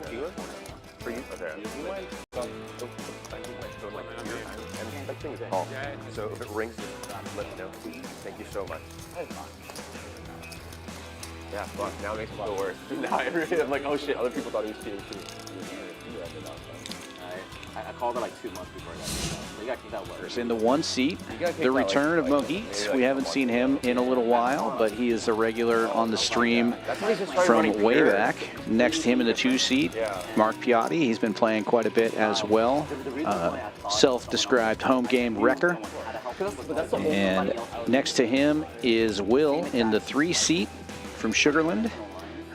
tequila for you? Okay. You mind? And that thing is called. So if it rings, let me know. Thank you so much. Yeah, fuck. Now it makes me feel worse. Now I'm like, oh shit, other people thought he was cheating too. I called it like 2 months before that. So you got to keep that word. In the 1 seat, the return of Mohit. We haven't seen him in a little while, but he is a regular on the stream from way back. Next to him in the 2 seat, Mark Pkwy. He's been playing quite a bit as well. Self-described home game wrecker. And next to him is Will in the 3 seat from Sugarland.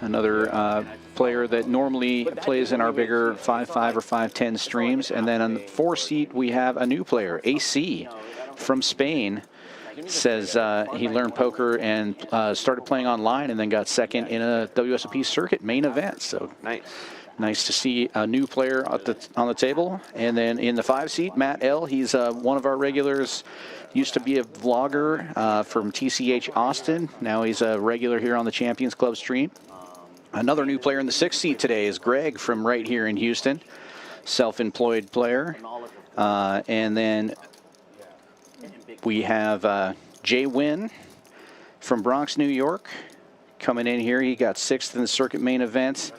Another player that normally plays in our bigger 5-5 or 5-10 streams. And then on the 4 seat, we have a new player, AC from Spain. Says he learned poker and started playing online and then got second in a WSOP circuit main event. So nice to see a new player on the table. And then in the 5 seat, Matt L. He's one of our regulars. Used to be a vlogger from TCH Austin. Now he's a regular here on the Champions Club stream. Another new player in the 6th seat today is Greg from right here in Houston, self-employed player. And then we have JWin from Bronx, New York, coming in here. He got 6th in the circuit main event.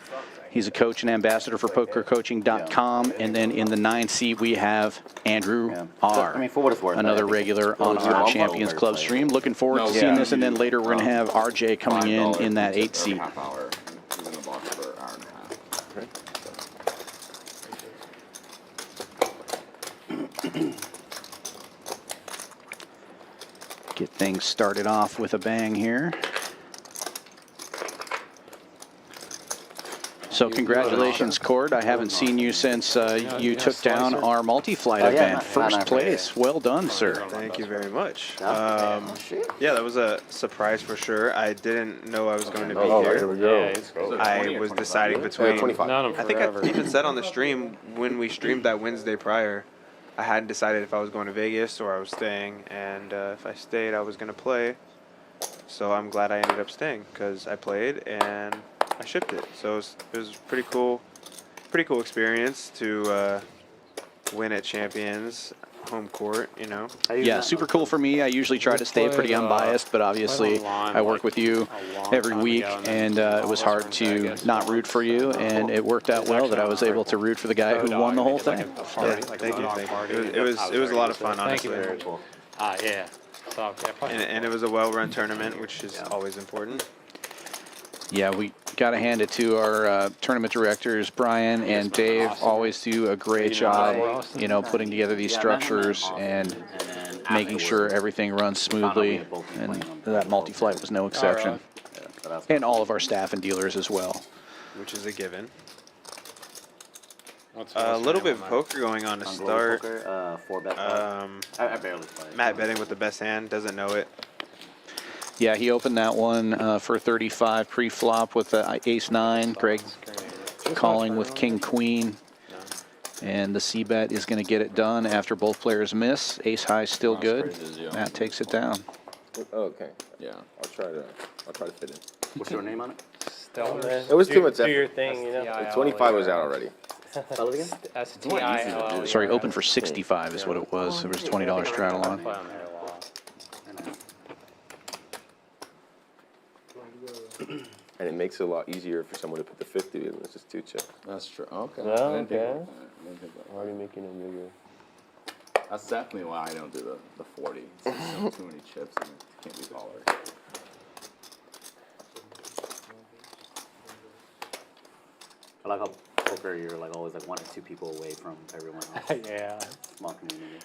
He's a coach and ambassador for PokerCoaching.com. And then in the 9th seat, we have Andrew R. For what it's worth, another regular on our Champions Club stream. Looking forward to seeing this. And then later we're going to have RJ coming in that 8th seat. Get things started off with a bang here. So congratulations, Cord. I haven't seen you since you took down our multi-flight event. First place. Well done, sir. Thank you very much. Yeah, that was a surprise for sure. I didn't know I was going to be here. Here we go. I was deciding between. 25. I think I even said on the stream when we streamed that Wednesday prior, I hadn't decided if I was going to Vegas or I was staying, and if I stayed, I was going to play. So I'm glad I ended up staying because I played and I shipped it. So it was pretty cool experience to win at Champions home court, you know. Yeah, super cool for me. I usually try to stay pretty unbiased, but obviously I work with you every week, and it was hard to not root for you, and it worked out well that I was able to root for the guy who won the whole thing. Yeah, thank you. It was a lot of fun, honestly. Yeah. And it was a well-run tournament, which is always important. Yeah, we got to hand it to our tournament directors, Brian and Dave. Always do a great job, you know, putting together these structures and making sure everything runs smoothly. And that multi-flight was no exception. And all of our staff and dealers as well. Which is a given. A little bit of poker going on to start. I barely play. Matt betting with the best hand, doesn't know it. Yeah, he opened that one for 35 pre-flop with ace-9. Greg calling with king-queen. And the c-bet is going to get it done after both players miss. Ace-high still good. Matt takes it down. Okay. Yeah. I'll try to fit in. What's your name on it? It was too much effort. Do your thing, you know. The 25 was out already. Spell it again? S-T-I-L-L. Sorry, open for 65 is what it was. There was a $20 straddle on. And it makes it a lot easier for someone to put the 50 in. It's just 2 chips. That's true. Okay. Okay. Already making them bigger. That's definitely why I don't do the 40. It's just too many chips and it can't be taller. I like how poker, you're like always like 1 or 2 people away from everyone else. Yeah. Small community.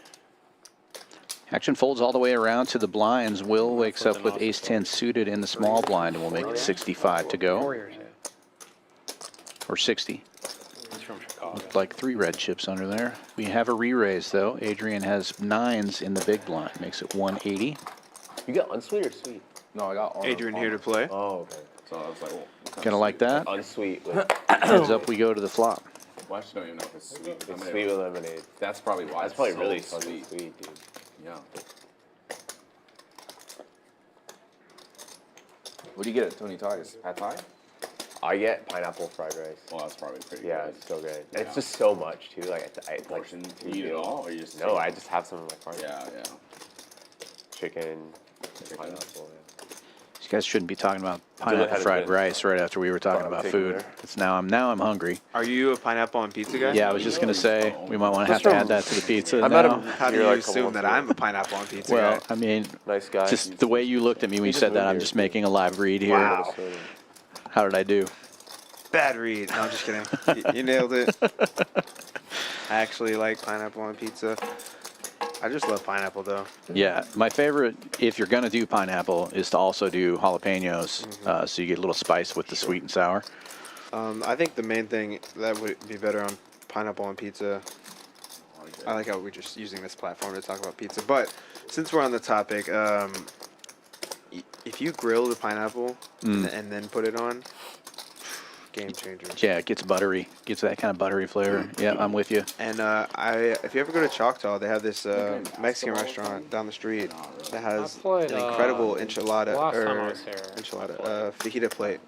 Action folds all the way around to the blinds. Will wakes up with ace-10 suited in the small blind, and we'll make it 65 to go. Or 60. He's from Chicago. Looked like 3 red chips under there. We have a re-raise, though. Adrian has 9s in the big blind. Makes it 180. You got unsweet or sweet? No, I got Adrian here to play. Oh, okay. So I was like, well, Gonna like that. Unsweet. Heads up, we go to the flop. well, I just don't even know if it's sweet. It's sweet with lemonade. That's probably why. That's probably it's really so fucking sweet, dude. Yeah. What do you get at Tony Ty's? Pad Thai? I get pineapple fried rice. Well, that's probably pretty Yeah, good. it's so good. And it's just so much too. Like I like Portion, do you eat it all, or you just no, I just have some of my fried Yeah. chicken, pineapple. You guys shouldn't be talking about Julia pineapple had fried been- rice right after we were talking I'm about taking food. there. It's now I'm hungry. Are you a pineapple on pizza guy? Yeah, I was just gonna say we might want to have to add that to the pizza. I met now. him. How do You're you like, assume that I'm a pineapple on pizza Well, guy? I mean, Nice guy. just the way you looked at me when you just said that, moved I'm here, just too. making a live read here. Wow. How did I do? Bad read. No, I'm just kidding. You nailed it. I actually like pineapple on pizza. I just love pineapple though. Yeah, my favorite, if you're gonna do pineapple, is to also do jalapenos, so you get a little spice with the sweet and sour. I think the main thing that would be better on pineapple on pizza. I like how we're just using this platform to talk about pizza. But since we're on the topic, if you grill the pineapple and then put it on, game changer. Yeah, it gets buttery, gets that kind of buttery flavor. Yeah, I'm with you. And if you ever go to Choctaw, they have this Mexican restaurant down the street that has played, an incredible last time I was here. fajita plate.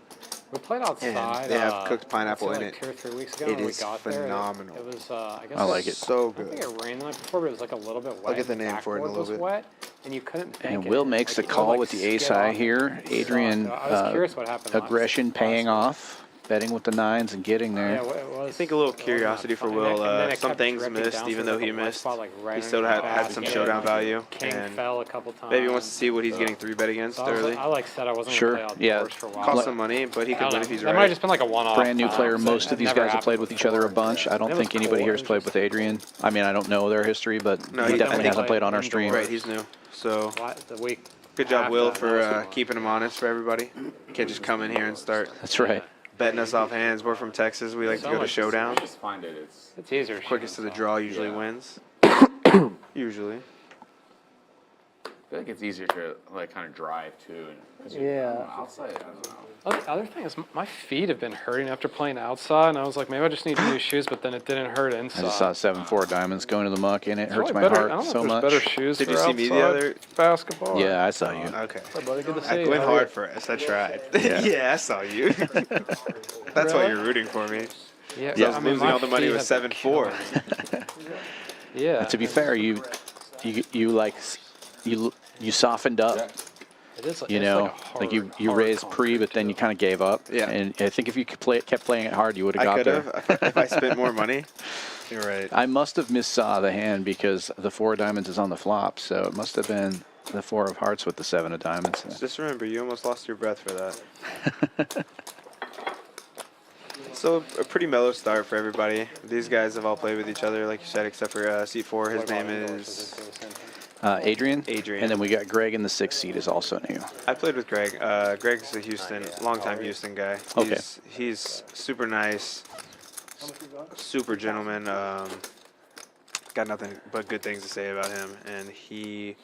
We played outside. they have cooked pineapple I'd say in like it. 2 or 3 weeks ago It when we is got there. phenomenal. It was, I guess. I like it. So I think good. it rained the night before, but it was like a little bit wet. get the name for it in a Backboard little was bit. wet, and you couldn't think And it. Will makes the Like, it would, call like, with the skid ace off high and here. suck. Adrian, I was curious what happened last- aggression paying last week. off, betting with the nines and getting there. Yeah, it was. I think a little it wasn't curiosity that for fun. Will. And then it Some kept things drifting missed, down, even so though there he was a white missed. spot, like, right He still underneath had the some basket. showdown value. King And fell a couple times. maybe wants to see what he's getting 3-bet against So I was early. I like said I wasn't Sure, gonna play yeah. outdoors for a while. Cost but some money, but he I could don't win know. if he's That might have right. just been like a one-off. Brand new player. so Most it of these never guys have happened played with each other a before. bunch. I don't It was think anybody cool. here has played with Adrian. I mean, I don't know their history, but No, he he definitely definitely hasn't played on our stream. indoors. Right, he's new. So The week. good job, after Will, that, that was for fun. keeping him honest for everybody. Can't just come in here and start That's right. betting us off hands. We're from Texas. We like to So go to much- showdown. Just find it. It's easier. Quickest to the draw usually Yeah. wins. Usually. I feel like it's easier to like kind of drive too. Yeah. Outside, I don't know. The other thing is my feet have been hurting after playing outside, and I was like, maybe I just need new shoes, but then it didn't hurt I inside. just saw 7-4 diamonds going to the muck, and it There's hurts probably my better- I heart don't so know if much. there's better shoes Did for you see me the outside other- basketball? Yeah, I saw you. Okay. Buddy, good to see I you. went How are hard you? for us. I tried. Yeah, I saw you. That's why Really? you're rooting for me. Yeah, Yeah. I was losing my all the money feet with have been 7-4. killing me. Yeah. To be fair, you softened up. It is, You it's know, like, a like you hard raised call. pre, but then you kind of gave up. Yeah. And I think if you kept playing it hard, you would have I got could there. have if I spent more money. You're right. I must have missaw the hand because the 4 of diamonds is on the flop, so it must have been the 4 of hearts with the 7 of diamonds. Just remember, you almost lost your breath for that. So a pretty mellow start for everybody. These guys have all played with each other, like you said, except for seat 4. His name is Adrian. Adrian. And then we got Greg in the 6th seat is also new. I played with Greg. Greg's a Houston, longtime Houston guy. Okay. He's super nice, super gentleman. Got nothing but good things to say about him, and he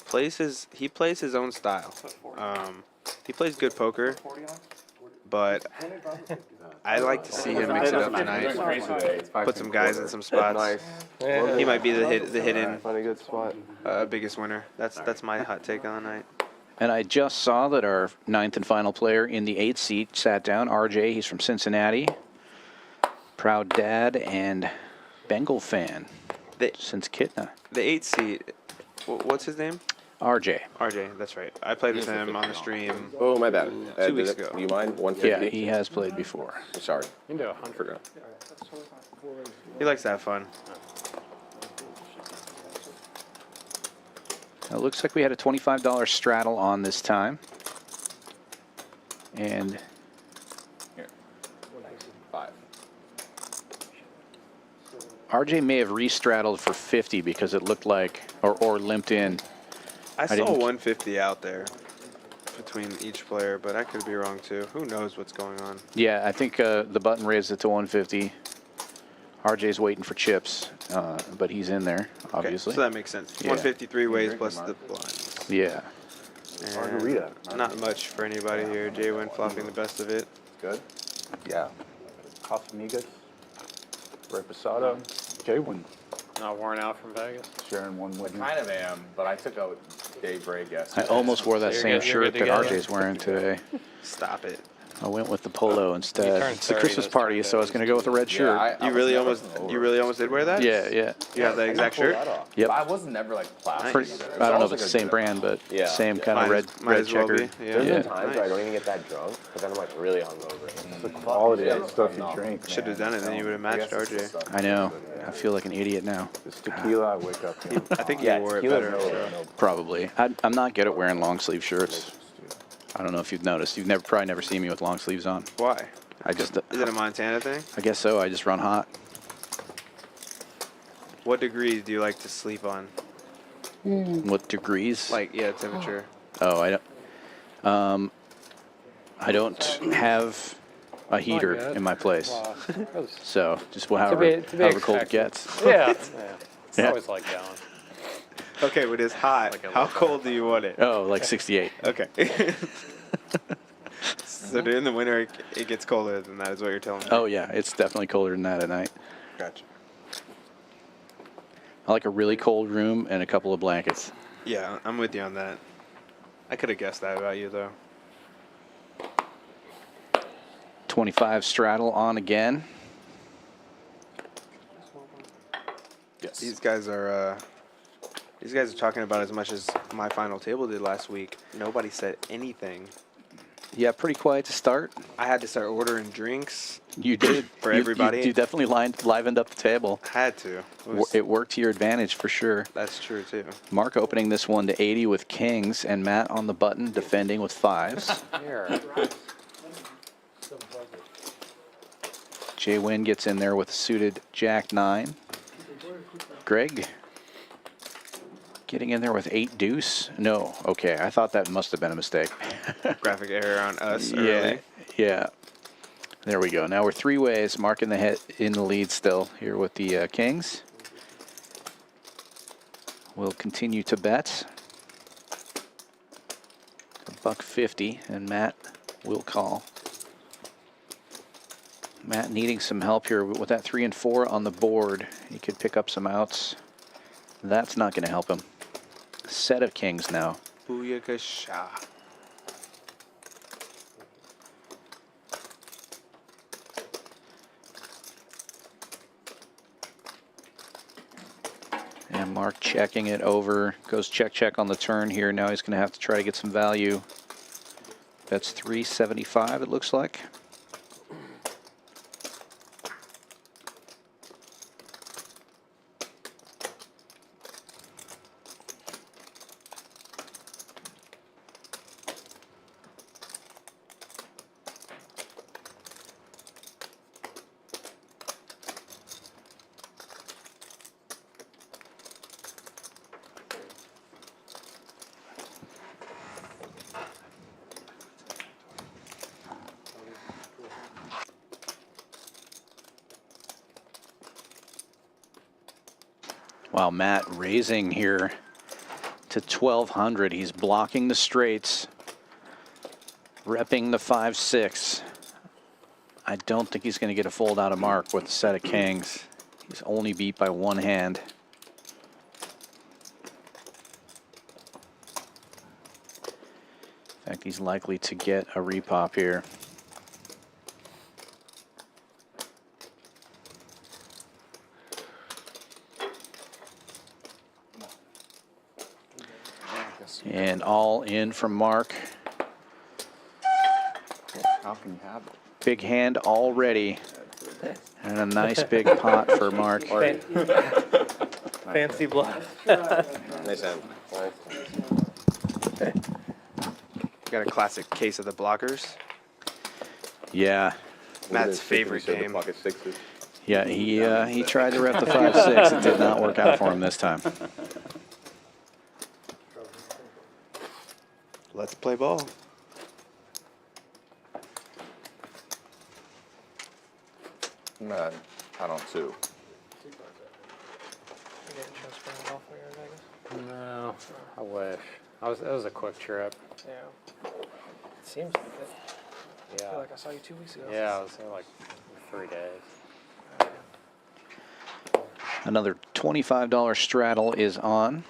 plays his own style. He plays good poker, but I like to see him mix it up tonight. Put some guys in some spots. Nice. He might be the hidden Find a good spot. biggest winner. That's my hot take on the night. And I just saw that our 9th and final player in the 8th seat sat down. RJ, he's from Cincinnati. Proud dad and Bengal fan The since Kitna. the 8th seat. What's his name? RJ. RJ. That's right. I played with him on the stream. Oh, my bad. 2 weeks ago. Do you mind? Yeah, 150? he has played before. Sorry. You can do 100. Forgot. He likes to have fun. It looks like we had a $25 straddle on this time. And Here. 5. RJ may have re-straddled for 50 because it looked like, or limped in. I saw didn't- 150 out there between each player, but I could be wrong too. Who knows what's going on? Yeah, I think the button raised it to 150. RJ's waiting for chips, but he's in there, Okay, obviously. so that makes sense. Yeah. 153 ways plus the blinds. Yeah. And Margarita. Not much for anybody here. JWin flopping the best of it. Good? Yeah. Casamigas. Reposado. JWin. Not worn out from Vegas. Sharing one with me. Kind of am, but I took a day break I yesterday. almost wore that So same you're shirt good that to go. RJ's wearing today. Stop it. I went with the polo instead. turned It's the 30 Christmas this party, time, so I was going to go with the red shirt. I You was really never almost over. you really almost did wear that? Yeah, yeah. You have that exact shirt? Yep. But I was never like plastic. Pretty, either. It was I don't know always if it's like the a same good brand, but Yeah. same kind Might of red, as- might red as well be, checkered. yeah. There's Yeah. been times where I don't even get that drunk, but then I'm like really hungover. It's the quality of the stuff you drink. Should have done it, then you would have matched RJ. I know. I feel like an idiot now. This tequila, I wake up. I think you Yeah, wore it tequila's better. no- Probably. I'm not good at wearing long sleeve shirts. I don't know if you've noticed. You've probably never seen me with long sleeves on. Why? I just, Is it a Montana thing? I guess so. I just run hot. What degrees do you like to sleep on? What degrees? Like, yeah, temperature. Oh, I don't have a heater good. in my place, Wow. That was- so just to however be cold it expected. gets. Yeah. It's Yeah. always like going. Okay, when it's hot, how cold do you want it? Oh, like 68. Okay. So during the winter, it gets colder than that, is what you're telling me. Oh yeah, it's definitely colder than that at night. Gotcha. I like a really cold room and a couple of blankets. Yeah, I'm with you on that. I could have guessed that about you, though. 25 straddle on again. Yes. These guys are talking about as much as my final table did last week. Nobody said anything. Yeah, pretty quiet to start. I had to start ordering drinks. You did. For You- everybody. You definitely livened up the table. Had to. It worked to your advantage for sure. That's true, too. Mark opening this one to 80 with kings, and Matt on the button defending with fives. Here. JWin gets in there with a suited jack 9. Greg getting in there with 8 deuce. No, okay, I thought that must have been a mistake. Graphic error on us Yeah, early. yeah. There we go. Now we're 3 ways. Mark in the lead still here with the kings. We'll continue to bet. $1.50, and Matt will call. Matt needing some help here with that 3 and 4 on the board. He could pick up some outs. That's not going to help him. Set of kings now. Booyakasha. And Mark checking it over. Goes check, check on the turn here. Now he's going to have to try to get some value. That's 375, it looks like. Wow, Matt raising here to 1200. He's blocking the straights, repping the 5-6. I don't think he's going to get a fold out of Mark with a set of kings. He's only beat by 1 hand. In fact, he's likely to get a repop here. And all in from Mark. How can you have it? Big hand already. And a nice big pot for Mark. Fancy bluff. Nice hand. Got a classic case of the blockers. Yeah. Matt's favorite So the game. pocket sixes. Yeah, he tried to rep the 5-6. It did not work out for him this time. Let's play ball. Man, I don't too. No, I wish. It was a quick trip. Yeah. It seems like it. I Yeah. feel like I saw you 2 weeks ago. Yeah, I was there like 3 days. Another $25 straddle is on.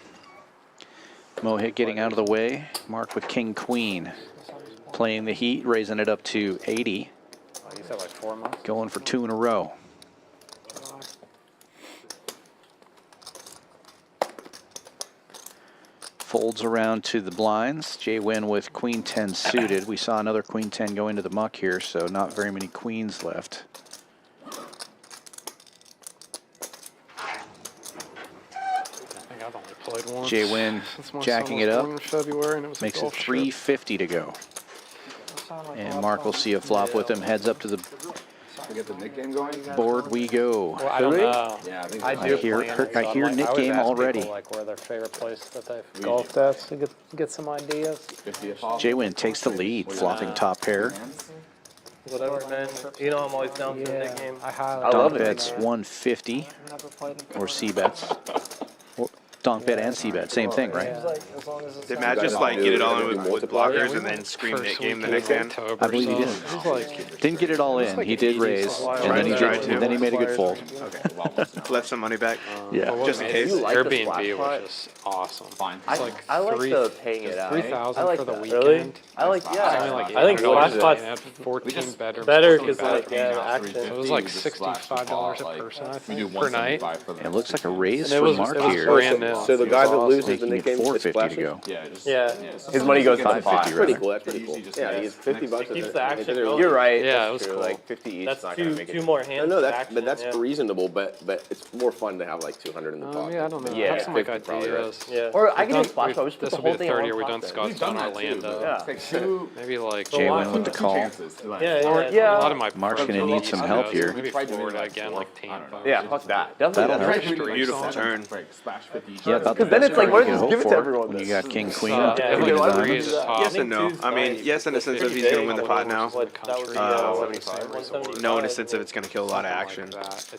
Mohit getting out of the way. Mark with king queen. playing the heat, raising it up to 80. Oh, you said like 4 months? Going for 2 in a row. Folds around to the blinds. JWin with queen 10 suited. We saw another queen 10 go into the muck here, so not very many queens left. I think I've only played once. JWin since my jacking son it was up. born in February, and it was a Makes it golf trip. 350 to go. And Mark will see a flop with him. Heads up to the To get the Nick game going? board we go. Well, I don't know. Yeah, I think I so. do hear- plan it, I so hear I'm like, Nick I always game ask already. people, like where their favorite place that they've golfed at to get some ideas. 50 a pop. JWin takes the lead, flopping top pair. Whatever, man. You know I'm always down for the Nick game. I highly I love Donk it. bets 150 or C bets. Donk bet and C bet, same thing, right? Did Matt just like get it all in with blockers and then scream First Nick game the weekend next of hand? October, I believe he so did. it was like Didn't get it all in. He did raise, and then he Tried did, to. and then he made a good fold. Left some money back. Yeah. Just in man, case. You like the Airbnb splash was pot? just awesome. Fine. It's like I like three- the paying it out. 3,000 I like for the that. weekend. Really? I like, It's yeah. only like I think $800 Splash and Pot's it had 14 bedrooms. better 14 'cause, like, bathrooms. yeah, the action. It was like $65 a person, I think, per night. It looks like a raise And it for was- Mark it was here. brand new. So the guy that loses the Making Nick it game is 450 to splashing. go. Yeah, just, Yeah. His money goes to the 550 pot. That's pretty rather. cool. That's pretty cool. Yeah, he's 50 bucks. Keeps is- the action You're going. right. Yeah, that's it was true. cool. Like 50 each. That's not gonna make two it. more hands. No, of that's action, but that's yeah. reasonable. But it's more fun to have like 200 in the pot. Yeah, I don't know. Yeah, I have some like 50 probably, right? ideas. Yeah. Or I can do Done- splash pot. We should put This the will be whole the thing third on year one we've done pot Scottsdale We've done that too, Orlando. but Yeah. it's like two, Maybe like JWin with the call. chances to like, Yeah, Or yeah. a lot of my Mark's gonna friends need are some on help those. here. Maybe Tried doing Florida that again, before. like Tampa. Yeah, fuck that. Definitely. That'll That's help. right. Beautiful turn. Splash 50 each. Yeah, about the Because then best it's like, card why you don't can you hope give it to for everyone when you then? got king, queen, Yeah, heavily like designed. threes is top. Yes and no. I mean, yes in the sense of he's going to win the pot now. What, that was the, Uh, 175. No in the sense of it's going to kill a lot of action. It's,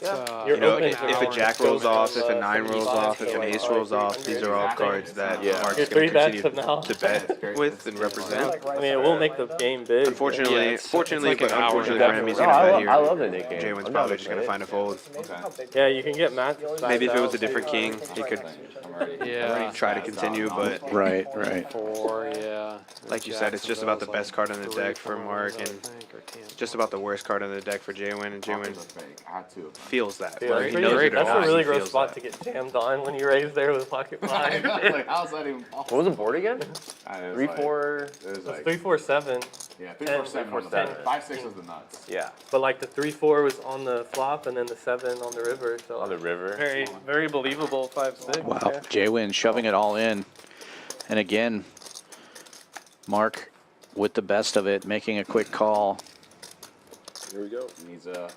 You're You know, open if to a hours. jack rolls off, if a 9 rolls 75, off, if an ace rolls off, these are all cards that Yeah. Mark's Your going 3 to bets continue of now. to bet with and represent. I mean, it will make the game big. Unfortunately, Yeah, it's fortunately, like but an hour unfortunately and for a him, he's No, going to bet I here. love the Nick game. JWin's I'm probably not just going to find a fold. Yeah, you can get Matt. Maybe if it was a different king, he could yeah, try to continue, but Right, right. 4, yeah. like you said, it's just about the best card on the deck for Mark and just about the worst card on the deck for JWin, and JWin I had two of them. feels that. Yeah, Whether that's he knows it or that's not, a really he gross feels spot that. to get jammed on when you raise there with pocket five. Like, how's that even possible? What was the board again? 3, 4. It was like, 3, 4, 7. yeah, 3, 10, 4, 7 on the 10. board. 5, 6 was the nuts. Yeah, But like the 3, 4 was on the flop, and then the 7 on the river. So on the river. very, very believable 5, 6. Wow, Yeah. JWin shoving it all in. And again, Mark with the best of it, making a quick call. Here we go. Needs a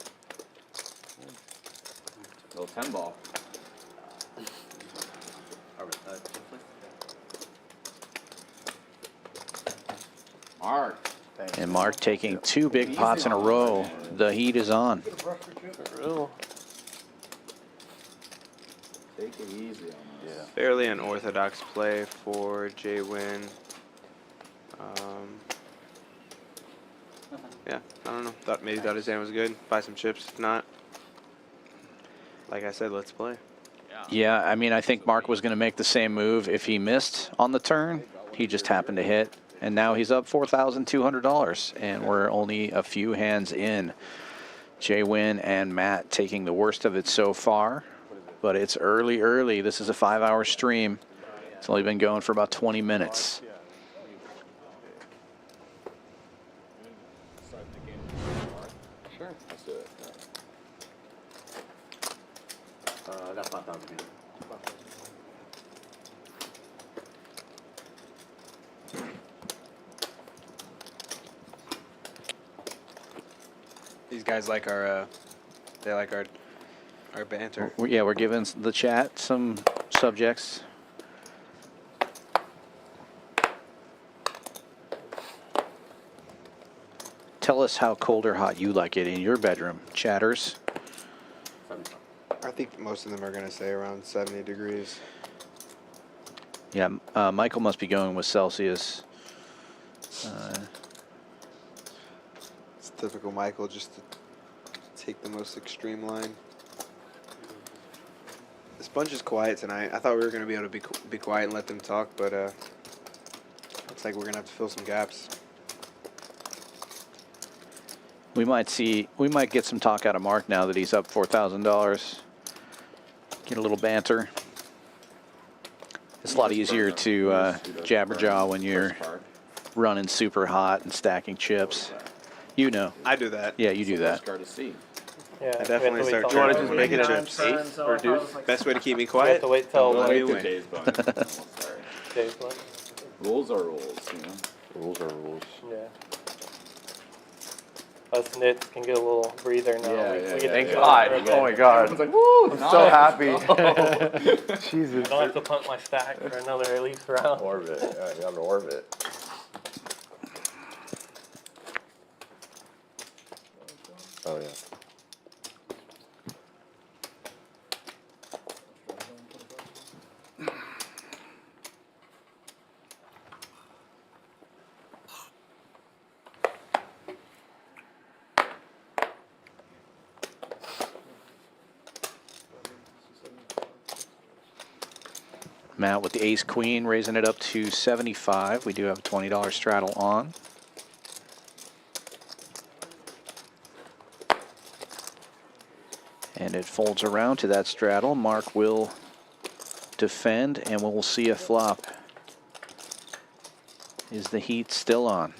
little 10 ball. Mark. And Mark taking 2 big pots in a row. The heat is on. Take it easy on us. Fairly unorthodox play for JWin. Yeah, I don't know. Maybe thought his hand was good. Buy some chips. If not, like I said, let's play. Yeah, I mean, I think Mark was going to make the same move if he missed on the turn. He just happened to hit. And now he's up $4,200. And we're only a few hands in. JWin and Matt taking the worst of it so far. But it's early. This is a 5-hour stream. It's only been going for about 20 minutes. Let's do it. I got 5,000 here. These guys like our, they like our banter. Yeah, we're giving the chat some subjects. Tell us how cold or hot you like it in your bedroom, chatters. I think most of them are going to say around 70 degrees. Yeah, Michael must be going with Celsius. It's typical Michael just to take the most extreme line. The sponge is quiet tonight. I thought we were going to be able to be quiet and let them talk, but looks like we're going to have to fill some gaps. We might get some talk out of Mark now that he's up $4,000. Get a little banter. It's a lot easier to jabberjaw when you're running super hot and stacking chips. You know. I do that. Yeah, you do that. Card to see. Yeah. I definitely start You want to charging just when make I it get a chips. ace or deuce? Best way to keep me We have quiet. to wait till Let me Like the win. day's bonus. Sorry. Dave's one. Rules are rules, you know. Rules are rules. Yeah. Us nits can get a little breather now. Yeah, we yeah, get yeah, to Thank chill God. for a Oh bit. my God. Everyone's like, woo! I'm so happy. I Jesus. don't have to punt my stack for another at least round. Orbit. Yeah, I'm in orbit. Oh yeah. Matt with the ace queen, raising it up to 75. We do have a $20 straddle on. And it folds around to that straddle. Mark will defend, and we'll see a flop. Is the heat still on?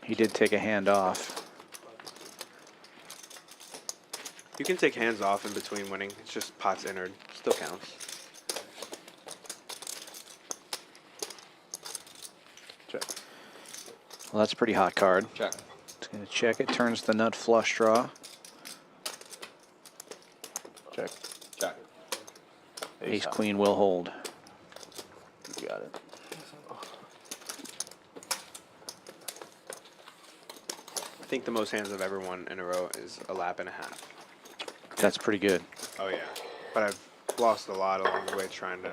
He did take a hand off. You can take hands off in between winning. It's just pots entered. Still counts. Check. Well, that's a pretty hot card. Check. It's going to check it. Turns the nut flush draw. Check. Check. Ace queen will hold. You got it. I think the most hands I've ever won in a row is a lap and a half. That's pretty good. Oh yeah, but I've lost a lot along the way trying to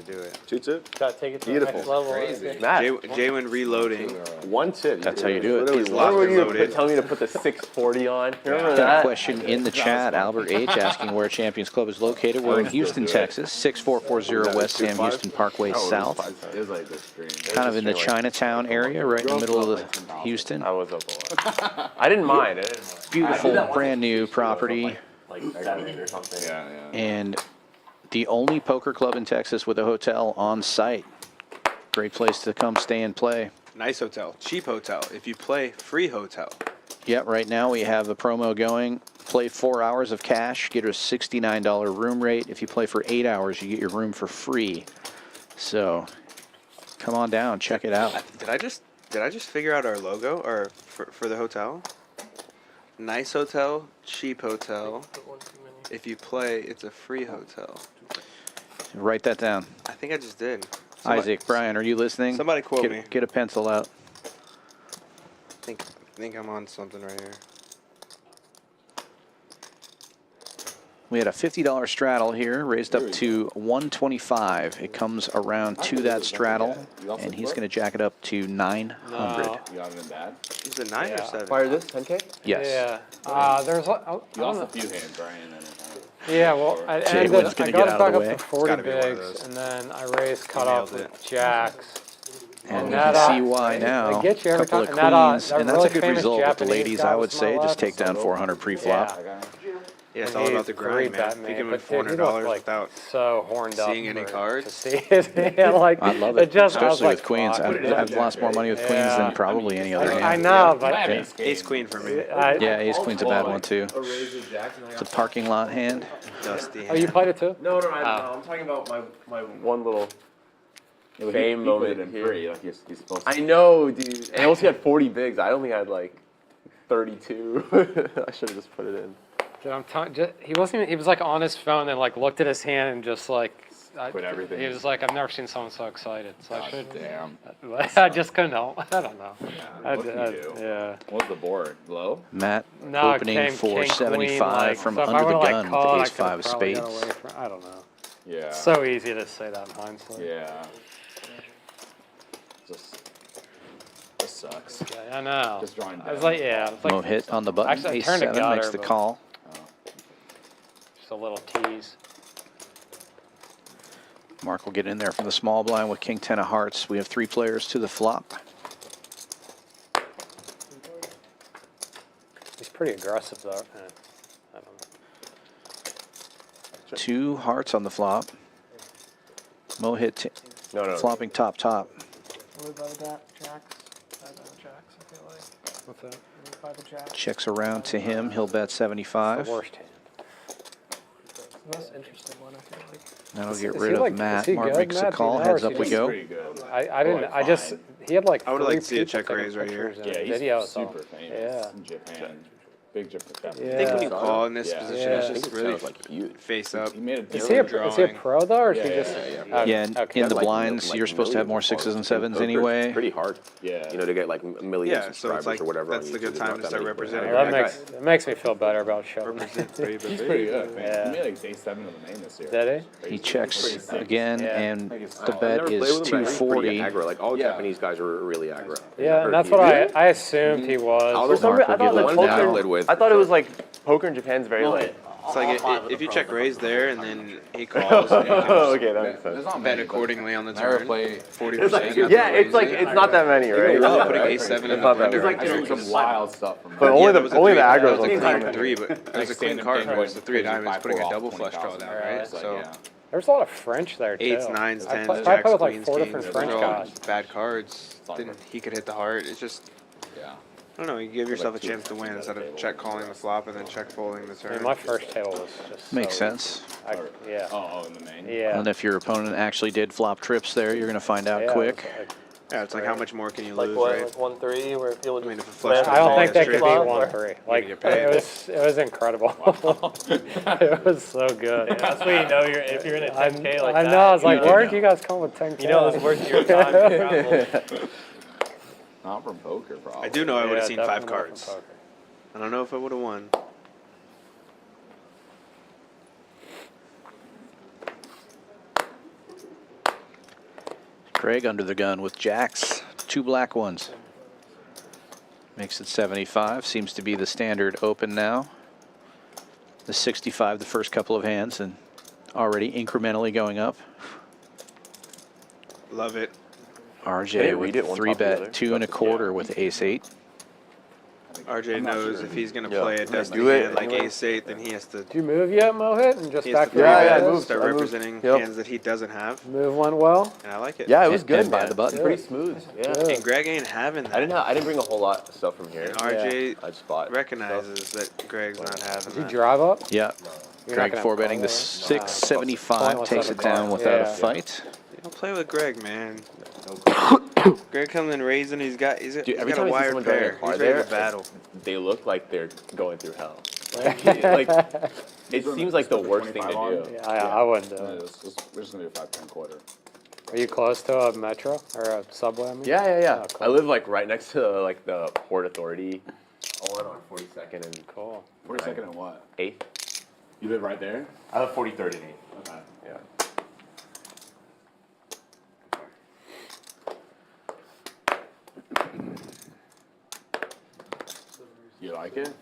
do it. Two tip. Gotta take it to Beautiful. the next level. Crazy. Matt. JWin reloading. One tip. That's how you do it. Literally, He's locked remember and when you loaded. were telling me to put the 640 on? Remember Got a that? question in the chat. Albert H. asking where Champions Club is located. We're in Houston, Texas, 6440 West Sam Houston Parkway South. It was like this stream. Kind of in the Chinatown area, right in the middle of Houston. I was up a lot. I didn't mind. I didn't mind. Beautiful, brand new property. Like 7 or something. Yeah, yeah. And the only poker club in Texas with a hotel on site. Great place to come stay and play. Nice hotel, cheap hotel. If you play, free hotel. Yep, right now we have a promo going. Play 4 hours of cash, get a $69 room rate. If you play for 8 hours, you get your room for free. So come on down, check it out. Did I just figure out our logo or for the hotel? Nice hotel, cheap hotel. If you play, it's a free hotel. Write that down. I think I just did. Isaac, Brian, are you listening? Somebody quote get, me. Get a pencil out. I think I'm on something right here. We had a $50 straddle here, raised up to $125. It comes around to that straddle, and he's going to jack it up to $900. No. You got it in bad? Is it 9 or 7? Fire this, 10K? Yes. Yeah. There's like, You lost a few hands, Brian. yeah, well, I Jay ended, Wynn's I gonna got get it out of back the up way. to 40 gotta be one of bigs, those. and then I raised cutoff nailed with jacks. And you that, can see why now. I get you every Couple time. of And that, queens, that and that's a really good famous result with the Japanese ladies, guy I was would to my say. Just left. take down 400 pre-flop. Yeah. Yeah, it's And all about he's the a grind, great man. bat If you can win but dude, he $400 looked, like, without so horned up seeing any for- cards. to see it. Yeah, like, I love it, just, I was especially like, with queens. fuck, I've lost more money with queens Yeah. than probably any other I hand. know, but Ace queen for me. Yeah, ace queen's a bad one too. It's a parking lot hand. Dusty. Oh, you played it too? No, I'm talking about my one little Yeah, but fame he moment put it in here. free. Like he's supposed to. I know, dude. And I also had 40 bigs. I only had like 32. I should have just put it in. Dude, I'm telling he wasn't even, he was like on his phone and like looked at his hand and just like, Quit everything. He was like, I've never seen someone so excited. So I Gosh, should, damn. I just couldn't help. I don't know. What can you do? Yeah. What's the board? Low? Matt No, it opening came for king, 75 queen, like, from so if I under the would've, gun called, with I ace could've 5 of probably got spades. away from- I don't know. Yeah. So easy to say that in hindsight. Yeah. Just sucks. Yeah, I know. Just drawing I was down. like, yeah. It's like Mohit on the button. Actually, I Ace turned to 7 makes gutter, the but- call. just a little tease. Mark will get in there from the small blind with king 10 of hearts. We have 3 players to the flop. pretty aggressive though. I don't know. 2 hearts on the flop. Mohit No. flopping top. What about the jacks? I don't know, jacks, I feel like. What's that? What about the jacks? Checks around to him. He'll bet The 75. worst hand. The most interesting one, I feel like. That'll get Is rid he of like- Matt. is he Mark good, makes a Matt? Do you call. know, or Heads is up he we just go. Pretty good. I didn't. Like, I just. fine. He had like. I would've liked to see a three check people raise right here. taking pictures Yeah, and he's videos. super famous Yeah. in Japan. Big Japan. Yeah. I think when you call in this Yeah. position, Yeah. it's I think just it really sounds like huge. face up. He made a Is deal he a, with is he a pro though, or is he Yeah, just? yeah, yeah. Okay, Yeah, in okay. the Like, blinds, like you're supposed to have more millions of sixes and followers. sevens Poker, anyway. It's pretty hard. Yeah. You know, to get like a million Yeah, so subscribers it's like or whatever. that's on the good YouTube. time There's to not start many people. representing. Well, Yeah, that makes me feel better about Sheldon. Represent baby, He's baby. pretty good, man. Yeah. He made like day 7 of the main this year. Did He checks again, Yeah. and the I've bet never played is with him, but I heard he's pretty 240. aggro. Like all Yeah. Japanese guys are really aggro. Yeah, Heard and that's he what is. I assumed he was. For some Mark reason, will I thought give like it poker. now. I thought it was like poker in Japan's very like. It's like if you check raise there and then he calls, you can Okay, that makes There's sense. not bet many, but accordingly on the I never turn. play 40%. Yeah, it's like it's not that many, right? You're really No, putting right? A7 in It's the not that blender. many. I do some wild stuff from But him. only Yeah, the that was a only three- the that aggro was a ones queen come in. 3, but it was a queen card versus the 3 of diamonds, putting a double flush draw down, right? So There's a lot of French there too. 8s, 9s, I 10s, played jacks, with like queens, 4 kings, different those French are all guys. bad cards. Then he could hit the heart. It's just, Yeah. I don't know, you give yourself a chance to win instead of check calling the flop and then check folding the I turn. mean, my first table was just Makes so sense. yeah. Oh, in the main. Yeah. And if your opponent actually did flop trips there, you're going to find out Yeah, it quick. was like- Yeah, it's like how much more can you Like lose, what, right? like 1-3, where people I mean, just if a flush I don't think they could Straight beat flop, 1-3. Like get paid. it was incredible. It was so good. That's when you know if you're in a 10K like I that. know. I was like, You why do aren't know. you guys calling with 10K? You know it's worth your time to travel. Not from poker, probably. I do know I would have Yeah, seen 5 definitely not from cards. poker. I don't know if I would have won. Craig under the gun with jacks, 2 black ones. Makes it 75. Seems to be the standard open now. The 65 the first couple of hands and already incrementally going up. Can RJ it read with it one 3 top of the other? bet, 2 1/4 with ace-8. RJ knows if he's going to Yeah. play a dusty Do it hand like anyway. ace-8, then he has to, Did you move yet, Mohit? And just he has back to to Yeah, I the moved. start I moved. representing Yep. hands that he doesn't have, Move one well. and I like it. Yeah, it was And good, by man. the button. Pretty smooth. Yeah. Good. And Greg ain't having that. I didn't bring a whole lot of stuff from here. And RJ I spot recognizes that Greg's not having Did you that. drive up? Yeah. You're Greg not gonna 4 betting the call 675, Pointless takes of a it down call. without a Yeah. fight. Don't play with Greg, man. Greg comes in raising. He's got Dude, he's every got time a I see wired someone driving a pair. car He's ready there, to battle. they look like they're going through hell. Like, it seems like the worst thing to do. Yeah, I wouldn't do Yeah, it. we're just gonna do a 5-10 quarter. Are you close to a metro or a subway? I mean? Yeah. Oh, cool. I live like right next to like the Port Authority. I went on 42nd and Cool. 42nd and what? 8th. You live right there? I live 43rd and 8th. Okay. Yeah. You like it?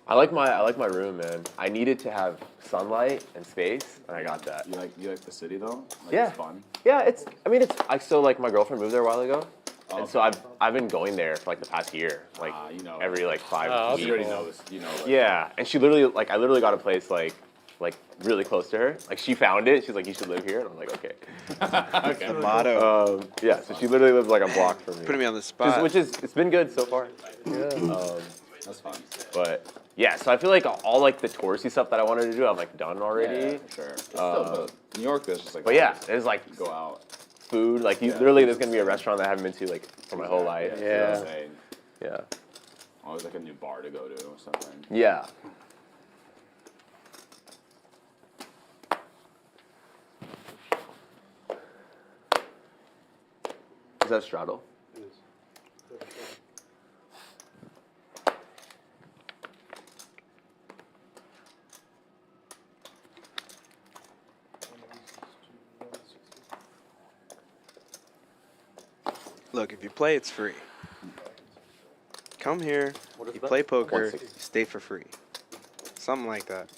I like my room, man. I needed to have sunlight and space, and I got that. You like the city though? Like, Yeah. It's fun. Yeah, it's. I mean, it's. I still like my girlfriend moved there a while ago, Oh, and so I've been going there for like the past year, like you know. every like 5 Oh, weeks. You already know this. You know. Like, Yeah, and she literally like I literally got a place like really close to her. Like she found it. She's like, you should live here, and I'm like, okay. Okay. Motto. Yeah, so she literally lives like a block from me. Putting me on the spot. Which is it's been good so far. That's fun. But yeah, so I feel like all like the touristy stuff that I wanted to do, I've like done already. Yeah, for sure. Still, New York, there's just like. But yeah, there's like Go out. food. Like you, literally, there's gonna be a restaurant that I haven't been to like for my whole life. Yeah. Yeah. So insane. Yeah. Always like a new bar to go to or something. Yeah. Is that straddle? Look, if you play, it's free. Come here, is you that? play poker, 160. stay for free. Something like that.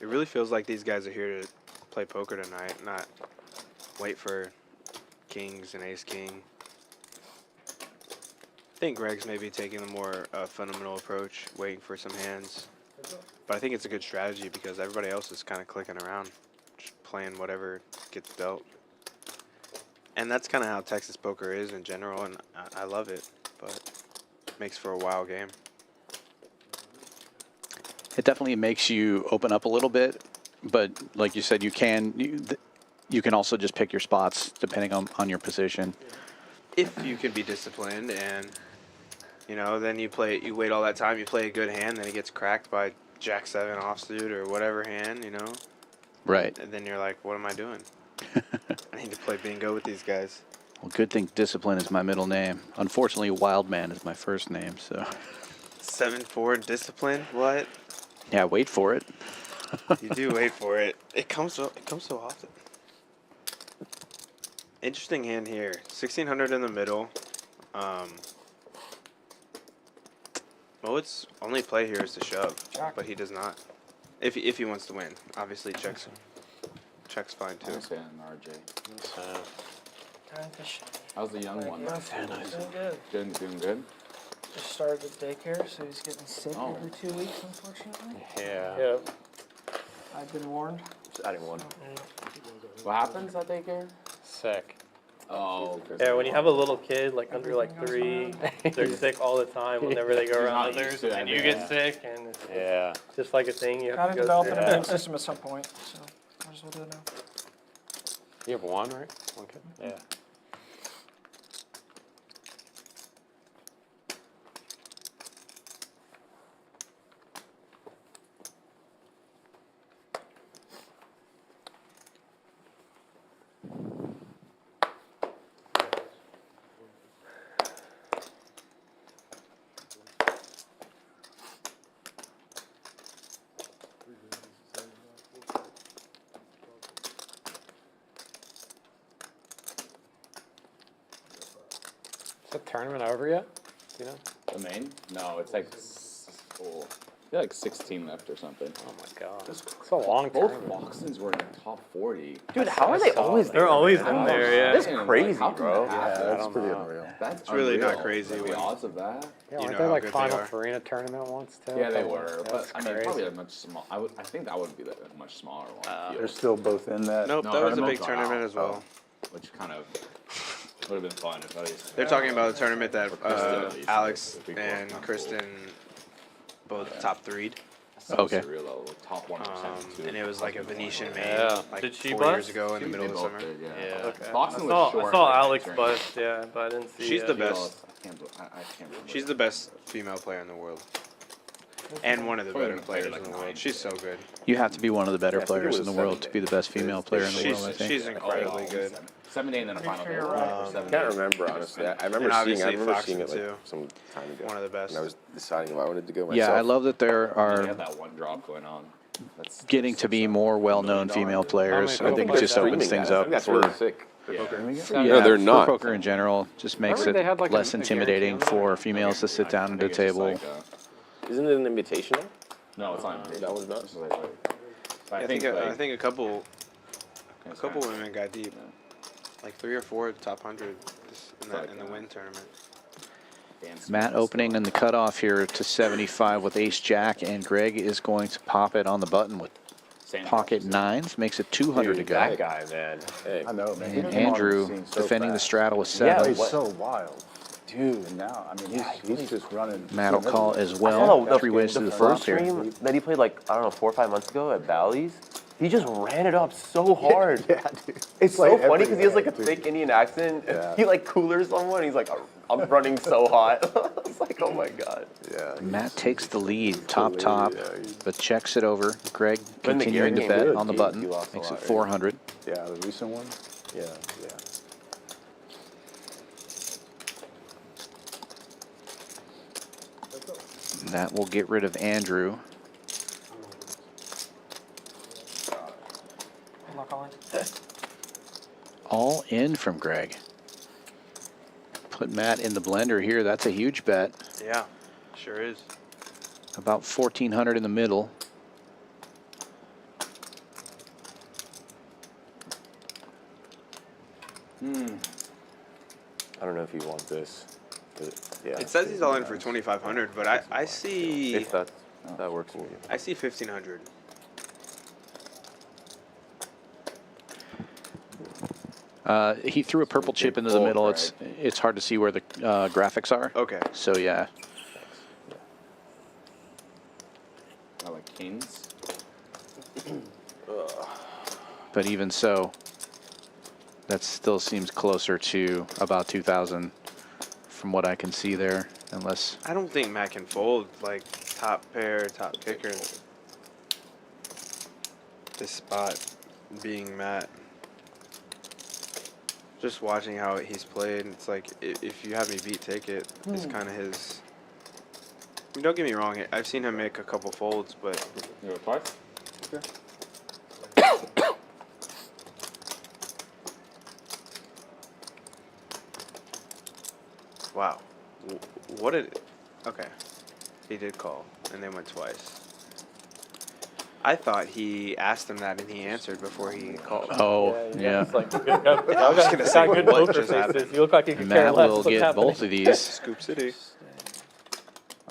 It really feels like these guys are here to play poker tonight, not wait for kings and ace king. I think Greg's maybe taking the more fundamental approach, waiting for some hands. But I think it's a good strategy because everybody else is kind of clicking around, just playing whatever gets dealt. And that's kind of how Texas poker is in general, and I love it, but it makes for a wild game. It definitely makes you open up a little bit, but like you said, you can also just pick your spots depending on your position. If you can be disciplined and, you know, then you wait all that time, you play a good hand, then it gets cracked by Jack 7 offsuit or whatever hand, you know. Right. And then you're like, what am I doing? I need to play bingo with these guys. Well, good thing Discipline is my middle name. Unfortunately, Wildman is my first name, so. 7-4 discipline? What? Yeah, wait for it. You do wait for it. It comes so often. Interesting hand here. 1600 in the middle. Mohit's only play here is to shove, but he does not. If he wants to win, obviously checks fine too. Say an RJ. Time to shine. How's the young one? Doing good. Doing good. Just started at daycare, so he's getting sick Oh. every 2 weeks, unfortunately. Yeah. I've been warned. Just adding one. What happens at daycare? Sick. Oh, Yeah, when you have a little kid, like under like Everything 3, they're sick all the time whenever they go You're around not used others, to it, and you yeah. get sick, and it's Yeah. just like a thing you have Gotta to go develop through. an immune system at some point, so might as well do it now. You have one, right? One kid? Yeah. Is the tournament over yet? You know? The main? No, it's like, like 16 left or something. Oh my god. It's a long Both tournament. Boxons were in the top 40. Dude, how are they always there? They're always I in don't there, know. yeah. That's crazy, bro. that's pretty unreal. That's really not unreal. crazy The when- odds of that? Yeah, You weren't know they how like good they Final are. Farina tournament once too? Yeah, they were. But That's I mean, crazy. probably a much small. I think that would be a much smaller one. They're still both in that. Nope, No, that was a Herman's big gone tournament out. as well. Which kind of would have been fun if I was. They're talking about a tournament that Kristen, at least, Alex if we both and got cool. Kristen both top 3'd. Okay. Surreal, though, top 1%. too. And it was like a Venetian made Yeah. like Did she 4 bust? years ago in the middle They of the both summer. did, yeah. Yeah. Okay. Boxing I was short, saw like, Alex during- bust, yeah, but I didn't see. She's the She best. lost. I can't believe She's it. the best female player in the world. And one of the Probably better gonna play players like in the 9. world. She's so good. You have to be one of the better Yeah, I think it players was in the world 7 to be the best female player in the world, I think. She's incredibly good. 7-8 and then a final day. you're right. I can't remember honestly. I remember And seeing. I obviously remember Foxen seeing it like too. some time ago. One of the best. And I was deciding if I wanted to go myself. Yeah, I love that there They are have that one drop going on. That's getting to be more well-known female players. How many I think it people just play opens Streaming things guys. I up think that's for really sick. yeah. yeah, they're for not. poker in general. Just makes Remember it they had, like, less a intimidating guarantee on for females to sit down at a I think it's just table. like, Isn't it an invitational? no, it's not. That one's not? It's like, I think like, I think a couple it's couple kinda- women got deep. Like 3 or 4 of the top 100 in the win tournament. dance Matt moves, opening in the cutoff here to 75 with ace jack, and Greg is going to pop it on the button with same pocket drops. nines. Makes it 200 to go. That guy, man. Hey, I know, man. And Andrew defending the straddle with 7. He's so wild. Dude, and now, I mean, he's just running. Matt will call as I well. saw 3 ways to the the flop first here. stream that he played like, I don't know, 4 or 5 months ago at Bally's. He just ran it up so hard. Yeah, dude. It's so Like funny because he has like a everywhere, dude. thick Indian accent. Yeah. He like coolers someone. He's like, I'm running so hot. It's like, oh my god. Yeah. Matt takes the lead, top, but checks it over. Greg But in the continuing to Gary bet game, on the he button. lost a Makes lot, it right? 400. Yeah, the recent one? Yeah, yeah. That will get rid of Andrew. I'm not calling. All in from Greg. Put Matt in the blender here. That's a huge bet. Yeah, sure is. About 1,400 in the middle. I don't know if you want this. But yeah. It says he's all in for 2,500, but I see If that works for you. I see 1,500. He threw a purple chip into the fold, middle. right? It's hard to see where the graphics are. Okay. So yeah, I like kings. but even so, that still seems closer to about 2,000 from what I can see there, unless I don't think Matt can fold like top pair, top kicker. This spot being Matt. Just watching how he's played, it's like if you have me beat, take it. It's kind of his. I mean, don't get me wrong. I've seen him make a couple folds, but You go twice? Okay. wow, what did? Okay, he did call, and they went twice. I thought he asked him that and he answered before he called. oh yeah, It's like, I was gonna say, good what poker just faces. happened? You look like you could care Matt less will what's get happening. both of these, Scoop City.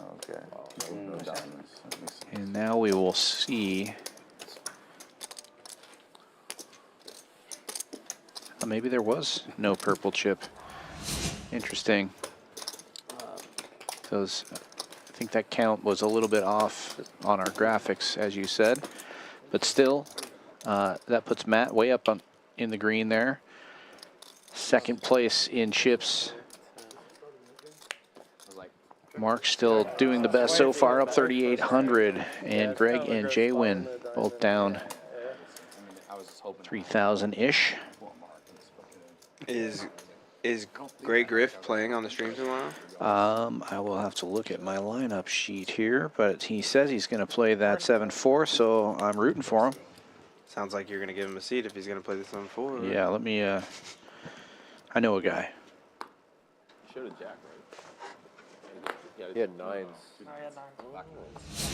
Okay. No diamonds. Let me see. and now we will see. Maybe there was no purple chip. Interesting. Because I think that count was a little bit off on our graphics, as you said. But still, that puts Matt way up in the green there. Second place in chips. Mark still doing the best so far, up 3,800. And Greg and JWin both down I was just hoping 3,000-ish. Is Gray Griff playing on the stream tomorrow? I will have to look at my lineup sheet here, but he says he's going to play that 7-4, so I'm rooting for him. Sounds like you're gonna give him a seat if he's gonna play the 7-4. Yeah, let me, I know a guy. should have jacked, right? He had nines. Oh, yeah, nine.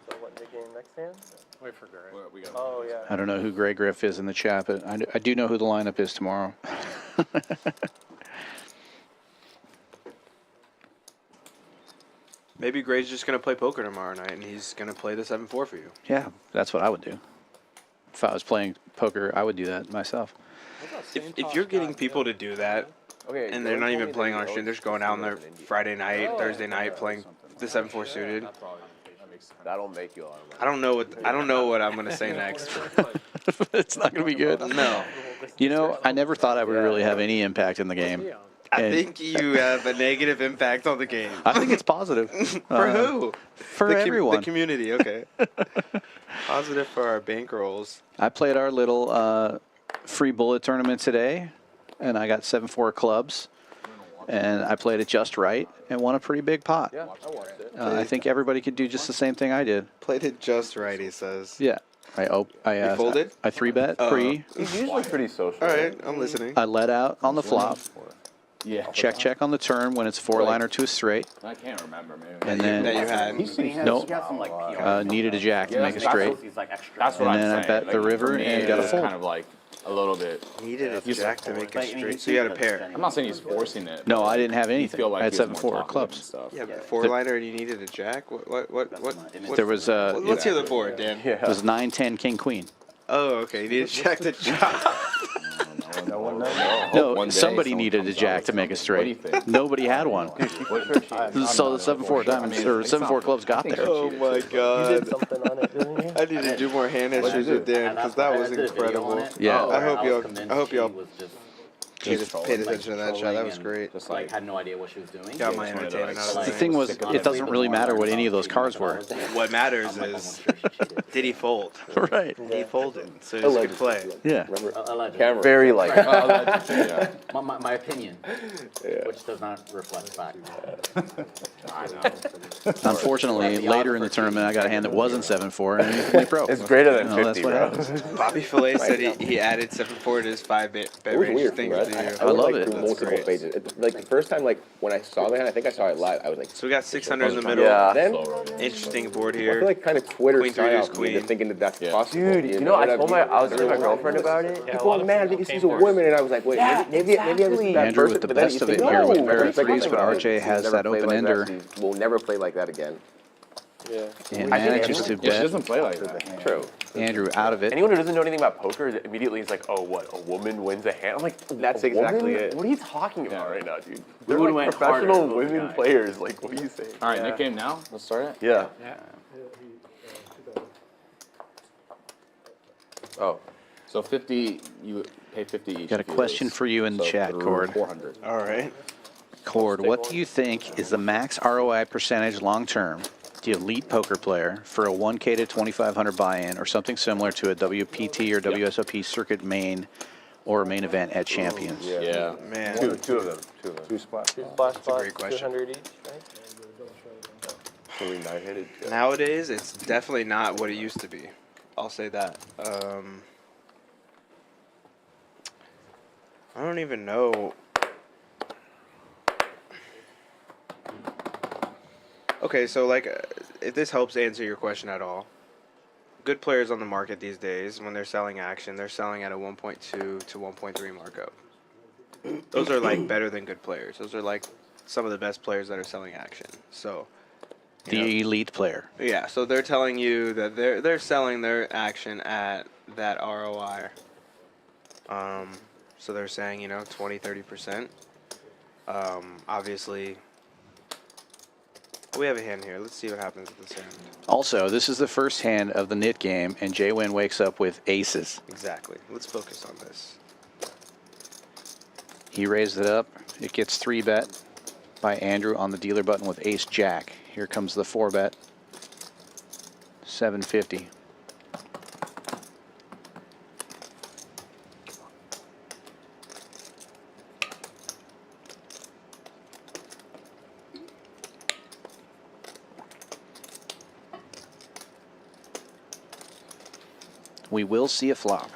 So what, big game next hand? Wait for Gary. We got Oh, yeah. I don't know who Greg Griff is in the chat, but I do know who the lineup is tomorrow. Maybe Gray's just gonna play poker tomorrow night and he's gonna play the 7-4 for you. Yeah, that's what I would do. If I was playing poker, I would do that myself. If you're getting people to do that Okay. and they're not even playing on stream, they're just going out on their Friday night, Thursday night playing the 7-4 suited. That'll make you a lot of money. I don't know what I'm gonna say next. It's not going to be good. No. You know, I never thought I would really have any impact in the game. I And think you have a negative impact on the game. I think it's positive. For who? For The everyone. The community, okay. Positive for our bankrolls. I played our little free bullet tournament today, and I got 7-4 clubs, and I played it just right and won a pretty big pot. Yeah, I watched it. I think everybody could do just the same thing I did. Played it just right, he says. Yeah. I You folded? I 3-bet pre. He's usually pretty social. All right, I'm listening. I let out on the flop. Yeah. Check on the turn when it's 4-liner to a straight, I can't remember, maybe. and That you then had. nope, Like, needed a jack to make a straight. That's what And I'm then I saying. bet the river for me, and got a it's fold. kind of like a little bit. Needed a He's jack to like make a straight. So you had a pair. I'm not saying he's forcing it. No, but, I like, didn't have you anything. feel like I had he was more 7-4 talkative and clubs. stuff. Yeah, but 4-liner and you needed a jack? What? There was Let's hear the board, Dan. it was 9-10 king queen. Oh, okay. You needed a jack to chop. No one knows. No, one day somebody someone needed a comes jack out to make a with something. What do you straight. think? Nobody had one. So the 7-4 diamonds or 7-4 clubs got there. Oh my You god. did something on it, didn't you? I need to do more hand histories with Dan because that was incredible. Yeah. I hope y'all paid attention to that shot. That was great. Just like had no idea what she was doing. Got my entertainment out of The the thing was, it doesn't really matter what any of those cards were. What matters is, did he fold? Right. He folded, so he was a good play. Yeah. Allegedly. Very like. Yeah. My opinion, which does not reflect fact. Unfortunately, later in the tournament, I got a hand that wasn't 7-4, and it went broke. It's greater than You know, 50, that's what bro. happens. Bobby Fillet said he added 7-4 to his 5-bet range. weird, Thing right? you. I love went, it. Through multiple great. phases. Like the first time, like when I saw the hand, I think I saw it live. I was like, So we got 600 in the middle. yeah. Then Interesting board I here. feel like kind of Twitter Queen three deuce psyop me into queen. thinking that that's Yeah. possible. Dude, you know, I told my, I was telling my girlfriend about it. Yeah, a People lot are of mad people because came he's a for it. woman, and I was like, wait, Yeah, maybe I was a bad Andrew person. with the But then best you of think, it here no, with but pair then of it's like, threes, oh but my God, RJ he's has never that played open like that. ender He will never play like that again. and I think manages to Andrew- Yeah, she bet. doesn't play like that. True. Andrew out of it. Anyone who doesn't know anything about poker immediately is like, oh, what? A woman wins a hand? I'm like, That's a exactly woman? it. What are you talking about right now, dude? They're Who like went professional harder, those women guys? players. Like, what are you saying? All right, Nick game now. Let's start it. Yeah. Oh, So 50, you pay 50 each. Got a if you question lose. for you in the So chat, through Cord. 400. All right. Cord, what do you think is the max ROI percentage long term to elite poker player for a 1K to 2,500 buy-in or something similar to a WPT or WSOP circuit main or a main event at Champions? Yeah. Man. two of them. Two splash That's a great question. 200 each, right? So we nine-hitted. Nowadays, it's definitely not what it used to be. I'll say that. I don't even know. Okay, so like, if this helps answer your question at all, good players on the market these days, when they're selling action, they're selling at a 1.2 to 1.3 markup. Those are like better than good players. Those are like some of the best players that are selling action. So, you know, The elite player. yeah, so they're telling you that they're selling their action at that ROI. So they're saying, you know, 20-30%. Obviously, we have a hand here. Let's see what happens with this hand. Also, this is the first hand of the knit game, and JWin wakes up with aces. Exactly. Let's focus on this. He raised it up. It gets 3-bet by Andrew on the dealer button with ace jack. Here comes the 4-bet. 750. We will see a flop.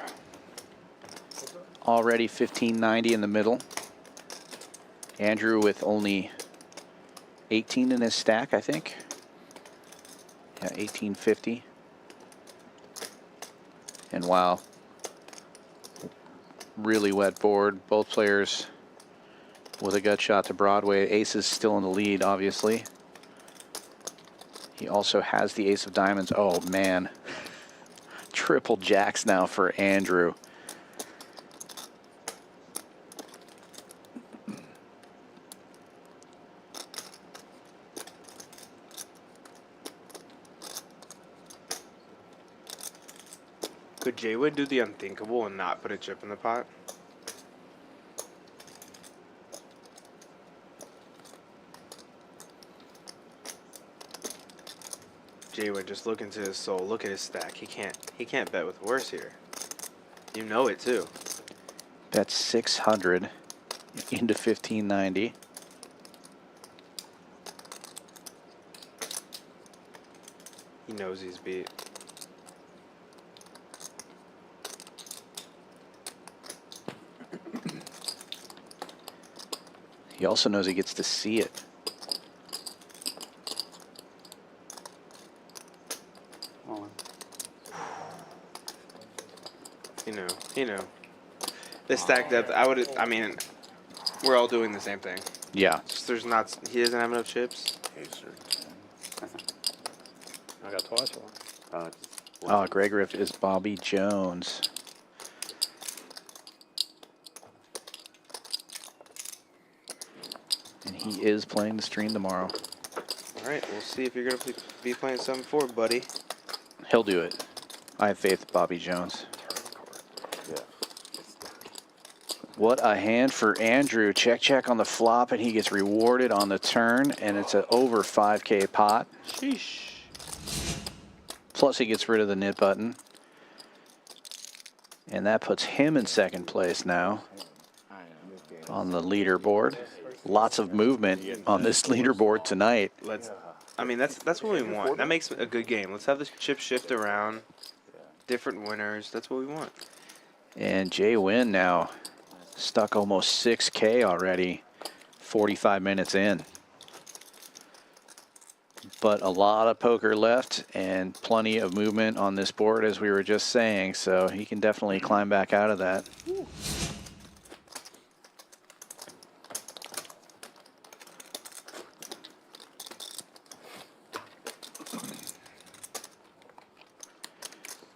Already 1590 in the middle. Andrew with only 18 in his stack, I think. Yeah, 1850. And wow. Really wet board. Both players with a gut shot to Broadway. Ace is still in the lead, obviously. He also has the ace of diamonds. Oh, man. Triple jacks now for Andrew. Could JWin do the unthinkable and not put a chip in the pot? JWin, just look into his soul. Look at his stack. He can't bet with worse here. You know it too. That's 600 into 1590. He knows he's beat. He also knows he gets to see it. You know. The stack depth, I mean, we're all doing the same thing. Yeah. Just there's not, he doesn't have enough chips. I got twice. Oh, Greg Rift is Bobby Jones. And he is playing the stream tomorrow. All right, we'll see if you're going to be playing 7-4, buddy. He'll do it. I have faith in Bobby Jones. What a hand for Andrew. Check on the flop, and he gets rewarded on the turn, and it's an over 5K pot. Sheesh. Plus, he gets rid of the knit button. And that puts him in second place now on the leaderboard. Lots of movement on this leaderboard tonight. I mean, that's what we want. That makes a good game. Let's have this chip shift around. Different winners. That's what we want. And JWin now Stuck almost 6K already, 45 minutes in. But a lot of poker left and plenty of movement on this board, as we were just saying, so he can definitely climb back out of that.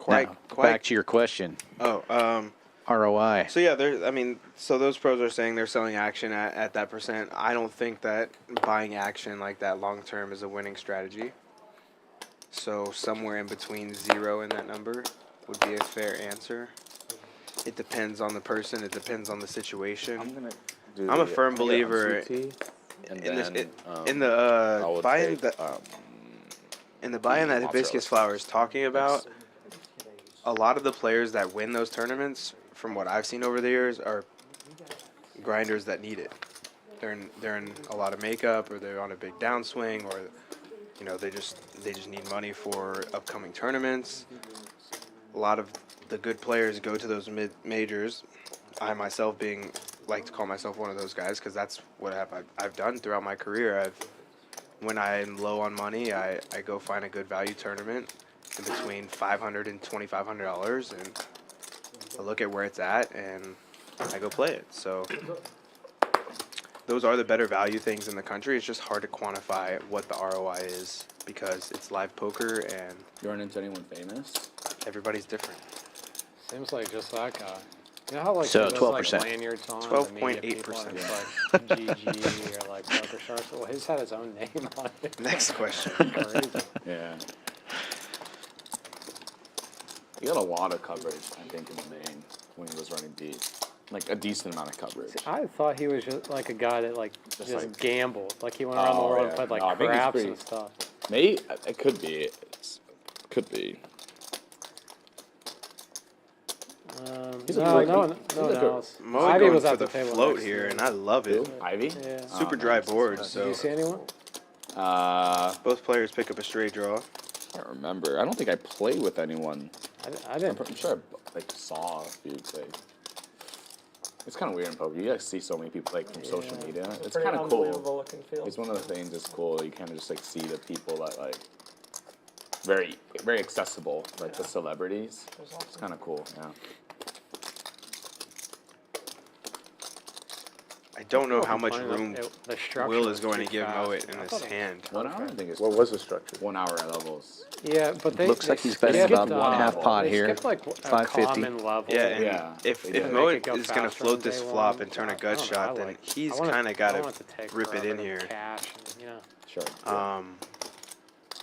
Now, back to your question. Oh, ROI. so yeah, I mean, so those pros are saying they're selling action at that percent. I don't think that buying action like that long term is a winning strategy. So somewhere in between 0 and that number would be a fair answer. It depends on the person. It depends on the situation. I'm a firm believer in the buying that hibiscus flower is talking about. A lot of the players that win those tournaments, from what I've seen over the years, are grinders that need it. They're in a lot of makeup, or they're on a big downswing, or you know, they just need money for upcoming tournaments. A lot of the good players go to those majors. I myself like to call myself one of those guys, because that's what I've done throughout my career. When I'm low on money, I go find a good value tournament in between $500 and $2,500, and I look at where it's at and I go play it. So those are the better value things in the country. It's just hard to quantify what the ROI is, because it's live poker and You run into anyone famous? everybody's different. Seems like just that guy. You know how like So those, 12%. like lanyards on 12.8%. like GG or like Poker Sharks. Well, his had his own name on it. Next question. Crazy. Yeah. He got a lot of coverage, I think, in the main when he was running deep. Like a decent amount of coverage. I thought he was just like a guy that like just like- gambled. Like he went around the world and played like No, I think he's craps pretty- and stuff. Maybe it could be. Could be. He's a No, great- no he's one like a- else. Mo Ivy going was for at the the table float next here, to and me. I love it. Ivy? Yeah. Super dry board, Did so you see anyone? both players pick up a straight draw. I can't remember. I don't think I played with anyone. I didn't. I'm sure I like saw a few. Like, it's kind of weird in poker. You like see so many people like from social media. It's Pretty kind of cool. unbelievable looking field. It's one of the things that's cool. You kind of just like see the people that like very accessible, like the celebrities. It's kind of cool. Yeah. I don't know how much Funny enough, room the structure Will was is going to too give fast. Mohit in I his thought it- hand. 1 hour, I think it's What was the structure? 1 hour levels. Yeah, but they Looks like they he's betting skipped, about one half pot they here, skipped, like, a 550. common level. Yeah, and Yeah, if they if did. Make it Mohit go is going to faster float on this day flop one. and turn a I gut don't know, shot, I then like- he's I wanna- kind of I got want to to take rip it forever in to here. Cash, and, you know. Sure.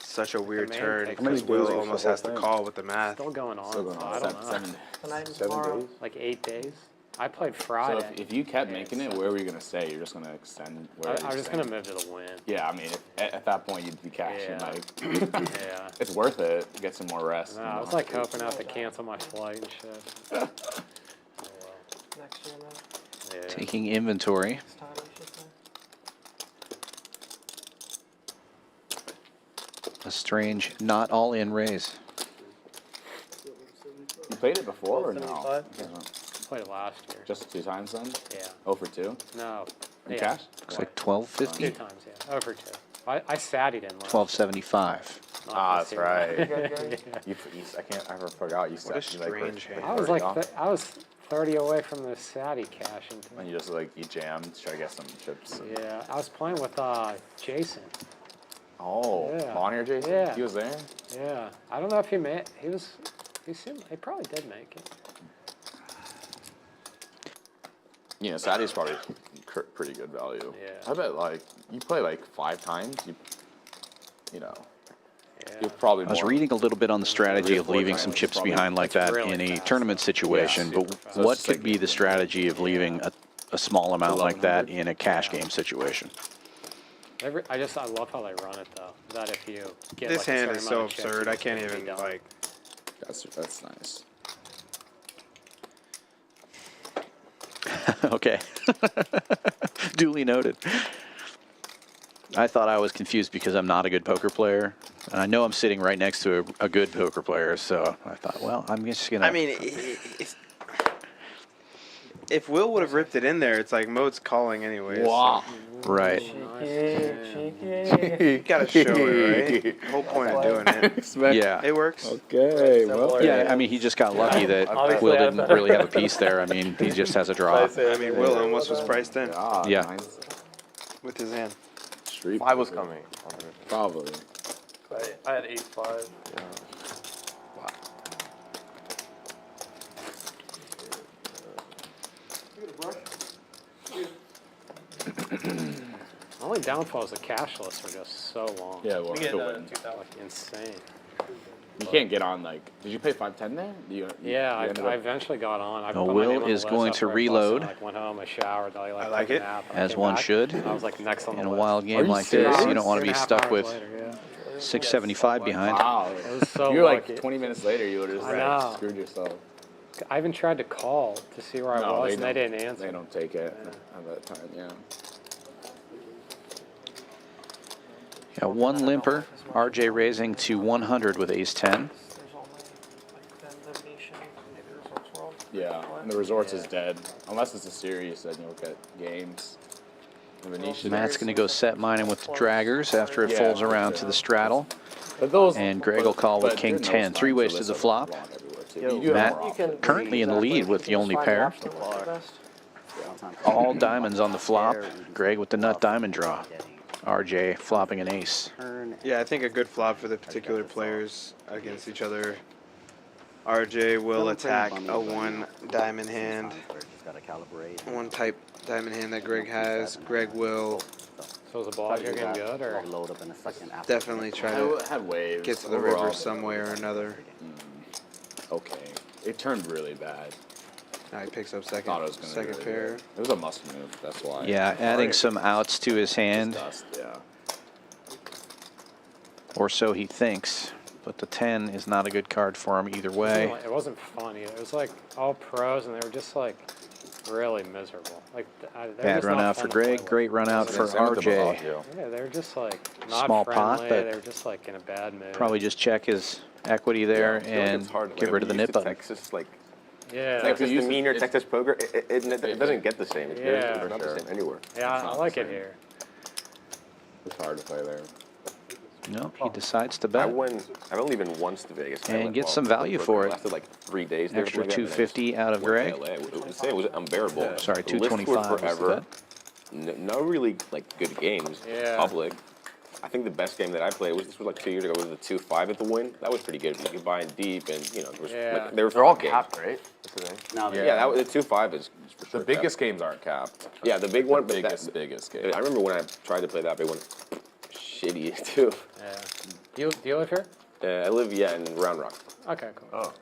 Such a weird main turn, takes because days Will was the almost whole has to thing? call with the math. Still going on. Still going so on. I don't know. Tonight and 7 tomorrow. days? Like 8 days. I played So Friday. if you kept making it, where were you gonna stay? You're just gonna extend where I'm just staying? gonna move to the win. Yeah, I mean, at that point you'd be cashing. Yeah. Like, Yeah. it's worth it. Get some more rest. No, and I you was don't like have to- hoping not to cancel my flight and shit. Next year, man. Yeah. Taking inventory. Next time, I should say. A strange not all in raise. You played it before or no? 75? Yeah. Played it last year. Just 2 times then? Yeah. 0 for 2? No. In Yeah. cash? Looks like 2 1250, times, yeah. Over 2. I sat it in last. 1275. Not Ah, this that's year. right. You, I can't. I forgot you What a said you like. strange hand. I was like, I was 30 away from the Saudi cash. And you just like you jammed, try to get some chips. And, Yeah, I was playing with Jason. Oh, Yeah. on here, Jason. Yeah. He was there. Yeah, I don't know if he made. He probably did make it. You know, Saturday's probably pretty good value. Yeah. I bet like you play like 5 times, you know, Yeah. you're probably. I was more- reading a little bit on the strategy of 3 or 4 leaving some times, chips probably. behind like That's that really in a fast. tournament situation, Yeah, but super fast. what So it's could like- be the strategy of leaving a small amount like that 1100? in a cash game situation? I love how they run it though. That if you get This like, a hand certain is amount so of chips, absurd. you I just can't get it even done. like. That's nice. Okay. Duly noted. I thought I was confused because I'm not a good poker player. And I know I'm sitting right next to a good poker player, so I thought, well, I'm just going to... I mean, if Will would have ripped it in there, it's like Mode's calling anyways. Wow. Right. You gotta show it, right? The whole point of doing it. Yeah. It works. Okay, well. Yeah, I mean, he just got lucky that Will didn't really have a piece there. I mean, he just has a draw. I mean, Will almost was priced in Ah, Yeah. nice. with his hand. Street I was poker. coming. Probably. I had 8-5. The only downfall is the cashless are just so long. Yeah, well, to win. Like insane. You can't get on, like, did you pay 510 there? Yeah, I ended up- eventually got on. I Now, put my name Will on the is list going after to I busted, reload. Like went home, I showered, I I like took a it. nap, and I As came one back. should. I was like next on the In a list. wild Are game you like this, you serious? don't want to be 2.5 stuck hours with later, yeah. 675 behind. Wow. It was so You're like lucky. 20 minutes later, you would have I know. screwed yourself. I even tried to call to see where I No, was, and they don't- didn't answer. They don't take it at that time, yeah. Yeah, one limper. RJ raising to 100 with ace-10. There's only like then the Venetian, maybe Resorts World. Yeah, and the resorts is dead. Unless it's a series, then you'll get games. The Venetian. Matt's going to go set mining with the draggers after it Yeah, folds around sure. to the straddle. But those, And Greg will call with but king your nose 10. 3 lines ways are to the listed flop. wrong everywhere, too. You do have Matt more options. currently in the lead with the only pair. All diamonds on the flop. Greg with the nut diamond draw. RJ flopping an ace. Yeah, I think a good flop for the particular players against each other. RJ will attack a 1 diamond hand. One type diamond hand that Greg has. Greg will So is the ball here getting good, or? definitely try I to had waves. get to the Overall, river some way or another. Okay. It turned really bad. Now he picks up Thought it was gonna be second really pair. good. It was a must move, that's why. Yeah, adding some outs to his hand, Dust, yeah. or so he thinks. But the 10 is not a good card for him either way. It wasn't funny. It was like all pros, and they were just like really miserable. Like they're Bad just run not out fun for to play Greg, with. great run out for Same with the RJ. Bellagio. Yeah, they're just like not Small friendly. pot, but They're just like in a bad mood. Probably just check his equity there I feel like and it's hard to get play rid of the when you nip use the button. Texas, like Yeah. Texas used to- demeanor, it's- Texas poker, it doesn't get the same. It's very, Yeah. it's not For the sure. same anywhere. Yeah, I not like the it same. here. It's hard to play there. No, he decides to I bet. went. I've only been once to Vegas. I And went, get some value poker for it. Lasted like 3 days. there, Extra something like that, and then I 250 out of went to Greg. LA. It was unbearable. Sorry, The lists were 225 was the forever. bet. No really like good games. Yeah. Public. I think the best game that I played was like 2 years ago. Was the 2-5 at the Win. That was pretty good. You could buy in deep, and there was Yeah. they were They're all fun games. capped, right? That's the thing. No, Yeah, that was, the 2-5 is for The sure biggest capped. games aren't capped. Yeah, the big one, The but biggest, that, biggest I game. remember when I tried to play that big one. Shitty too. Yeah. Do you live here? I live in Round Rock. Okay, cool. Oh.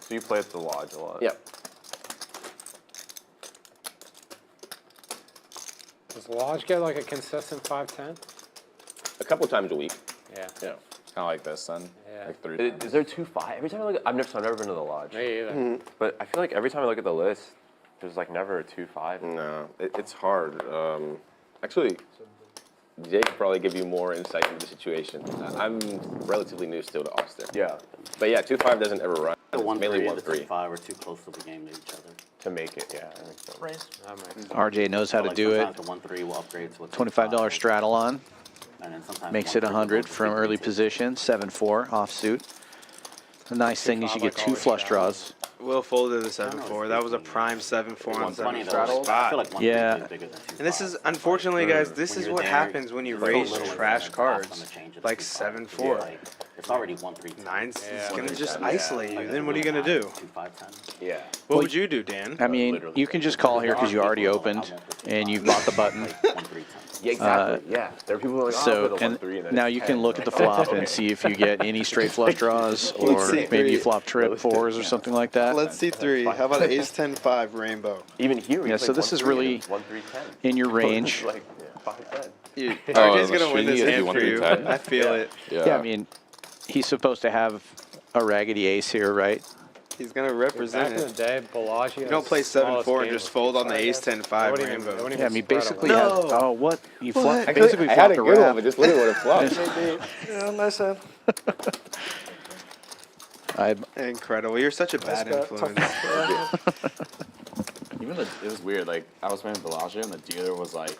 So you play at the lodge a lot? Yeah. Does Lodge get like a consistent 5-10? A couple times a week. Yeah. Yeah. Kind of like this then. Yeah. Like 3 Is times. there 2-5? Every time I look, I've never been to the lodge. Me either. Mm-hmm. But I feel like every time I look at the list, there's like never a 2-5. No, it's hard. Actually, Jake could probably give you more insight into the situation. I'm relatively new still to Austin. Yeah. But yeah, 2-5 doesn't ever run. The It's 1-3 mainly and the 1-3. 2-5 are too close to the game to each other. To make it, yeah. That makes sense. Raise. That makes sense. RJ knows how to Like do it. sometimes the 1-3 will upgrade to a $25 2-5, straddle on. and then sometimes Makes the it 1-3 will 100 go to from early 3-3. position. 7-4 offsuit. The nice thing is you get 2 flush draws. Will folded the 7-4. That was a prime 7-4 on 120 though, 7-4 I feel spot. like 1-3 Yeah. is bigger than 2-5. And this is, unfortunately, guys, this When is you're what there, happens when you it's so raise little, trash it's awesome cards. to change it to Like 2-5. 7-4. Like, it's already 1-3. 9's Yeah. is going to just 1-3, isolate you. like, Then what are you going to do? 2-5-10. Yeah. What would you do, Dan? I mean, you can just call here because you already opened and you've bought the button. Like 1-3-10. Yeah, exactly. Yeah. There are people who are like, oh, So, I'll put a and 1-3 and then now it's you 10. can look at the flop and see if you get any straight flush draws or see maybe you three. flop trip 4s or something like that. Let's see 3. How about an ace-10-5 rainbow? Even here, we Yeah, play so this is 1-3 really and 1-3-10. in your range. Like 5-10. RJ's the going to win this machine hand is for you. 1-3-10. I feel it. Yeah, I mean, he's supposed to have a raggedy ace here, right? He's going to Back represent in the it. day, Bellagio. You don't play 7-4 and just fold on the ace-10-5 rainbow. Yeah, I mean, basically, had, oh, what? You What? flopped, basically I had flopped a a good one, wrap. but just literally would have flopped. Yeah, nice hand. I, Incredible. You're such a bad Nice bet. influence. Yeah. Even it was weird. Like I was playing Bellagio, and the dealer was like,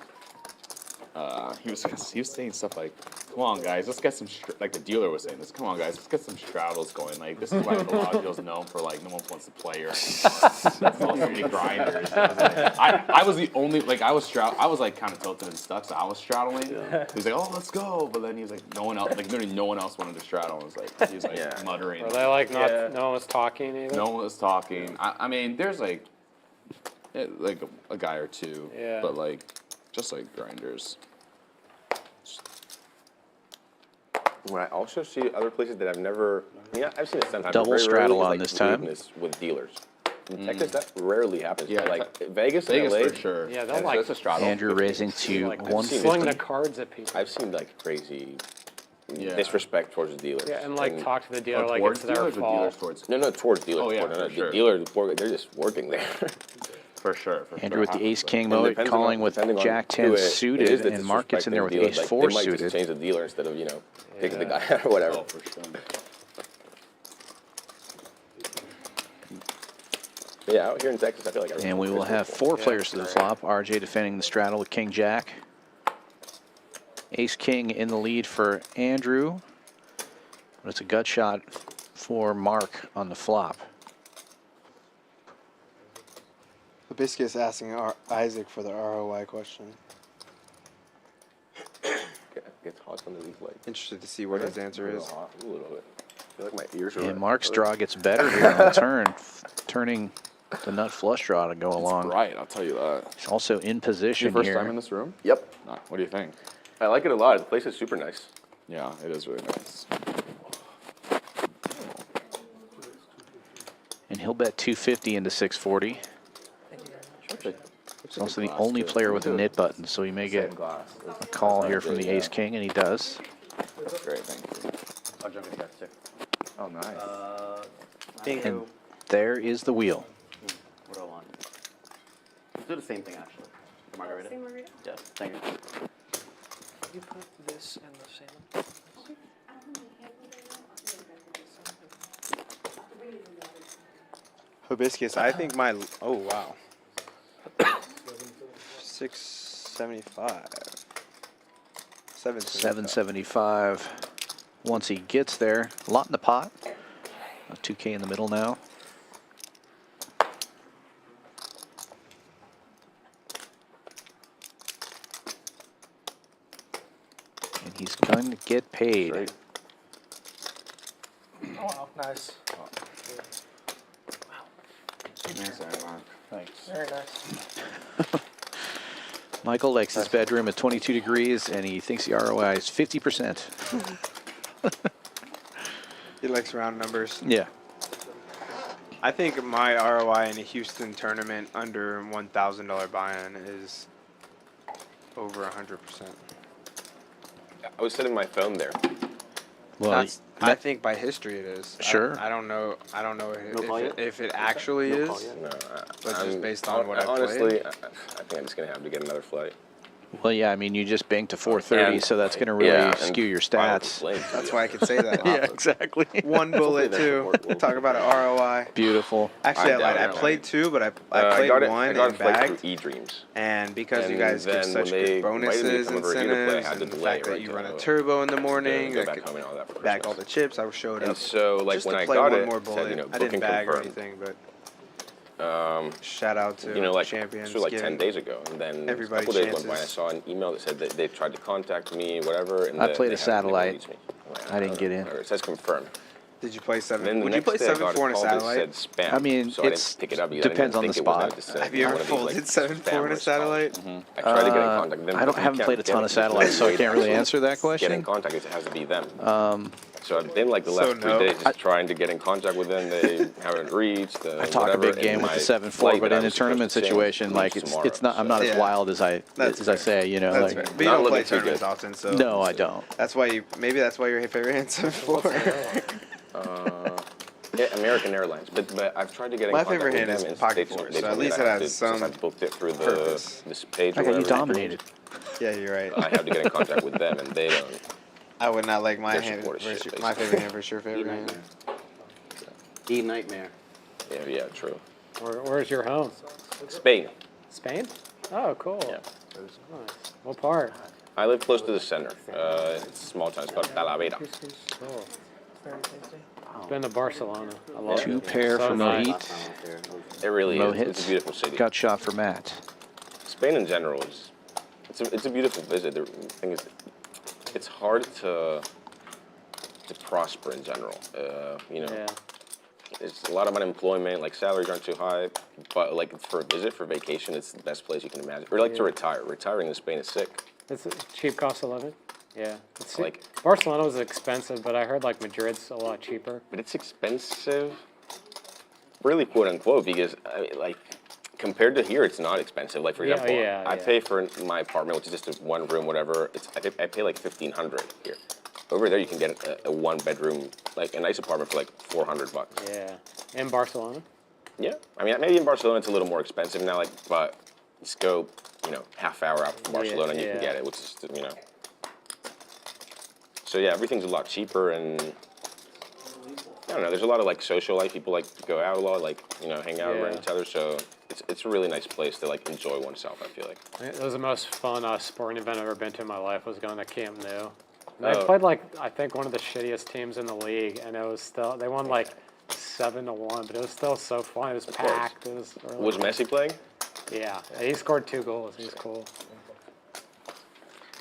he was saying stuff like, "Come on, guys, let's get some." Like the dealer was saying this. "Come on, guys, let's get some straddles going. Like this is why Bellagio's known for like no one wants to play or that's all three grinders." I was the only like I was like kind of tilted and stuck, so I was straddling. Yeah. He was like, "Oh, let's go," but then he was like, "No one else, like literally no one else wanted to straddle." He was like muttering. Were they like not? No one was talking either. No one was talking. I mean, there's like a guy or two, but like just like grinders. When I also see other places that I've never, I've seen it sometimes. Double very straddle rarely, on like, this time. with dealers. In Texas, that rarely happens. Yeah, But, like Vegas and LA, for sure. Yeah, they'll like a straddle. Andrew raising to like fling 150. the cards at people. I've seen like crazy disrespect towards the dealers. Yeah, and like talk to the dealer like towards it's their dealers or dealers fault. towards. No, towards dealers. Oh, yeah, no, for the sure. dealers, they're just working there. For sure. Andrew with the ace king And Mohit depending calling on- with depending on jack who 10 it is suited, that's and Mark gets in there with disrespecting the ace dealer, 4 they might suited. just change the dealer instead of picking the guy out or whatever. Oh, for sure. Yeah, out here in Texas, I feel like. And we will have 4 players to the flop. RJ defending the straddle with king jack. Ace king in the lead for Andrew. But it's a gut shot for Mark on the flop. So basically, it's asking Isaac for the ROI question. Gets hot under these lights. Interested to see what his answer is. A little bit. I feel like my ears are. And Mark's draw gets better here on the turn, turning the nut flush draw to go along. Right, I'll tell you that. He's also in position Your first here. time in this room? Yep. What do you think? I like it a lot. The place is super nice. Yeah, it is really nice. And he'll bet 250 into 640. He's also the only player with a knit button, so he may get a call here from the ace king, and he does. That's great, thank you. I'll jump in guys too. Oh, nice. And there is the wheel. What do I want? Let's do the same thing actually. The margarita? Same margarita? Yeah, thank you. You put this in the salmon. Hibiscus, I think my. Oh, wow. 675. 775. Once he gets there, a lot in the pot. 2K in the middle now. And he's going to get paid. Right. Oh, wow, nice. Thanks. Very nice. Michael likes his bedroom at 22 degrees, and he thinks the ROI is 50%. He likes round numbers. Yeah. I think my ROI in a Houston tournament under $1,000 buy-in is over 100%. I was setting my phone there. Well, I think by history it is. Sure. I don't know No call yet? if it actually is. No, But just I'm- based on what I honestly, played. I think I'm just gonna have to get another flight. well, yeah, I mean, you just banked to 430, And- so that's going to really yeah, and skew your file a stats. complaint. That's why I could say that. Yeah, exactly. One bullet, too. Talk about an ROI. Beautiful. Actually, I I'm lied. I down. played 2, but I I played got it. 1 I got and a flight bagged. through eDreams. And because you And guys give then such when they good invited me to bonuses, come over here to play, I incentives, had to and the delay fact that right you to run a go- turbo in the morning, Go that back could home and all that for bag all Christmas. the chips, I showed And up. so, like, just when to I play got one it, more it said, bullet. you know, I didn't booking bag or confirmed. anything, but Shout out to like Champions. this was like 10 giving days ago, and then everybody a couple days went by. I chances. saw an email that said that they tried to contact me, whatever. And I that played they a hadn't satellite. released me. I'm like, I didn't get in. It says confirmed. Did you play 7? Then the Would you next play day I got 7-4 in a call that satellite? said spam. I mean, so I it's- didn't pick it up because depends I on didn't the think it was spot. meant to say Have you one ever of these, like, folded 7-4 in a spam satellite? responses. I tried to get in contact with them. I don't but you haven't can't played a get ton it. of satellites, so I can't really answer that Get in question. contact, it has to be them. So I've been like the last 3 days just trying to get in contact with them. They haven't reached. I talk a big game with the 7-4, but in a tournament situation, like it's not. I'm not as wild as I say. You know, That's like fair. But you don't play tournaments often, so no, I don't. That's why maybe that's why your favorite hand 7-4. Yeah, American Airlines, but I've tried to get in My contact favorite with hand them is and Pocket they told Force, me so at that least I it have has to- some since I booked it through purpose. this page. I or got you whatever, dominated. Yeah, you're right. I have to get in contact with them, and they don't. I would not like my Their hand. support is shit, My favorite hand versus your favorite hand. E Nightmare. Yeah, true. Where's your home? Spain. Spain? Oh, cool. Yeah. Nice. What part? I live close to the center. It's a small town. It's called Talavera. Cool. Very tasty. I've been to Barcelona. I love Two it. pair So for nice. Mohit. It really is. Mohit. It's a beautiful city. Gut shot for Matt. Spain in general is it's a beautiful visit. The thing is, it's hard to prosper in general. You know, Yeah. there's a lot of unemployment. Like salaries aren't too high, but like for a visit for vacation, it's the best place you can imagine. Or like to retire. Retiring in Spain is sick. It's a cheap cost of living. Yeah. It's Like- Barcelona was expensive, but I heard like Madrid's a lot cheaper. But it's expensive, really quote unquote, because I mean, like compared to here, it's not expensive. Like for Yeah, example, yeah, I yeah. pay for my apartment, which is just a one room, whatever. I pay like $1,500 here. Over there, you can get a one bedroom, like a nice apartment for like $400. Yeah. In Barcelona? Yeah, I mean maybe in Barcelona it's a little more expensive now, like but just go, you know, half hour out from Barcelona and you can yeah. get it, which is you know. So yeah, everything's a lot cheaper and. I don't know. There's a lot of like social life. People like to go out a lot, like you know, hang out around Yeah. each other. So it's a really nice place to like enjoy oneself. I feel like. It was the most fun sporting event I've ever been to in my life. Was going to Camp Nou. And I Oh. played like I think one of the shittiest teams in the league, and it was still they won like 7-1, but it was still so fun. It was course. packed. It was really Was Messi playing? Yeah, he scored 2 goals. He's cool.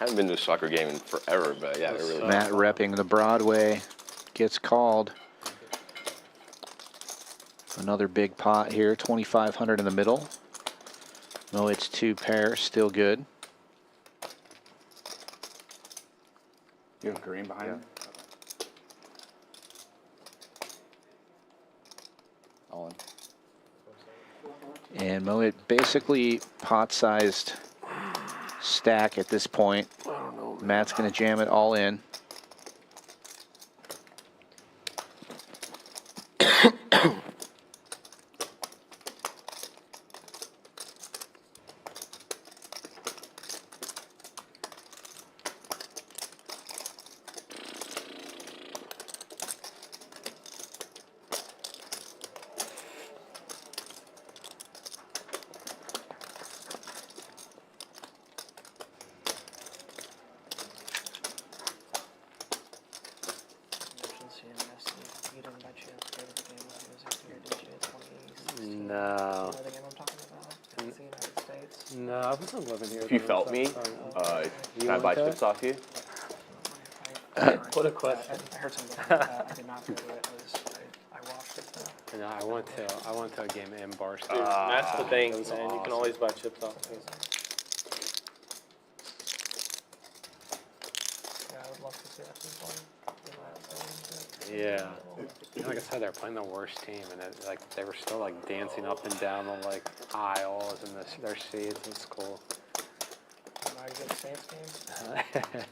I haven't been to a soccer game in forever, but yeah, they're really. Matt repping the Broadway gets called. Another big pot here, 2,500 in the middle. No, it's 2 pair, still good. You have green behind him? All in. And Mohit basically pot-sized stack at this point. Matt's going to jam it all in. You didn't by chance go to the game when he was here, did you? 2016? No. You know the game I'm talking about? It's the United States. No, I wasn't living here. If you then, felt so- me, can I want buy that? chips off you? What a question. I heard something like that. I did not go to it. I watched it though. No, I went to a game in Barstow. That's the thing, That was man. You can awesome. always buy chips off me. Yeah, I would love to see that play. Yeah. Like I said, they're playing the worst team, and like they were still like dancing up and down the like aisles and their seats. It's cool. Am I a good Saints game?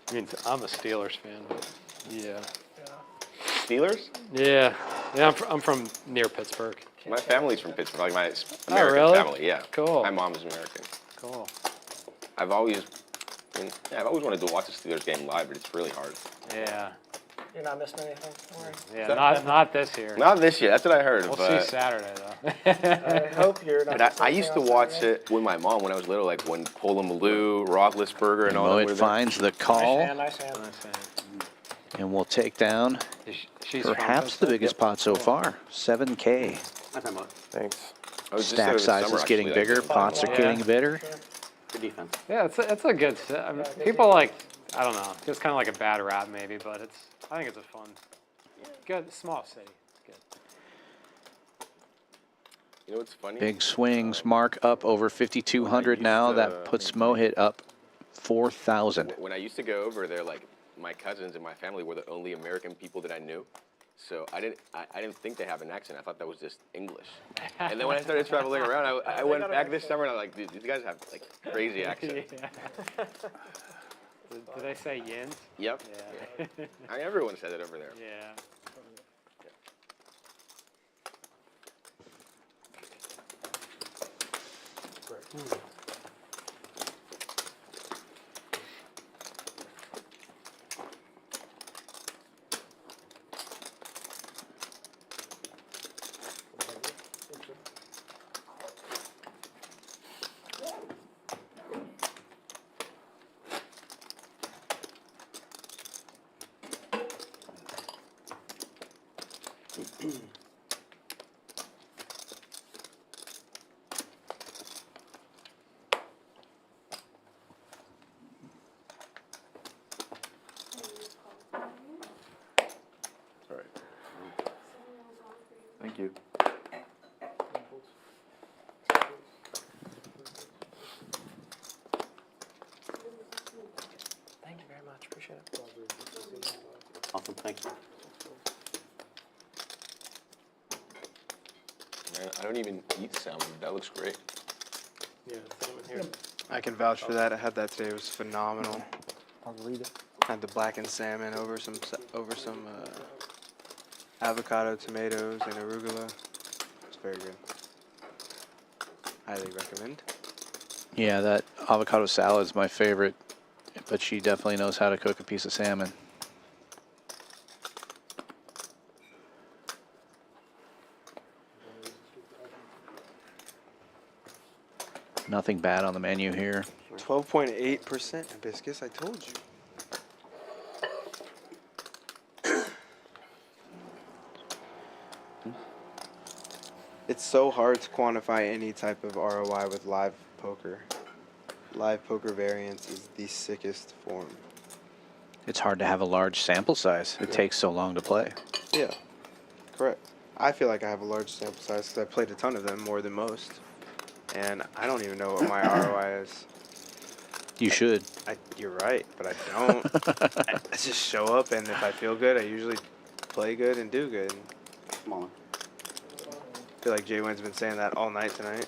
I mean, I'm a Steelers fan, but yeah. Steelers? Yeah, I'm from near Pittsburgh. My family's from Pittsburgh. Like my American really? family. Yeah. Cool. My mom is American. Cool. I've always wanted to watch a Steelers game live, but it's really hard. Yeah. You're not missing anything. Don't worry. Yeah. Not this year. Not this year. That's what I heard. We'll but see Saturday though. I hope you're not. But I used to watch it with my mom when I was little, like when Polamalu, Roethlisberger, and all that Mohit were there. finds the call, Nice hand. and we'll take down She's from perhaps the Pittsburgh? biggest pot so far, 7K. Thanks. I was just Stack there this size summer, is getting actually, bigger, like, pots are Yeah. getting bigger. Good defense. Yeah, it's a good set. I mean, people like, I don't know, it's kind of like a bad rap maybe, but I think it's a fun, good, small city. It's good. You know what's funny? Big swings, Mark up over 5,200 now. That puts Mohit up 4,000. When I used to go over there, like my cousins and my family were the only American people that I knew. So I didn't think they have an accent. I thought that was just English. And then when I started traveling around, I went back this summer and I was like, dude, these guys have like crazy accents. Yeah. Did they say yin? Yep. Yeah. I mean, everyone said it over there. Yeah. Thank you. Man, I don't even eat salmon. That looks great. Yeah, salmon here. I can vouch for that. I had that today. It was phenomenal. I'll read it. I had the blackened salmon over some avocado, tomatoes, and arugula. It's very good. Highly recommend. Yeah, that avocado salad is my favorite, but she definitely knows how to cook a piece of salmon. Nothing bad on the menu here. 12.8% hibiscus, I told you. It's so hard to quantify any type of ROI with live poker. Live poker variance is the sickest form. It's hard to have a large sample size. It takes so long to play. Yeah, correct. I feel like I have a large sample size because I played a ton of them, more than most. And I don't even know what my ROI is. You should. You're right, but I don't. I just show up, and if I feel good, I usually play good and do good. Come on. I feel like JWin's been saying that all night tonight.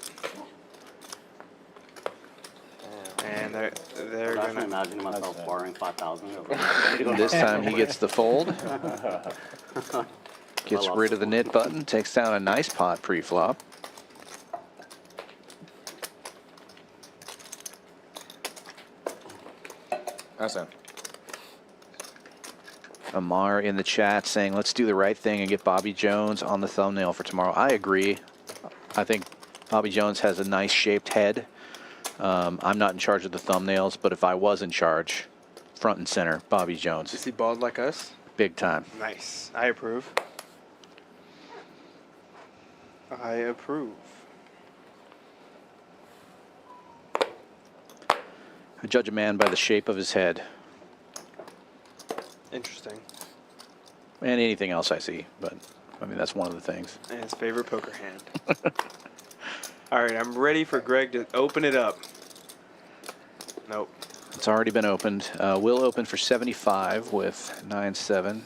And they're I gonna imagine myself borrowing 5,000. This time he gets the fold. Gets rid of the knit button. Takes down a nice pot pre-flop. Awesome. Amar in the chat saying, let's do the right thing and get Bobby Jones on the thumbnail for tomorrow. I agree. I think Bobby Jones has a nice shaped head. I'm not in charge of the thumbnails, but if I was in charge, front and center, Bobby Jones. Is he bald like us? Big time. Nice. I approve. I approve. I judge a man by the shape of his head. Interesting. And anything else I see, but I mean, that's one of the things. And his favorite poker hand. All right, I'm ready for Greg to open it up. Nope. It's already been opened. Will open for 75 with 9-7.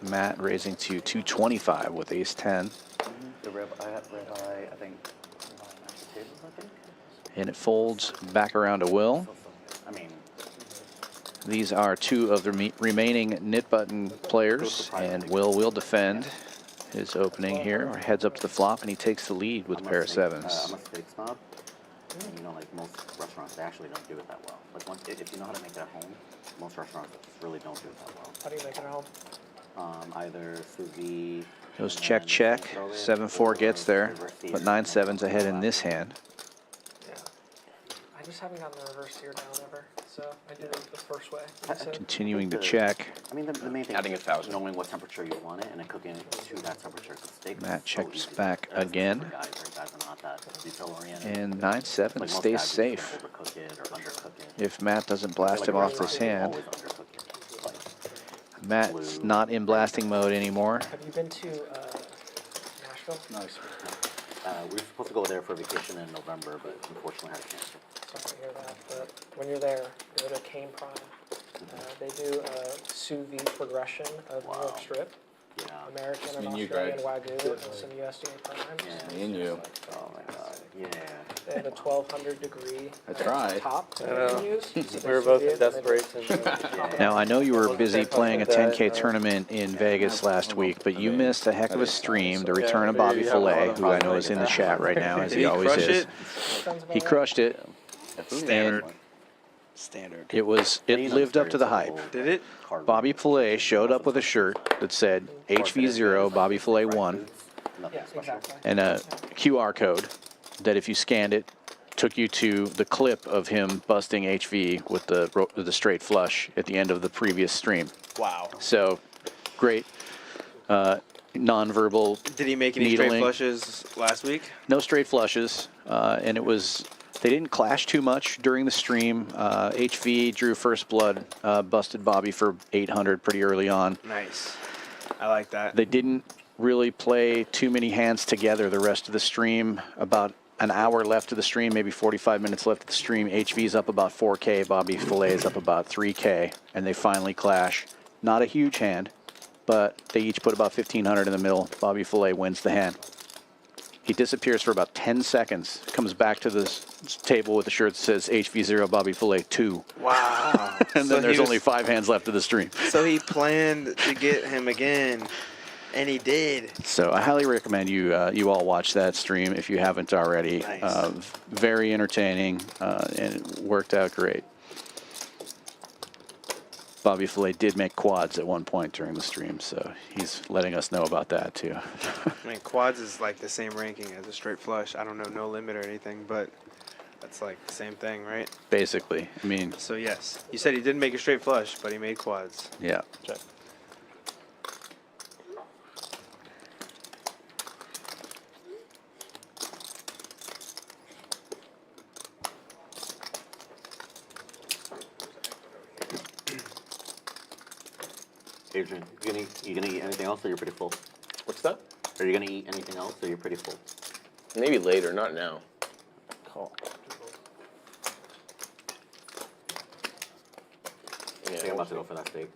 Matt raising to 225 with ace-10. The I had red eye, I think. And it folds back around to Will. I mean, these are two of the remaining knit button players, and Will defend his opening here. Heads up to the flop, and he takes the lead with a pair of sevens. I'm a steak snob. And, you know, like most restaurants, they actually don't do it that well. Like once, if you know how to make it at home, most restaurants really don't do it that well. How do you make it at home? Either sous vide. Goes check. 7-4 gets there, but 9-7's ahead in this hand. Yeah. I just haven't gotten the reverse sear down ever, so I did it the first way. Continuing to check. I mean, the main thing Adding is 1,000. knowing what temperature you want it and then cooking it to that temperature. Steak Matt is so checks easy. back That's again. for guys, right? Guys are not that detail-oriented. And 9-7 Like most stays guys, you just safe. overcook it or undercook it. If Matt doesn't I feel blast like him a off restaurant, this you hand. always undercook it. Like, Matt's not in blasting mode anymore. Have you been to Nashville? nice. We were supposed to go there for vacation in November, but unfortunately had to cancel. Sorry to hear that, but when you're there, go to Cane Prime. They do a sous vide progression of New York strip, Yeah. American and Me and you, Australian Greg. Wagyu, and some USDA primes. Yeah. Me and you. Oh my god. Yeah. They have a 1200 degree I tried. top that I you know. can use. So We were they both sous in vide and they just desperation. top it Now, off. I know you were Wasn't busy that playing a much of 10K that, tournament in Vegas last week, but you missed a heck of a stream, the return of Yeah, Bobby you have a lot Fillet, of who I know problems is in the like chat right now, as Did he he always crush is. it? Sounds about He right. crushed it. Standard. And Standard. it lived up to the hype. Did it? Bobby Fillet showed up with a shirt that said HV0, Bobby Fillet 1, Yeah, exactly. and a QR code that if you scanned it, took you to the clip of him busting HV with the straight flush at the end of the previous stream. Wow. So, great nonverbal Did he make any needling. straight flushes last week? No straight flushes, and they didn't clash too much during the stream. HV drew first blood, busted Bobby for 800 pretty early on. Nice. I like that. They didn't really play too many hands together the rest of the stream. About an hour left of the stream, maybe 45 minutes left of the stream. HV's up about 4K, Bobby Fillet is up about 3K, and they finally clash. Not a huge hand, but they each put about 1,500 in the middle. Bobby Fillet wins the hand. He disappears for about 10 seconds, comes back to this table with a shirt that says HV0 Bobby Fillet 2. Wow. And then there's only 5 hands left of the stream. So he planned to get him again, and he did. So I highly recommend you all watch that stream if you haven't already. Nice. Very entertaining, and it worked out great. Bobby Fillet did make quads at one point during the stream, so he's letting us know about that too. I mean, quads is like the same ranking as a straight flush. I don't know, no limit or anything, but that's like the same thing, right? Basically, I mean, So yes, you said he didn't make a straight flush, but he made quads. yeah. Check. Adrian, you gonna eat anything else, or you're pretty full? What's that? Are you gonna eat anything else, or you're pretty full? Maybe later, not now. Cool. I think I'm about to go for that steak.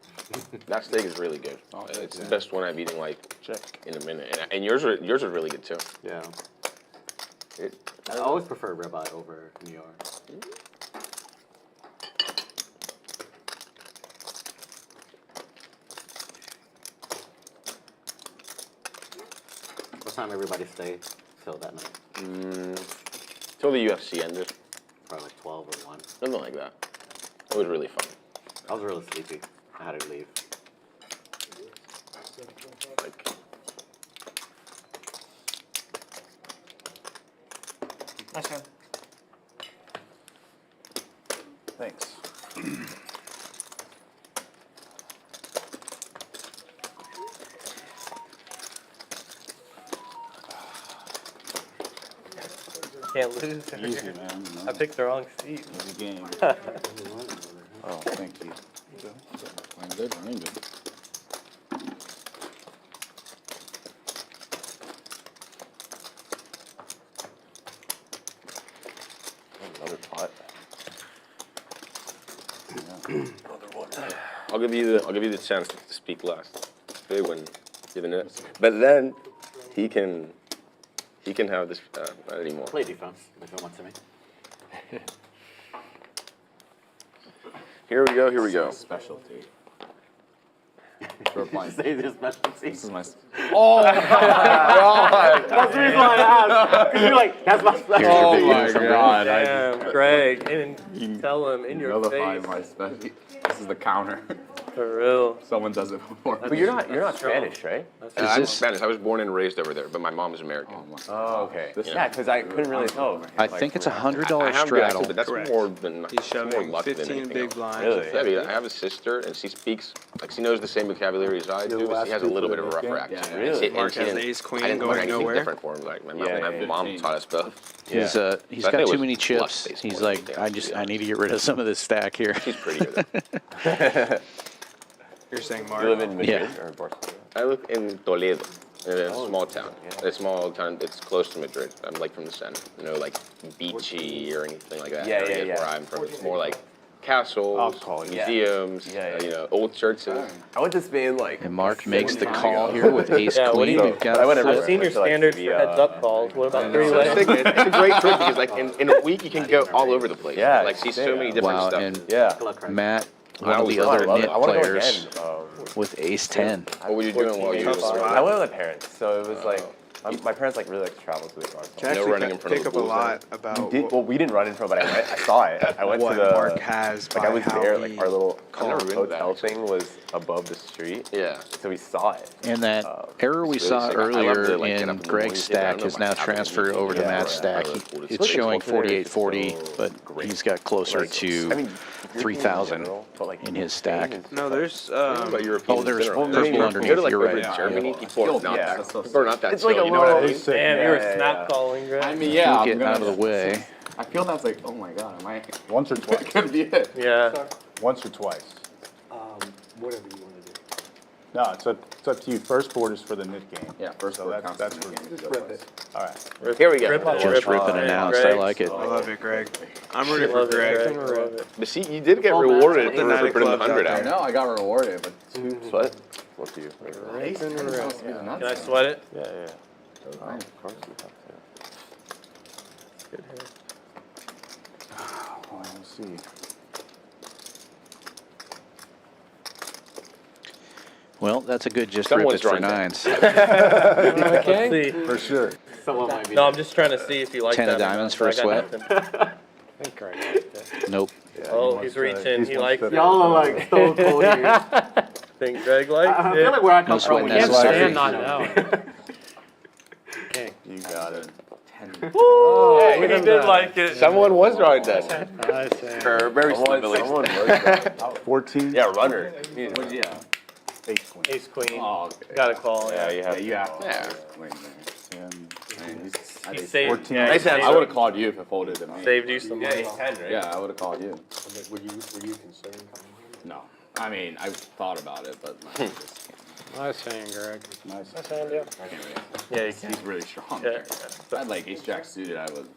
That steak is really good. Oh, It's the yeah. best one I've eaten like Check. in a minute. And yours are really good too. Yeah. It, I always prefer ribeye over New York. What time everybody stay till that night? till the UFC ended, Probably like 12 or 1. something like that. It was really fun. I was really sleepy. I had to leave. Like, Nice man. Thanks. Can't lose. Easy, man. You know, I picked the wrong seat. easy game. Oh, thank you. I'm good. I'm good. another pot. I'll give you the chance to speak last. They win, given it. But then he can have this. Not anymore. Play defense if you want to me. Here we go. Here we go. Specialty. Say this specialty. This is my. Oh my god! That's the reason why I asked. 'Cause you're like, that's my specialty. Oh my god! Damn, Greg, and tell him in your Nullify face. my specialty. This is the counter. For real. Someone does it before. But you're not Spanish, right? I'm Spanish. I was born and raised over there, but my mom is American. Oh, okay. Yeah. Yeah, because I couldn't really tell. I think it's $100 I have good accent, straddle. but that's Correct. more than He's it's more shoving luck than 15 anything big else. blinds. Really? Yeah, dude, I have a sister, and she speaks like she knows the same vocabulary as I do, but she has a little bit of a rougher accent. Yeah, really? And Mark she has didn't- ace queen I didn't learn going anything nowhere. different for him. Like my mom 15. taught us both. He's So I got think it too was many luck chips. based He's more than like, anything else, I need to get rid of some of this stack here. She's prettier though. You're saying Mark? You live in Madrid Yeah. or Barcelona? I live in Toledo, in a small town. A small town. It's close to Madrid. I'm like from the center. Like beachy or anything like that. Yeah, area yeah, is yeah. where I'm from. It's more like castles, yeah. museums, Yeah. old churches. I went to Spain like. And Mark makes the 7 call times here ago. with ace Yeah, what do queen. you- We've got But I went a everywhere. I've seen your So, like, standards for the, heads up calls. What about So three-way? it's a great trick because like in a week you can go all over the place. Yeah, Like see so yeah. many different Wow, stuff. and Yeah. Matt, one of always the love other I love it. knit I want to go players again. with ace 10. What were you doing while you were I went with my parents, so it was like my parents like really like to travel to the car. You actually running in front of pick the up a bulls lot about Well, we didn't run in front, but I saw it. I went what to the Mark has like by I was how there. he Like our little never been to that, hotel actually. thing was above the street, Yeah. so we saw it. And that error we It's saw really sick. I love earlier to, like, get in up in the Greg's morning, I stack don't is know now about how transferred many over to people Matt's are stack. out It's there. It's showing culture there is 4840, so but great. he's got closer to I mean, 3,000 in his stack. No, there's But Europeans Oh, there's in general. purple If you underneath, go to, like, you're over right. in Germany, people are not Yeah. that. People are not that It's like chill, a you know what I little- mean? Damn, you Yeah, were yeah, snap yeah. calling, Greg. I mean, yeah. Get out of the way. I feel that's like, oh my god, am I? Once or twice. Could be it. Yeah. Once or twice. Whatever you want to do. No, it's up to you. First board is for the knit game. Yeah, first So board that's counts for in the me. game. Rip it. All right. Here we go. Rip off, Just rip rip off. and announced. I Greg. like it. I love it, Greg. I'm rooting for Love it, Greg. Greg. But see, you did get Well, rewarded that's for the putting the clubs out 100 there. I out. know I got rewarded, but What? What do you? Right in the room. Can I sweat it? Yeah, yeah. Of course you have to. Good hair. Oh, let's see. Well, that's a good just Someone's rip it for drawing that. nines. Let's see. For sure. Someone might be. No, I'm just trying to see if you like 10 that. of or diamonds not, for a so I got sweat. nothing. I think Greg liked it. Nope. Oh, he's reaching. He likes it. Y'all are like so cool here. Think Greg likes I it? feel like where I No come sweat from. in we that get slide. Stand sliders, not you know. knowing. You got it. 10. Oh, Hey, he did like it. Someone was drawing that. Nice, yeah. For very Someone slim, at least. 14. Yeah, runner. Yeah. Ace queen. Ace queen. Oh, okay. Got a call. Yeah, you have. Yeah, you have to. Yeah. Wait a minute. 10. Man, He he's, saved. 14. Yeah, he Nice saved, I would have called you if it folded to me. saved you some Yeah, money. he's 10, right? Yeah, I would have called you. Were you considering coming here? No. I mean, I thought about it, but I just Nice hand, Greg. Nice. Nice hand, yeah. can't really. Yeah, you He's can. really strong Yeah. there. If I had like ace jack suited, I would.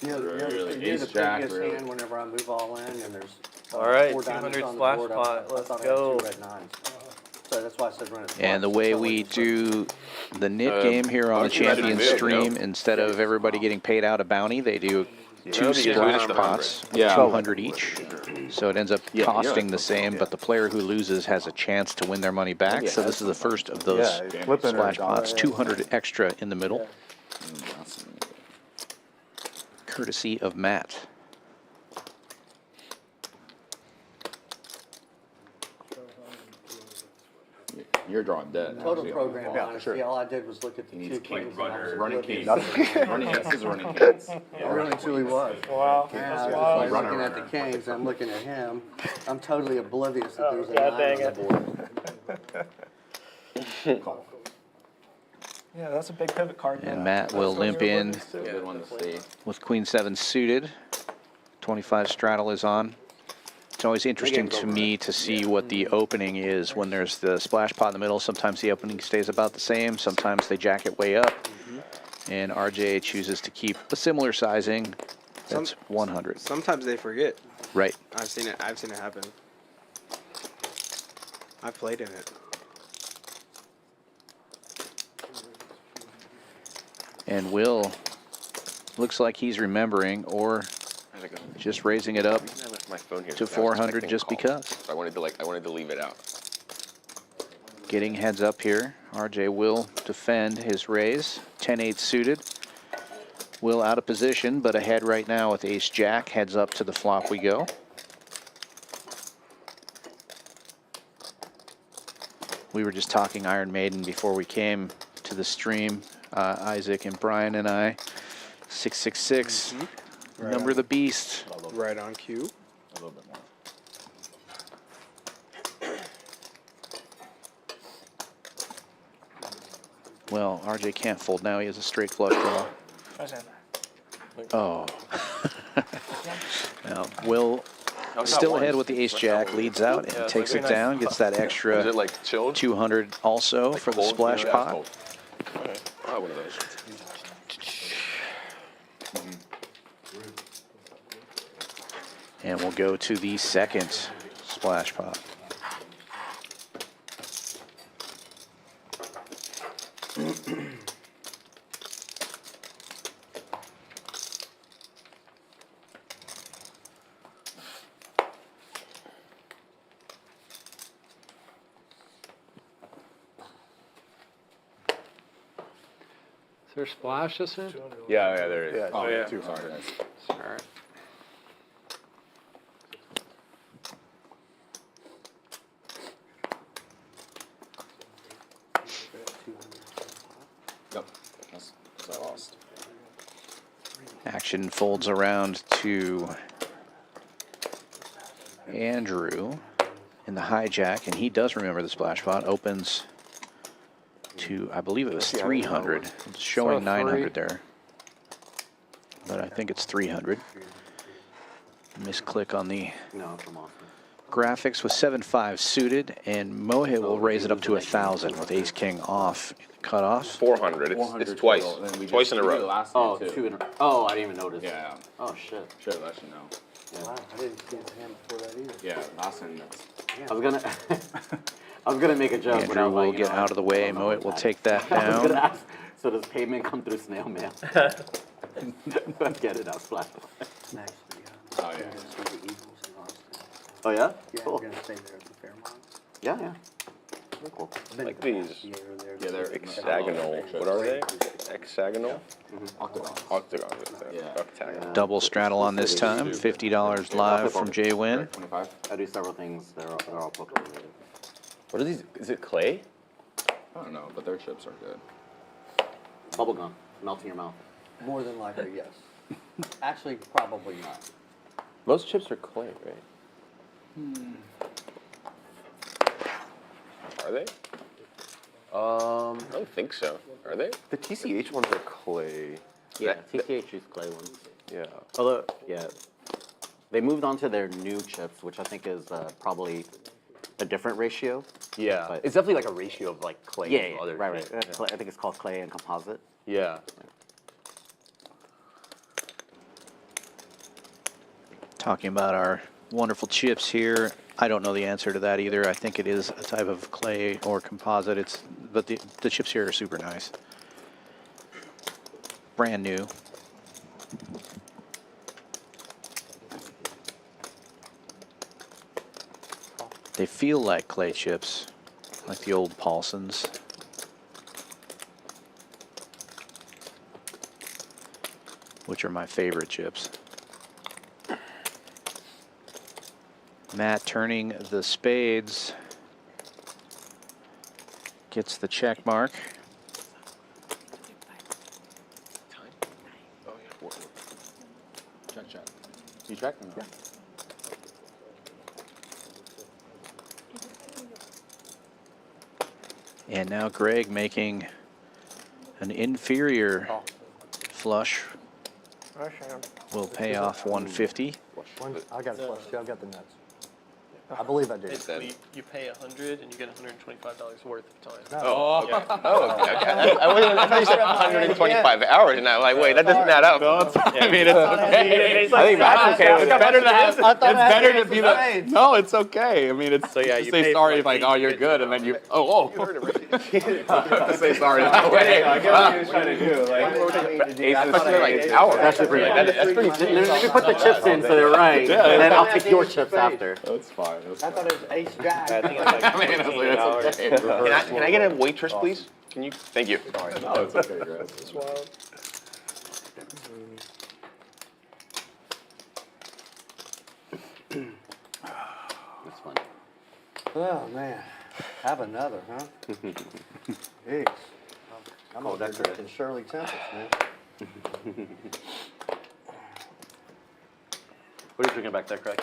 Yeah, Really, you're ace the jack, previous really. hand whenever I move all in and there's All right, 4 diamonds 200 on the splash board, pot. I Let's thought I had go. 2 red nines. So that's why I said run it. And the twice. way Felt like we it was supposed do the knit game here on the aren't you ready to Champions move, stream, no? instead of everybody getting paid out a bounty, they do 2 No, because we splash have 100. pots, Yeah. 200 each. So it ends up Yeah, costing yeah. the same, but the player who loses has a chance to win their money back. Yeah, So this is the first of those Yeah, flipping her splash dollar, pots, yeah. 200 extra in the middle, courtesy of Matt. You're drawing dead. Total actually. program, Yeah, honestly, sure. all I did was look at the He 2 needs king kings. and I was running oblivious. kings. Running hands is running hands. It really truly was. Wow. Yeah, That's I was wild. just Runner, looking at runner. the kings, I'm looking at him. I'm totally oblivious that Oh, there's a God 9 dang on it. the board. Yeah, that's a big pivot card. And Matt will limp in Good one to see. with Queen 7 suited. 25 straddle is on. It's always interesting to me to see what the opening is when there's the splash pot in the middle. Sometimes the opening stays about the same. Sometimes they jack it way up. And RJ chooses to keep a similar sizing. That's 100. Sometimes they forget. Right. I've seen it happen. I've played in it. And Will looks like he's remembering or just raising it up I left my phone here. to so I was 400 expecting a just call. because. So I wanted to leave it out. Getting heads up here. RJ will defend his raise. 10-8 suited. Will out of position, but ahead right now with ace jack. Heads up to the flop we go. We were just talking Iron Maiden before we came to the stream. Isaac and Brian and I. 666. Number of the beast. Right on cue. A little bit more. Well, RJ can't fold now. He has a straight flush draw. Oh. Now, Will still ahead with the ace jack, leads out and takes it down, gets that Is extra it like chilled? 200 also for the Cold? splash Yeah, pot. cold. Alright. I'll have one of those. And we'll go to the second splash pot. Is there a splash this in? Yeah, yeah, there is. Yeah, Oh, yeah. 200. All right. Yep. That's I lost. Action folds around to Andrew in the hijack, and he does remember the splash pot. Opens to, I believe it was 300. It's showing 900 there, but I think it's 300. Misclick on the No, come on. graphics with 7-5 suited, and Mohit will raise it up to 1,000 with ace king off cutoff. 400. It's twice. total, and we Twice in a we did it row. last Oh, time, too. 2 in a, oh, I didn't even notice. Yeah. Oh, shit. Should have let you know. Yeah. I didn't see his hand before that either. Yeah, last time that's. I was gonna, I was gonna make a joke. but I Andrew was will like, get out of the way. Mohit will take that I was gonna down. ask, so does payment come through snail mail? Get it out, splash. Oh, yeah. Oh yeah? Yeah, Cool. we're gonna stay there at the Fairmont. Yeah, yeah. Very cool. Like these. Yeah, they're Hexagonal. What are they? Hexagonal? Octagon. Octagon. Yeah. Octagon. Double straddle on this time. $50 live from JWin. 25. I do several things. They're all poker related. What are these? Is it clay? I don't know, but their chips are good. Bubblegum. Melt in your mouth. More than likely, yes. Actually, probably not. Most chips are clay, right? Are they? I don't think so. Are they? The TCH ones are clay. Yeah, TCH use clay ones. Yeah. Although, yeah, they moved on to their new chips, which I think is probably a different ratio. Yeah. But- It's definitely like a ratio of like clay Yeah, and yeah, other right. shit. That's I think it's called clay and composite. Yeah. Talking about our wonderful chips here. I don't know the answer to that either. I think it is a type of clay or composite. But the chips here are super nice. Brand new. They feel like clay chips, like the old Paulsons. Which are my favorite chips. Matt turning the spades. Gets the check mark. Check. You check? Yeah. And now Greg making an inferior flush. Will pay off 150. I got a flush too. I got the nuts. I believe I did. Basically, you pay $100 and you get $125 worth of time. Oh, okay. I thought you said 125 hours, and I'm like, wait, that doesn't add up. I mean, it's okay. I think that's okay. It's better to have. I thought It's I had better to answers be made. the. No, it's okay. I mean, it's. So, yeah, to you say pay sorry, for, if like, like, oh, you're good, and then you. Oh. To say sorry that way. I get what he was trying to do. Especially like hours. That's pretty Like, that's pretty. Let me put the chips in so they're right, Yeah, and then I'll take your chips after. That's fine. That's I fine. thought it was ace jack. I think it's like I mean, it's okay. Can I get a waitress, please? Can you? Thank you. No, it's okay, Grace. It's wild. That's funny. Oh, man. Have another, huh? Jeez. I'm Cold over decorated. drinking Shirley Tempest, man. What are you drinking back there, Craig?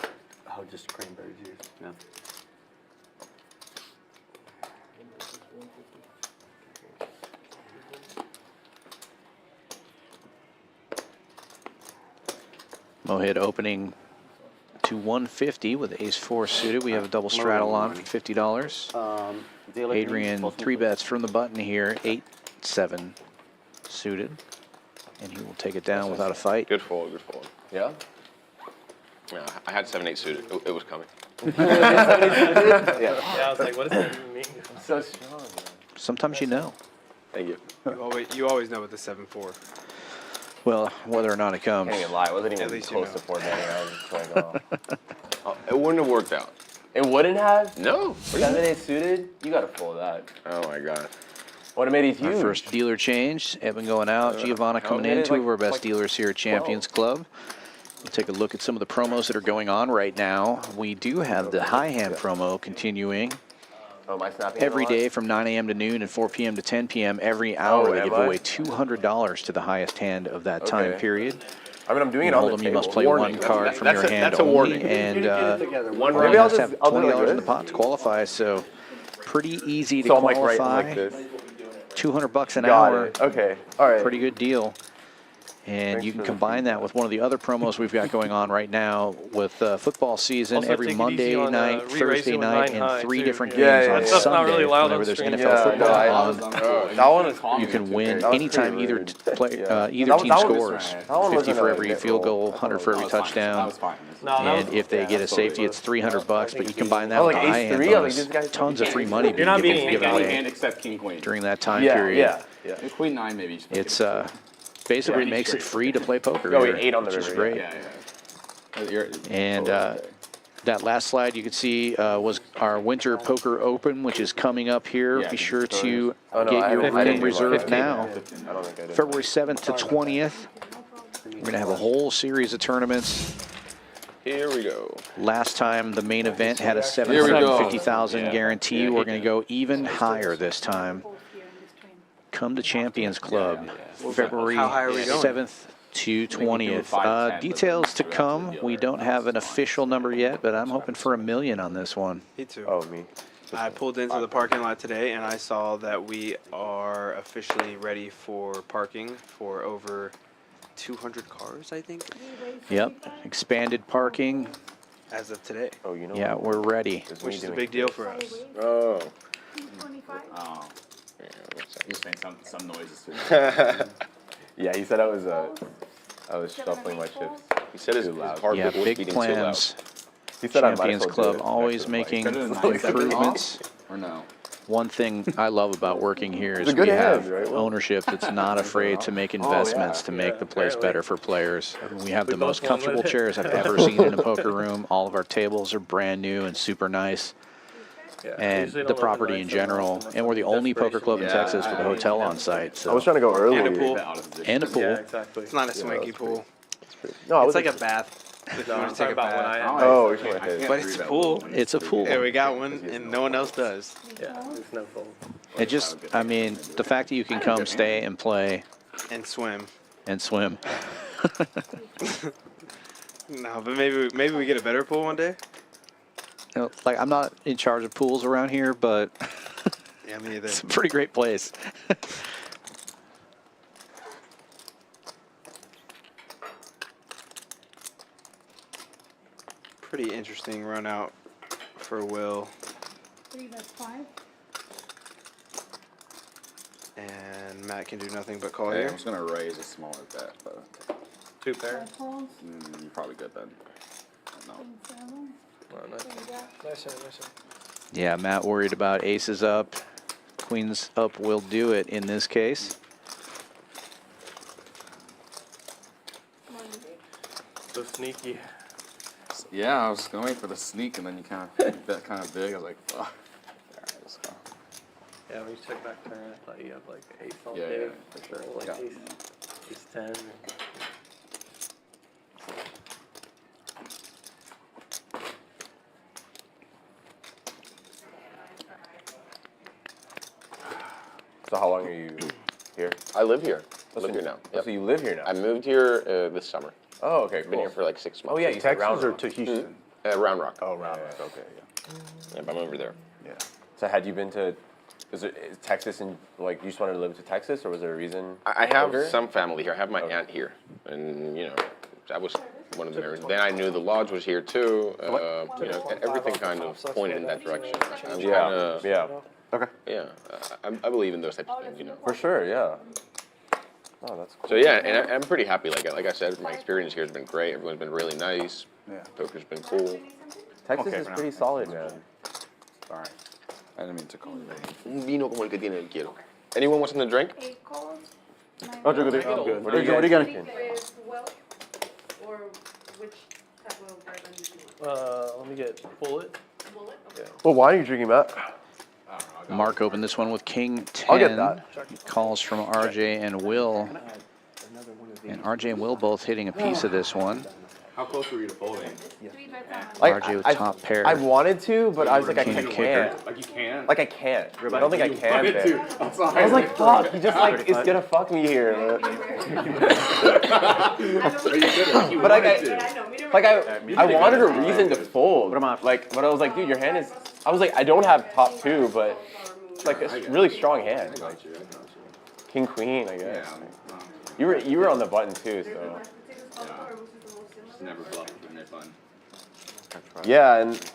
Oh, just cranberry juice. Yeah. Mohit opening to 150 with ace-4 suited. We have a double straddle on for $50. Adrian, 3 bets from the button here, 8-7 suited. And he will take it down without a fight. Good fold, good fold. Yeah. Yeah, I had 7-8 suited. It was coming. Yeah, I was like, what does that even mean? So strong. Sometimes you know. Thank you. You always know with the 7-4. Well, whether or not it comes. Can't even lie. It wasn't At even least you close know. to 4-betting. I was just like, oh. It wouldn't have worked out. It wouldn't have? No. 7-8 suited? You gotta pull that. Oh my God. Would have made it Our huge. first dealer change. Evan going out. Giovanna coming in. Two of our best dealers here at Champions Club. We'll take a look at some of the promos that are going on right now. We do have the high hand promo continuing. Oh, am I snapping Every it a lot? day from 9 a.m. to noon and 4 p.m. to 10 p.m. every hour they am give I? away $200 to the highest hand of that time Okay. period. I mean, I'm doing In it on the Hold'em, table. you must play Warning. one card from That's your a- hand that's a only, warning. and One you Maybe have I'll to have just, I'll do it $20 like in the this. pot to qualify. So pretty easy to So I'm like qualify. right like this. $200 an Got hour. it. Okay. All right. Pretty good deal. And you can combine that with one of the other promos we've got going on right now with football season Also, every take it Monday easy on, night, re-raising Thursday with night, 9 and high, 3 too. different Yeah, games yeah, on yeah. Stuff's not Sunday really loud on whenever the there's stream. NFL football on. That one was You can win That was anytime pretty either rude. play, Yeah. either That team one- scores. that one 50 wasn't for a every hit field roll. goal, 100 for every That touchdown. was fine. And if they get a safety, it's $300. But you combine that Oh, with like the high ace end three? I was bonus, like, this guy's tons of free money You're not being beating given Any away hand except king queen. during that time Yeah, period. yeah. Queen 9 maybe. It's basically Yeah, makes it free to play poker. Oh, here, 8 on the which is river, great. Yeah, yeah. And that last slide you could see was our Winter Poker Open, which is coming up here. Yeah, Be sure to Oh, no, get I your haven't- I room didn't do reserved mine. now. I don't think I did. February 7th to 20th. We're going to have a whole series of tournaments. Here we go. Last time the main event had a go. 750,000 guarantee. Yeah. We're going to go even higher this time. Come to Champions Club, February How high are we going? 7th to 20th. Details to come. We don't have an official number yet, but I'm hoping for $1 million on this one. Me too. Oh, me. I pulled into the parking lot today and I saw that we are officially ready for parking for over 200 cars, I think, Yep, expanded parking. as of today, Oh, you know. Yeah, we're ready. It's me which is a doing big deal for us. Oh. Oh, he's making some noises too. Yeah, he said I was shuffling my chips. He said his Too loud. heart Yeah, was big beating too loud. plans. He said I might as Champions well do Club it always next to the mic. making Better than 9-7 improvements. Or no? One thing I love about working here is It's a good we have hand, right? Well- ownership that's not afraid to make investments to make the place better for players. We have the most both won comfortable with it. chairs I've ever seen in a poker room. All of our tables are brand new and super nice. And the property in general. And we're the only poker club in Texas with a hotel on site. I was So. trying to go early. And a pool. And a pool. Yeah, exactly. It's not a swanky pool. No, I It's was like a bath. If you No, want I'm to take talking a about when I bath. had. Oh, you're talking about his. But it's a pool. It's a pool. Yeah, we got one and no one else does. Yeah, there's no fold. It just, I mean, the fact that you can come, stay, and play And swim. and swim. No, but maybe we get a better pool one day. You know, like, I'm not in charge of pools around here, but Yeah, me either. it's a pretty great place. Pretty interesting run out for Will. 3 bet 5. And Matt can do nothing but call Hey, I here. was gonna raise a smaller bet, but 2 pair. 5 calls. you're probably good then. No. 7. Well, nice. Nice hand, nice hand. Yeah, Matt worried about aces up. Queens up will do it in this case. So sneaky. Yeah, I was going for the sneak, and then you kind of bet kind of big. I was like, fuck. Alright, let's go. Yeah, when you check back turn, I thought you had like ace all Yeah, day. yeah, for sure. Like Yeah. ace 10. So how long are you here? I live here. I live here now. Oh, Yep. so you live here now? I moved here this summer. Oh, okay, I've been cool. here for like 6 months. Oh, yeah, you said Round Texas or Rock. to Houston? Round Rock. Oh, Round Rock, okay, yeah. Yep, I'm over there. Yeah. So had you been to, is Texas and, like, you just wanted to live to Texas, or was there a reason? I have Poker? some family here. I have my aunt here, and you know, that was one of the areas. Then I knew the lodge was here too. You know, and everything kind of pointed in that direction. I'm Yeah, kinda, yeah. Okay. yeah. I believe in those types of things, you know. For sure, yeah. Oh, that's cool. So yeah, and I'm pretty happy. Like I said, my experience here has been great. Everyone's been really nice. Yeah. Poker's been cool. Texas Okay is for now. pretty solid, man. Alright. I didn't mean to call you. Un vino como el que tiene el quiero. Anyone want something to drink? 8 calls. 9 Oh, good. I'm good. What are you gonna? With well, or which type of bourbon do you want? Let me get bullet. Bullet? Okay. Well, why are you drinking that? Mark opened this one with King 10. I'll get that. Calls from RJ and Will. And RJ and Will both hitting a piece of this one. How close were you to folding? 3 bets on Like, RJ with I- top pair. I wanted to, but I was like, I King can't. kicker. Like you can. Like, I can't. I don't think I can. wanted man. to. I'm sorry. I was like, fuck, he just like is gonna fuck me here. But I wanted a reason to fold. Like, but I was like, dude, your hand is. I was like, I don't have top 2, but like it's a really strong hand. Like, King Queen, I guess. Yeah. You were on the button too, so. Just never bluff with the nip button. Yeah, and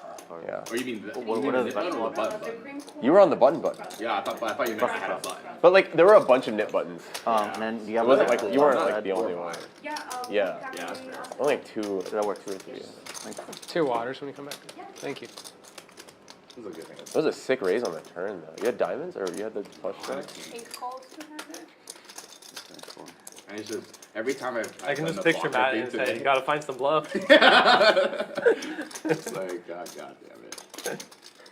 yeah. Or you mean the button or the button? You were on the button. Yeah, I thought you meant I had a button. But like, there were a bunch of nip buttons. And then do you It have wasn't like you weren't like the only one. Yeah. Yeah. Yeah, that's fair. Only like two. That worked 2 or 3. 2 waters when you come back. Thank you. This is a good thing. That was a sick raise on the turn though. You had diamonds or you had the flush draw? 8 calls to have it. And it's just every time I can just picture Matt and say, you gotta find some bluff. It's like God damn it.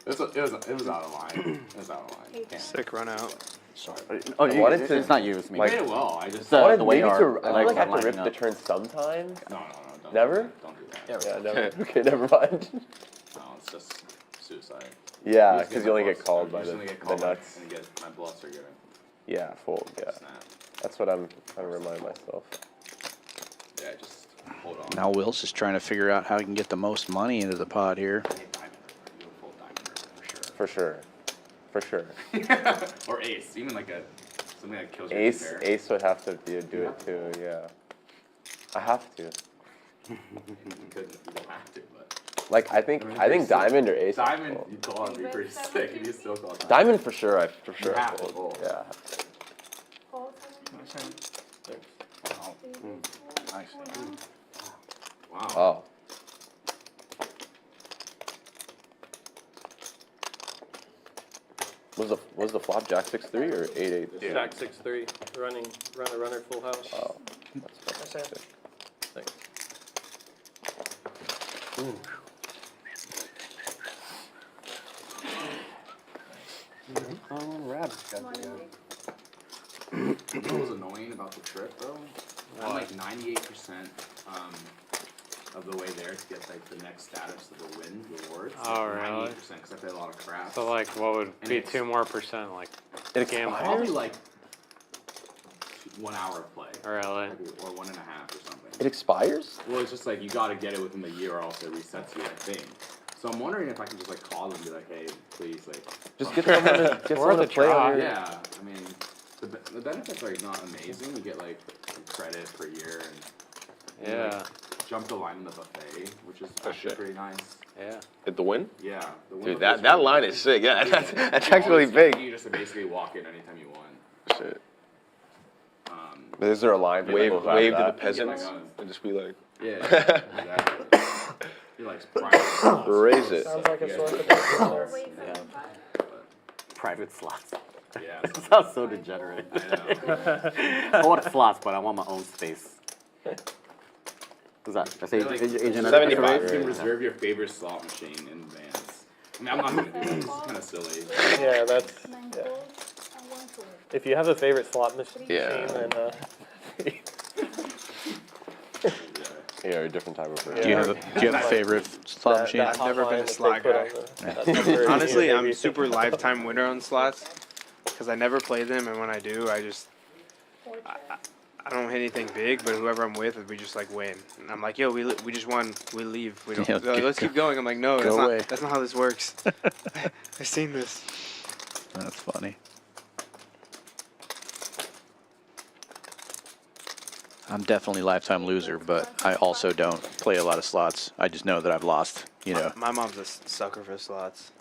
It was out of line. It was out of line. Can't. Sick run out. Sorry. I wanted to- It's not you, it's me. You made it well. I just I wanted the way maybe our to. I feel like I have to lining rip up. the turn sometimes. no. Don't Never? Don't do that. Yeah, never. Okay, never mind. No, it's just suicide. Yeah, Just because get you only my get called by bluffs. the You just only get called nuts. And get my bluffs are gonna Yeah, fold. Yeah, snap. that's what I'm trying to remind myself. Yeah, just hold on. Now Will's just trying to figure out how he can get the most money into the pot here. You'll fold diamond for sure. For sure. Or ace, even like something that kills your pair. Ace would have to do it too. Yeah, I have to. You don't have to, but Like I think diamond or ace. diamond, you call it, be pretty sick, and you still call it Diamond for sure. I have to fold. fold. Yeah. Nice. Wow. Oh. Was the flop jack 6-3 or 8-8? Jack 6-3, runner, full house. Oh, that's That's sick. Thanks. What was annoying about the trip, though? I'm like 98% of the way there to get like the next status of the win rewards. Oh, like really? 98% because I played a lot of craps. So like, what would And be it's- 2 more percent? Like, It gamble? expires? Probably like 1 hour of play. Really? Or 1.5 or something. It expires? Well, it's just like you got to get it within the year, or else it resets you. I think. So I'm wondering if I can just like call them and be like, hey, please, like. Just get someone to play on your. Yeah, I mean, the benefits are not amazing. You get like some credit per year and. Yeah. Like, jump the line in the buffet, which is actually pretty nice. Yeah. At the win? Yeah. The win Dude, buffet's that really line good. is sick. Yeah, that's All actually it's big. You just basically walk in anytime you want. Shit. But is there a line? for Wave people who have to the that? peasants Yeah, like, and just be like, Yeah, exactly. You're like private. raise it. Sounds like a source of business there. Private slots. Yeah. It sounds so degenerate. I want slots, but I want my own space. What's that? I say Like, agent 75. You can reserve your favorite slot machine in advance. I mean, I'm not gonna do that. This is kind of silly. Yeah, that's. Yeah. If you have a favorite slot machine, Yeah. then Yeah, a different type of person. Do you have a favorite slot machine? I've never been a slot guy. Honestly, I'm super lifetime winner on slots because I never play them, and when I do, I don't hit anything big, but whoever I'm with, we just like win. And I'm like, yo, we just won. We leave. We don't. Yeah, They're like, let's keep going. I'm like, no, go away. that's not how this works. I've seen this. That's funny. I'm definitely lifetime loser, but I also don't play a lot of slots. I just know that I've lost, you know. My mom's a sucker for slots.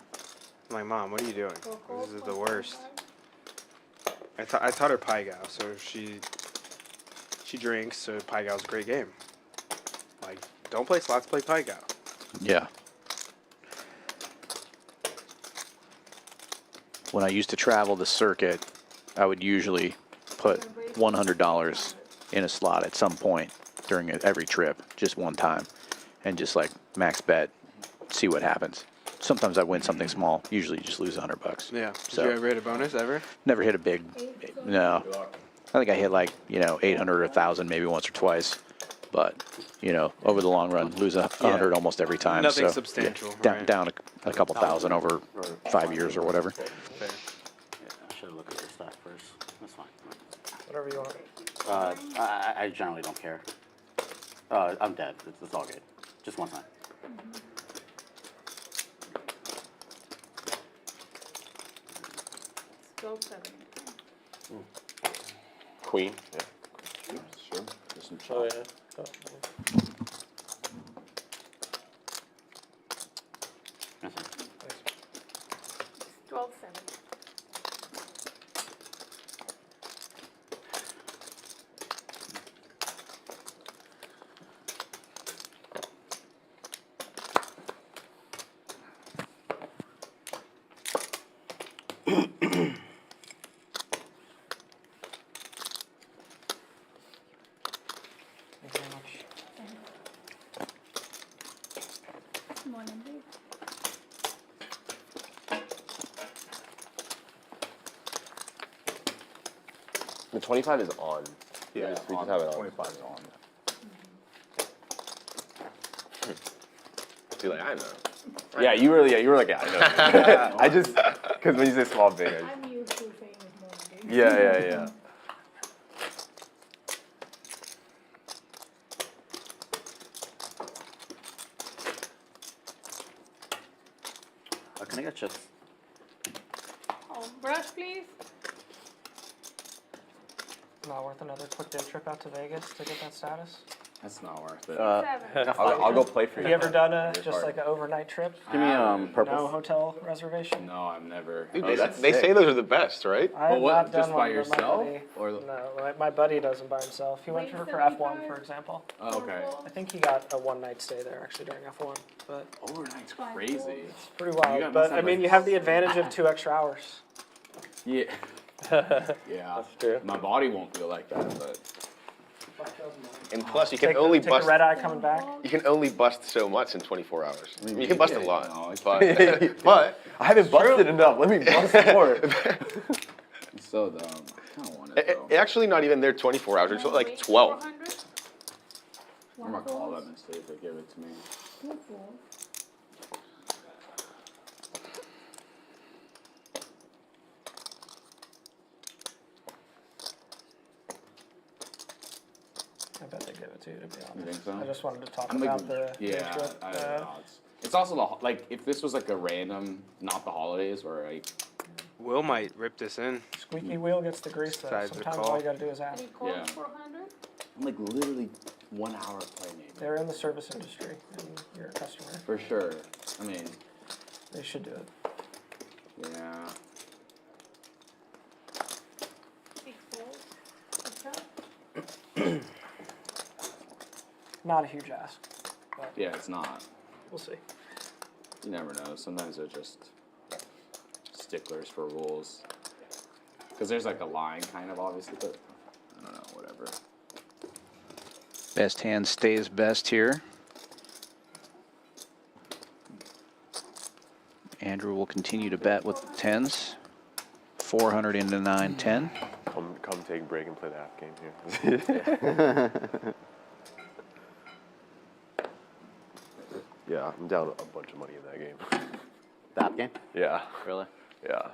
I'm like, Mom, what are you doing? This is the worst. I taught her Pai Gow, so she drinks, so Pai Gow's a great game. Like, don't play slots, play Pai Gow. Yeah. When I used to travel the circuit, I would usually put $100 in a slot at some point during every trip, just one time, and just like max bet, see what happens. Sometimes I win something small. Usually, you just lose $100. Yeah. Did So you ever hit a bonus ever? never hit a big. No, I think I hit like 800 or 1,000 maybe once or twice, but over the long run, lose 100 almost every time. Nothing so, substantial, Yeah, right. down a couple thousand over 5 years or whatever. Yeah, I should have looked at your stack first. That's fine. Whatever you want. I generally don't care. I'm dead. It's all good. Just one time. Go 7. Queen. Yeah. some Oh, chop. yeah. Oh. 12-7. Thank you very much. Morning, babe. The 25 is on. Yeah, we just have it on. 25 is on. Feel like I know. Yeah, you were like, yeah, I know. I just, because when you say small big, I'm used to saying it's morning, babe. yeah. Can I get chips? Oh, brush, please. Not worth another quick day trip out to Vegas to get that status? That's not worth it. 7. I'll go play for you. Have you ever done just like an overnight trip? Give me purple. No hotel reservation? No, I've never. Dude, Oh, they say those are the best, right? I have what, not done just by one, but yourself? My buddy, Or- no, my buddy does them by himself. He went for F1, for example. Oh, okay. I think he got a one-night stay there actually during F1, but Overnight's crazy. it's pretty You wild. got- But must I have, mean, like- you have the advantage of 2 extra hours. Yeah. Yeah. That's true. My body won't feel like that, but And plus, you can Take only the bust. red eye coming back. You can only bust so much in 24 hours. I mean, you can bust a Yeah, lot, no, it's but I haven't busted enough. Let me bust more. it's so dumb. I don't want it though. actually not even there 24 hours. It's like 12. I'm gonna call that mistake. They give it to me. I bet they give it to you, to be honest. You think so? I just wanted to talk I'm like, about the yeah, trip. I don't know. It's also the like if this was like a random, not the holidays, or like Will might rip this in. Squeaky wheel gets the grease though. Besides the Sometimes call. all you gotta do is ask. Yeah. I'm like literally 1 hour play maybe. They're in the service industry and you're a customer. For sure. I mean, They should do it. yeah. Not a huge ask, but Yeah, it's not. we'll see. You never know. Sometimes they're just sticklers for rules. Because there's like a line, kind of, obviously, but I don't know, whatever. Best hand stays best here. Andrew will continue to bet with the 10s. 400 into 9-10. Come take a break and play the half game here. Yeah, I'm down a bunch of money in that game. That game? Yeah, Really? yeah.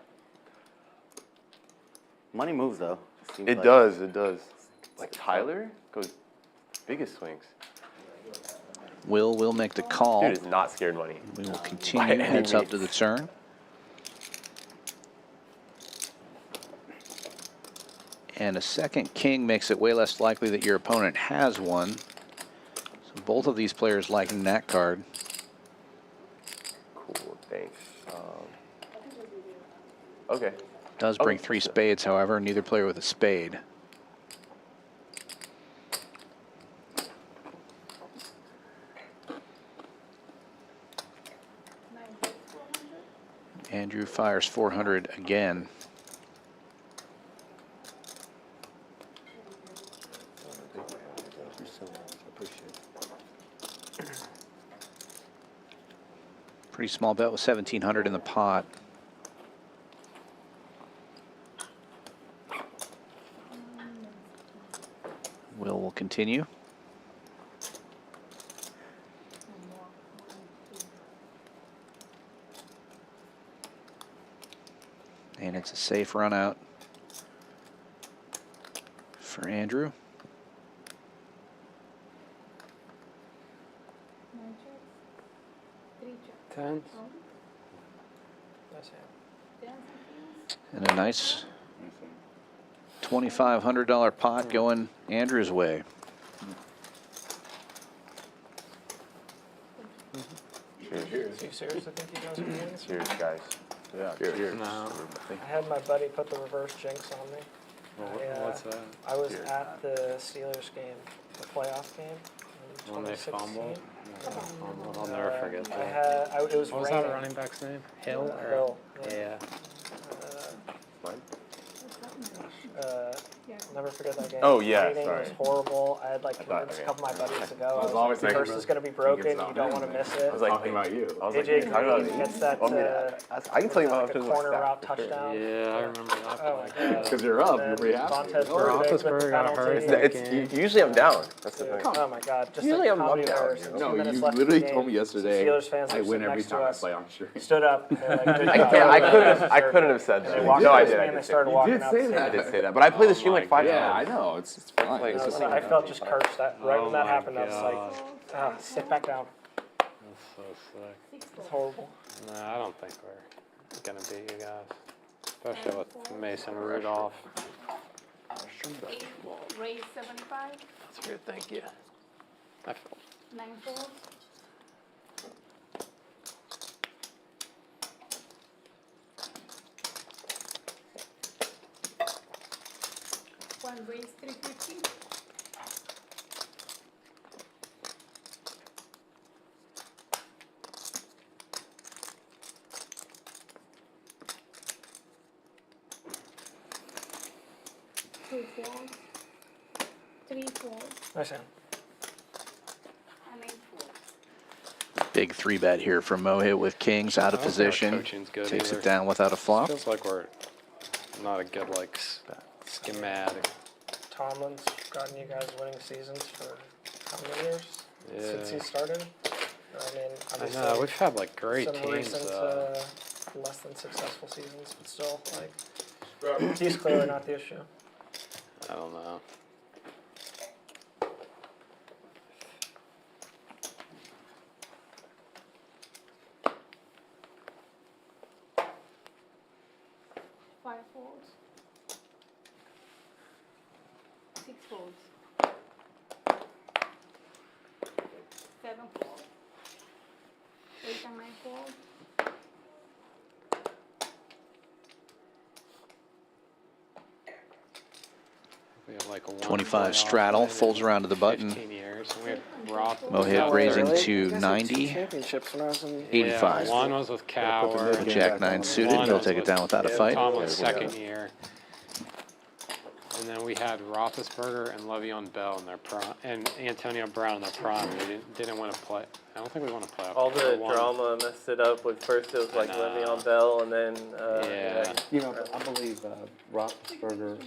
Money moves though. Seems It like- does. Like Tyler goes biggest swings. Will make the call. Dude is not scared money. We will By continue. any Heads up to means. the turn. And a second king makes it way less likely that your opponent has one. So both of these players liking that card. Cool, thanks. Okay. Does bring 3 spades, however, neither player with a spade. Andrew fires 400 again. Pretty small bet with 1,700 in the pot. Will continue. And it's a safe run out for Andrew. Tens. That's it. And a nice $2,500 pot going Andrew's way. Cheers. Do you seriously think you guys are winning? Cheers, guys. Yeah, Cheers. cheers. No. I had my buddy put the reverse jinx on me. What's that? I was at the Steelers game, the playoff game. In When they 2016. fumbled? I'll never forget I that. had, it was What was raining. that running back's name? Hill? Or? Hill. Yeah. I'll never forget that game. Oh, yeah, Raining sorry. was horrible. I had like thought- convinced okay. a couple of my buddies to go. I was the always thinking purse is going to be broken. You don't want to miss it. I was like, Talking about you. I was like, AJ talking about Green me. hits that, Well, I mean, I can tell you like about a corner route touchdown. Yeah, I remember that. Oh my god. Because you're up, And you're pretty happy. Vontez Oh, Burfict with the Roethlisberger got penalty. hurt. It's usually I'm down. That's the thing. Oh my god. Just Usually like I'm comedy down, errors. you And know? 2 No, minutes you left in the literally game. told me yesterday, Steelers fans I were win sitting every next to time I us. play on stream. Stood up. And they're like, I couldn't have said And they that. walked No, up I to did. me I and they did. started You walking did up. say to me. I did say that, but I play the stream like 5 Yeah, times. I know. It's fine. Like, It's just I felt just cursed. Right when that my happened, I was God. like, sit back down. That's so sick. It's horrible. Nah, I don't think we're going to beat you guys. Especially with Mason Rudolph. Raise 75, That's weird, thank you. I feel 9 folds. One raise 350. Two folds. 3 folds. Nice hand. And 8 folds. Big 3-bet here from Mohit with kings out of I don't think our position. coaching's good Takes either. it down without a flop. Feels like we're not a good, like, schematic. Tomlin's gotten you guys winning seasons for how many years? Since Yeah. he started? I mean, I obviously know, we've had, like, great some teams. recent less than successful seasons, but still, like, he's clearly not the issue. I don't know. Five folds. 6 folds. 7 folds. 8 and 9 folds. We have like a 25 playoff straddle, win folds in around to the button. 15 years. And we had Roth. Mohit raising to 90. Championships when I was in 85. Yeah, one was with Cower. Jack 9 suited. One He'll was take it with down without a fight. Tomlin's second year. And then we had Roethlisberger and Le'Veon Bell in their prime, and Antonio Brown in their prime. We didn't win a play. I don't think we won a playoff. All the We won. drama messed it up. With first it was like Nah. Le'Veon Bell, and then Yeah. You know, I believe Roethlisberger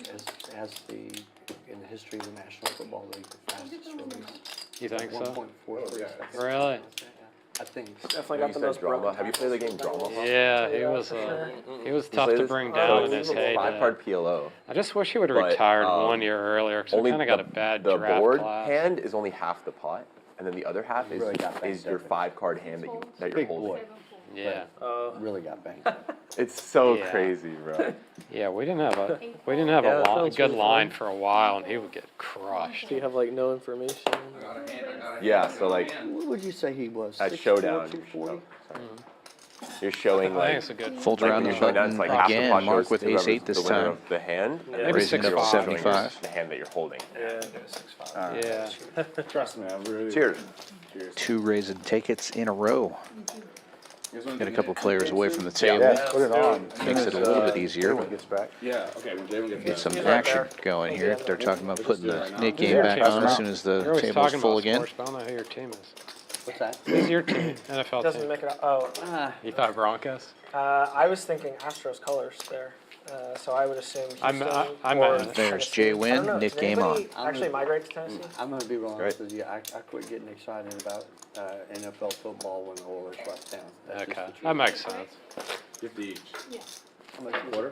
has the, in the history of the National Football League, the fastest release. You think so? 1.43 seconds. Really? I think. Definitely You got the said most drama. broken Have you played the game Drama? Yeah, he was tough to bring down in his heyday. 5-card PLO. I just wish he would have But, retired 1 year earlier because we Only kind of got a bad the draft board class. hand is only half the pot, and then the other half is, Really got banked is your up. 5-card hand that you're Big holding. boy. Yeah. Really got banged. It's so Yeah. crazy, bro. Yeah, we didn't have a Yeah, that sounds good really line fun. for a while, and he would get crushed. Do you have like no information? Yeah, so like What would you say he was? at 6'4", Showdown, 240? you're showing I like think it's a good. Folds like around when the you're showing down, button it's like half the again. pot Mark goes with to whoever's ace-8 this the winner time. of the hand. Maybe Raising it up to 6'5". 75. The hand that you're holding. Yeah. Yeah. Trust me, I really. Cheers. Cheers. 2 raise and tickets in a row. You guys wanna Get a do couple that? players away from the table. Yeah, put it on. Makes it a little bit easier. Everyone gets back. Yeah, okay, when Jayden gets Get back. some action going here. They're talking about putting the Nick game your back team? on as soon as You're the always table's talking full about again. sports, but I don't know who your team is. What's that? Who's your team? NFL Doesn't team. make it out. Oh, You thought Broncos? I was thinking Astros colors there. So I would assume Houston I or meant- There's Tennessee. JWin, I don't know, Nick does game anybody on. actually migrate to Tennessee? I'm going to be real Right. honest with you. I quit getting excited about NFL football when the Oilers left town. That's just Okay, the truth. that makes sense. 50 each. Yeah. How much is it? Quarter?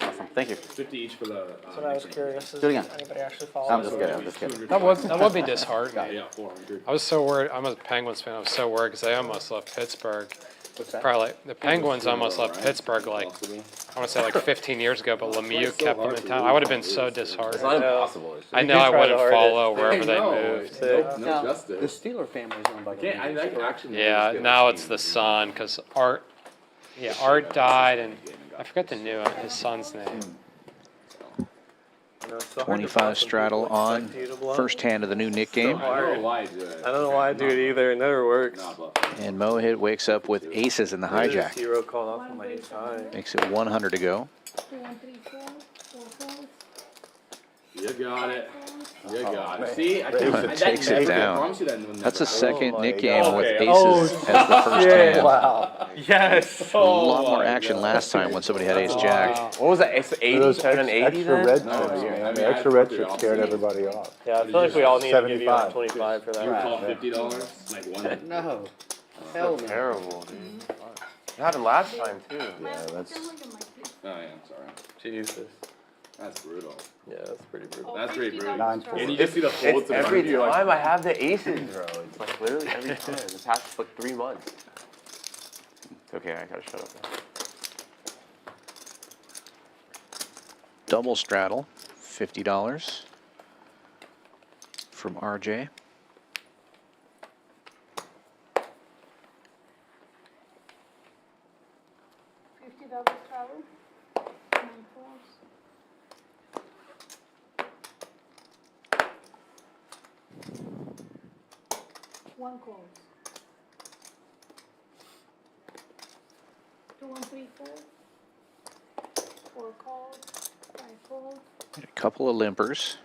Awesome, thank you. 50 each for the. That's what I was curious. Is Do it again. anybody actually follow? I'm just kidding, I'm just kidding. That would be disheartening. Yeah, 400. I was so worried. I'm a Penguins fan. I was so worried because they almost left Pittsburgh. What's that? Probably the Penguins almost left Pittsburgh like I want to say like 15 years ago, but Lemieux kept them in town. I would have been so disheartened. It's not impossible. I know I wouldn't follow wherever they No, moved. no Now, the justice. Steeler family is owned by the Can't, I Lakers, can correct? actually Yeah, now it's the son because Art died, and I forget the new one, his son's name. 25 straddle on first hand of the new Nick game. I don't know why I do it. I don't know why I do it either. It never works. And Mohit wakes up with aces in the hijack. Zero called off on my ace high. Makes it 100 to go. You got it. You got it. See, I Takes it down. promise you that never That's a happens. second Oh Nick my game God. with Okay. aces as the first hand. Wow. Yes. A lot more action last time when somebody had ace jack. What was that? It's 80? Those Turn an 80 extra then? red No, chips. no, I I mean, mean, extra I red put it chips off. scared everybody off. Yeah, I feel like we all need to give you like 75. 25 for You that. call $50, like one. No. Hell no. Terrible, dude. It happened last time, too. Yeah, that's Oh yeah, I'm sorry. Jesus. That's brutal. Yeah, that's pretty brutal. That's pretty brutal. 9-4. And you just see the folds It's in front every of you, like, time I have the aces, bro. It's like literally every time. This past like 3 months. It's okay, I gotta shut up now. Double straddle, $50 from RJ. One calls. 2, 1, 3, 4. 4 calls. 5 calls. A couple of limpers.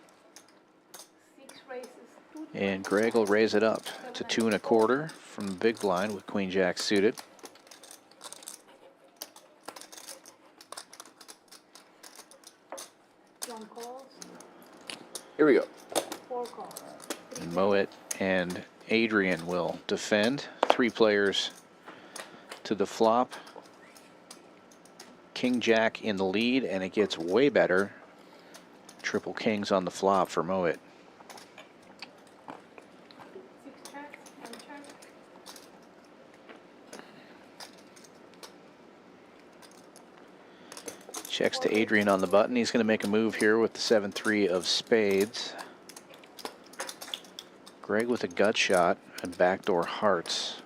6 raises. 2. And Greg will raise it up to 2 1/4 from the big blind with Queen Jack suited. One calls. Here we go. 4 calls. And Mohit and Adrian will defend. 3 players to the flop. King Jack in the lead, and it gets way better. Triple kings on the flop for Mohit. 6 checks. 1 check. Checks to Adrian on the button. He's going to make a move here with the 7-3 of spades. Greg with a gut shot and backdoor hearts.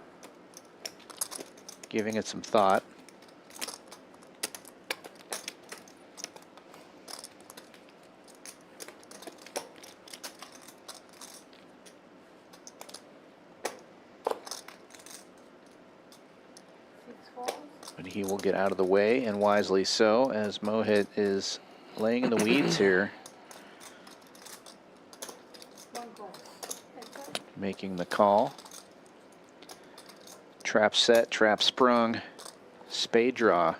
Giving it some thought. But he will get out of the way, and wisely so, as Mohit is laying in the weeds here. Making the call. Trap set, trap sprung, spade draw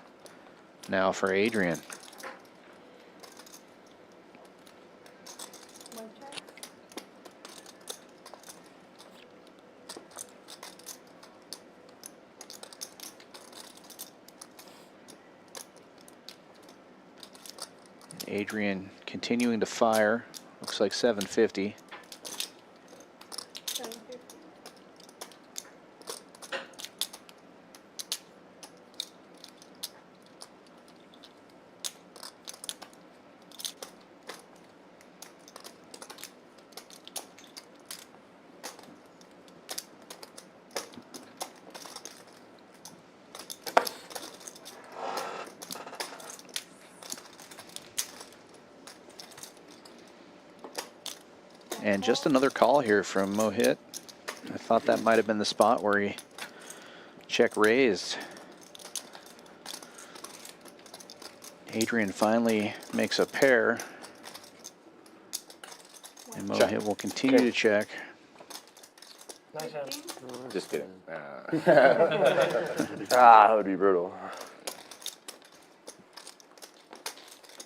now for Adrian. Adrian continuing to fire. Looks like 750. And just another call here from Mohit. I thought that might have been the spot where he check raised. Adrian finally makes a pair. And Mohit will continue to check. Nice hand. Just kidding. That would be brutal.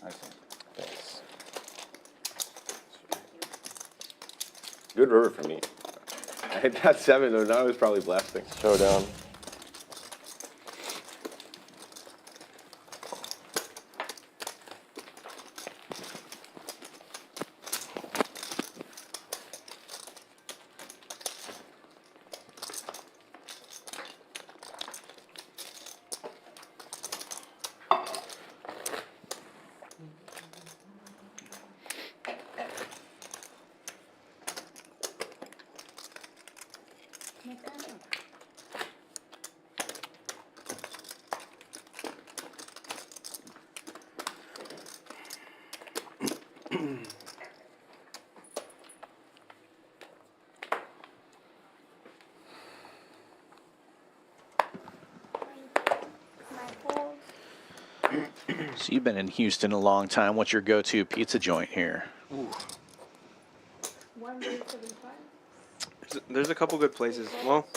Thanks. Good river for me. I hit that 7 though. Now it's probably blasting. Showdown. So you've been in Houston a long time. What's your go-to pizza joint here? Ooh. There's a couple good places. Well,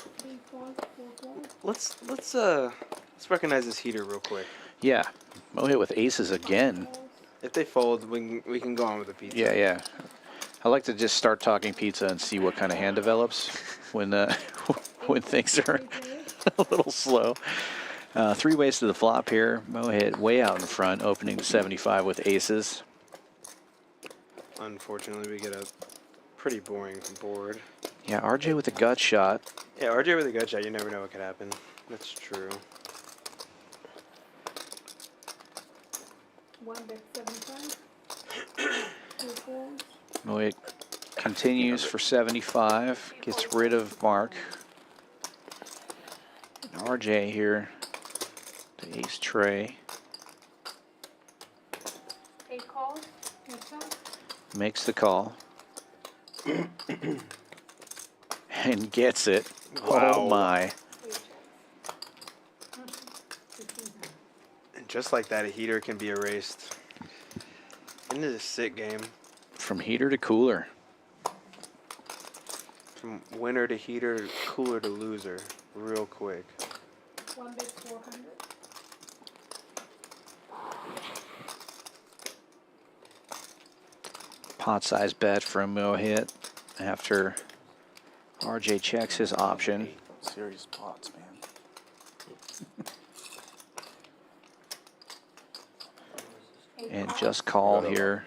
let's recognize this heater real quick. Yeah, Mohit with aces again. If they fold, we can go on with the pizza. Yeah, yeah. I like to just start talking pizza and see what kind of hand develops when when things are a little slow. 3 ways to the flop here. Mohit way out in front, opening to 75 with aces. Unfortunately, we get a pretty boring board. Yeah, RJ with a gut shot. Yeah, RJ with a gut shot, you never know what could happen. That's true. Mohit continues for 75, gets rid of Mark. And RJ here to ace tray. Makes the call. And gets it. Wow. Oh my. And just like that, a heater can be erased. Into the sick game. From heater to cooler. From winner to heater, cooler to loser, real quick. 1 bid 400. Pot size bet from Mohit after RJ checks his option. Serious pots, man. And just call here.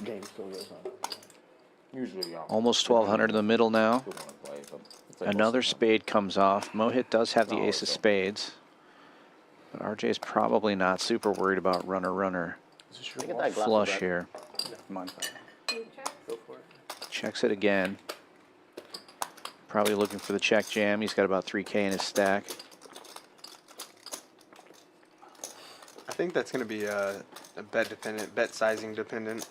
Game still goes on. Usually, Almost 1,200 in the middle now. Another spade comes off. Mohit does have the ace of spades. But RJ's probably not super worried about runner flush here. Checks it again. Probably looking for the check jam. He's got about 3K in his stack. I think that's going to be a bet dependent, bet sizing dependent.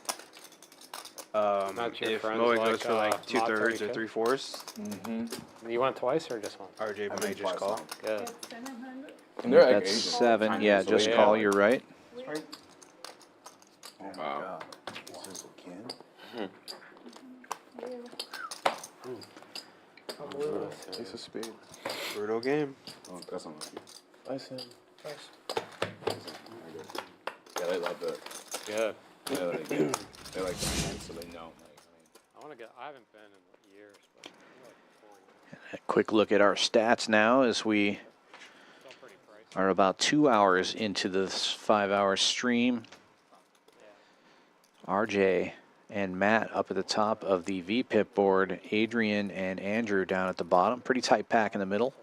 If Mohit goes for like 2/3 or 3/4. You went twice or just one? RJ might just call. Good. That's 7. Yeah, just call. You're right. Oh my God. Aces again? Ace of spades. Brutal game. Oh, that's unlucky. Nice hand. Nice. Yeah, they love it. Good. They like finance, so they know. I want to get. I haven't been in years, but A quick look at our stats now as we are about 2 hours into this 5-hour stream. RJ and Matt up at the top of the VPIP board. Adrian and Andrew down at the bottom. Pretty tight pack in the middle.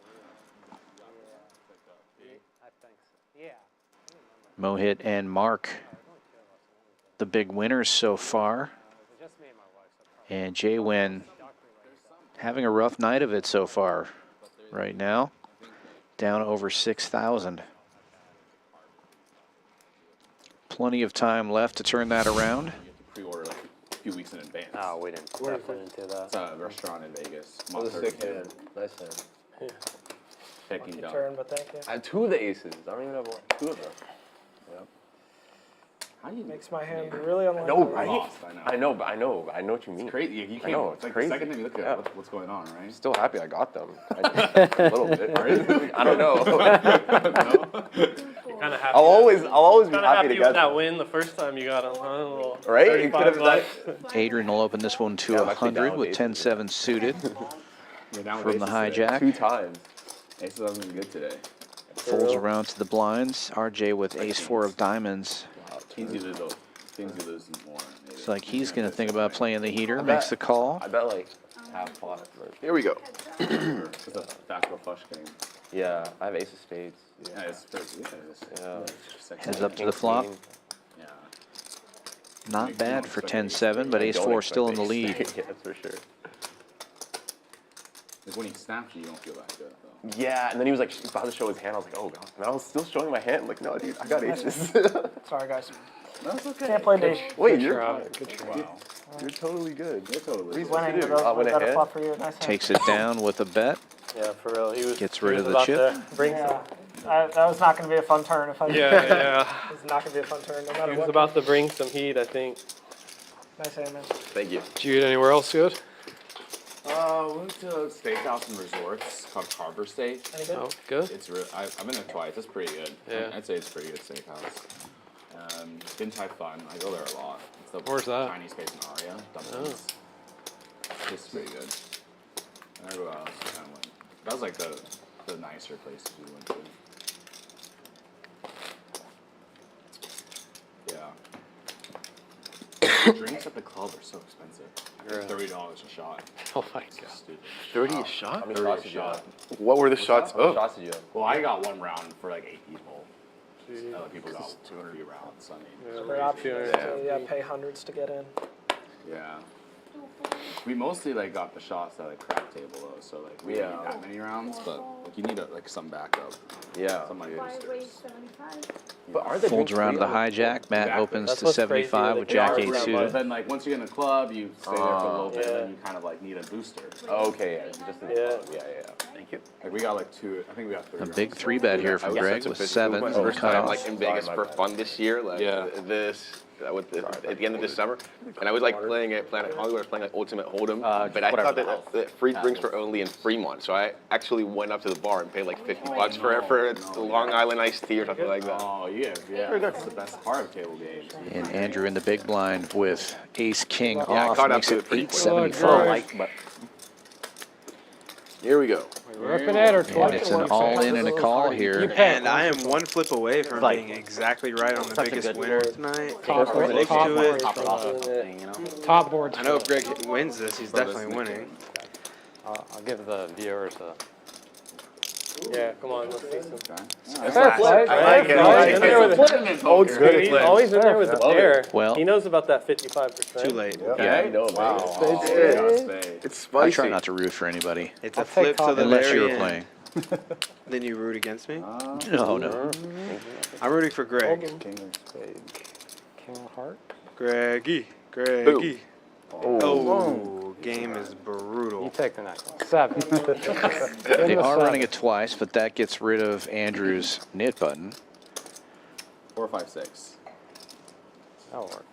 Mohit and Mark, the big winners so far. And JWin having a rough night of it so far right now. Down over 6,000. Plenty of time left to turn that around. Pre-order like a few weeks in advance. oh, we didn't definitely didn't do that. It's a restaurant in Vegas. That was a sick hand. Nice hand. Peking Lucky dog. turn, but thank you. I had 2 of the aces. I don't even have 2 of them. How do you Makes my hand really unlikely. No, right? lost? I know what you mean. It's crazy. You can't. know, It's like crazy. the second time you look at Yeah. what's going on, right? Still happy I got them. A little bit. I don't know. Kind of happy. I'll always be Kind of happy happy to with get that them. win the first time you got him. Huh? A little Right? You could have 35 done. bucks. Adrian will open this one to Yeah, I'm actually 100 down with with 10-7 suited You're down from with the aces today. hijack. 2 times. Aces haven't been good today. Folds around to the blinds. RJ with ace-4 of diamonds. Things you lose, things you lose more. It's like he's going to think about playing the heater. I Makes bet. the call. I bet like half pot. Here we go. It's a backdoor flush game. Yeah, I have ace of spades. Yeah, it's pretty. Yeah. Heads up to the flop. Yeah. Not bad for 10-7, but ace-4 still in the lead. Yeah, that's for sure. Like when he snapped you don't feel that good though. Yeah, and then he was like about to show his hand. I was like, oh god. And I was still showing my hand. I'm like, no, dude, I got aces. Sorry, guys. That's okay. Can't play D. Wait, you're Good try. Wow. You're totally good. You're totally He's good. winning. do? But I'll that was win a better ahead. flop for you. Nice hand. Takes it down with a bet. Yeah, for real. He was. Gets he rid was of the about chip. to bring some. That was not going to be a fun turn if I. Yeah. It's not going to be a fun turn no matter He was what. about to bring some heat, I think. Nice hand, man. Thank you. Did you eat anywhere else good? We went to a steakhouse and resorts called Carver Steak. Any good? Oh, good. It's real. I've been there twice. It's pretty good. Yeah. I'd say it's a pretty good steakhouse. Din Tai Fun. I go there a lot. It's the Where's that? Chinese place in Aria. Dumplings. It's pretty good. And everywhere else, I kind of went. That was like the nicer places we went to. Yeah. Drinks at the club are so expensive. $30 a shot. Oh my It's god. stupid. 30 a shot? How many 30 shots a did you have? shot. What were the shots How many of? shots did you have? Well, I got one round for like 8 people. Other people got 200 rounds. I mean, Great option. Yeah, pay hundreds to get in. yeah. We mostly like got the shots at a craft table though, so like we didn't need that many rounds, but like you need like some backup. Yeah. Some like boosters. But are the Folds drinks around to the free? hijack. Matt Exactly. opens That's to what's crazy 75 when with they Jack are 8 around, But suited. then like once you're in the club, you stay there for a little bit, Yeah. and you kind of like need a booster. Okay, yeah, just in the Yeah. club. Yeah. Thank you. Like we got like 2. I think we got 3. A big 3-bet here I from was Greg such a with bitch. 7 It was and my the first time cutoff. like in Vegas Sorry, for my bad. fun this year. Like at the end of this summer, and I was like playing at Planet Hollywood. I was playing like Ultimate Hold'em, but I thought that free drinks were only in Fremont, so I actually went up to the bar and paid like $50 for a Long Island iced tea or something like that. Oh yeah. That's the best part of table games. And Andrew in the big blind with ace king Yeah, I off caught up makes to it it pretty quick. 875. Here we go. We're up and at her And twice. it's an all-in and a call here. And I am one flip away from being exactly right on the biggest winner tonight. Top board, Next top to board, it. top board. I know if Greg wins this, he's definitely winning. I'll give the viewers a. Yeah, come on, let's see some. Fair play. I like it. Always in there with the Old school. he's always in there with the pair. Well- He knows about that 55%. Too late. Yeah, I know, man. It's I spicy. try not to root for anybody, It's a I'll take flip to top the unless you very were end. playing. Then you root against me? No. I'm rooting for Greg. King of heart. Greggy. Oh, game is brutal. You take the next one. 7. They are running it twice, but that gets rid of Andrew's knit button. 4, 5, 6. That'll work.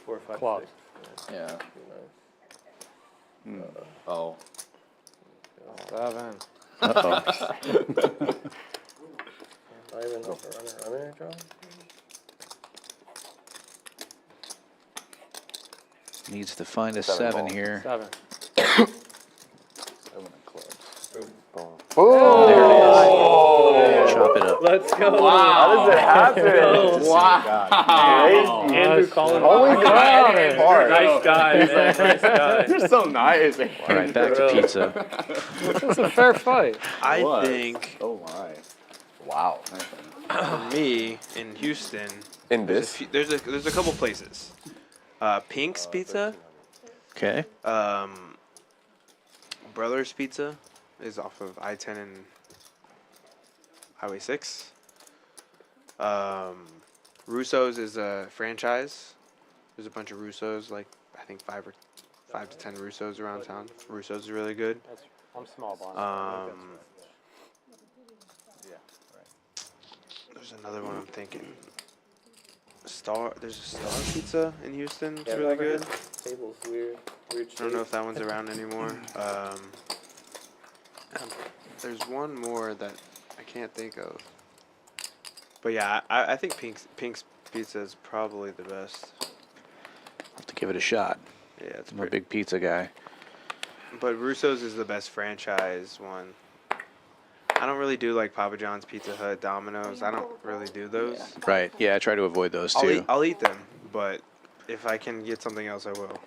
4, 5, Club. 6. Yeah. Oh. 7. Uh-oh. Not even up for runner, John? Needs to find a 7 here. 7. Chop it up. Let's go. How does it happen? Wow. Andrew calling. Always hard. Nice guy, man. Nice guy. You're so nice. All right, back to pizza. It's a fair fight. I think Oh my. Wow. for me in Houston, In there's a, this? few, there's a couple places. Pink's Pizza, Okay. Brothers Pizza is off of I-10 and Highway 6. Russo's is a franchise. There's a bunch of Russo's, like I think 5 to 10 Russo's around town. Russo's is really good. I'm small blind. There's another one I'm thinking. There's a Star Pizza in Houston. It's Yeah, really remember good. his table's weird. Weird I don't know if that one's around anymore. There's one more that I can't think of. But yeah, I think Pink's Pizza is probably the best. Have to give it a shot. Yeah, it's I'm a pretty. big pizza guy. But Russo's is the best franchise one. I don't really do like Papa John's, Pizza Hut, Domino's. I don't really do those. Right. Yeah, I try to avoid those too. I'll eat them, but if I can get something else, I will.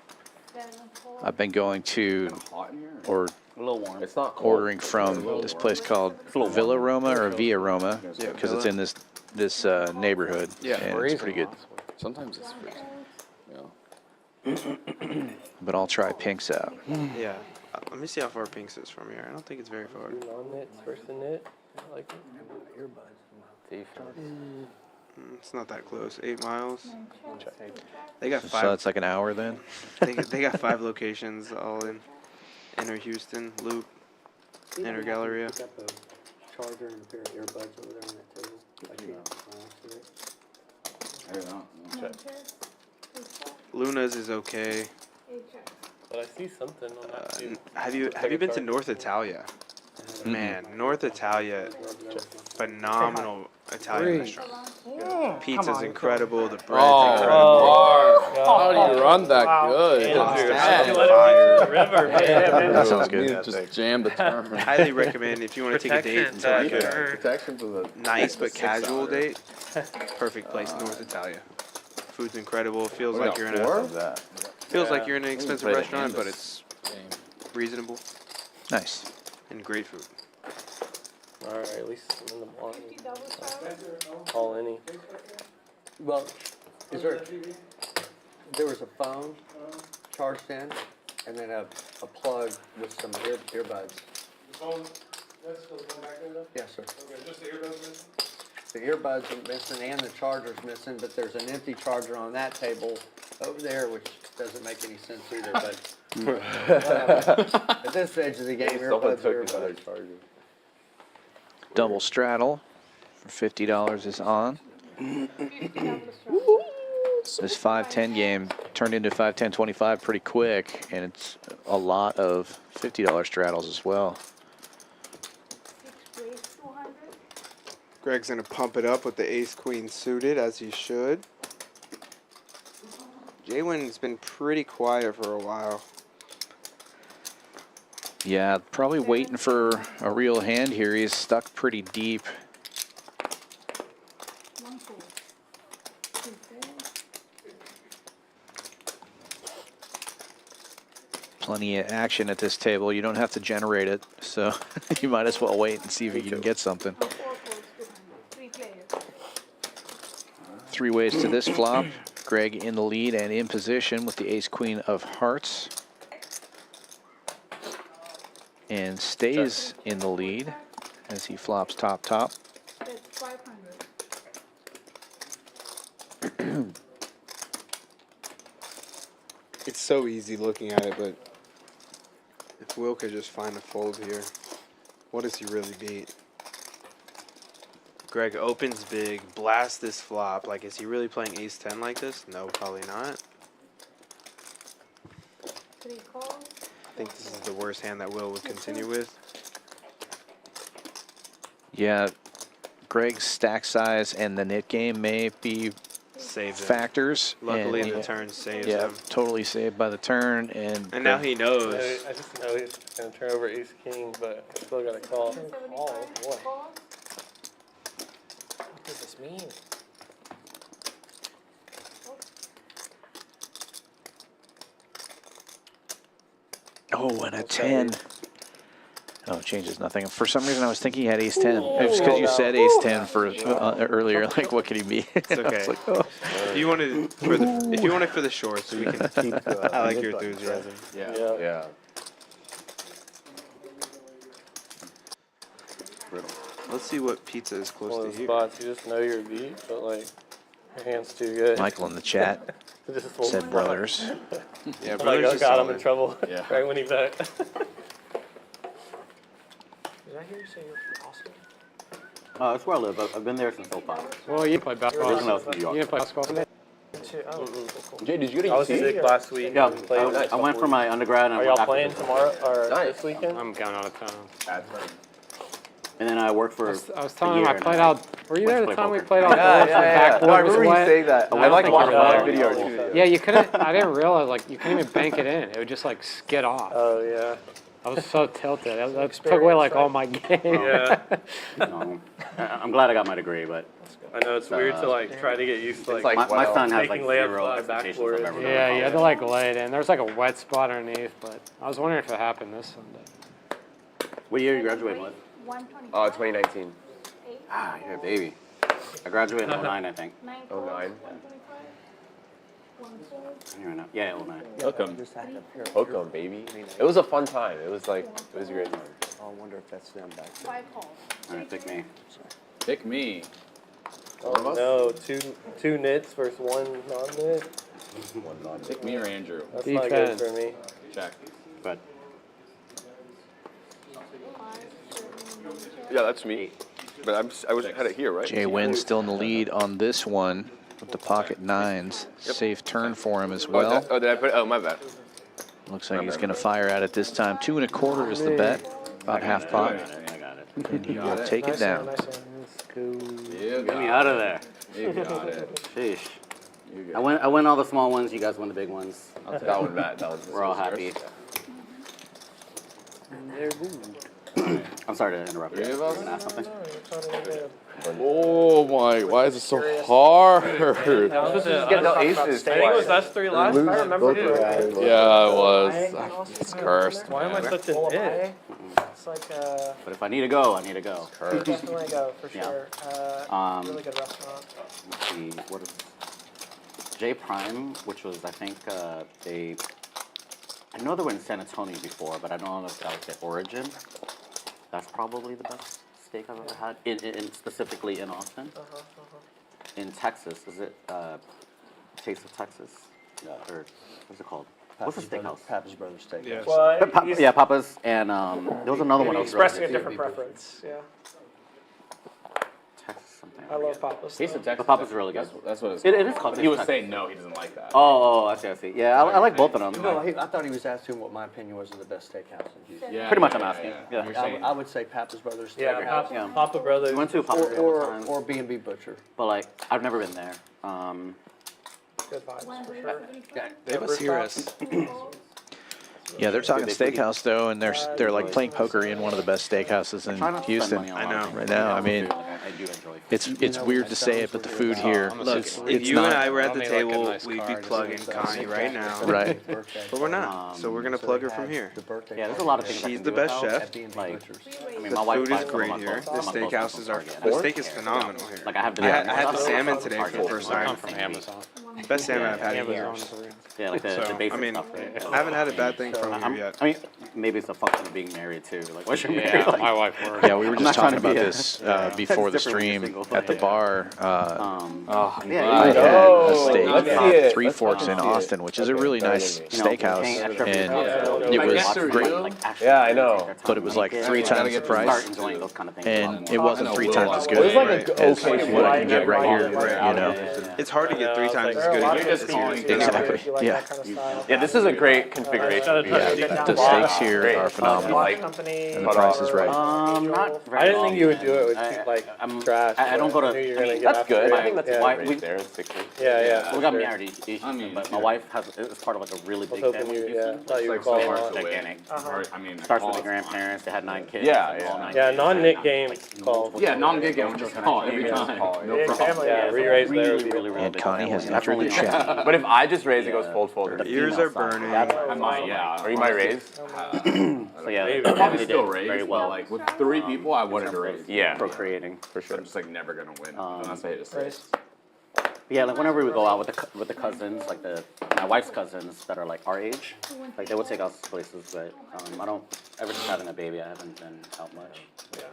I've been going to Hot in here? or A little warm. It's not cold. ordering from this place called Villa Roma or Via Roma because it's in this neighborhood. Yeah, and it's pretty good. Sometimes it's freezing. Yeah. But I'll try Pink's out. Yeah. Let me see how far Pinks is from here. I don't think it's very far. Non-knits versus knit. I like it. It's not that close. 8 miles. They got So 5. that's like an hour then? They got 5 locations all in Inner Houston, Loop, Inner Galleria. Pick up a charger and a pair of earbuds over there on that table. Like I don't know. Luna's is okay. But I see something on that too. Have you been to North Italia? Man, North Italia, phenomenal Italian restaurant. Pizza's incredible. The bread's incredible. How do you run that good? River, That sounds good. Just jam the turn. Highly recommend if you want to take a date to like a Protection for the nice but casual date. Perfect place, North Italia. Food's incredible. Feels like you're in an expensive restaurant, but it's reasonable Nice. and great food. Alright, at least I'm in the blind. Call any. Well, there was a phone charged in, and then a plug with some earbuds. The phone, that's still come back in though? Yes, sir. Okay, just the earbuds missing? The earbuds are missing and the charger's missing, but there's an empty charger on that table over there, which doesn't make any sense either, but whatever. At this stage of the game, earbuds are earbuds. Double straddle for $50 is on. This 5-10 game turned into 5-10-25 pretty quick, and it's a lot of $50 straddles as well. Greg's gonna pump it up with the ace-queen suited, as he should. JWin's been pretty quiet for a while. Yeah, probably waiting for a real hand here. He's stuck pretty deep. Plenty of action at this table. You don't have to generate it, so you might as well wait and see if you can get something. 3 ways to this flop. Greg in the lead and in position with the ace-queen of hearts. And stays in the lead as he flops top. It's so easy looking at it, but if Will could just find a fold here, what does he really beat? Greg opens big, blasts this flop. Like, is he really playing ace-10 like this? No, probably not. I think this is the worst hand that Will would continue with. Yeah, Greg's stack size and the nit game may be factors. Luckily, and the turn saves yeah, him. totally saved by the turn. And now he knows. I just know he's going to turn over ace-king, but I still got to call. Oh, boy. What does this mean? Oh, and a 10. Oh, it changes nothing. For some reason, I was thinking he had ace-10. It was because you said ace-10 for earlier. Like, what could he be? It's okay. Like, oh. If you want it for the shorts, we can keep. I like your enthusiasm. Yeah. Let's see what pizza is close One to of the here. spots you just know you're beat, but like your hand's too good. Michael in the chat said brothers. Yeah, Like, brothers I is got him solid. in trouble Yeah. right when he bet. Did I hear you say you're from Austin? That's where I live. I've been there since 05. Well, you play basketball. Originally I was from New You York. didn't play basketball today? Oh, cool. Jay, did you get I was UC? sick last week. Yeah, Played I went for my undergrad and Are I y'all went playing after tomorrow or Nice. this weekend? I'm going out of town. And then I worked for I was telling him I played out. Were you there the time we played Yeah, outdoors? yeah, The yeah. backboard No, I was remember you wet? saying that. And I like don't watched think that you video were- too. Yeah, you couldn't. I didn't realize like you couldn't even bank it in. It would just like skid off. Oh yeah. I was so tilted. That took away like all my game. Yeah. No, I'm glad I got my degree, but I know it's weird to like try to get used to It's like, like my son has like taking layups zero on expectations backboard. of ever doing Yeah, it. you had to like lay it in. There's like a wet spot underneath, but I was wondering if it happened this Sunday. What year you graduated with? 2019. Ah, you're a baby. I graduated in 09, I think. 09. Right now. Yeah, all night. Hook 'em. Hook 'em, baby. It was a fun time. It was great. I wonder if that's them back there. 5 holes. All right, pick me. Pick me. Oh no, two nits versus one non-nit. Pick me or Andrew. That's not good Defense. for me. Check. But Yeah, that's me. But had it here, right? JWin still in the lead on this one with the pocket nines. Safe turn for him as well. Did I put it? Oh, my bad. Looks like he's going to fire at it this time. 2 1/4 is the bet. About half pot. I got it. And he will take it down. Get me out of there. You got it. Sheesh. I win all the small ones. You guys win the big ones. That one, Matt. We're all happy. I'm sorry to interrupt you. Three of us? Can I ask something? Oh my, why is it so hard? Get no aces. I think it was us three last time. I remember it. Yeah, it was. It's cursed. Why am I such an it? It's like But if I need to go, I need to go. definitely go for Yeah. sure. Really good restaurant. Let's see, what is J Prime, which was I think I know they were in San Antonio before, but I don't know if that was their origin. That's probably the best steak I've ever had, in specifically in Austin. In Texas, is it Taste of Texas? Or what's it called? What's the steakhouse? Papa's Brothers Steakhouse. Yes. Well, Yeah, Papa's, and there was another one. I was expressing a really different preference. Yeah, Texas something. I love Papa's. Taste of Texas. But Papa's really good. That's what it's It called. is called. He was Texas. saying no, he doesn't like that. Oh, I see. Yeah, I like both of them. No, I thought he was asking what my opinion was of the best steakhouse in Houston. Yeah, Pretty much yeah, I'm asking. Yeah. You're saying, I would say Papa's Brothers Yeah, Steakhouse. Yeah. Papa Brothers. We went to Papa's a couple times, Or B&B Butcher. but like I've never been there. Good vibes for sure. They must hear us. Yeah, they're talking steakhouse though, and they're like playing poker in one of the best steakhouses in Try not to spend Houston money on I a lot of know. things. right now. I mean, I do enjoy. it's weird to say it, but the food here, Look, it's if you not and I were at the I'll make, like, a table, nice we'd be card or plugging something. Connie right now. right. But we're not. So we're gonna plug her from here. Yeah, there's a lot of things. I She's can the do best without. chef. Like, I mean, The my wife food buys is some great of my here. clothes- The some of my clothes steakhouses from are. Target. The steak is phenomenal here. Like I have. I had the salmon today for the first I come time. from Amazon. Best salmon I've had in Amazon. years. Yeah, like the So basic I mean, stuff. Right? I haven't had a bad thing from here yet. I mean, maybe it's a function of being married too. Like, once you're married, Yeah, like, my wife works. Yeah, we were I'm just not trying talking to about be this a- before the It's different when you're stream single, at the yeah. bar. Yeah, I had Oh, a steak let's at see it. Three Let's Forks in see it. Austin, which is a really nice You know, paying steakhouse, extra for and food, it like, was lots of great. people, like, actually Yeah, I take know. their time But it was to like make 3 it. times the Start price, enjoying those kind of things a lot and more. it wasn't 3 times as It was good like as okay what I can get right here. Right. You know, It's hard to get 3 times as There are a good lot as of it is good here. seafood too, Exactly. if you like Yeah. that kind of style. Yeah, this is a great configuration. the steaks here are phenomenal. Like, Company, And the price is right. Not very I didn't think long. you would do it with I- like I'm- trash. I don't go to. I knew you were I gonna mean, get that's good. after I it. think that's Yeah. a Why- great we- right there. 60. Yeah. We got sure. married Asian, but my wife is part of like a really I big was hoping family. you, in yeah, Houston. thought you would It's so call hard it. to win. Gigantic. I mean, Starts with all the grandparents. They had 9 kids. Yeah, and all yeah. 9 Yeah, kids. non-knit Like, game call. Yeah, non-big game. Just call it every time. No Big problem. family. Yeah, Yeah, re-raise there. really, would be really, really And big Connie family. has And that's entered the only like- chat. But if I just raise, it goes fold, fold. The Ears female are side. burning. I might, yeah. Or you might raise? So yeah, I'd they probably did still raise, very but well. like with 3 people, I wouldn't raise. Yeah. Procreating. For So sure. I'm just like never gonna win unless I hit a 6. Yeah, like whenever we go out with the cousins, like my wife's cousins that are like our age, like they would take us places, but I don't. Ever since having a baby, I haven't been out much. Yeah,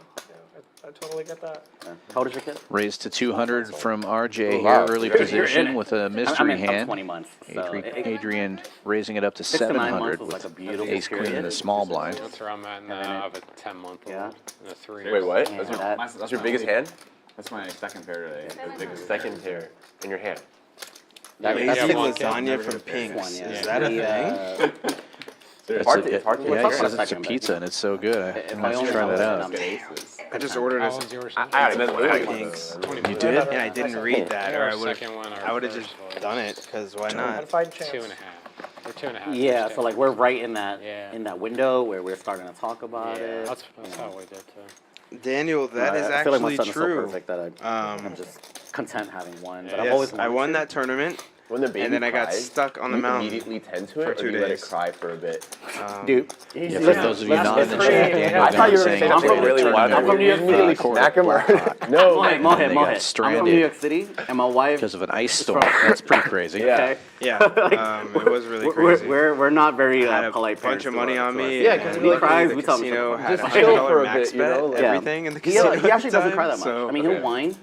I totally get that. Yeah. How old is your kid? Raised to 200 from RJ wow. here, early You're in position it. with a I mystery mean, I'm hand. 20 months. So Adrian raising it up to 6 to 9 700 months was like a with beautiful ace queen in period. the small blind. That's where I'm at now. I have a 10-month-old Yeah. and a 3. Wait, what? Yeah, That's your, that- that's your biggest hand? That's my second pair today. The biggest Second pair in your hand. Lazy Yeah, one lasagna kid. from Pink's. One, yeah. Is that a thing? It's hard a- to- it's hard to- yeah, he What's says up? it's a pizza and it's so good. I If might I have only to try know that that out. I'm aces. I just ordered How a old's yours? I got it. Pink's. You did? And I didn't read that, or I would Second one, I would have just done it, because why not? Unfighting chance. 2.5. Or 2.5. Yeah, so like we're right in that Yeah. window where we're starting to talk about Yeah, it. that's how we did too. Daniel, that is I feel like my actually son is so true. perfect that I'm just content having one. But I've Yes, always I wanted won to. that tournament, When the baby and then I got cries, stuck on the you mountain immediately tend to for it, or 2 you let it days. cry for a bit. Dude, Yeah, for those of you not in the chat, Daniel I thought you were saying saying that something they really turned wild. their I'm from New York record City. Smack him black or hot no? Mohit, they got I'm from New stranded York City, and my wife. because of an ice storm. That's pretty crazy. Yeah. Yeah, it was really crazy. We're not very I had a polite. bunch of money on me. Yeah, and 'cause when he luckily cries, the we tell him casino to had just a chill $100 for a max bit, you know, bet, like- everything in the He casino. actually at the doesn't cry time, that much. so- I mean, he'll whine,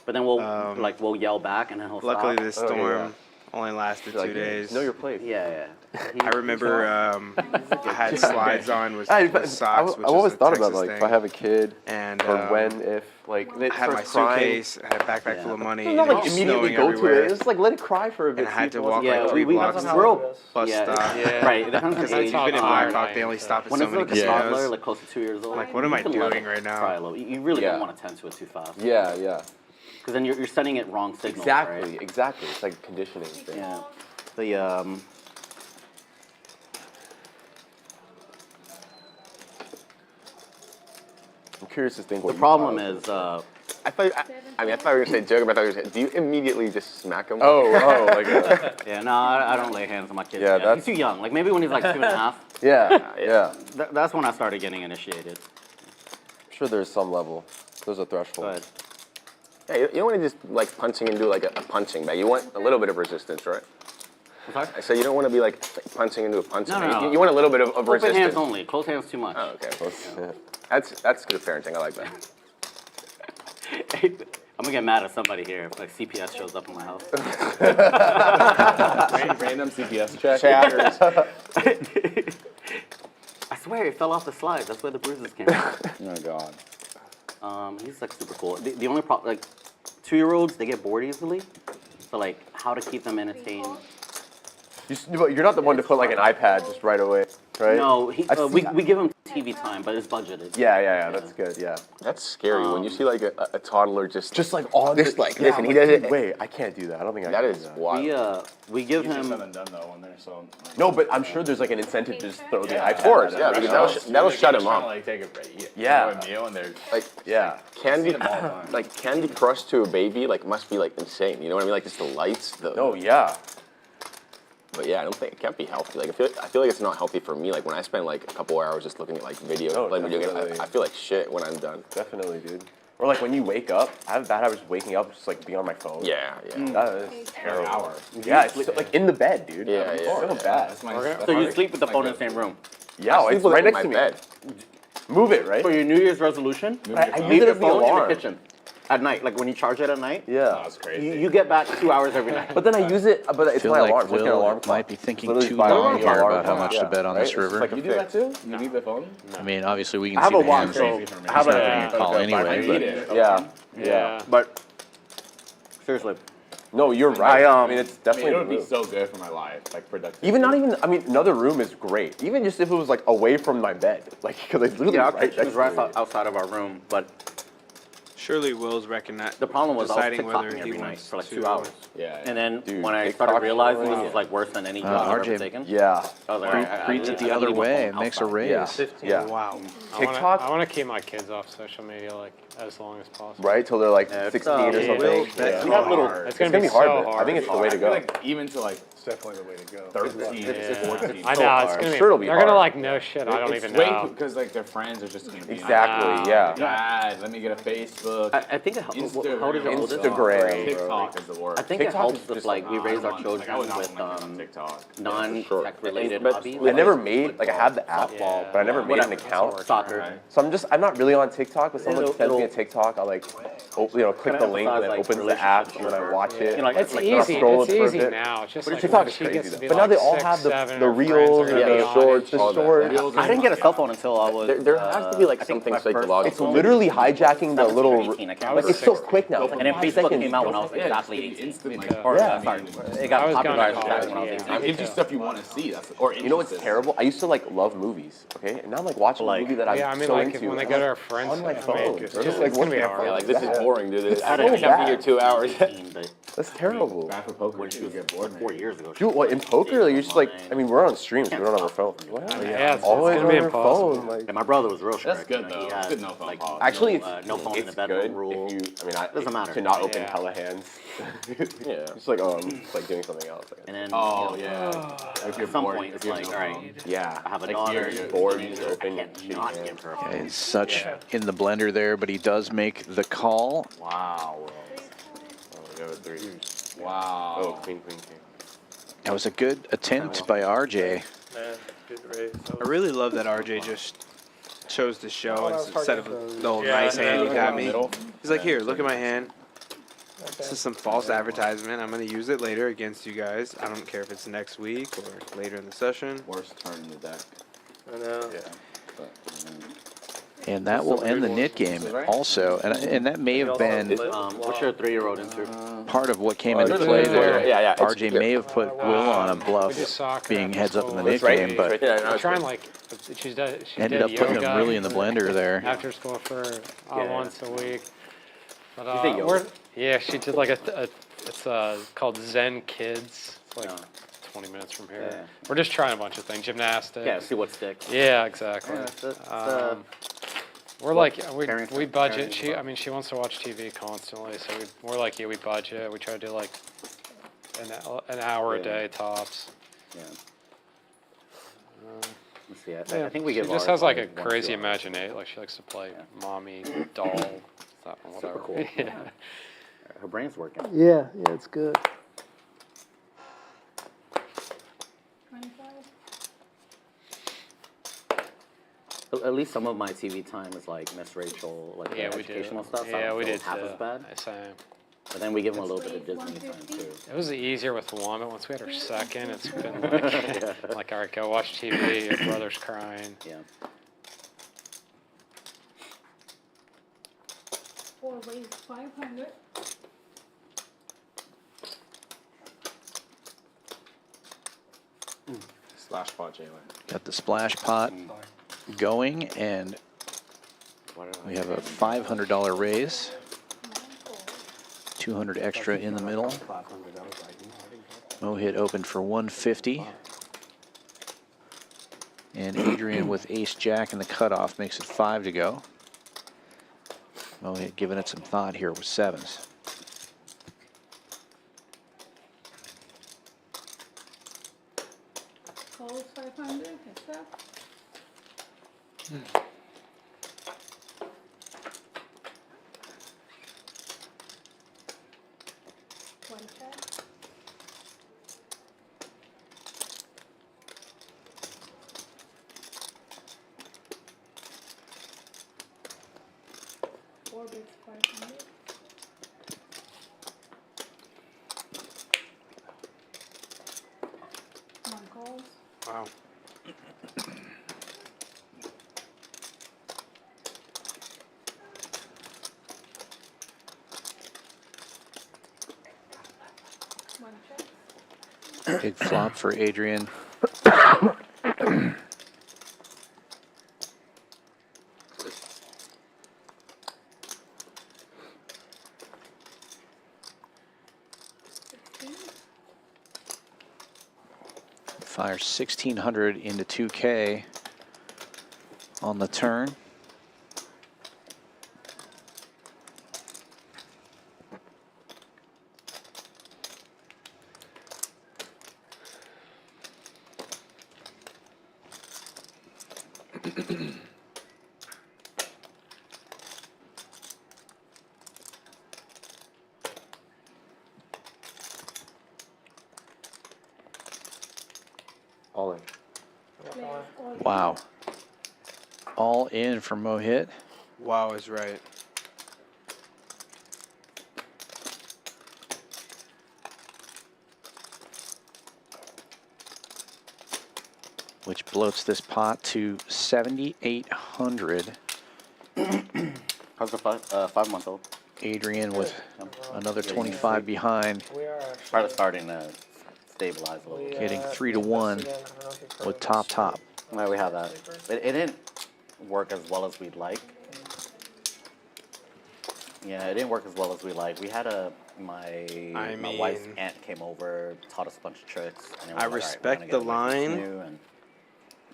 but then we'll yell back, and then he'll Luckily, stop. this Oh, storm yeah. only lasted Like, 2 days. Know your place. Yeah. I remember I had slides on with I've socks, which always is a thought about Texas like thing. if I have a kid And or when, if like it I had my starts crying. suitcase, I had a backpack full of money, and Not it like was immediately snowing go to everywhere. it. It's like let it cry for a bit. And I had see to if it walk wants like Yeah, 3 we blocks got to real. the bus Yeah, stop. right. It depends on Because the if age. you've been in tired, Blackhawk, they only stop at When so it's many like a toddler, casinos. like close to 2 years old, Like, what am I you can let doing it right now? cry a little. You really Yeah. don't want to tend to it too fast. Yeah, yeah. Because then you're sending it wrong signals. Exactly, Right? exactly. It's like a conditioning thing. Yeah. The I'm curious to think what the you problem thought. is I thought you were gonna say joke, but I thought you were gonna say, do you immediately just smack him? like yeah, no, I don't lay hands on my kids. Yeah, yet. that's- He's too young. Like maybe when he's like 2.5. yeah. That's when I started getting initiated. I'm sure there's some level. There's a threshold. Go ahead. Yeah, you don't want to just like punching into like a punching bag. You want a little bit of resistance, right? I'm sorry? I said you don't want to be like punching into a punching bag. No. You want a little bit of Open resistance. hands only. Close hands too much. Oh, okay. Yeah. That's good parenting. I like that. I'm gonna get mad at somebody here if like CPS shows up in my house. Random CPS check. Chatters. I swear it fell off the slide. That's where the bruises came from. Oh God. He's like super cool. The only problem, like 2-year-olds, they get bored easily. So like, how to keep them entertained? You're not the one to put like an iPad just right away, right? No, I we give him TV time, but it's budgeted. Yeah. That's good. Yeah. That's scary when you see like a toddler just like on this the, like yeah, this, and I'm he like, does it. dude, wait, I can't do that. I don't think I That can is do that. wild. We give Easier him. said than done though when they're so. No, but I'm sure there's like an incentive to just throw the iPad. Of course, at yeah, them. because that'll shut him up. Like take a break. Yeah. A meal and they're Like Yeah. Candy, them all the time. like Candy Crush to a baby, like must be like insane. You know what I mean? Like just the lights, the. Oh yeah. But yeah, I don't think it can't be healthy. Like I feel like it's not healthy for me. Like when I spend like a couple hours just looking at like videos, Oh, playing video games, definitely. I feel like shit when I'm done. Definitely, dude. Or like when you wake up, I have a bad habit of waking up just like be on my phone. Yeah. That is terrible. hour. Yeah, it's like in the bed, dude. Yeah, It's yeah. so bad. That's my. So you sleep with the phone in the same room. Yeah, I it's sleep with right it in next to me. my bed. Move it, right? For your New Year's resolution, I use leave it your as the phone in alarm. the kitchen at night. Like when you charge it at night, Yeah. That's crazy. you get back 2 hours every night. But then I use it, but I it's feel my like alarm. It's like an alarm Will clock. might be thinking Literally too by long the here alarm about how clock. much to bet on Right? this It's just river. like a You do that too? You leave the phone? I mean, obviously we can I have see a the watch, hands. so He's I have not a- getting a call I anyway. need But it. Yeah. But seriously, No, you're right. I mean, it's I mean, definitely it would be the move. so good for my life, like productive. Even not even. I mean, another room is great. Even just if it was like away from my bed, like because it's literally our right kitchen next is right to me. outside of our room, but Surely Will's recognize. the problem was I was deciding whether TikToking he every night wants for like to, 2 hours. Yeah. And then Dude, when I TikTok started realizing shit. this was like worse than any job I've RJ, ever taken, Yeah. I was like, Pre- all right, preach it I the gotta other leave my way. phone It makes a outside. raise. Yeah. 15. Yeah. Wow. TikTok, I want to keep my kids off social media like as long as possible. right? Till they're like Yeah, it's, 16 or yeah. something. Will, Yeah. We have little. It's It's gonna, gonna be so hard, hard. but I think it's the way to I feel go. like even to like It's definitely the way to go. 13, Yeah. 14. I know it's hard. gonna be. Sure it'll be they're gonna hard. like know shit. I don't It's even way know. because like their friends are just gonna be Exactly. Wow. Yeah. Dad, let me get a Facebook. I think it helps. Instagram. How old is your oldest? Instagram. TikTok is the worst. I think it TikTok helps is if just like we I raise don't our want- children like, I would not with want them on TikTok. non-tech related But hobbies. I never made like I have the app, Yeah. but I never made an Whatever. account. Soccer. So I'm not really on TikTok, but someone It'll- sends me a it'll- TikTok. I'll like, click the link, and it emphasize, like, opens the app, and then I relationships watch it. You know, like, It's like, I'll easy. scroll It's it for a easy bit. now. It's just But like TikTok's when she gets crazy, to be but now like they all 6, have 7, the her friends reels are and gonna be the on shorts, it. the shorts. I didn't get a cell phone until I was. There has to be like I think something my first psychological. It's literally hijacking the 17 or little. 18, I can't Like remember. it's so quick now. It's like And then 5 Facebook seconds. came out when I was Yeah, exactly just 18. instant like Or, Yeah. sorry, it I got was going to popularized college, when I was yeah. 18. It gives you stuff you want to see. That's or You know what's terrible? I used to like love movies, okay? And now I'm like watching Like- a movie that I'm Yeah, I mean, so like into. when they and go I'm to like, our friends' on my I mean, phone. it's Just just- like it's gonna be looking at hard. Yeah, like this is boring, dude. I I didn't can't be here bad. 2 hours. But That's terrible. bad for poker. when she was get bored. 4 years ago. go. Dude, what, in poker, like, you're just like, I mean, we're on streams, we don't have our phone. Wow, Yeah, it's always gonna be on our impossible. phone. Like, And my brother was real strict. That's good, you know, though. He It's had, good no phone like, policy. actually, no phone in the it's bedroom good rule. if you, I mean, Doesn't matter. to not open Yeah. hella hands. Yeah. Just like, oh, I'm just like doing something else. Like, And then, Oh, you know, yeah. If you're at some bored, point, if it's you have like, no all phone. right, yeah. I have a like, daughter. you're bored, you just I open can't shitty not hands. give her a phone. And such in the blender there, but he does make the call. Wow. Oh, we have a 3. Wow. Oh, queen. That was a good attempt by RJ. Man, good raise. That I was- really love that RJ just chose the show Oh, that was instead of hard to- the old Yeah, nice hand you yeah, got in the me. middle. He's like, here, look at my hand. Okay. This is some false advertisement. I'm going to use it later against you guys. I don't care if it's next week or later in the session. Worst turn in the deck. I know. Yeah. But, And that will end the knit game also. And that may have been What's your 3-year-old into? part of what came into play there. Yeah. RJ may have put Will on a We bluff, did soccer being after heads up in the school. knit right. game, but We're trying like she ended did up putting him yoga really in the blender there. after school for once a week. But You say yoga? yeah, she did like it's called Zen Kids. It's like 20 minutes from here. Yeah. We're just trying a bunch of things, gymnastics. Yeah, see what sticks. Yeah, exactly. Yeah, We're like we parenting budget. about. She wants to watch TV constantly, so we're like we budget. We try to do like an hour a day tops. Yeah. Let's see. I think we She give just ours has like a like 1 or 2 crazy hours. imagination. Like she likes to play mommy doll stuff and whatever. Super cool. Yeah. Her brain's working. Yeah, it's good. 25? At least some of my TV time is like Miss Rachel, like Yeah, the we did. educational stuff. so I Yeah, don't we feel did half too. as bad. Same. But then we give them a little bit of Disney time too. It was easier with one, but once we had our second, it's been like, like all right, go watch TV. Your brother's crying. Yeah. 4 raise 500. Slash pot, JWin. Got the splash pot going, and we have a $500 raise. 200 extra in the middle. Mohit opened for 150. And Adrian with ace jack in the cutoff makes it 5 to go. Mohit giving it some thought here with 7s. Calls 500. Accept. One check. Four bids 500. One calls. Wow. One check. Big flop for Adrian. Fires 1,600 into 2K on the turn. All in. Wow. All in for Mohit. Wow is right. Which bloats this pot to 7,800. How's the 5-month-old? Adrian with another 25 behind, We are actually Probably starting to stabilize a little bit. hitting 3 to 1 with top. Well, we have that. It didn't work as well as we'd like. Yeah, it didn't work as well as we liked. We had my wife's aunt came over, taught us a bunch of tricks. And then we I were like, respect all right, the we're gonna get line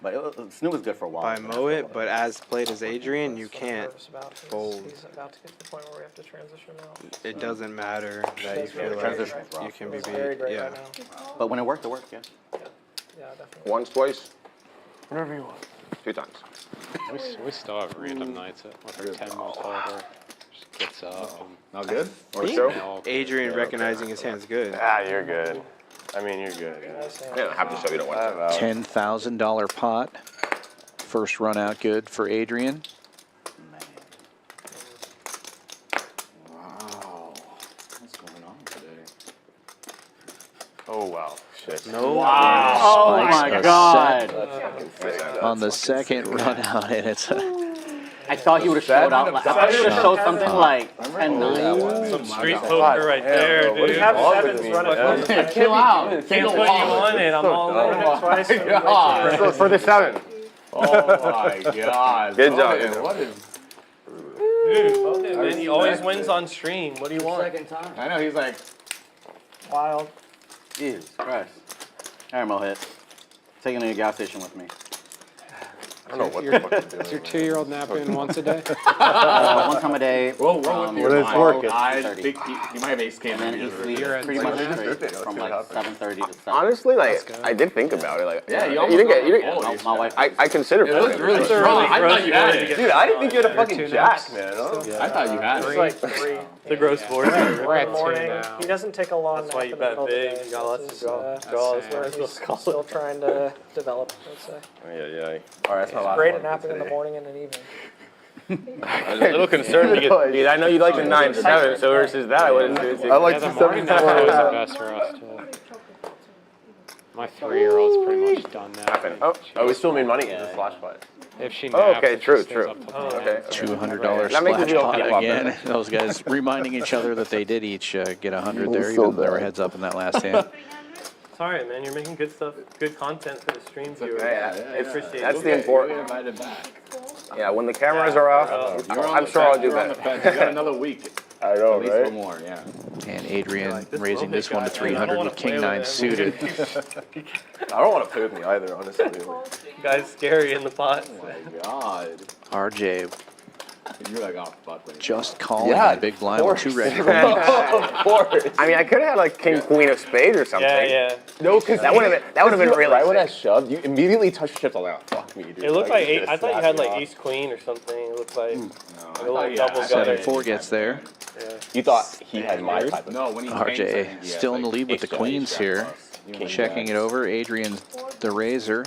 but Snoo was good for a while. by Mohit, but as played as Adrian, you can't fold. He's about to get to the point where we have to transition out. It doesn't matter that you feel like you can be It's very beat. great Yeah. right now. But when it worked, yeah. Yeah, definitely. Once, twice, Whatever you want. 2 times. We still have random nights with her 10-month older. Just gets up. And Not good? Or so? No, Adrian recognizing his hand's good. Ah, you're good. I mean, you're good. Yeah. I don't have to show you don't want to. $10,000 pot. First run out good for Adrian. Wow. What's going on today? Oh, wow. Shit. No. Wow. Oh Spikes my a God. On the second run out, and it's I thought he would have showed out. I thought he would have showed something like 10-9. Some street poker right there, dude. We have sevens running. Chill out. Can't put you on it. I'm all over. For the 7. Oh my God. Good job, Dude, dude. what is... Dude, okay, man. He always wins on stream. What do you want? Second time. I know, he's like... Wild. Jesus Christ. All right, Mohit. Taking to a gas station with me. I don't know what the fuck you're doing. Is your 2-year-old napping once a day? One time a day. Whoa, wrong with What is working? I think he might have ace came And then in. he sleeps pretty much straight from like 7:30 to 7. Honestly, like, I did think about it. Like, Yeah, you didn't get. You didn't Oh, get My wife. I considered It was it. really strong. I thought you had it. Dude, I didn't think you had a fucking Two jack, naps. man. I thought you had It's it. like 3. The gross board. We're In at the 2 morning. now. He doesn't take a long That's nap why in you the bet middle of the big. day. You got lots This of is, draws. where Let's he's call it. still trying to develop, I'd say. Yeah. All right, that's my last Great one at napping in the today. morning and in the evening. I was a little concerned because I know you like the 9-7, so versus that, I wouldn't do it. I like Yeah, the the morning nap is always the 7. best for us, too. My 3-year-old's pretty much done napping. Oh, we still made money in this flash fight. If she Oh, naps, okay, if she true, stays true. up till Okay. 10. $200 That makes me splash feel pot a lot again. better. Those guys reminding each other that they did each get 100 there, even though they were heads up in that last hand. It's alright, man. You're making good stuff, good content for the stream viewers. Yeah, I appreciate it. That's the important. Invited back. Yeah, when the cameras are off, I'm sure I'll do You're on the better. fence. You got another week. I know, At least right? one more, yeah. And Adrian this raising Mohit this one to guy, 300 with play King with 9 him. suited. I don't want to play with me either, honestly. Guy's scary in the pot. Oh my God. RJ You're like, oh, fuck. Wait. just calling Yeah, the big blind with 2 red queens. Of course. I mean, I could have had like King Queen of Spades or something. Yeah. No, because That would have been real. Right when I shoved, you immediately touched chips. I'm like, oh, fuck me, dude. It looked like it's I thought you just had slapping like off. Ace Queen or something. It looked like No, a little double gutter. 7-4 gets there. You thought he had my type of. No, when he came, I think he RJ had, still in the like, lead with the ace jack, queens ace jack here. plus. Checking it over. Adrian's the razor.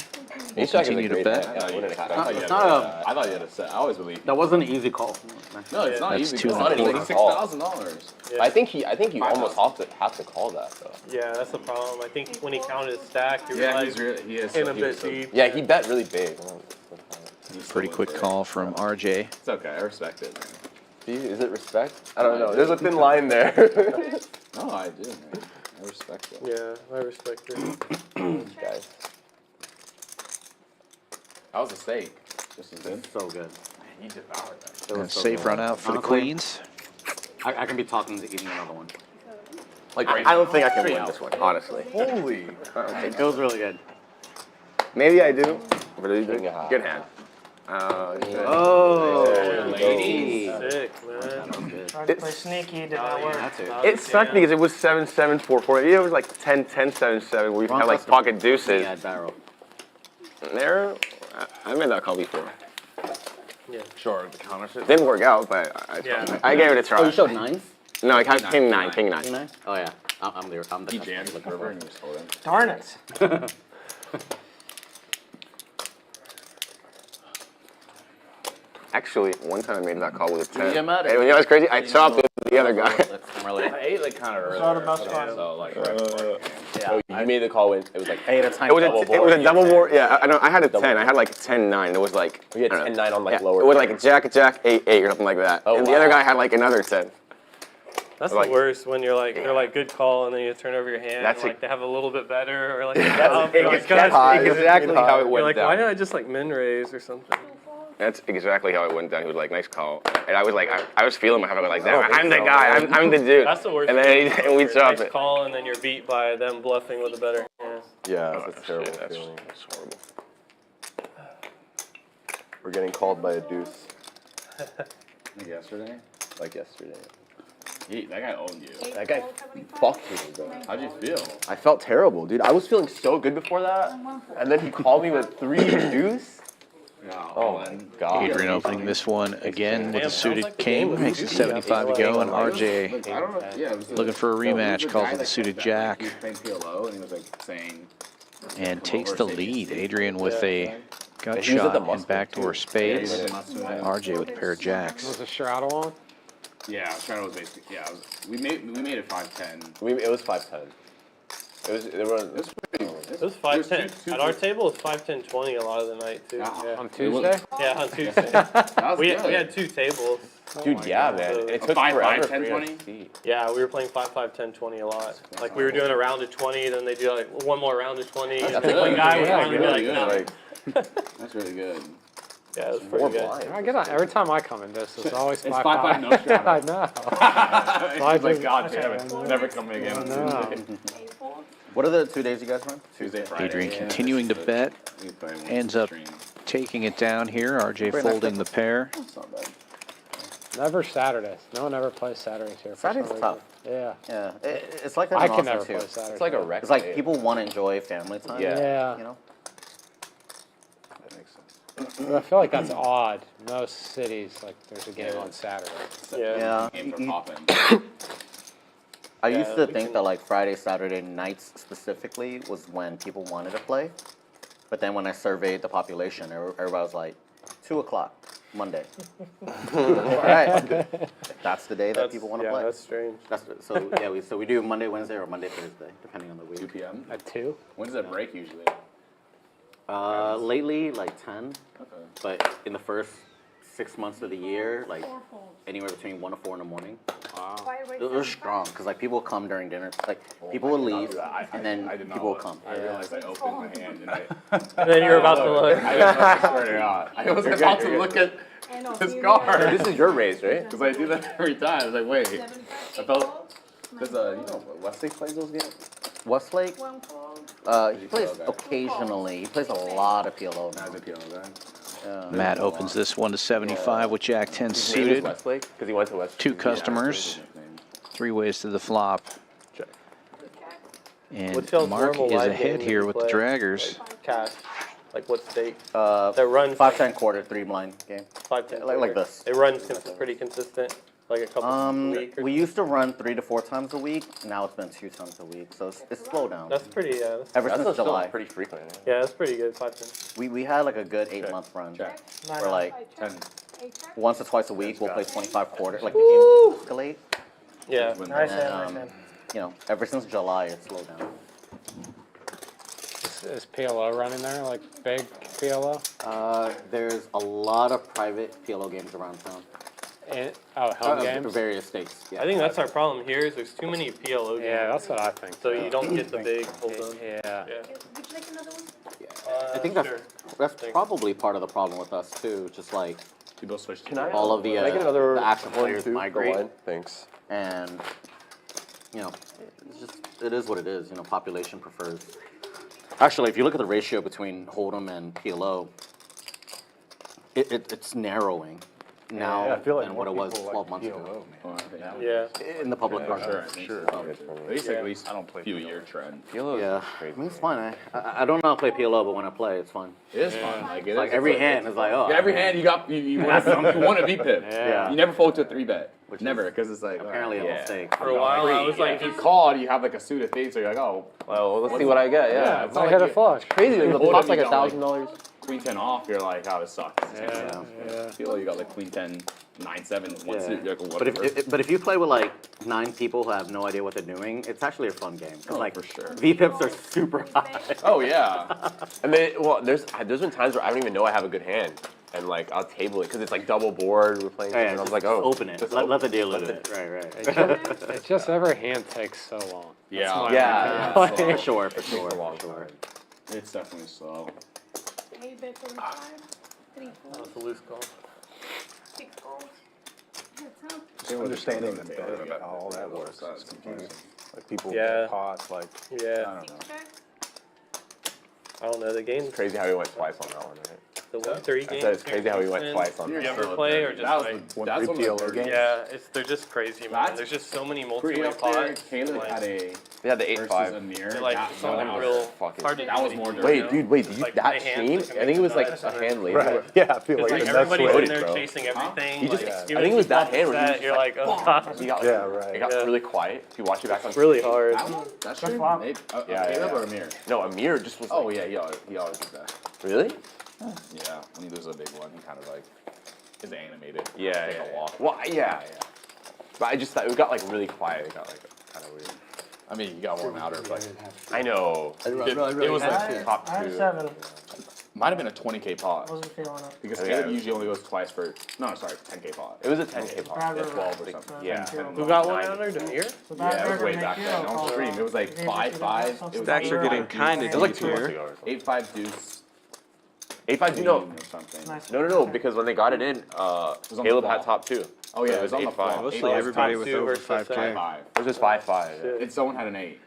Will Ace jack is a continue to great bet. hand. Yeah, I thought you had It's not a- I thought you had a set. I always believe. That wasn't an easy call. No, it's not That's easy. 2 It's and not a quarter. $6,000. I think you almost have to call that though. Yeah, that's the problem. I think when he counted his stack, he Yeah, realized he's really, he is. in a he bit is so- deep. Yeah, he bet really big. he's so Pretty quick good. call from RJ. It's okay. I respect it, man. Is it respect? I don't know. There's a thin line there. No, I do, man. I respect it. Yeah, I respect it. Guys. That was a steak. Just as good. So good. He devoured that. It And was so safe good. run out for the Honestly, queens. I can be talking to eating another one. Like I don't think I can win this one, honestly. holy. It was really good. Maybe I do, but it's Bring it high. good hand. Oh, lady. lady. Sick, man. Tried to play sneaky, did not work. That's it. It sucked because it was 7-7, 4-4. It was like 10-10, 7-7, where you had like pocket deuces. Yeah, barrel. There, I made that call before. Sure, the counter shit. Didn't work out, but I gave it a try. Oh, you showed 9s? No, I had King 9, King 9. 9? Oh yeah, I'm the He customer jammed the looking river for and it. he just told him. Darn it. Actually, one time I made that call with a 10. Yeah, mad at And you know what's crazy? I chopped with the other guy. I ate like kind of early. Not the best one. So like right before. Oh, you made the call when it was like. Hey, that's It was a double board. Yeah, I know. I had a 10. I had like 10-9. It was like. We had I don't know. 10-9 on like Yeah, lower. it was like Jack, 8 or something like that. Oh, and the other wow. guy had like another 10. That's Like- the worst when you're like, they're like, good call, and then you turn over your hand, That's and like they have a little bit better, or like, That's you're like, exactly how it you're went like, down. why didn't I just like min raise or something? That's exactly how it went down. He was like, nice call. And I was like, I was feeling myself. I was like, I'm the guy. I'm the dude. That's the worst. And then and we chop nice it. call, and then you're beat by them bluffing with a better hand. Yeah, that's a terrible That's feeling. horrible. We're getting called by a deuce. Like yesterday? Like yesterday. That guy owned you. That guy fucked me, bro. How'd you feel? I felt terrible, dude. I was feeling so good before that, and then he called me with 3 deuce. Oh my god. Adrian opening this one again with Damn, a suited sounds like the game king. was Makes it easy. 75 to go, and I RJ don't know. Yeah, it was looking for a rematch, calls it the suited jack, He was playing PLO and he was like saying. and takes the lead. Adrian with a gut He was at the shot and Mustang, backdoor too. spades. Yeah, yeah. RJ with a pair of jacks. Was the straddle on? Yeah, Shadow was basically. Yeah, we made it 5-10. It was 5-10. It was It was 5-10. At our table, it's 5-10-20 a lot of the night too. On Tuesday? Yeah, on Tuesday. we had 2 tables. Dude, yeah, man. It took 5, forever 10, for 20? me to see. Yeah, we were playing 5-5-10-20 a lot. Like we were doing a round of 20, then they do like one more round of 20. That's and good. one guy would Yeah, finally be really like, good. no. That's really good. Yeah, it was pretty good. I get on every time I come in this. It's always It's 5-5. 5-5, no straddle. I know. I was like, God damn it, never coming again. I know. What are the 2 days you guys run? Tuesday, Friday. Adrian continuing to bet, We play one ends up stream. taking it down here. RJ folding the pair. It's not bad. Never Saturdays. No one ever plays Saturdays here. for Saturday's some tough. reason. Yeah. Yeah, it's like that I in can Austin never too. play Saturdays. It's like a wreck. It's like day. people want to enjoy family time. Yeah. You know. That makes sense. But I feel like that's odd. Most cities, like, there's a game on Saturday. Yeah. Games are popping. I used to think that like Friday, Saturday nights specifically was when people wanted to play, but then when I surveyed the population, everybody was like, 2 o'clock Monday. All right, that's the day that people want to play. That's strange. So we do Monday, Wednesday, or Monday, Thursday, depending on the 2 week. p.m. At 2? When does it break usually? Lately, like 10, Okay. but in the first 6 months of the year, like anywhere between 1 to 4 in the morning. Wow. They're strong because like people come during dinner. Like people will leave, and then I did not people will look. come. I realized I opened my hand and I. And then you're about to look. I swear to God, I was about to look at this card. This is your raise, right? Because I do that every time. I was like, wait. I felt. Does you know Westlake plays those games? Westlake, he plays occasionally. He plays a lot of PLO now. As a PLO guy. Matt opens this one to 75 with Jack 10 His name is suited. Westlake because he went to Westlake. 2 customers, 3 ways to the flop. Check. And What's y'all's Mark normal is live ahead game here you with the play? draggers. Cash. Like what stake? That runs 5-10 quarter, 3 blind game. 5-10. Like this. It runs pretty consistent. Like a couple a week. Or We used to run 3 to 4 times a week. Now it's been 2 times a week, so it's slowed down. That's pretty. Ever That's since still July, pretty frequent. Yeah, that's pretty good. 5-10. we had like a good 8-month run. Check. Where like 10. once or twice a week we'll play 25 quarter. Like the games escalate. Yeah. Nice And, hand, nice hand. you know, ever since July it's slowed down. Is PLO running there? Like, big PLO? There's a lot of private PLO games around town. And, home games? Various stakes. Yeah. I think that's our problem here is there's too many PLO games. Yeah, that's what I think. So you don't get the big hold on. Yeah. Yeah. Would you like another one? I think that's Sure. that's probably part of the problem with us too. Just like People switch. Can I? all of the, Can I get another the active one, players too? migrate. Go on. Thanks. And you know, it is what it is. You know, population prefers. Actually, if you look at the ratio between Hold'em and PLO, it's narrowing now I feel like than more what it was people 12 like months PLO. ago. Yeah. In the public Sure, market. sure. At least I don't play few year trend. Yeah, I mean, it's fine. I don't know how to play PLO, but when I play, it's fun. It is fun. Like, It's like every hand is like, oh. Every hand you got, you want to beat Pip. Yeah. You never fold to a 3-bet. Never, because it's like Apparently a mistake. For a while, I was like, if you called, you have like a suit of these, so you're like, oh, Well, let's see what I get. Yeah, it's I not hit like a flush. crazy. Like, the Hold pot's up, like you got, $1,000. Queen 10 off, you're like, oh, this sucks. Yeah. Feel you got like Queen 10, 9-7, one suit, you're like, But whatever. if you play with like 9 people who have no idea what they're doing, it's actually a fun game. 'Cause, like for sure. VPIPs are super high. Oh yeah. And then, well, there's been times where I don't even know I have a good hand. and like I'll table it because it's like double board. We're playing, Yeah, and I was just like, oh, open it. just Let the dealer let do it. Right. It's just every hand takes so long. Yeah, my yeah, For sure. It takes a long time. It's definitely slow. Hey, bet 35, 3 That folds, was a loose call. 6 folds. Heads up. Just understanding the betting and how all that works is confusing. Like people Yeah. get pots, like, I Yeah. don't know. Check. I don't know. The game's It's crazy how we went twice on that one, right? the 1-3 I game. said it's crazy how we went twice on You that. ever play or just That was like? the, that's one of the PLO first games. Yeah, they're just crazy, man. That's There's just so many Pretty multi-way up there. pots. Caleb like, had a They had the versus 8-5. a near. they're like That something one real was fucking- hard to that do. was more You know? Wait, dude, wait, did you, Like, that play hands stream? that can I think it was like make a hand later. Right. Yeah, I feel It's like like that's everybody's what in it, there bro. chasing everything. He just, like, I even think if it was you that flop the hand where he set, was you're like, like, oh gosh. He got, Yeah, right. It got Yeah. really quiet. If you watch it back on It's really stream. hard. That one? That stream? flop. Maybe. Yeah, Caleb yeah. or Amir? No, Amir just was Oh like, yeah, he always does that. really? Yeah, when he loses a big one, he kind of like is animated. Yeah, Take yeah, a walk. Well, yeah. But I just thought it got like really quiet. It got like kind of weird. I mean, you got one outer, but I know. I really it was had like to. Top I had two. 7. might have been a 20K pot Wasn't feeling it. because Oh, Caleb yeah. usually only goes twice for 10K pot. It was a 10K pot. Bad Yeah, river. 12 or something. Yeah. Who got one out there? Demir? So bad Yeah, it was river way make back you then a on call stream. out. It was like Maybe we should have 5-5. It something was Stacks are like getting that. kind It of was like deep 2 months here. ago or something. 8-5 deuce. 8-5, queen no. or something. Nice. No, because when they got it in, on the Caleb had ball. top 2. Oh yeah, So it was on the 8-5. flop. Mostly 8-5 everybody top with two over versus 5K. 5. It was just 5-5. Yeah. And someone had an 8.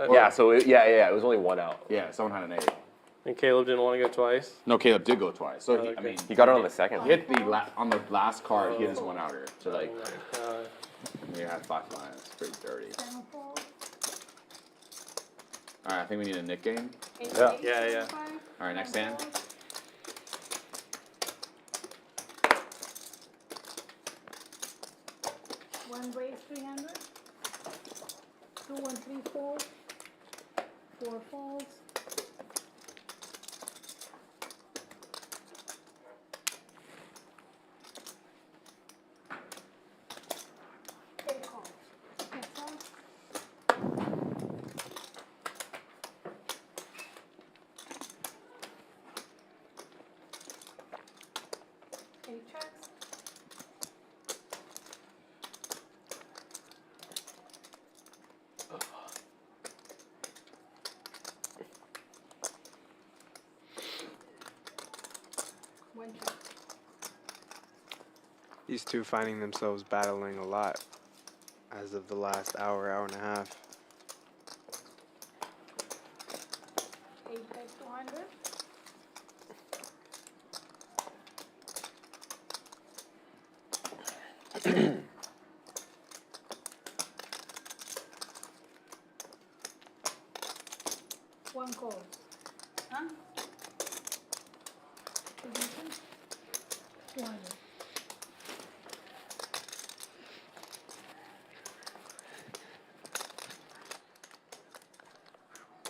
Yeah, so it was only 1 out. Yeah, someone had an 8. And Caleb didn't want to go twice. No, Caleb did go twice. So he, I okay. mean, He got it on the second. he hit on the last card. He hit his one outer. So like, Uh, we had 5-5. It's pretty dirty. 7 folds. All right, I think we need a Nick game. 8, Yeah. 8, Yeah, yeah. 5, All right, next 10 hand. folds. One raise 300. 2, 1, 3 folds. 4 folds. Eight calls. Heads up. Eight checks. One check. These two finding themselves battling a lot as of the last hour, hour and a half. 8 bets 200. One call. Huh? Position. 200.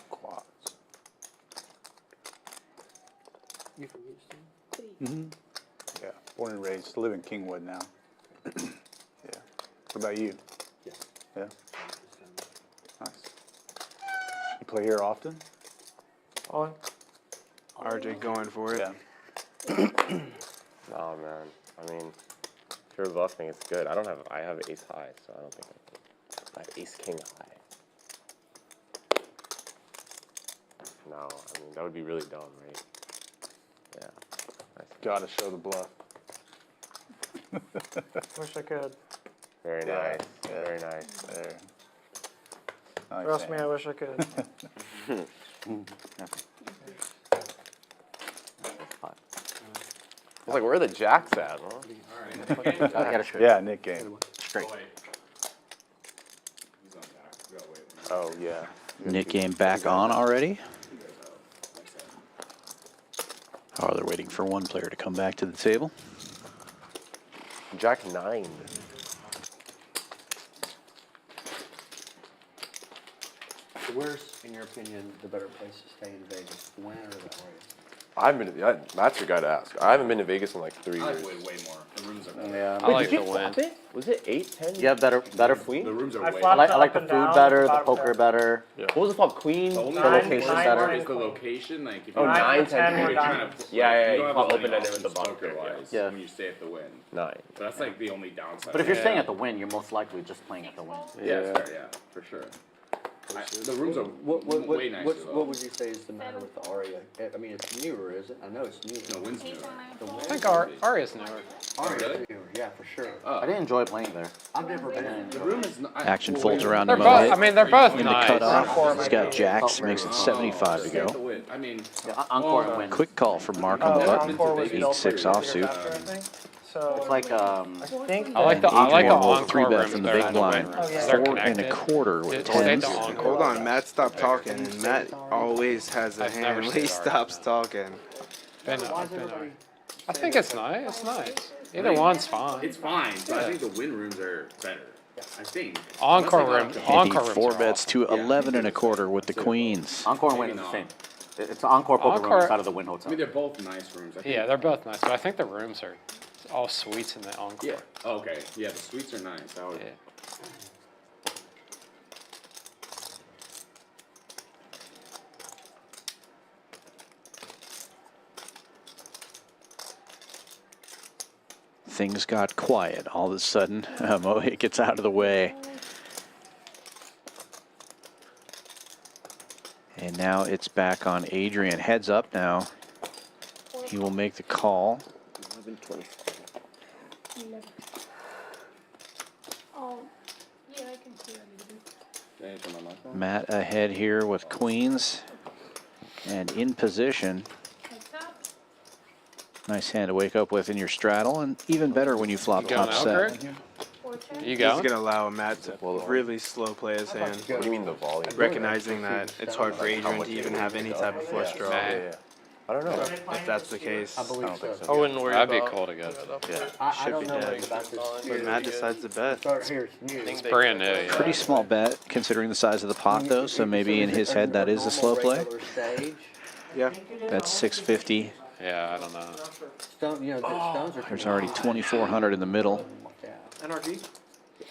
Quads. you from Houston? 3. Yeah, born and raised, live in Kingwood now. Yeah. What about you? Yeah. Yeah. Nice. You play here often? On. RJ going for it. Yeah. Oh man, I mean, if you're bluffing, it's good. I have ace high, so I don't think I have ace king high. No, I mean that would be really dumb, right? Yeah. Nice. Gotta show the bluff. Wish I could. Very Yeah. nice. Yeah. Very nice. There. Nice Trust me, hand. I wish I could. I was like, where are the jacks at, huh? I got a straight. Yeah, Nick game. Straight. Oh yeah. Nick game back on already. Oh, they're waiting for one player to come back to the table. Jack 9. So where's, in your opinion, the better place to stay in Vegas? The Win or the Warriors? Matt's your guy to ask. I haven't been to Vegas in like 3 I years. like way more. The rooms are better. Yeah. I like the win. Was it 8, 10? Yeah, better Queen? The rooms are I way flopped better. I like the up and food down, better, the about poker the- better. What was it called? Queen? The only Nine- location nine better were is the Queen. location. Like if Oh, you're 9, 10, ten you're were trying diamonds. to, Yeah, yeah, you you don't have call that open many ended with the options bunker, poker-wise yeah. when you stay at the Win. 9. So that's like the only downside. But if you're Yeah. staying at the Win, you're most likely just playing at the Win. Yeah, it's fair, yeah, for sure. The rooms are way nicer though. What would you say is the matter with the Aria? I mean, it's newer, is it? I know it's newer. No, Win's newer. The I think Aria's newer. Aria's really? newer, yeah, for sure. I did enjoy playing there. I've never been. The room is not. Action folds around to They're both. I Mohit. mean, they're both In the nice. cutoff, he's got jacks, makes it 75 to go. I mean, Encore and Win. Quick call from Mark on the button. Encore was built 8-6 for offsuit. after, I think. So It's like I think I like the Adrian will encore 3-bet rooms from the better big than blind. win rooms. yeah. They're 4 connected. 1/4 with It stayed 10s. the encore. Hold on, Matt stopped talking, and Matt always has a I've never hand when he said stops Ariana. talking. I think it's nice. It's nice. Either one's fine. it's fine, but I think the Win rooms are better. I think. Encore Unless they rooms. got And he Encore rooms. 4-bets to 11 1/4 with the queens. Encore and Win is the same. It's an Encore poker room Encore- inside of the Win I Hotel. mean, they're both nice rooms. I think. Yeah, they're both nice, but I think the rooms are all suites in the encore. Yeah. Oh, okay. Yeah, the suites are nice. I would. Yeah. Things got quiet all of a sudden. Mohit gets out of the way. And now it's back on Adrian. Heads up now. He will make the call. 11:20. Oh, yeah, I can see it. Matt ahead here with queens. And in position. What's up? Nice hand to wake up with in your straddle. And even better when you flop You going top out, set. Greg? Fortune? You He's going? gonna allow Matt to really slow play his hand, What do you mean the volume? recognizing that it's hard for Adrian to even have any type of flush draw. Matt. I don't know. If that's the case, I believe so. I wouldn't worry That'd be about. cool to go to. I should don't be know dead. much about this. but Matt decides to bet. Start here, it's new. It's brand new, yeah. Pretty small bet considering the size of the pot though. So maybe in his head that is a slow play. Yeah. That's 650. Yeah, I don't know. Stone, you know, the stones are. There's already 2,400 in the middle. Yeah, NRG?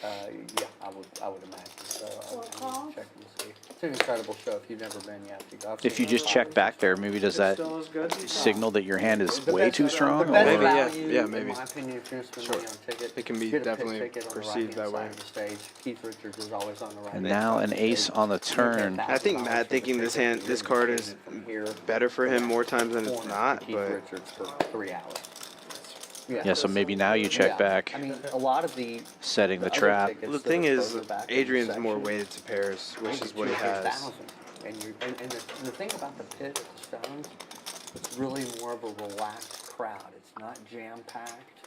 yeah, I would imagine, so I would call? check and see. It's an incredible show, if you've never been, you have to go. If you just check back there, maybe does that Still as good? signal that your hand is way too strong? The best Maybe, yeah. value, Yeah, maybe. in my opinion, if you're gonna spend money on a ticket, It can be get a pit definitely ticket on the perceived right-hand that way. side of the stage. Keith Richards is always on the right. And now an ace on the turn. I think Matt thinking this card is better for him more times than it's not, Keith but Richards for 3 hours. Yeah, so maybe now you check Yeah. back, I mean, a lot of the. setting the other trap. tickets the that thing are is, further back in the Adrian's more section, weighted to pairs, which maybe is what he has. 2,000. And the thing about the pit at the Stones, it's really more of a relaxed crowd. It's not jam packed.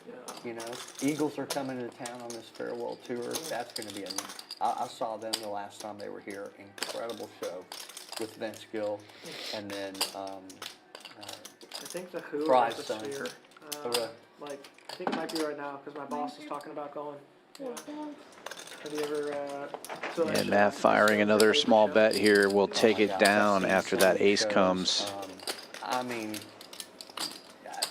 You know, Eagles are coming to town on this farewell tour. That's going to be I saw them the last time they were here. Incredible show with Vince Gill, and then I think the Who Fry's has the son. sphere. Oh, really? Like, I think it might be right now, because my boss is talking about going. Yeah. Have you ever, And Matt firing another small bet here will take it down after that ace comes. I mean,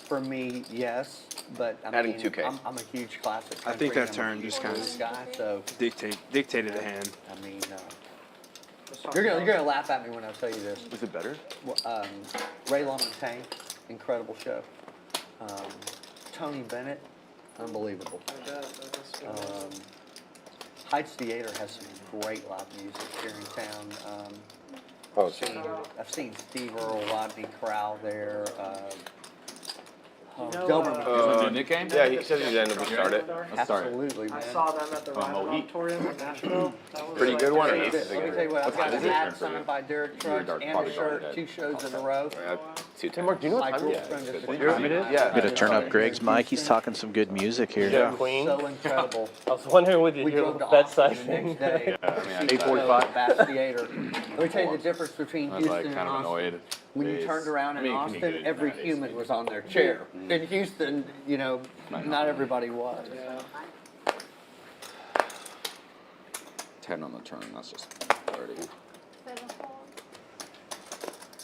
for me, yes, but I Adding mean, 2K. I'm a huge classic. I think country, that I'm a turn huge just kind blues of guy, so dictated the hand. I mean, you're gonna laugh at me when I tell you this. Is it better? Well, Ray LaMontagne, incredible show. Tony Bennett, unbelievable. Heights Theater has some great live music here in town. I've seen Steve Earle, Rodney Crowell there. Is it Nick game? Yeah, he says he's going to start it. Let's start it. Absolutely, man. I saw them at the Ryman Auditorium in Nashville. That was Pretty like good one, or crazy. ace is Let me good? tell you what, I've got Is a it? hat signed by Derek Trucks and a probably shirt, dark 2 shows in a row. Two Mark, do you know what My time it is? girlfriend just What went time it is? Yeah. Gonna turn up Greg's mic. He's talking some good music here. Yeah. Queen. So incredible. I was wondering what you We hear drove with to the bedside Austin the thing. next day. 8:45. Bass Theater. Let me tell you the difference between I was Houston like and kind of Austin. annoyed. When you turned around in can you Austin, get it every nowadays? human was on their chair. In Houston, you know, not everybody was. 10 on the turn. That's just 30. 7 fold.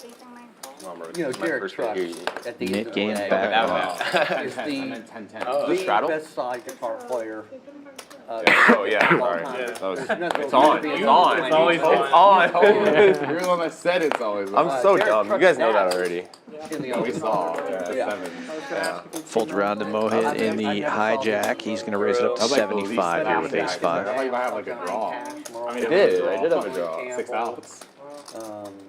8 and 9 fold. you know, Derek Truck at the end Mid of the game day. back. Is I the meant 10-10. the straddle? best side guitar player. Oh yeah, of all sorry. time. That was- There's nothing It's on. better It's than on. playing It's always guitar. on. You're the one that said it's always. I'm so Derek dumb. You Truck's guys know that dad already. in the We old saw. Yeah. Yeah, 7. Yeah. Folds around to Mohit in the hijack. He's going to raise it up to 75 here with ace I 5. thought you might have like a draw. I mean, I did. I did have a draw. 6 outs.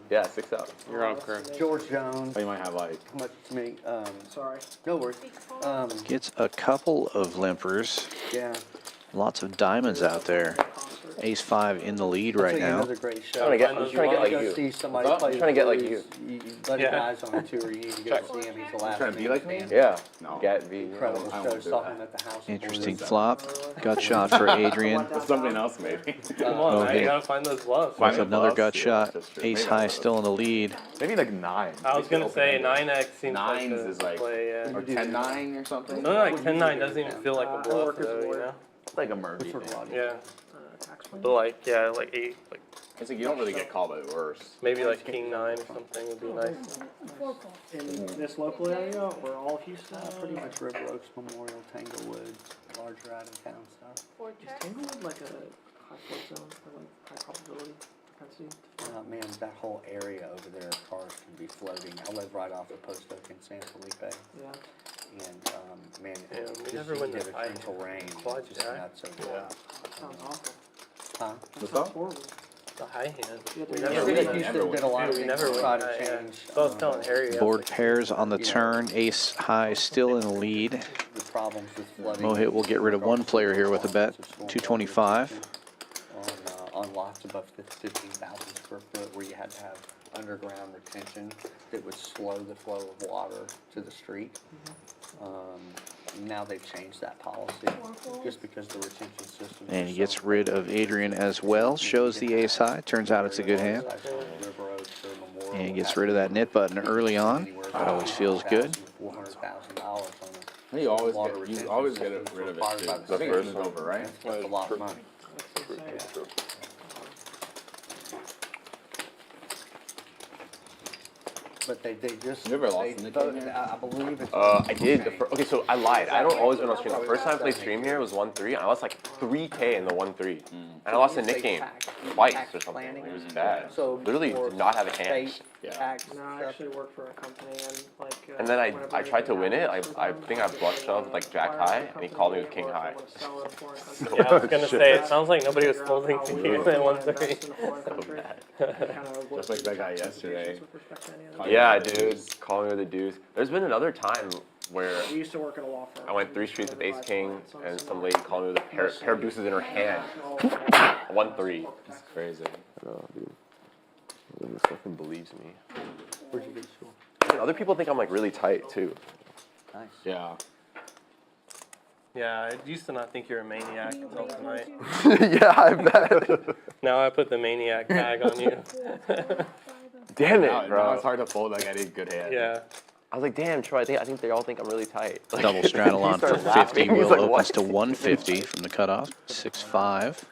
Yeah, 6 out. You're up, Chris. George Jones. But you might have like. How much to me? Sorry. No worries. Gets a couple of limpers. Yeah. Lots of diamonds out there. Ace 5 in the lead right now. Another great show. I'm trying to get like go you. see somebody I'm play trying to get like blues. You let Yeah. guys on a tour. You need to go see him. He's the last. trying to be like me? Yeah. No. Get V. Incredible I show. won't do Saw that. him at the house. of Interesting Blues. flop. Gut shot for Adrian. Something else maybe. Come on, man. Mohit. You gotta find those bluffs. With another gut Yeah, shot. that's true. Ace Maybe high I'll- still in the lead. Maybe like 9. I was gonna say 9x seems like Nines a is like play, yeah. or 10-9 or something. Something like 10-9 doesn't even feel like a bluff, though, you know? It's like a Murphy Sort of thing. logic. Yeah. But like, yeah, like 8, like It's like you don't really get called by the worst. maybe like King 9 or something would be nice. In this local area or all Houston? Pretty much River Oaks, Memorial, Tanglewood, larger out of town stuff. Is Tanglewood like a high float zone or like high probability propensity? Man, that whole area over there, cars can be floating. I live right off the Post Oak in San Felipe. Yeah. And, man, Yeah, we just never you win get the a high torrential rain. quad It's just jack. nuts over Yeah. there. That sounds awful. Huh? That sounds horrible. The high hand. Yeah, We yeah, never City win of that. Houston did a lot of We things never to win try that, to yeah. change. So I was telling Harry. Board pairs on the turn. Ace high still in the lead. The problems with flooding. Mohit will get rid of one player here with a bet. 225. On lots above 15,000 square foot where you had to have underground retention that would slow the flow of water to the street. Now they've changed that policy just because the retention system. And he gets rid of Adrian as well. Shows the ace high. Turns out it's a good hand. And he gets rid of that knit button early on. That always feels good. $400,000 on You always water get retention rid of system it for too. fire by The the first state. one's over, right? That's a lot of money. But they just. You ever lost they in the vote- game here? I believe it's. I did. Okay, so I lied. I don't always win on stream. The first time I played stream here was 1-3. I lost like 3K in the 1-3. And I lost a Nick game twice or something. It was bad. So Literally did not have a hand. state tax No, I stuff. actually work for a company and like. And then whenever I tried to win it. I sometimes think I bluff shoved with like jack high, and he called me with king high. Yeah, I was gonna say, it sounds like nobody was folding to you in 1-3. Just like that guy yesterday. Yeah, dude. Calling me with the deuce. There's been another time where We used to work at a law firm. I went 3 streets with ace king, and some lady called me with a pair of deuces in her hand. 1-3. It's crazy. No, dude. Nobody fucking believes me. Where'd you get school? And other people think I'm like really tight too. Nice. Yeah. Yeah, I used to not think you're a maniac until tonight. Yeah, I bet. Now I put the maniac tag on you. Damn it, Now bro. it's hard to fold like any good hand. Yeah. I was like, damn, Troy. I think they all think I'm really tight. Like, Double straddle he on for started 50. laughing. He's Will like, opens what? to 150 from the cutoff. 6-5.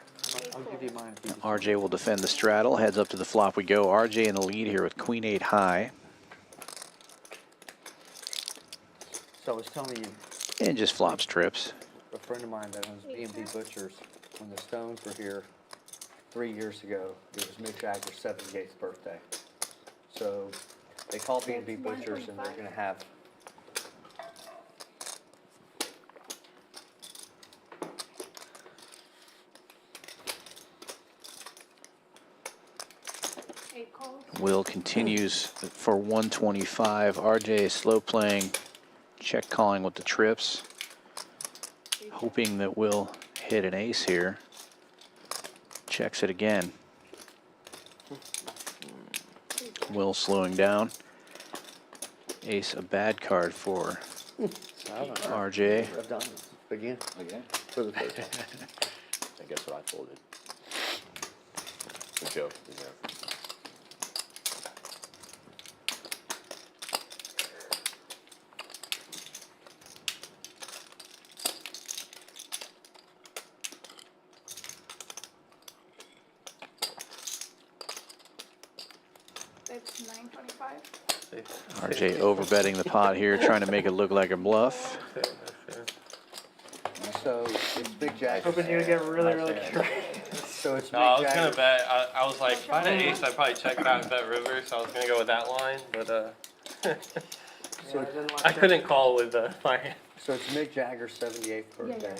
I'll give you mine. RJ will defend the straddle. Heads up to the flop we go. RJ in the lead here with queen 8 high. So I was telling you, And just flops trips. a friend of mine that owns B&B Butchers, when the Stones were here 3 years ago, it was Mick Jagger's 78th birthday. So they call B&B Butchers and they're gonna have Will continues for 125. RJ slow playing, check calling with the trips. Hoping that Will hit an ace here. Checks it again. Will slowing down. Ace a bad card for RJ. I've done it again. Again? For the first time. I guess what I folded. Good joke. Good joke. It's 9:25. RJ overbetting the pot here, trying to make it look like a bluff. So it's Big Jack. Hoping you would get really, really crazy. So it's No, Big I was Jack. gonna bet. I was like, if I had an ace, I'd probably check back and bet river. So I was gonna go with that line, but I couldn't call with my hand. So it's Mick Jagger's 78th birthday.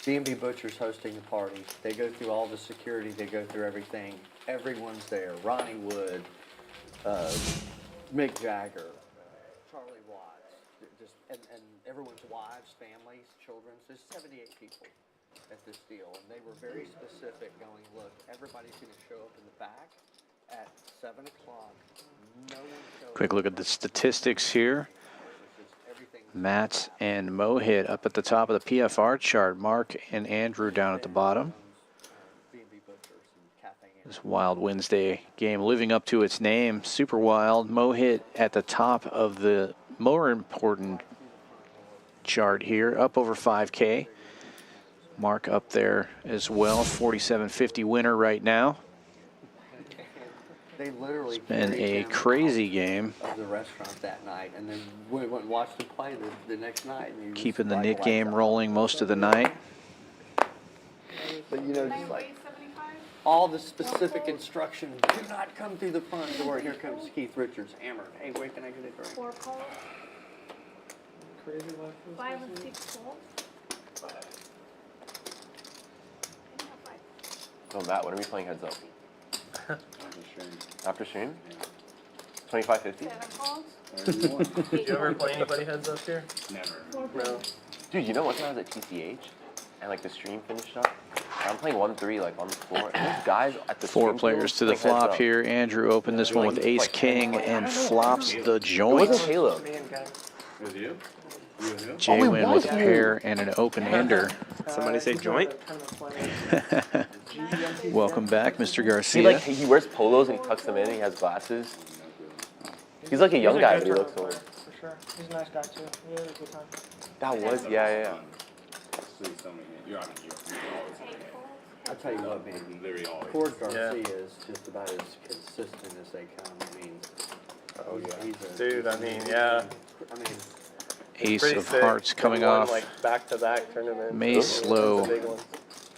B&B Butcher's hosting the party. They go through all the security. They go through everything. Everyone's there. Ronnie Wood, Mick Jagger, Charlie Watts, just and everyone's wives, families, children. So there's 78 people at this deal, and they were very specific. Going, look, everybody's going to show up in the back at 7 o'clock. No one showed Quick look at the statistics here. Matt and Mohit up at the top of the PFR chart. Mark and Andrew down at the bottom. This Wild Wednesday game living up to its name. Super wild. Mohit at the top of the more important chart here, up over 5K. Mark up there as well, 47.50 winner right now. They literally It's been carried a them crazy out game. of the restaurant that night, and then we went and watched them play the next night. And Keeping the Nick game rolling most of the night. But you know, just like all the specific instructions: do not come through the front door. Here comes Keith Richards hammered. Hey, where can I get a drink? 4 calls. Crazy life. 5 and 6 calls. Oh, Matt, when are we playing heads up? After stream? 25.50? 7 calls. Did you ever play anybody heads up here? Never. No. Dude, you know one time I was at TCH and like the stream finished up? I'm playing 1-3 like on the floor. And those guys at the Four stream players field to the playing heads flop up. here. Andrew opened this one with ace king and flops the It joint. wasn't Halo. It was you? JWin with a pair and an open ender. Somebody say joint? Welcome back, Mr. He Garcia. he wears polos and tucks them in and he has glasses. He's like a young guy, but he looks old. For sure. He's a nice guy too. We had a good time. That was, yeah. You're always I'll tell you what, man. literally always. Cord Garcia is just about as consistent as they come. I mean, Oh yeah. he's a Dude, I mean, yeah. I mean, Ace Pretty of sick. hearts coming He won, off. like back-to-back tournaments. May That's slow a big one.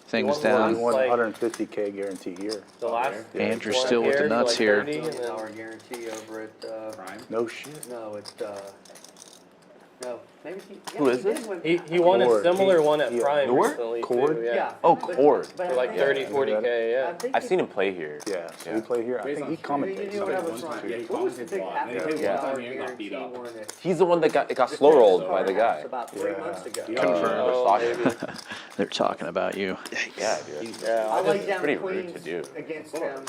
things He won He down. won Like- 150K guarantee here. The last Andrew's one still with the here, nuts like here. 30, and then $1 guarantee over at, Prime? No shit. no, at, no, maybe he. Who yeah, is he this? did win. he won a Cord. similar one at Yeah. Prime Cord? recently Cord? too. Yeah. Yeah. Oh, but- Cord. but For like I 30, think- 40K, yeah. think I've he- seen him play here. Yeah, so Yeah. we play here. I Based think on he streaming. commentates. You know what I One was time, wrong. yeah, he What was the commentates big a lot. half Yeah. $1 Yeah. guarantee Got beat up. one at He's the one that got slow rolled by the guy. about 3 months ago. Oh, Versace. They're talking about you. Yeah, dude. Yeah. I laid down Pretty rude queens to do. against him.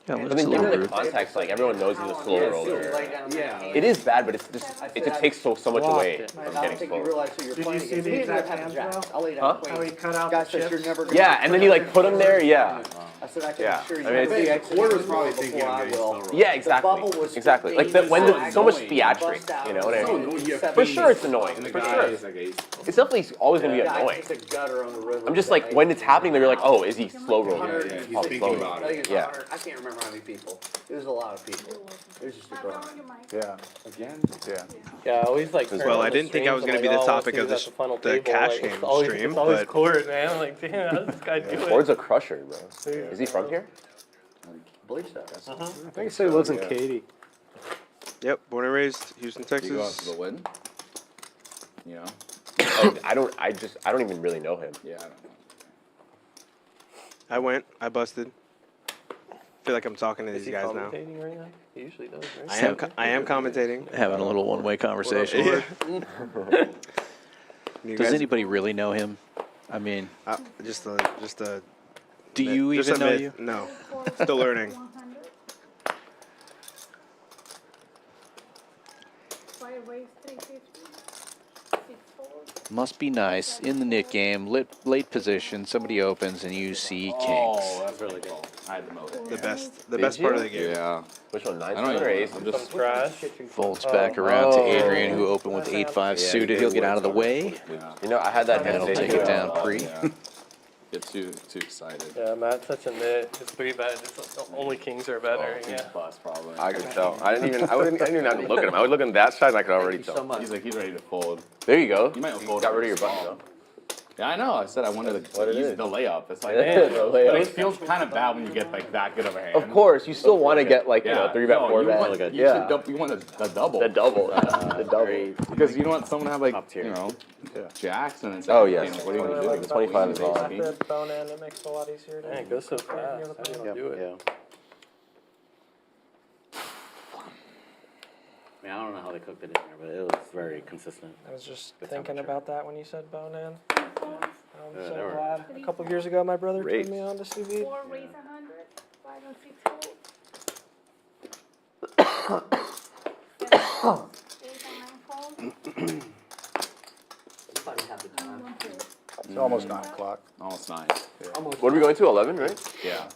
Yeah, I looks a mean, little given the rude. context, like everyone knows he's a slow Yeah, roller. lay down Yeah. that It is bad, but it's just it just takes so much away from I don't getting think you slow. realize who you're Did you playing see against. the He didn't exact have hands, jacks. though? I laid Huh? down How he queens. cut out Guy the says chips? you're never gonna. Yeah, and then he like put him there. Yeah. I said I can Yeah. assure you. I mean, it's- Cord Cord was probably thinking before I of getting will. slow roll. Yeah, exactly. The bubble was Exactly. Like 15, when there's so much annoying. theatrics, Bust you know out. what I So mean? annoying. You have For fiends, sure it's annoying, and the for guy sure. is like ace. It's definitely always gonna be Yeah, annoying. it's a gutter on the river. I'm just like when it's happening, they're like, oh, is he slow rolling? Yeah, He's he's probably thinking slow about rolling. I think it's Yeah. 100. I can't remember how many people. It was a lot of people. It was just a crowd. Yeah, Again? yeah. Yeah, I always like. turn Well, on I the didn't think I was streams, gonna I'm be the like, oh, topic let's of see this- who's at final the table. cash Like, game it's always, stream, It's always but- Cord, man. I'm like, damn, how's this guy do it? Ford's a crusher, bro. Is he from here? I believe so. Uh-huh. I think he said he lives in Katy. Yep, born and raised, Houston, You go out to Texas. the win? You know? Oh, I don't even really know him. Yeah, I don't know. I went, I busted. Feel like I'm talking to Is these he guys now. commentating right now? He usually does, right? I am commentating. Having a little one-way conversation. Yeah. You Does guys- anybody really know him? I mean, just a do you just even a know myth. you? No, still learning. 5 ways, 350. 6 calls. Must be nice in the Nick game, late position. Somebody opens and you see kings. Oh, that's really cool. I had the motive. The best part of the game. Yeah. Which one? I 9 don't or even. 8? I'm just. Some trash. Folds back around to Oh. Adrian, who opened with 8-5 Yeah, suited. he He'll did get work out of the on it. way. Yeah. You know, I had that That'll hesitation. take it down pre. Yeah. get too excited. Yeah, Matt's such a nit. It's 3-bet. It's like, only kings are better. Oh, Yeah. Plus, probably. I could tell. I didn't even have to look at him. I would look on that side and I could already tell. So much. He's like, he's ready to fold. There you go. You might fold. Got rid of your button though. Yeah, I know. I said I wanted to use the layup. It's like, Yeah, the layup. but it feels kind of bad when you get like that good of a hand. Of course, you still want to get like, you know, 3-bet, no, 4-bet. want, Like a, you yeah. should you want the double. The double. The double. Because you don't want someone to have like, Top tier. you know, jacks and then say, Oh, hey, yes. like, what are you going to do? Like the 25 is Slap awesome. the bone in, it makes it a lot easier to. Man, it goes so fast. How do you do it? Yeah. I mean, I don't know how they cooked it in there, but it was very consistent. I was just Good thinking temperature. about that when you said bone in. I'm Yeah, so they were- glad. A couple of years ago, my brother Great. turned me on to sous vide. 4 raise 100, 5 and 6 hold. 7, 8 and 9 fold. It's almost 9 o'clock. Almost 9. What are we going to? 11, right? Yeah.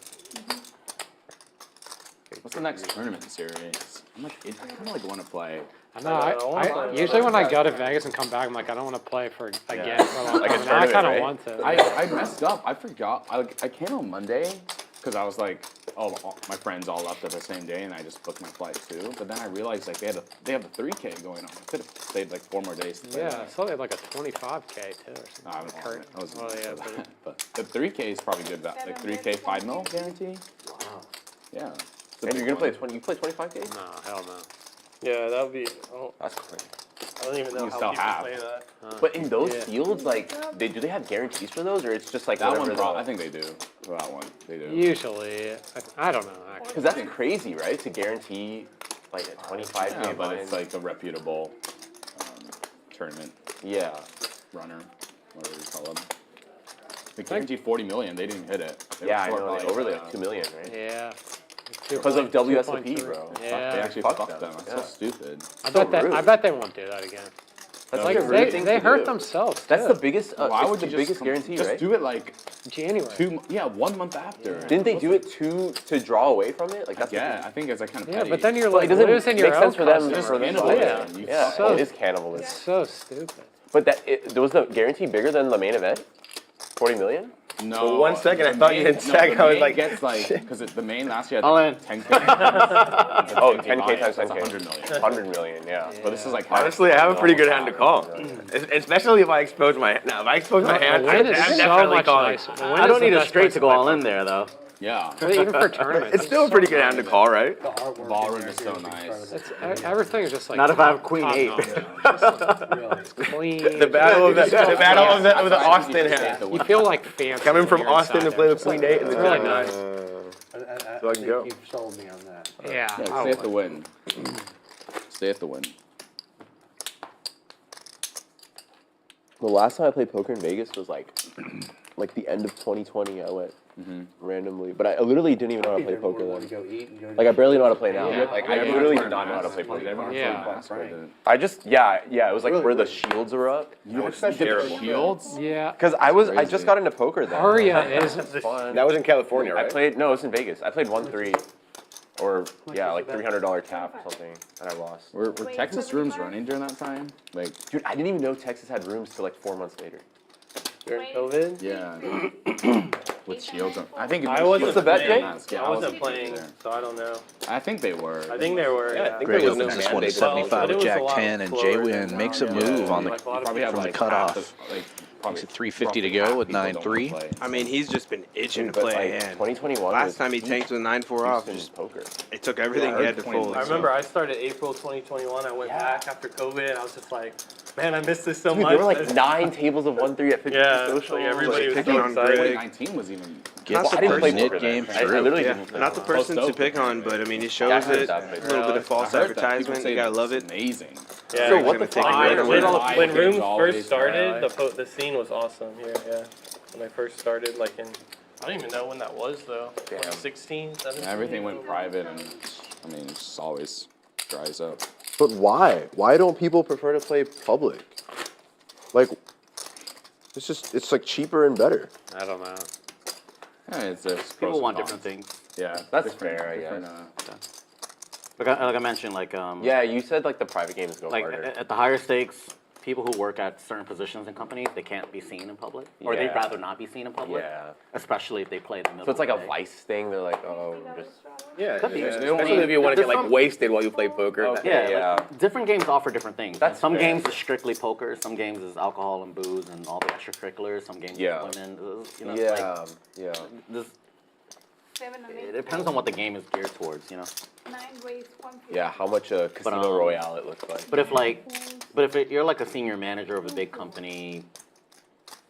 What's the next tournament series? I'm like, I kind of like want to play. I know. I usually when I go to Vegas and come back, I'm like, I don't want to play for again for a long Like a time. Now I tournament, kind of right? want to. I messed up. I forgot. I came on Monday because I was like, oh, my friends all left at the same day, and I just booked my flight too. But then I realized like they have a 3K going on. I could have stayed like 4 more days. To play Yeah, I that. saw they had like a 25K too. Or something. No, I haven't won it. I was Well, yeah, but but the 3K is probably good. Like 3K 5 mil guarantee. Wow. Yeah. And you're going to play 20, you play 25K? no, hell no. Yeah, that would be. That's crazy. I don't even know You how still people have. play that. But in those Yeah. fields, like, do they have guarantees for those, or it's just like That whatever one, the- I think they do. For that one, they do. Usually, I don't know actually. Because that's crazy, right? To guarantee like a 25K Yeah, but buy-in. it's like a reputable tournament Yeah. runner, whatever you call them. They guaranteed 40 million. They didn't hit it. They Yeah, I were short know. by, Like, over like 2 million, right? Yeah. Because of 2.3. WSOP, bro. They Yeah. actually Fuck fucked them. them. That's Yeah. so stupid. I bet they won't do that again. That's Like like a rude thing they to hurt do. themselves. That's too. the biggest. Why it's would the you biggest guarantee, just right? do it like January. 1 month after? Didn't they do it to draw away from it? Like that's the Yeah, thing. I think it's like kind of Yeah, petty. but then you're But like it doesn't losing make your sense own for them. customers. For them to do Yeah. it. You Yeah, fuck. it is It's cannibalism. so stupid. But was the guarantee bigger than the main event? 40 million? No. For 1 second, I the thought you main- didn't no, check. the I was main like, gets like because the main last year All had in. 10K. Oh, 10K times 10K. 100 million. 100 million, yeah. But this is like honestly, I have a pretty good hand to call. Especially if I expose my hand. Now, if I expose my hand, Win is I'm so definitely much calling. nicer. Win I is don't the need a best straight place to go play all for. in there though. Yeah. Even for tournaments. It's still a pretty good hand to call, right? Ballroom is so nice. Everything is just like Not if I have top- queen top 8. notch. Clean. The battle of the Austin hand. You feel like fancy. Coming from when you're Austin to inside play there. with Queen 8 in the It's really Jack nice. 9. So I can go. You've sold me on that. Yeah. Yeah, stay at the win. Stay at the win. The last time I played poker in Vegas was like the end of 2020. I went randomly, but I literally didn't even know how to play poker then. Go eat and go Like I barely know how to play now. Yeah. Like I literally did not know how to play poker. Yeah. I just yeah. It was like where the shields were up. You did the shields? Yeah. Because I just got into poker then. Aria is Fun. That was in California, I right? played no, it was in Vegas. I played 1-3, or yeah, like $300 cap or something, and I lost. Were Texas rooms running during that time? Like, Dude, I didn't even know Texas had rooms till like 4 months later. During COVID? yeah. With shields on. I think I wasn't What's the bet, playing. Jay? I wasn't playing, so I don't know. I think they were. I think they were. Yeah, I Yeah. think Greg there was no opens this one to mandate. 75 It with was a Jack lot 10, and slower JWin than makes a now. move on the Like, a lot of Probably have from the like cutoff. half the, like probably Makes it 350 to roughly go half with people don't 9-3. play. I mean, he's just been itching to But, play like, a hand. 2021 Last was time he tanked with 9-4 off, Houston's just poker. it took everything Yeah, he had to 20 fold. I remember I started April 2021. I went back after COVID. And I was just like, man, I missed this so Dude, much. there were like 9 tables of 1-3 at 50 Yeah, social. like everybody was picking so on excited. Greg. 2019 was even. Gets I didn't the play mid poker game then. I through. literally Yeah, didn't play not the poker. person to dope. pick on, but I mean, it Yeah, I shows heard it. that, A but- little bit of false I heard that. People advertisement. say You gotta it's love it. Amazing. Yeah, So he's what gonna the take fuck? it right When- away. When rooms always first started, right. the scene was awesome here. Yeah, when I first started, like in, I don't even know when that was though. Like 16, 17. Everything went private, and I mean, it just always dries up. But why? Why don't people prefer to play public? Like, it's like cheaper and better. I don't know. Yeah, it's just People want different things. Yeah, That's different- fair, I different, Like I mentioned, like Yeah, you said like the private games go like harder. at the higher stakes, people who work at certain positions in companies, they can't be seen in public, or they'd Yeah. rather not be seen in public. Yeah. Especially if they play in the middle. So it's like of a the day. vice thing. They're like, oh, just Yeah, Could be. yeah. They don't Especially need- if you want to get there's like some- wasted while you play poker. Okay. Yeah, like, different games offer different things. That's some fair. games is strictly poker. Some games is alcohol and booze and all the extracurriculars. Some games Yeah. is women. You know, yeah, like, yeah. this, 7 and 8. it depends on what the game is geared towards. You know. 9 ways, 150. Yeah, how much a casino royale it looks like. But if you're like a senior manager of a big company,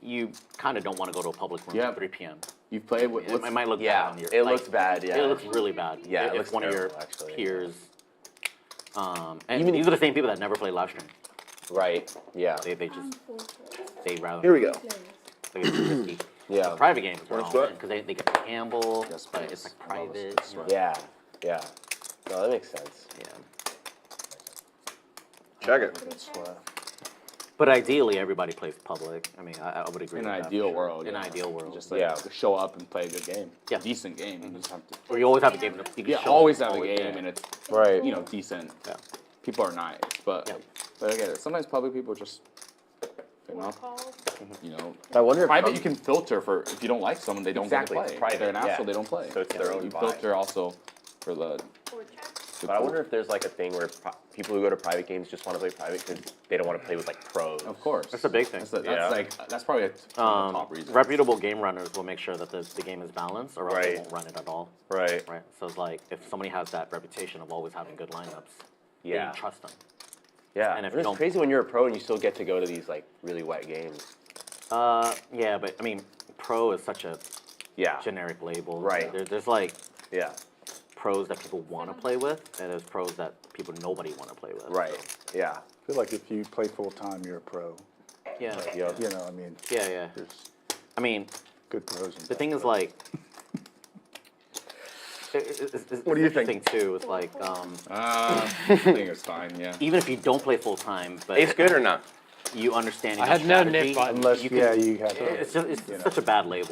you kind of don't want to go to a public room Yeah. at 3 p.m. You've played with. It might look Yeah, bad on your. it like, looks bad, yeah. It looks really bad. Yeah, it if looks one of your terrible, actually. peers. And these are the same people that never play live stream. Right. Yeah. They just they rather. Here we go. They get too risky. Yeah. Private games are Wanna all sweat? because they get to gamble, but it's like private. Yeah. Yeah. No, that makes sense. Yeah. Check it. But ideally, everybody plays public. I mean, I would agree In with an that. ideal world. In an yeah. ideal world. Just like Yeah. show up and play a good game. Yeah. Decent game. You just have to. Or you always have a game. You can Yeah, show always up, have a always, game, yeah. and it's Right. you know decent. Yeah. People are nice, but Yeah. but again, sometimes public people just you know, Calls. you know. I wonder if Private some- you can filter for if you don't like someone, they don't Exactly, get it's to play. If they're an private, asshole, yeah. they don't play. So it's their own You vibe. filter also for the. Or check. But I wonder if there's like a thing where people who go to private games just want to play private because they don't want to play with like pros. Of course, That's a big thing. That's probably one of the top reasons. Reputable game runners will make sure that the game is balanced, or else they Right. won't run it at all. Right. Right. So it's like if somebody has that reputation of always having good lineups, Yeah. you trust them. Yeah. And if And you it's don't- crazy when you're a pro and you still get to go to these like really wet games. Yeah, but I mean, pro is such a Yeah. generic label. Right. There's like Yeah. pros that people want to play with, and there's pros that nobody want to play with. Right. Yeah. I feel like if you play full time, you're a pro. Yeah. Yeah. You know, I mean, Yeah. there's I mean, good pros. And the thing is like. What do you think? Thing too is like I think it's fine. Yeah. even if you don't play full time, but Ace good or not? you understand. I had no nip button. Unless, you can- you have to. It's such a bad label.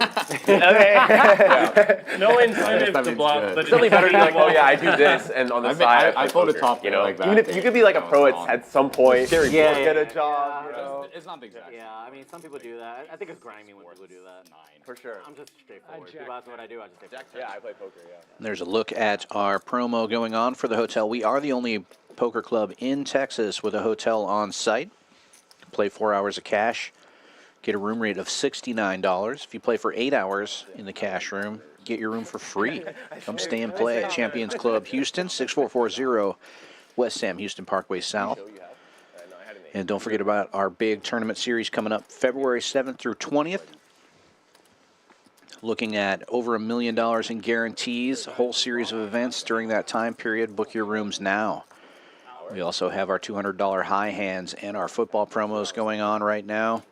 No incentive that to means block, good. but It's definitely better to be like, oh yeah, I do this, and on the I mean, side I play pulled a poker, top you know, like that. even if you could be like a pro at some point, Yeah, get a yeah, job, yeah. you know, It's not the exact. Yeah, I mean, some people do that. I think it's grimy when people do that. for sure. I'm just straightforward. jack People ask me what I do, I just say poker. Yeah, I play poker. Yeah. There's a look at our promo going on for the hotel. We are the only poker club in Texas with a hotel on site. Play 4 hours of cash, get a room rate of $69. If you play for 8 hours in the cash room, get your room for free. Come stay and play at Champions Club Houston, 6440 West Sam Houston Parkway South. And don't forget about our big tournament series coming up February 7th through 20th. Looking at over $1 million in guarantees, a whole series of events during that time period. Book your rooms now. We also have our $200 high hands and our football promos going on right now.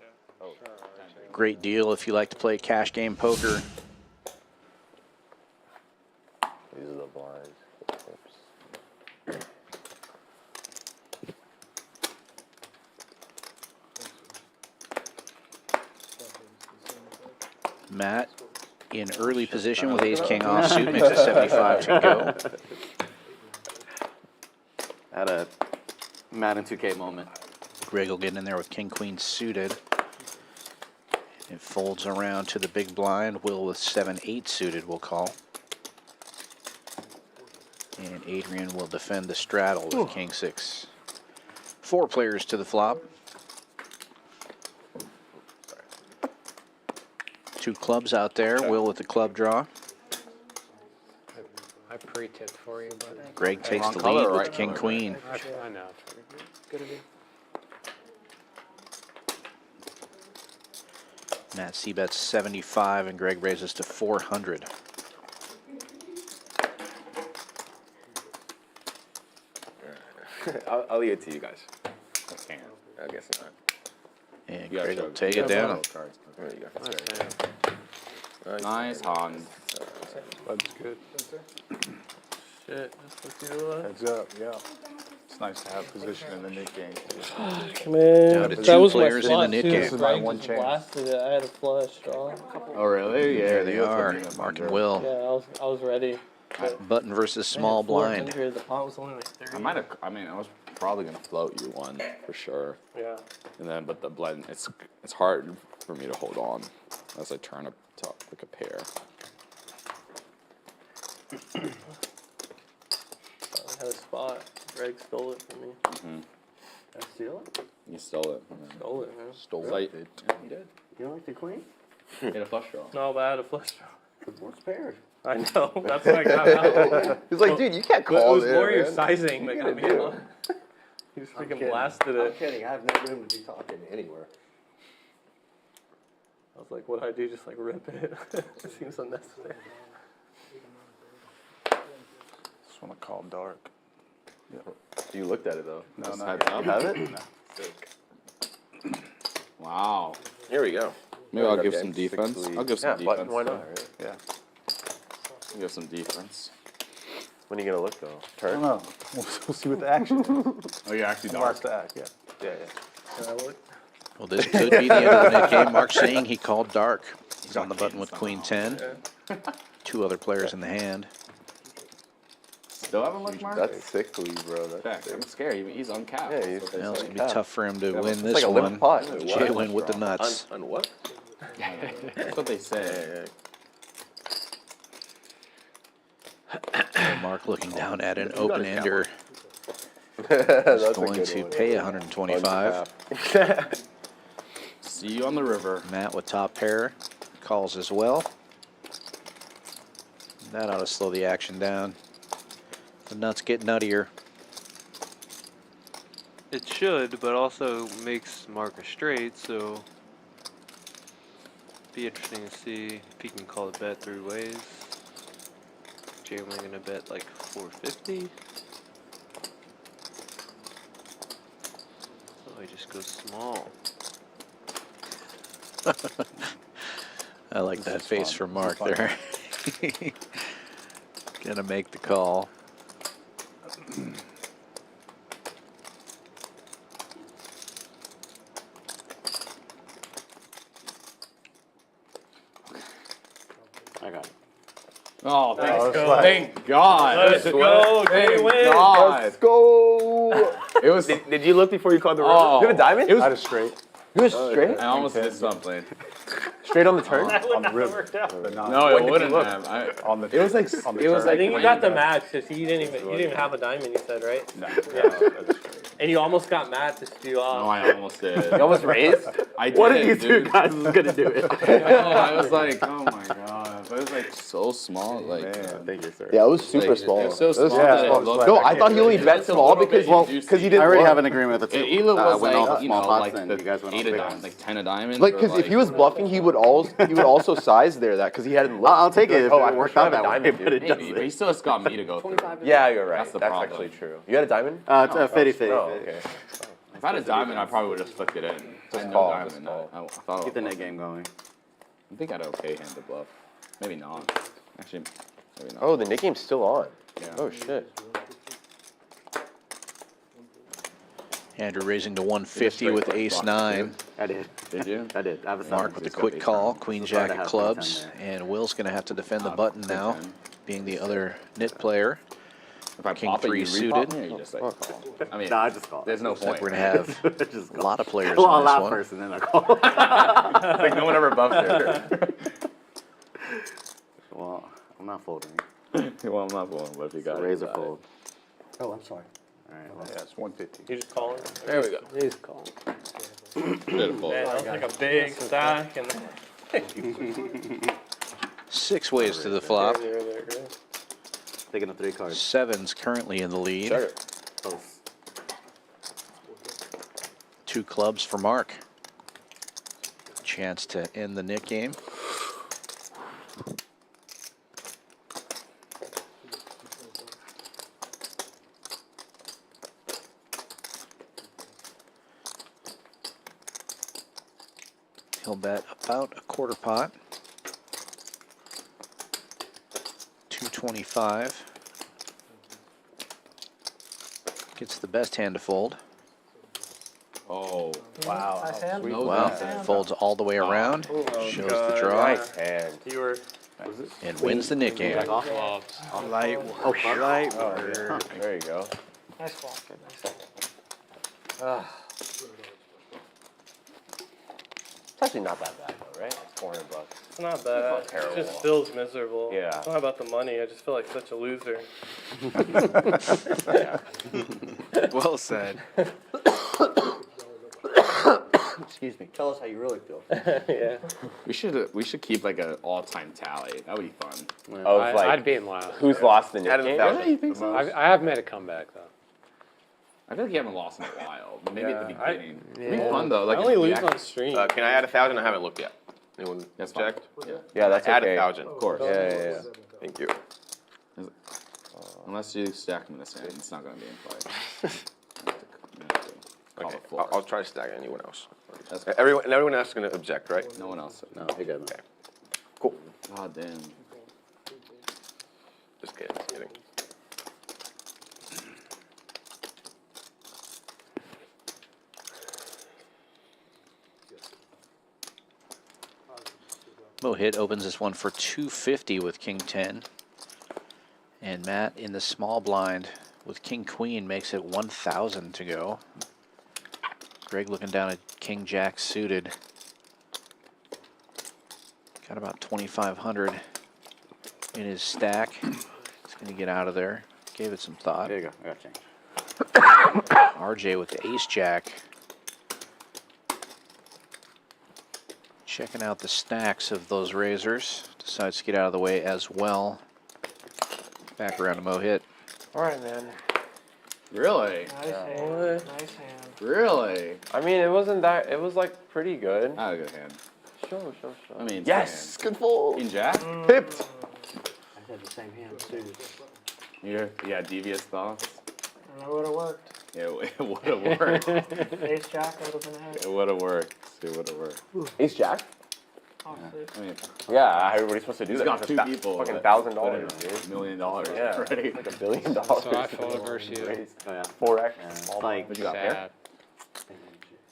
Great deal if you like to play cash game poker. These are the blinds. Matt in early position with ace king offsuit makes it 75 to go. Had a Madden 2K moment. Greg will get in there with king queen suited. It folds around to the big blind. Will with 7-8 suited will call. And Adrian will defend the straddle with king 6. 4 players to the flop. 2 clubs out there. Will with the club draw. I pre-tipped for you, but Greg takes Wrong the color lead or with right king color? queen. I know. Good of you. Matt C-bets 75 and Greg raises to 400. I'll leave it to you guys. I can't. I guess not. And You gotta Greg will show- take you it gotta down. show cards. There you go. Nice Hans. That's good. Shit, just look through the Heads up, yeah. It's nice to have position in the Nick game. Man, Down to that 2 was my players in the flush, knit too. game. This is my Frank one just chance. blasted it. I had a flush draw. Oh really? Yeah. There they you are, put me up Mark and under. Will. Yeah, I was ready. Button versus small blind. 400, the pot was only like 30. I might have. I mean, I was probably gonna float you one for sure. Yeah. And then, but the blend, it's hard for me to hold on as I turn up to like a pair. I had a spot. Greg stole it from me. Did I steal it? You stole it. Stole it, man. Stole it. Yeah, you did. You don't like the queen? Hit a flush draw. No, but I had a flush draw. What's paired? I know. That's why I got out. He's like, dude, you can't But it call was there, more your man. sizing that got me out. You just freaking blasted I'm it. kidding. I have no room to be talking anywhere. I was like, what do I do? Just like rip it. It seems unnecessary. Just want to call dark. You looked at it though. No, no. Heads up. You have it? Wow. Here we go. Maybe I'll Okay, give some defense. I'll give some yeah, defense. why not? Right? Yeah. I'll give some defense. When are you gonna look though? I Turn? don't know. We'll see what the action is. Oh, you're actually Watch dark. the act, yeah. Yeah, yeah. Can I look? Well, this could be the end of the net game. Mark saying he called dark. He's on the button with queen 10. Two other players in the hand. Still haven't looked, Mark? That's sickly, bro. Back. That's sick. I'm scared. He's uncapped. Yeah, That's he's- what they Well, it's say. going to be tough for him to win It's this like a one. limp pot. JWin with the nuts. On what? That's what they say. Mark looking down at an open-ender. That's He's a going good to one. pay 125. See you on the river. Matt with top pair calls as well. That ought to slow the action down. The nuts get nuttier. It should, but also makes Mark a straight, so be interesting to see if he can call the bet 3 ways. JWin gonna bet like 450. So he just goes small. I like that face from Mark there. Gonna make the call. I got it. Oh, Let's go. thank God. Let's go. Thank JWin. God. Let's go. It was. Did you look before you called the river? Oh. You have a diamond? It was I had a straight. You was straight? I almost did something. Straight on the turn? That would On the not river. work out. But not No, When it did you wouldn't look? have. on the It was like. on the It was turn. I think you like got the max because you didn't even have a diamond. You said right, No. and you almost got Matt to steal No, off. I almost did. You almost raised? I One of did, you two dude. guys is gonna do it. I was like, oh my God. But it was like so small. Like, Thank you, sir. Yeah, it was super like, small. It was so It was small. yeah, that small. it looked No, like I thought he only it bet looked a small little because bit he juicy. didn't. I already want- have an agreement with the two. Ela was went all like, the you small know, pots, like and the you guys went all 8 the of big diamonds, ones. like 10 of diamonds. Like, or, because if he was bluffing, he would also size there that because he hadn't looked. I'll take it if Oh, it I worked should out have a that way, diamond, but it dude. maybe, but he still has got me to go through. Yeah, you're right. That's the That's problem. actually true. You had a diamond? It's a 50-50. Oh, okay. If I had a diamond, I probably would have just flicked it in. I had no call, diamond just in call. that. I thought Keep the net game going. I think I had an okay hand to bluff. Maybe not. Actually, maybe not. Oh, the nick game's still on. Yeah. Oh, shit. Andrew raising to 150 with ace-9. I did. Did you? I did. I have a Mark with the quick call. Queen jack of clubs. And Will's going to have to defend the button now, being the other nit player. If I King pop it, 3 you suited. repop me, or you just like call? I mean, No, I just called. there's no Looks like point. we're going to have Just a lot of players Well, on I'll this laugh one. first and then I call. Like, no one ever buffs there. Well, I'm not folding. Well, I'm not going, but if you got it, Razor you got it. fold. Oh, I'm sorry. All right. Well, Yeah, it's 150. You just calling. There we go. He's calling. Should've folded. Man, that was like a big stack and. 6 ways to the flop. taking the 3 cards. 7's currently in the lead. Check it. Close. 2 clubs for Mark. Chance to end the nit game. He'll bet about a quarter pot. 225. Gets the best hand to fold. Oh, Wow. Nice hand. Sweet. Wow, Nice hand. folds all the way around. Shows the draw. Nice hand. You were. And wins the nit game. Clubs. Oh, Light work. Light work. There you go. nice ball. Nice ball. It's actually not that bad though, right? It's $400. It's not bad. It's not It just terrible. feels miserable. Yeah. It's not about the money. I just feel like such a loser. Well said. Excuse me. Tell us how you really feel. Yeah. We should keep like an all-time tally. That would be fun. Of I'd like, be in last. who's lost the Out of Nick game? 1,000. Really? You think so? I have made a comeback though. I feel like you haven't lost in a while. Maybe at the Yeah, beginning. It'd be fun though. I Like only if lose react- on stream. Can I add 1,000? I haven't looked yet. Anyone That's fine. checked? Yeah. Yeah, that's Add okay. 1,000. Of course. Yeah. Thank you. Unless you stack them in the sand, it's not going to be in play. Okay. I'll try to stack anyone else. That's Everyone else is going to object, right? No one else. No, you're good. Okay. Cool. God damn. Just kidding. Just kidding. Mohit opens this one for 250 with King 10. And Matt in the small blind with King Queen makes it 1,000 to go. Greg looking down at King Jack suited. Got about 2,500 in his stack. He's going to get out of there. Gave it some thought. There you go. I got change. RJ with the ace jack. Checking out the stacks of those razors. Decides to get out of the way as well. Back around to Mohit. All right, man. Really? Nice hand. Nice hand. Really? I mean, it wasn't that. It was like pretty good. Not a good hand. Show. I mean, Yes, good fold. King Jack? Pipped. I had the same hand suited. Yeah, devious thoughts. And it would have worked. Yeah, it would have worked. Ace Jack would have been ahead. It would have worked. It would have worked. Ace Jack. Oh, I mean, Yeah, everybody's supposed to do he's that. got It's two a people. Fucking that $1,000, put in dude. $1 million already. Yeah, Right? like $1 billion. So I folded versus you. Oh, yeah. 4x. It's like, What you got here? Sad.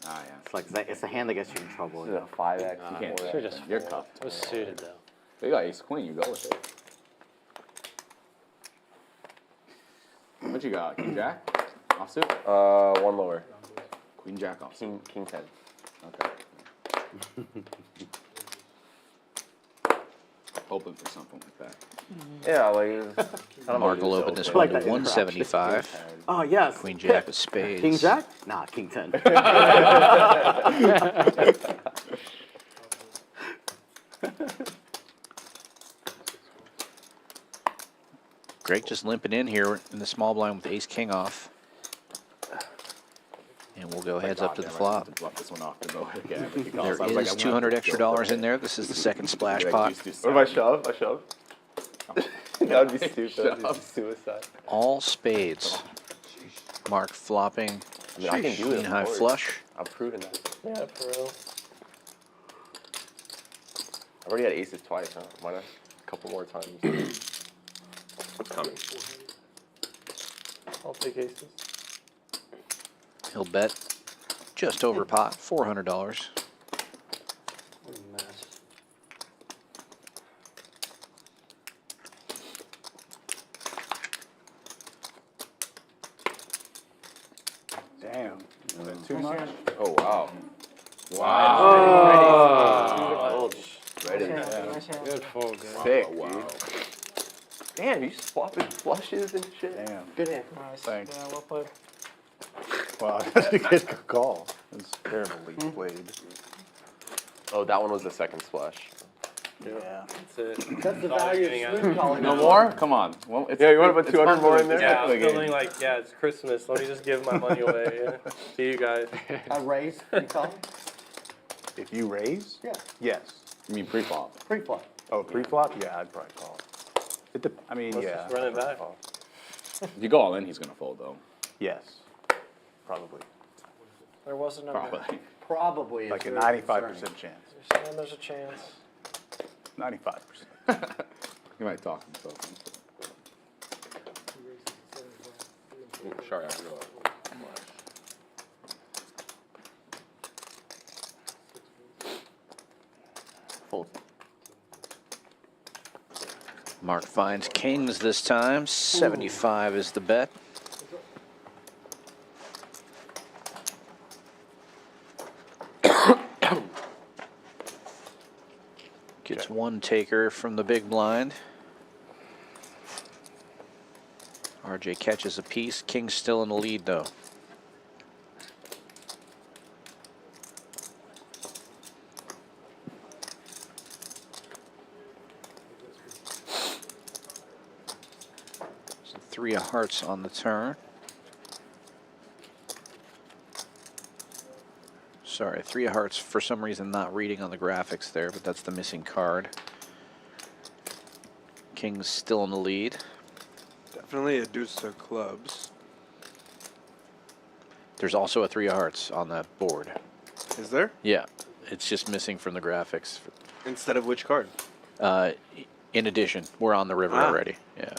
Ah, yeah. it's like it's a hand that gets you in trouble. This is a 5x. You can't. Should've just You're folded. cuffed. It was suited though. You got ace queen. You go with it. What you got? King Jack? Offsuit? One lower. Queen Jack offsuit. King 10. Okay. Hoping for something like that. Yeah, like. Mark will open this I one like to that 175. Oh, yes. Queen Jack with spades. King Jack? Nah, King 10. Greg just limping in here in the small blind with ace king off. And we'll go heads up to the flop. Bluff this one off to go again. There is $200 extra in there. This is the second splash pot. What if I shove? I shove? That would be stupid. That would be suicide. All spades. Mark flopping. I mean, I can do Queen it. high flush. I've proven that. Yeah, for real. I've already had aces twice, huh? Why not a couple more times? What's coming? I'll take aces. He'll bet just over pot, $400. What a mess. Damn. Is that too much? Oh, wow. Oh. Ready. Nice hand. Nice hand. Good fold, guys. Sick, dude. Damn, you swapping flushes and shit. Damn. Good hand. Nice. Thanks. Yeah, well played. Wow, that's a good call. That's terribly played. Oh, that one was the second splash. Yeah. That's it. That's the value of smooth calling. No more? Come on. Well, it's, Yeah, you want to put it's 200 fun more to- in there? Yeah, I'm Like, feeling like, yeah, it's Christmas. Let me just give my money away. Yeah. To you guys. I raise, you call? If you raise? Yeah. Yes. You mean pre-flop? Pre-flop. Oh, pre-flop? Yeah, I'd probably call. I mean, Let's yeah. just run it back. If you go all in, he's gonna fold though. Yes. Probably. There was a number. Probably. Probably is Like a very 95% concerning. chance. You're saying there's a chance. 95%. He might talk himself. Sorry, I forgot. Fold. Mark finds kings this time. 75 is the bet. Gets one taker from the big blind. RJ catches a piece. King's still in the lead, though. So 3 of hearts on the turn. Sorry, 3 of hearts for some reason not reading on the graphics there, but that's the missing card. King's still in the lead. Definitely a deuce of clubs. There's also a 3 of hearts on that board. Is there? Yeah, it's just missing from the graphics. Instead of which card? In addition, we're on the river already. Yeah.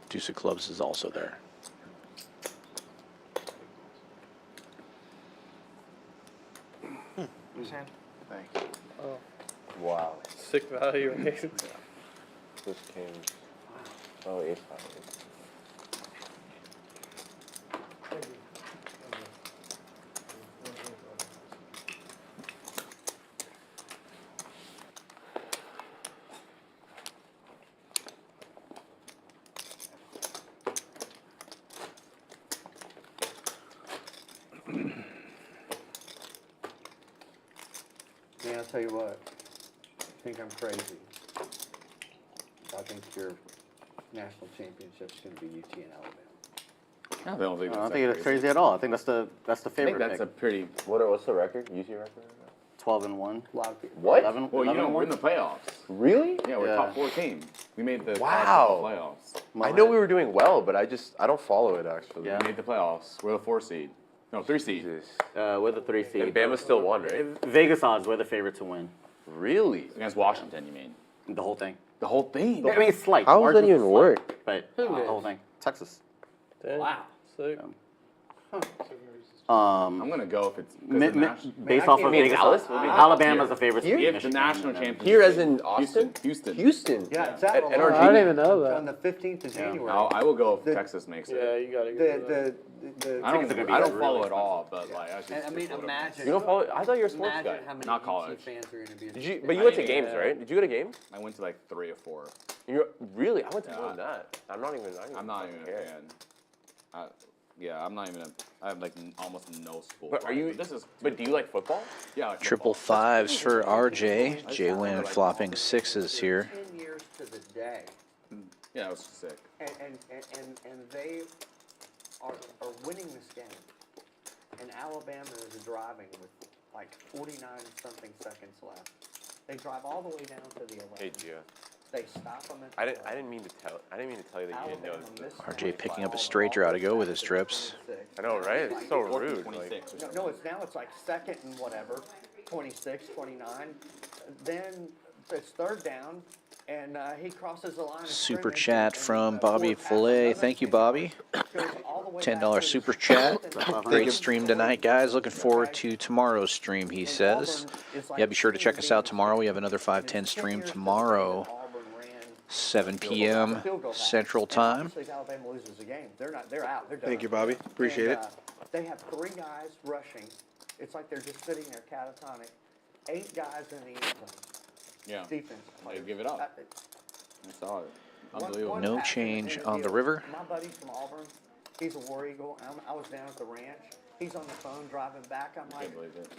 Deuce of clubs is also there. Thank you. Oh, Wow. sick value. Right? This came. Oh, ace high. Man, I'll tell you what. I think I'm crazy. I think your national championship's going to be UT and Alabama. I don't think it's crazy at all. I think that's the favorite. I think that's a pretty. What's the record? UT record? 12-1. What? 11, Well, you 11 know, we're in the playoffs. Really? Yeah, we're Yeah. top 4 team. We made the Wow. playoffs. I know we were doing well, but I don't follow it actually. Yeah. We made the playoffs. We're the 4 seed. No, 3 seed. Jesus. We're the 3 seed. And Bama still won, right? Vegas odds, we're the favorite to win. Really? Against Washington, you mean? The whole thing. The whole thing. I mean, it's slight. How does that Margin's even slight, work? But the whole thing. Texas. Damn. Wow. Sick. I'm gonna go if it's Based off of mean Vegas Dallas? odds. What do you mean? Alabama's the favorite. Here? to beat the Michigan, national and then- championship. Here as in Austin? Houston. Houston. Yeah, it's At at NRG. NRG. I didn't even know On that. the 15th of January. I will go if The- Texas makes it. Yeah, you gotta go. The I Tickets are gonna be don't really follow it expensive. all, but like I just. I mean, imagine. You don't follow? I thought you were a sports Imagine guy. how many Not UT college. fans are going to be. Did you? But you went to I- games, yeah. right? Did you go to games? I went to like 3 or 4. You're really? I went to Yeah. more than that. I'm not even I'm not care. even a fan. Yeah, I'm not even. I have like almost no school. But are you? This is. But do you like football? Yeah. Like Triple football. fives for RJ. JWin flopping 6s here. 10 years to the day, Yeah, it was sick. and they are winning this game, and Alabama is driving with like 49 something seconds left. They drive all the way down to the 11. Hey, Gia. They stop them at I didn't mean to tell you that you didn't know. RJ picking up a straight draw to go with his trips. I know, right? It's so rude. 26. Like, No, it's like second and whatever, 26, 29. Then it's third down, and he crosses the line. of Super scrimmage chat and, from Bobby forward Fillet. passes Thank you, another Bobby. goes all the way back $10 to the super 7th chat. and Great stream tonight, guys. Looking forward to tomorrow's stream, he says. Yeah, be sure to check us out tomorrow. We have another 510 stream tomorrow, 7 p.m. Central Time. Obviously, if Alabama loses the game, they're out. They're done. Thank you, Bobby. Appreciate it. They have 3 guys rushing. It's like they're just sitting there catatonic. 8 guys in the end zone. Yeah. Defense. Why you give it up? I saw it. Unbelievable. No change on the river. My buddy from Auburn, he's a War Eagle. I was down at the ranch. He's on the phone driving back. I'm like,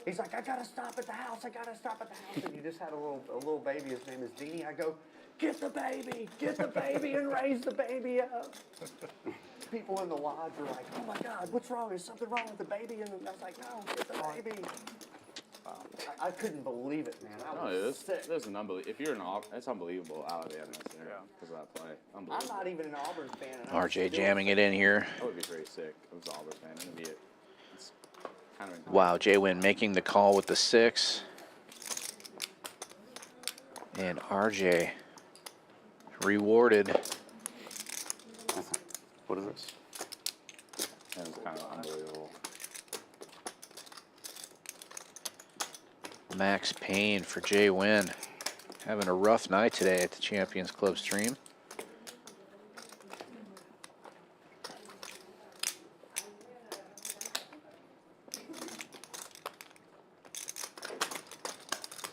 he's like, I gotta stop at the house. And he just had a little baby. His name is Deanie. I go, get the baby, and raise the baby up. People in the lodge are like, oh my God, what's wrong? Is something wrong with the baby? And I was like, no, get the baby. I couldn't believe it, man. I was sick. There's an unbelievable. If you're an Auburn, it's unbelievable Alabama because of that play. I'm not even an Auburn fan. And RJ jamming it in here. I would be pretty sick. I was an Auburn fan. It'd be it. It's kind of Wow, JWin making the call with the 6. And RJ rewarded. What is this? It was kind of unbelievable. Max Payne for JWin. Having a rough night today at the Champions Club stream.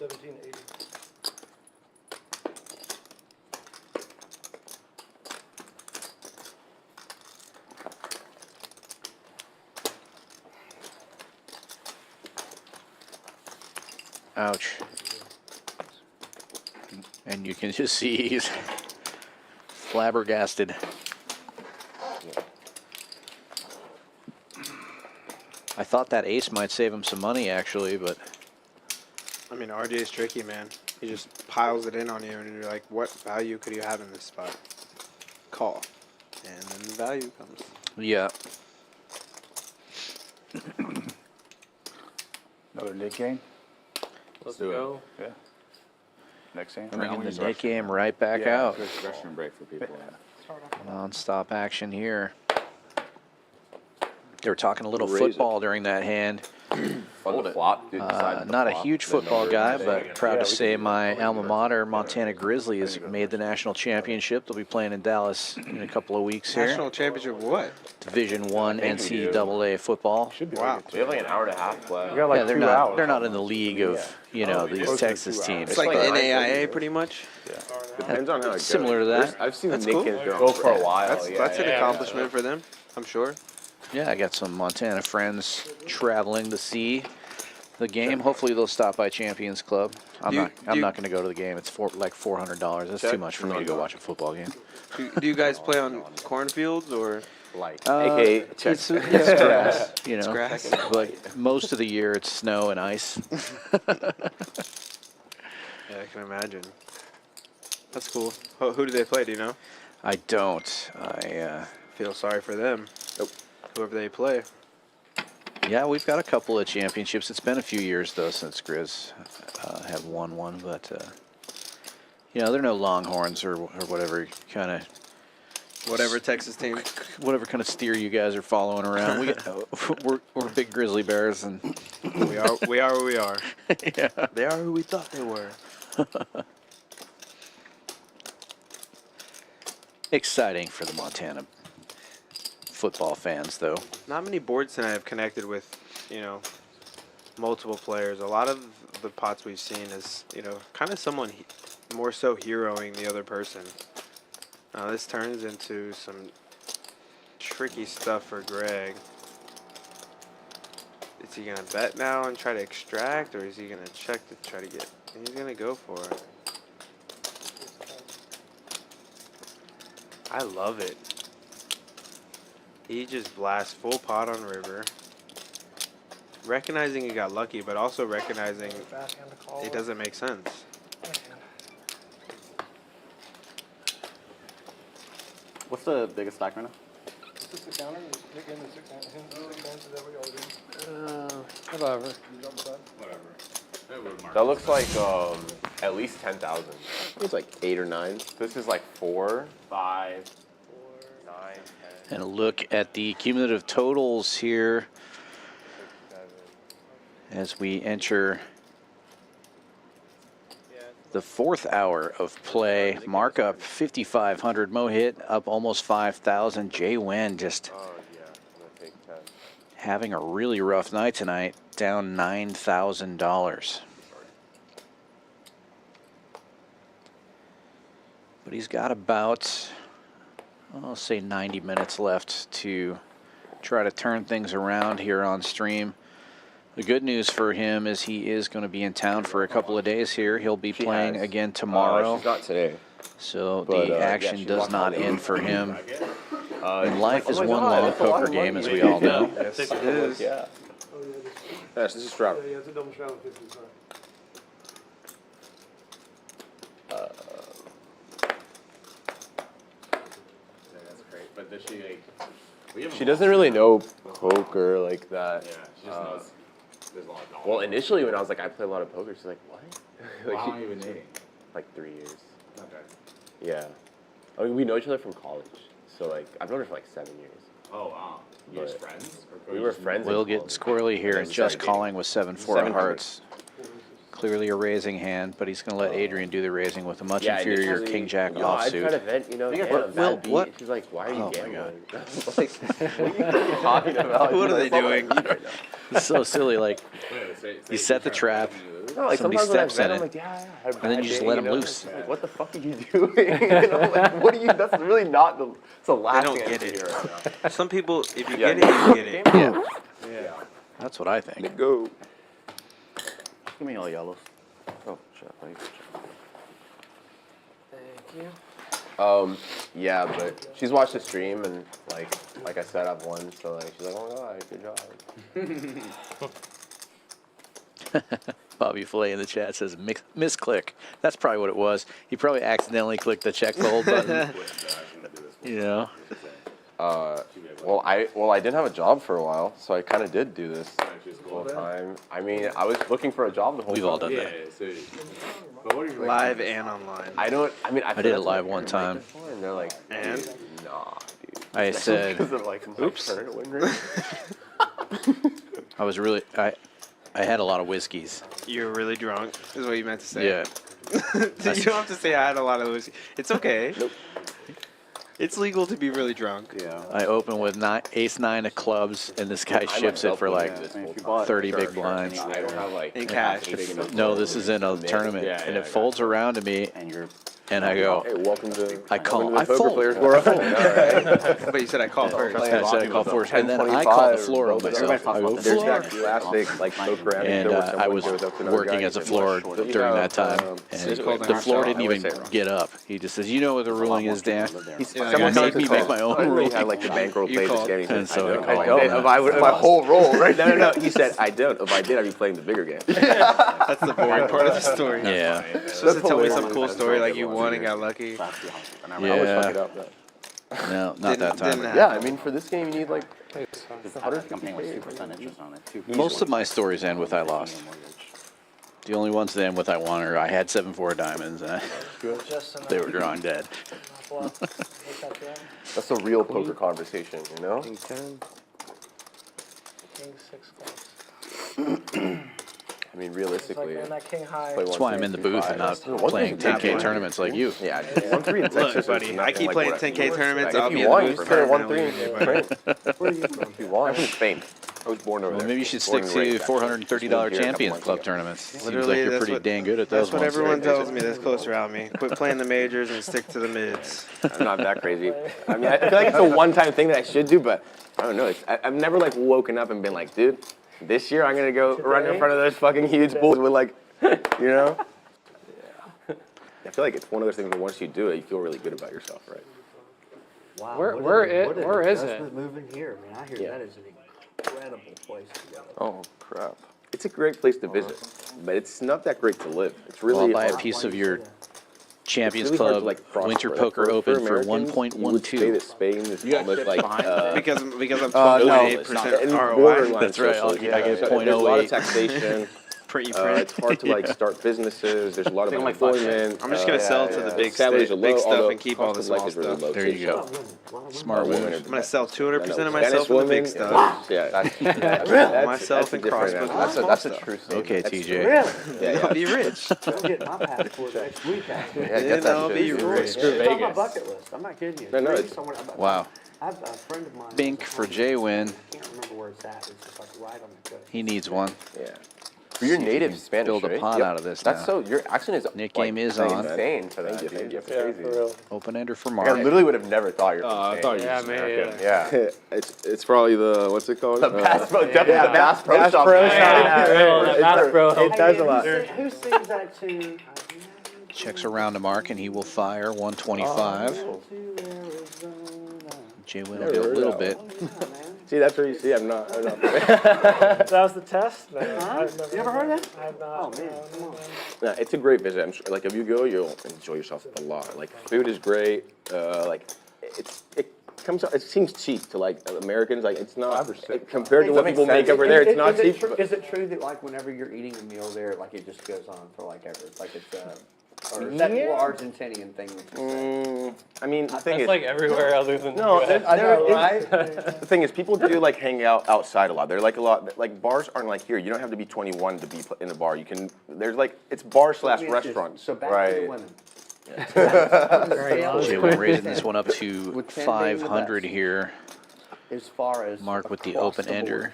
1780. Ouch. And you can just see he's flabbergasted. I thought that ace might save him some money, actually, but I mean, RJ's tricky, man. He just piles it in on you, and you're like, what value could you have in this spot? Call. And then the value comes. yeah. Another Nick game? Let's do it. go. Yeah. Next game? Bringing the net game right back out. Refreshment break for people. Non-stop action here. They were talking a little Raise football during that hand. On the flop, dude, decide the Not a flop, huge the football number guy, thing. but proud to say my alma mater, Montana Grizzlies, made the national championship. They'll be playing in Dallas in a couple of weeks here. National championship what? Division I NCAA football. Wow. We have like an hour and a half left. Yeah, they're not in the league of, you know, these Texas teams. It's like NAIA pretty much. Depends on how it goes. Similar to that. I've seen That's Nick cool. kids go for a while. That's an accomplishment for them, I'm sure. Yeah, I got some Montana friends traveling to see the game. Hopefully they'll stop by Champions Club. I'm not going to go to the game. It's like $400. That's too much for me to go watch a football game. Do you guys play on cornfields or? Like, AKA it's grass, you know. It's grass. But most of the year it's snow and ice. Yeah, I can imagine. That's cool. Who do they play? Do you know? I don't. I feel sorry for them. Nope. Whoever they play. Yeah, we've got a couple of championships. It's been a few years though since Grizz have won one, but you know, they're no Longhorns or whatever kind of. Whatever Texas team. Whatever kind of steer you guys are following around. We're big Grizzly Bears, and we are who we are. Yeah. They are who we thought they were. Exciting for the Montana football fans, though. Not many boards tonight have connected with, you know, multiple players. A lot of the pots we've seen is, you know, kind of someone more so heroing the other person. Now this turns into some tricky stuff for Greg. Is he gonna bet now and try to extract, or is he gonna check to try to get? He's gonna go for it. I love it. He just blasts full pot on river. Recognizing he got lucky, but also recognizing it doesn't make sense. What's the biggest stack right now? Just the counter, Nick in the 6 hands, is that what y'all do? Whatever. That looks like at least 10,000. It's like 8 or 9. This is like 4, 5, 9, 10. And a look at the cumulative totals here as we enter the 4th hour of play. Markup 5,500. Mohit up almost 5,000. JWin just having a really rough night tonight, down $9,000. But he's got about, I'll say 90 minutes left to try to turn things around here on stream. The good news for him is he is going to be in town for a couple of days here. He'll be playing again tomorrow. She's not today. So But, the yeah, action she does won not all end the- for him. And life is one long poker game, as we all know. Yes, it is. Yeah. Yes, this is Stroud. Yeah, it's a double straddle 50, sorry. That's great. But does she like? She doesn't really know poker like that. Yeah, she just knows. There's a lot going on. Well, initially when I was like, I play a lot of poker, she's like, what? Well, how long have you been dating? Like 3 years. Okay. Yeah. I mean, we know each other from college. So, like, I've known her for like 7 years. Oh, wow. You guys But friends? we were friends. We'll in get college. squirrely here And and then just started calling with 7-4 of 700. hearts. Clearly a raising hand, but he's going to let Adrian do the raising with a much inferior initially, King-Jack you know, I tried to offsuit. vent, you know, Yeah, damn, well, bad beat. what? She's like, why are you Oh, my gambling? Like, what are you talking about? What are they That's not doing? my beat right now. It's so silly. Like, Wait, so you set the trap, No, like somebody sometimes when I steps in bet, I'm it, like, yeah, I had a and then bad you just day, let 'em you know? loose. Like, what the fuck are you doing? You know, like, what are you? That's really not the. It's the last don't thing I get need it. to hear right now. Some people, if you Yeah, get it, you get it. Yeah, Yeah. that's what I think. Go. Give me all yellows. Oh, shit. Wait. Thank you. Yeah, but she's watched the stream and like I said, I've won, so like she's like, oh my god, good job. Bobby Flay in the chat says misclick. That's probably what it was. He probably accidentally clicked the check the hold button. You know. Well, I didn't have a job for a while, so I kind of did do this full time. I mean, I was looking for a job the whole time. We've all done Yeah, that. Live and online. I don't. I mean, I did it live one time. And they're like, And? nah, dude. I said, Because of like, oops. I was really, I had a lot of whiskeys. You're really drunk, is what you meant to say. Yeah. You don't have to say I had a lot of whiskey. It's okay. Nope. It's legal to be really drunk. Yeah. I open with ace 9 of clubs, and this guy ships it for like 30 big blinds. I don't have like In cash. No, this is in a tournament, and it folds around to me, and I go, Hey, welcome to. I call, welcome to I the Poker fold. Players World. But you said I called first. I said I call first, and then I call the floor on myself. I go, There's floor. that classic like poker And anecdote where I someone was goes up to another guy working and as a says, floor "What do you during have, that time, and the floor didn't even get up. He just says, "You know what the ruling is, Dan." Someone made made me make my own I really rule. had like the bankroll You play this called. game. He said, And so I don't. I I called don't. him. If I would, my whole roll, right? No. He said, I don't. If I did, I'd be playing the bigger game. That's the boring part of the story. Yeah. Supposed to tell me some cool story like you won and got lucky. I always fuck it Yeah. up. Though. No, not that time. Didn't Yeah, I mean, for this game, you need like I'm paying like 2% interest on it too. Most of my stories end with I lost. The only ones that end with I won are I had 7-4 diamonds, and Just enough. they were drawing dead. that's a real poker conversation, you know? King 6 clubs. I mean, It's like, realistically, man, that king high. play That's why I'm in the booth and not One playing thing's 10K not tournaments like you. yeah, 1-3 in Texas. Look, is buddy, I nothing keep like playing what I- 10K tournaments. Like, I'll if be you in won, the you booth just play permanently 1-3 with you, and buddy. Where are you from? If you won. I'm from Spain. I was born over Well, there. maybe you should Born stick and to raised, actually. $430 Just moved here a couple Champions months Club ago. tournaments. Seems Literally, like you're that's pretty what- dang good at those That's what ones. everyone tells me that's close around me. Quit playing the majors and stick to the mids. I'm not that crazy. I mean, I feel like it's a one-time thing that I should do, but I don't know. I've never like woken up and been like, dude, this year I'm gonna go run in front of those fucking huge bulls with like, you know. Yeah. I feel like it's one of those things where once you do it, you feel really good about yourself, right? Wow. Where- what where an- it- what an where is it? adjustment moving here, man. I hear Yeah. that is an incredible place to go. Oh, crap. It's a great place to visit, but it's not that great to live. It's really Well, I'll buy a hard. piece of your Champions It's really hard Club to, like, prosper. Winter Like, Poker Open for Americans, you would say 1.12. that Spain is almost like Because I'm no, 12.8% and ROI. borderline That's right. socialism. I get So there's a lot of 0.08. taxation. Pretty It's hard to like start businesses. There's a lot of unemployment. I'm just gonna sell to the big salaries sta- are big low, stuff although and keep all the cost of life small is really stuff. low, There too, you go. so- Smart women move. are I'm gonna sell 200% of Dennis myself in the big women, stuff. Yeah, Myself and Crossbow. That's a true statement. Okay, TJ. Yeah, I'll be rich. I'm getting my passport next week, actually. Yeah, get Then that I'll shit. be rich. It's on my bucket list. I'm not kidding you. No, Maybe it's- somewhere- Wow. I have a friend of mine. Bink for JWin. I can't remember where it's at. It's just like right on the coast. He needs one. Yeah. For your native Spanish, Build a right? pot out of this That's now. so, your accent is Nick like, game is like, on. insane for that. Thank you. dude. That's Yeah, crazy. for real. Open ender for I Mark. literally would have never thought you were I from thought Spain. you Yeah, were me American. either. Yeah. It's probably the what's it called? The Bass Pro, definitely the Bass Pro Shop. Pro man. Shop. Yeah, Bass Pro. It does a lot. Who sings that tune? Checks around to Mark, and he will fire 125. JWin will get a little bit. See, that's where you see I'm not. That was the test? No, Huh? You ever heard that? I have not. Oh, man, come on. No, it's a great visit. I'm sure, like if you go, you'll enjoy yourself a lot. Like food is great. Like it comes out. It seems cheap to like Americans. Like it's not compared to what people make over there. It's not cheap. but- Is it true that like whenever you're eating a meal there, like it just goes on for like ever? Like it's or is that more Argentinian thing? That you say? I mean, the thing That's is, like everywhere other than no, the US. I know, right? the thing is, people do like hang out outside a lot. They're like a lot, like bars aren't like here. You don't have to be 21 to be in a bar. You can, there's like, it's bar slash restaurant. So back to the women. JWin raising this one up to With 10 being the 500 best. here. As far as Mark with the across open the board. ender.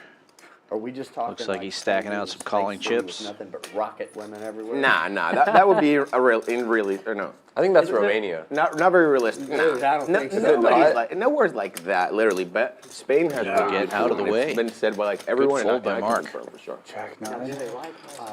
Are we just talking? Looks like he's stacking out some calling chips. Nothing but rocket women everywhere. Nah, that would be a real or no. I think that's Romania. Not very realistic. Dude, I don't think so. Nobody's like nowhere's like that. Literally, but Spain has Get out of the way. It's been said by like everyone. Good fold by and I can Mark. confirm for sure. Check, nice.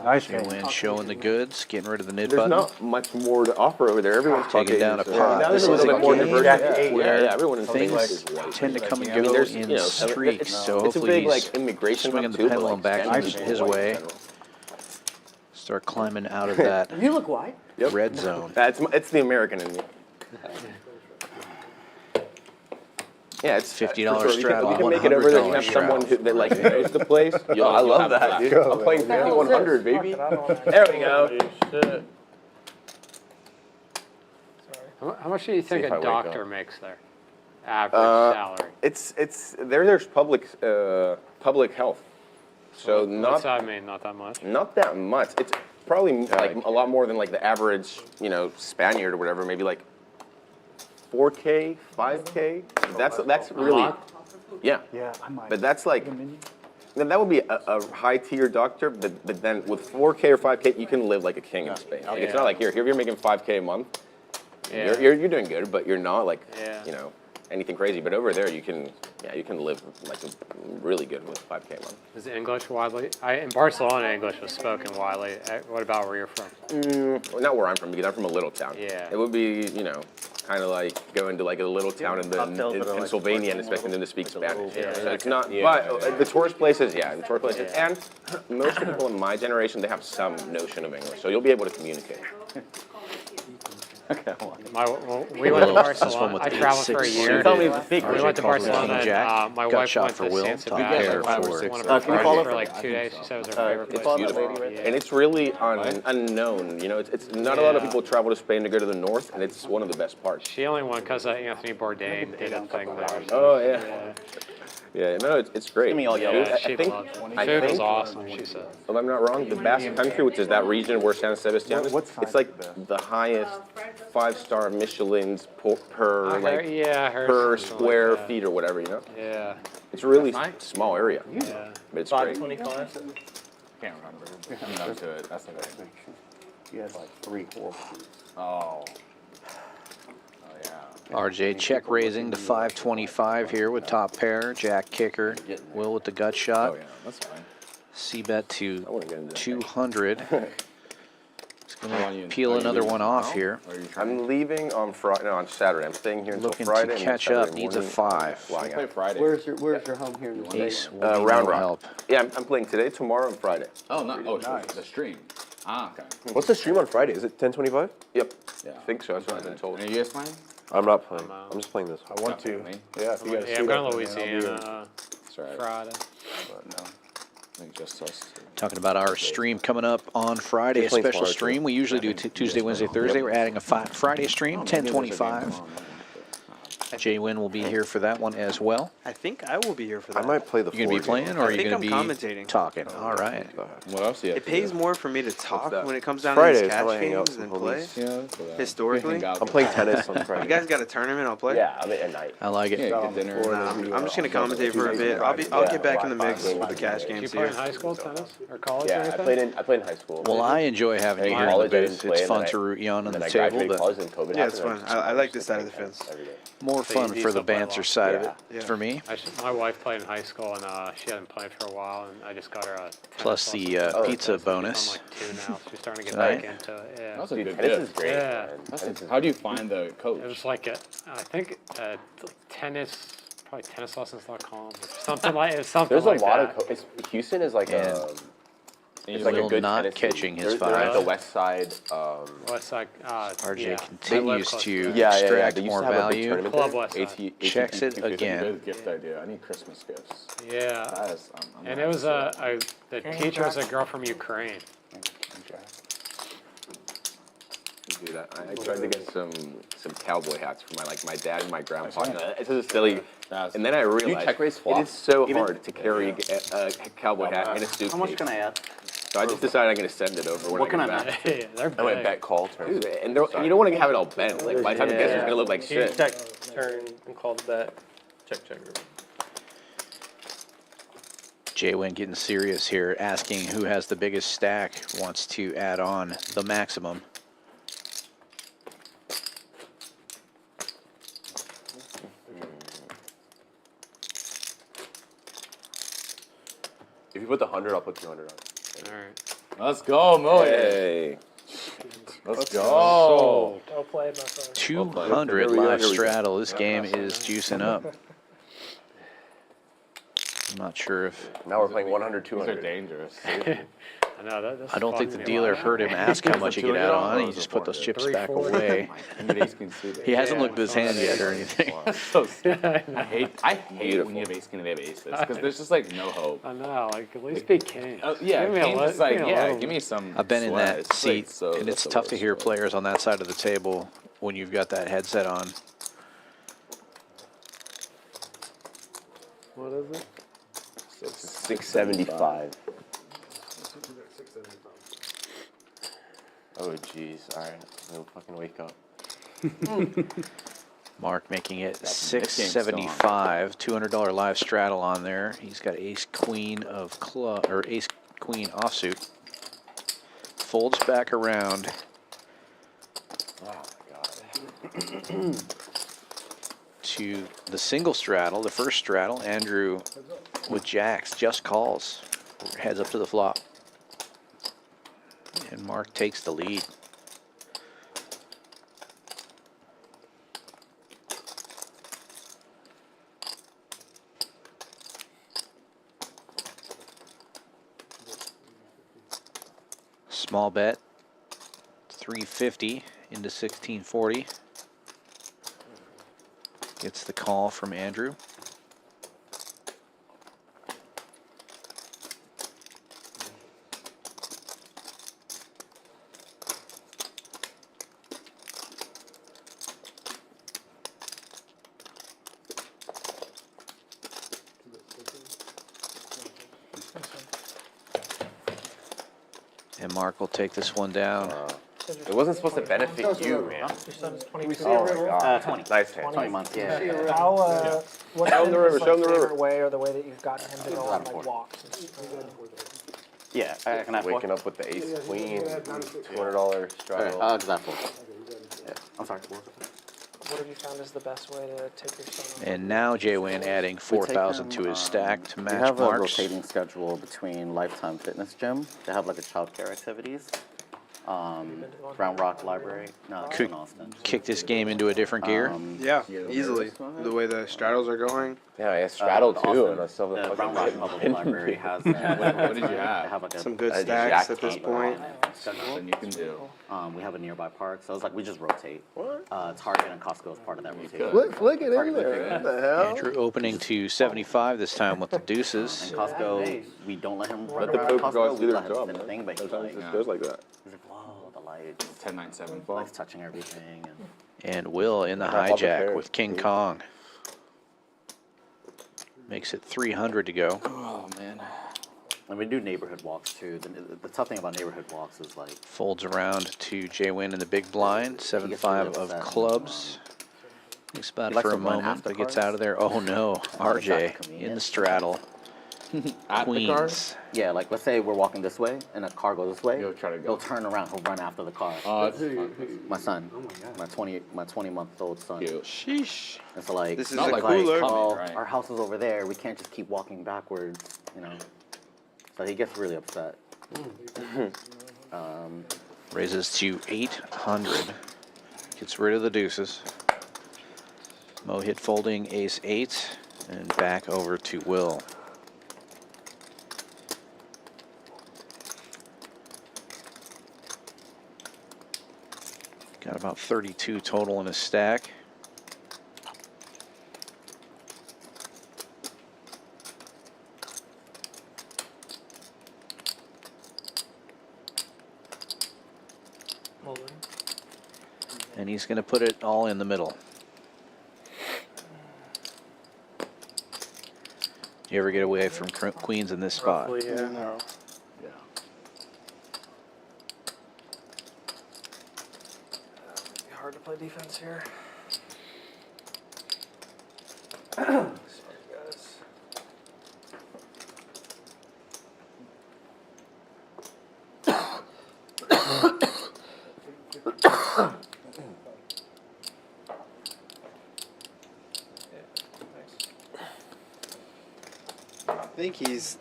Nice game. JWin showing the goods, getting rid of the nid There's button. not much more to offer over there. Everyone's Taking down a pot. Now there's This a is little a bit more game diversity. where Yeah, everyone in things is white. tend to come and I mean, go there's, in you know, streaks, so it's a hopefully big he's like immigration swinging hub the too, but, pendulum like, back Spanish people his white in way. general. Start climbing out of that You look white. red zone. It's the American in me. Yeah, it's $50 for strap We on can make it over there. You $100 have someone strap. that like knows the place. Yo, I love that, dude. I'm playing 5100, baby. There we go. Shit. How much do you think if I a wake doctor up. makes there? Average salary. It's there's public health, so What's not that mean? Not that much. not that much. It's probably like a lot more than like the average, you know, Spaniard or whatever. Maybe like 4K, 5K. That's really, yeah. Yeah, I might. But that's like, then that would be a high tier doctor. But then with 4K or 5K, you can live like a king in Spain. Like, it's not like here you're making 5K a month. Yeah. You're doing good, but you're not like Yeah. you know anything crazy. But over there, you can live like really good with 5K a month. Is English widely? In Barcelona, English was spoken widely. What about where you're from? Well, not where I'm from, because I'm from a little town. Yeah. It would be, you know, kind of like going to like a little town in Pennsylvania and expecting them to speak Spanish. Yeah, So it's not, but the tourist places, the tourist places. And most of the people in my generation, they have some notion of English, so you'll be able to communicate. We went to This one Barcelona. with I traveled for a 8-6 year. Tell me the secret. We went to calls it Barcelona. King Jack. My Gut wife shot went for to Will. San Top Sebastian pair for one of her Can you friends follow for up? like 2 days. She said it was her favorite place. follow in that the lady world. right Yeah. And it's really unknown, you know, it's not a lot of people travel to Spain to go to the north, and it's one of the best parts. She only won because Anthony Bourdain did a thing there. Oh, yeah. Yeah, no, it's great. Give me all yellow. Yeah, I she think, loved it. I Food was think, awesome, she said. if I'm not wrong, the Basque Country, which is that region where San Sebastian is, it's like the highest 5-star Michelin's per like per square feet or whatever, you know. Yeah. It's a really small area, Yeah. but it's great. 525. Can't remember. I'm not to it. That's okay. You had like 3 horrible. Oh. Yeah. RJ check raising to 525 here with top pair. Jack kicker. Will with the gut shot. Oh yeah, that's fine. C-bet to wanna get into that. 200. He's Are going you- to peel are you another leaving one off tomorrow? here. Or are you trying I'm leaving on Friday. No, on Saturday. I'm staying here until Looking Friday. to and then catch up. Saturday Needs a morning, 5. flying play out. Friday? Where's your home here in the Ace States? will be Round no Rock. help. Yeah, I'm playing today, tomorrow, and Friday. Oh, no. Oh, the stream. Ah, okay. What's the stream on Friday? Is it 10:25? Yep. Yeah. I think so. That's what I've been told. Are you guys playing? I'm not playing. I'm just playing this. I want to. Yeah, if you guys Yeah, I'm going to Louisiana That's right. Friday. But no. I think just us. Talking about our stream coming up on Friday, a You're playing special tomorrow, stream. too. We usually do Tuesday, Wednesday, Thursday. We're adding a Friday stream, 10:25. JWin will be here for that one as well. I think I will be here for I that. might play the. You gonna be forward game. playing, or are you think gonna be I'm commentating. talking? All right. What else do you have It to pays do? more for me to talk that? when it comes down Friday to is these how I cash hang out games with than the play. police. Yeah. Historically. I'm playing tennis on Friday. You guys got a tournament? I'll play. Yeah, I'm at night. I like it. Yeah, get dinner. Nah, I'm just gonna commentate for a bit. I'll get back in the mix with the cash Did you games play in here. high school tennis or college or Yeah, I anything? played in high school. Well, I enjoy having you In here in the college, I booth. didn't play, It's and fun then to root you on And then the I table, graduated but college and COVID Yeah, it's happened, fun. and I like this side of the fence. every day. more fun you for the still play banter long. side of it Yeah. for me. My wife played in high school, and she hadn't played for a while, and I just got her a tennis Plus the lesson. pizza I'm bonus. like 2 now. She's starting to get Tonight? back into it. Yeah. That's a Dude, good tennis gift. is great. Yeah. Man. How do you find the coach? It was like I think tennis, probably tennislessons.com or something like something There's a like lot that. of. Houston is like a. And It's like a Will good not tennis catching team. his They're at the five. west side. West Side. RJ yeah. continues I live to close Yeah, extract They used more to have a big value. tournament Club there. West Side. Checks it That's a again. good gift idea. I need Christmas gifts. Yeah. That is, I'm And not it was sure. the teacher was a girl from Ukraine. Do that. I tried to get some cowboy hats for my dad and my grandpa. It's just silly. And then I realized check raise it flop? is so hard to carry a cowboy hat in a suitcase. How much can I add? So I just decided I'm going to send it over when What I can get I back. Yeah, they're I went big. bet call turn. Dude, and you don't want to have it all bent. Like by the time it gets, it's going to look like He shit. check, turn, and called back. Check. JWin getting serious here, asking who has the biggest stack, wants to add on the maximum. If you put the 100, I'll put 200 on. All right. Let's go, Mohit. Hey. Let's go. Well played, my friend. 200 live straddle. This game is juicing up. I'm not sure if... Now we're playing 100, These 200. are dangerous. I know that's I don't fun think to the be dealer watching. heard him ask how much he could add on. He just put those chips back away. He hasn't looked at his hand yet or anything. So I hate when you have ace king and they have aces because there's just like no hope. I know, like at least be king. Yeah, Give me a king's just like, give me a yeah, little- give me some. I've been in sweat. that It's seat, like, so and that's it's the tough to worst. hear players on that side of the table when you've got that headset on. What is it? 675. Oh, jeez. All right. We'll fucking wake up. Mark making it This game's still $675, $200 live straddle on there. He's got ace queen of club or ace queen offsuit. Folds back around. Oh, my God. To the single straddle, the first straddle. Andrew with jacks just calls, heads up to the flop, and Mark takes the lead. Small bet, 350 into 1640. Gets the call from Andrew. And Mark will take this one down. It wasn't supposed to benefit you, man. Your son's 22. Oh, my God. 20. Nice hand. 20 months, yeah. How, what's Show him been the river, his, show him the favorite river. way or the way that you've gotten him to go on, Out of like, four. walks? Yeah, can I have Waking four? up with the ace queen, $200 Okay, straddle. I'll give that four. Yeah, I'm sorry. What have you found is the best way to take your son on? And now JWin adding 4,000 to his stack to We match have a Mark's. rotating schedule between Lifetime Fitness Gym. They have like a childcare activities. Round Rock Library. No, it's in Austin. Kick this game into a different gear. Yeah, easily. The way the straddles are going. Yeah, I straddle too. Austin, And I still the have Round Rock Public Library has. What did you have? They have like a Some good I stacks jacked at this eight. point. Something you can do. We have a nearby park, so it's like we just rotate. Target and Costco is part of that rotation. Flick it in there. What the hell? Andrew opening to 75 this time with the And deuces. Costco, we don't let him run the around poker Costco. guys We do let their him job, spin the man. thing, but he's Sometimes like, it goes like that. he's like, whoa, the lights. 10-9-7 Likes touching everything. And Will in the Half up the hijack pair. with King Kong. Makes it 300 to go. Oh man. And we do neighborhood walks too. The tough thing about neighborhood walks is like, Folds around to JWin in the big blind. 7-5 of clubs. Thinks about it likes for a to run moment, after but gets cards. out of there. Oh no, RJ in the straddle. At the card? Queens. yeah, like let's say we're walking this way and a car goes this way. He'll try to go. He'll turn around. He'll run after the car. It's fun. My son, my 20-month-old son. Cute. Sheesh. It's like This is Not a like cooler. oh, right? our house is over there. We can't just keep walking backwards, you know. So he gets really upset. Raises to 800. Gets rid of the deuces. Mohit folding ace-8 and back over to Will. Got about 32 total in his stack. And he's going to put it all in the middle. You ever get away from queens in this spot? Roughly, yeah. Yeah. Hard to play defense here. Sorry, guys. I think he's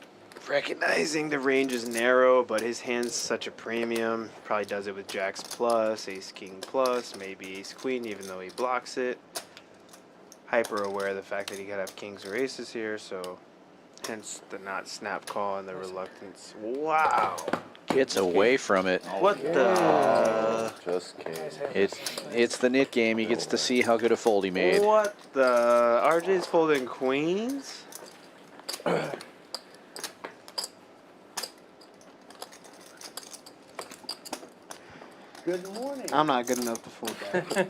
recognizing the range is narrow, but his hand's such a premium. Probably does it with Jacks plus, Ace King plus, maybe Ace Queen, even though he blocks it. Hyper aware of the fact that he could have kings or aces here, so hence the not snap call and the reluctance. Wow. Gets away from it. What the? Just kidding. It's the nit game. He gets to see how good a fold he made. What the? RJ's folding queens? Good morning. I'm not good enough to fold that.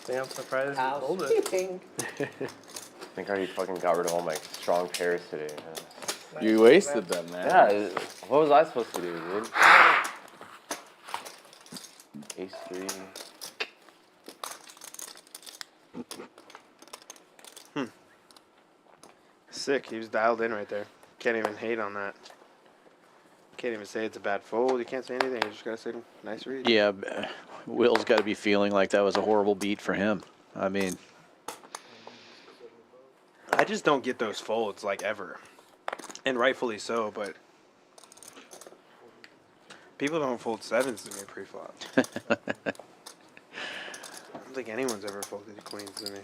Damn, I'm surprised you folded. Housekeeping. I think I already fucking got rid of all my strong pairs today, man. You wasted them, man. Yeah, what was I supposed to do, dude? Ace 3. Sick. He was dialed in right there. Can't even hate on that. Can't even say it's a bad fold. You can't say anything. You just gotta say nice read. Yeah, Will's got to be feeling like that was a horrible beat for him. I mean, I just don't get those folds like ever, and rightfully so. But people don't fold sevens to me pre-flop. I don't think anyone's ever folded queens to me.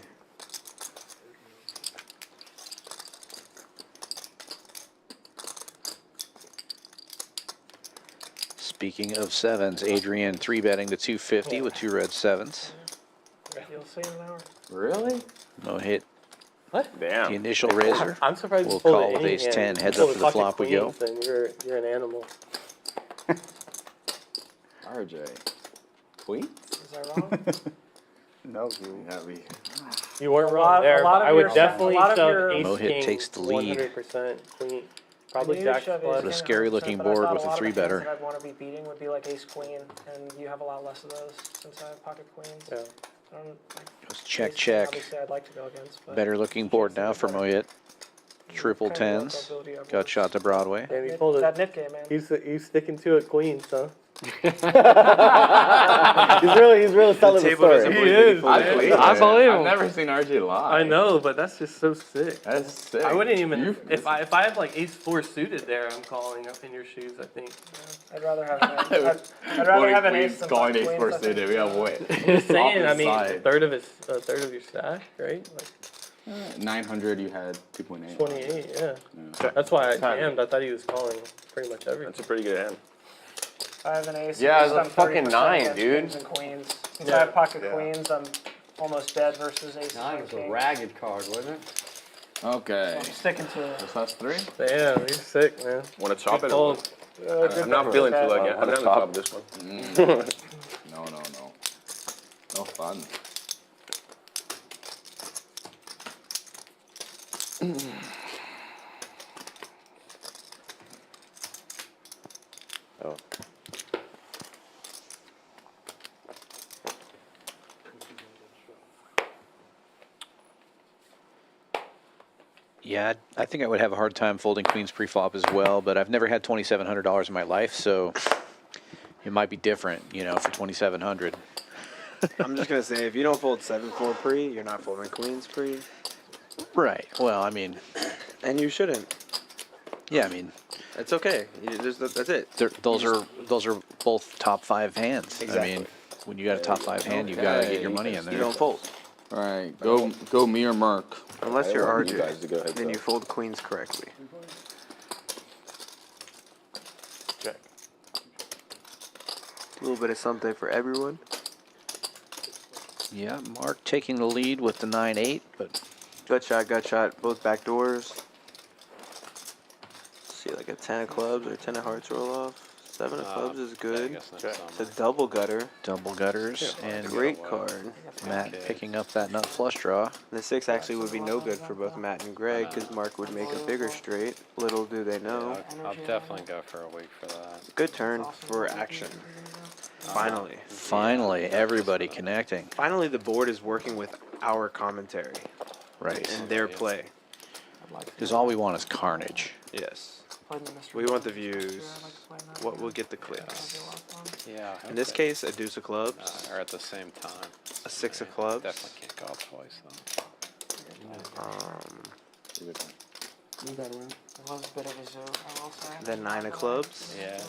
speaking of sevens, Adrian 3-betting the 250 with 2 red sevens. You'll see in an hour. Really? Mohit. What? The initial razor. I'm surprised We'll you pulled call it with any ace hand. 10. You Heads pulled up to a the pocket flop we go. queens, then you're an animal. RJ. Queen? Is that wrong? No, you. Yeah, we. You weren't A wrong lot- there, a lot but of I would your- definitely a lot of shove your- ace Mohit king takes the lead. 100% queen. I Probably knew jack shove ace plus. What a king scary 100%, looking but I board thought with a lot of the hands 3-better. that I'd want to be beating would be like ace queen, and you have a lot less of those since I have pocket queens. Yeah. I don't, like, Goes check, ace king, check. Obviously, I'd like to go against. But Better looking board now for Mohit. Triple Kind of like tens. the ability I've Got worked. shot to Broadway. Damn, you pulled it. That nip game, man. You sticking to it, queens, huh? He's really selling the table doesn't story. believe that he folded I queens. I believe him. I've never seen RJ live. I know, but that's just so sick. That's sick. I wouldn't even if I have like ace 4 suited there, I'm calling up in your shoes. I think. I'd rather have an I'd rather have an ace than calling pocket ace queens, four I think. suited. We have what? I'm just saying. I mean, a Opposite third of your stack, right? Like side. 900. You had 2.8. 28. Yeah. Yeah. That's why I jammed. I thought he was calling pretty much everything. That's a pretty good hand. I have an ace. Yeah, at least it's a I'm fucking 30% 9, against dude. Kings and queens. Since Yeah. I have pocket Yeah. queens, I'm almost dead versus ace Nine and was a king. ragged card, wasn't it? Okay. I'm sticking to it. So that's 3. Damn, you're sick, man. Want to chop Good it? Or fold. what? I'm not feeling too lucky. I'm down to chop this one. No. No fun. Oh. Yeah, I think I would have a hard time folding queens pre-flop as well, but I've never had $2,700 in my life, so it might be different, you know, for $2,700. I'm just gonna say, if you don't fold 7-4 pre, you're not folding queens pre, Right. Well, I mean, and you shouldn't. yeah, I mean, It's okay. That's it. those are both top 5 hands. I Exactly. mean, when you got a top 5 hand, you got to get your money in You there. don't fold All right. Go me or Mark. unless you're I want you RJ. guys to go ahead, Then though. you fold queens correctly. Check. A little bit of something for everyone. Yeah, Mark taking the lead with the 9-8, but Gut shot. Both back doors. See, like a 10 of clubs or 10 of hearts roll off. 7 of clubs is good. It's a double gutter. double gutters and Great card. Matt picking up that nut flush draw. The 6 actually would be no good for both Matt and Greg because Mark would make a bigger straight. Little do they know. I'll definitely go for a week for that. Good turn for action. Finally. Finally, everybody connecting. Finally, the board is working with our commentary Right. and their play. Because all we want is carnage. Yes. Played in the mystery We want the box. views. Yeah, I'd like to play in that What one. will get the That'd be clicks. a lot of fun. Yeah. In this case, a deuce of clubs, Or at the same time. a six of clubs, Definitely can't go out twice though. It was a bit of a zoo, I will say. then nine of clubs. Yeah.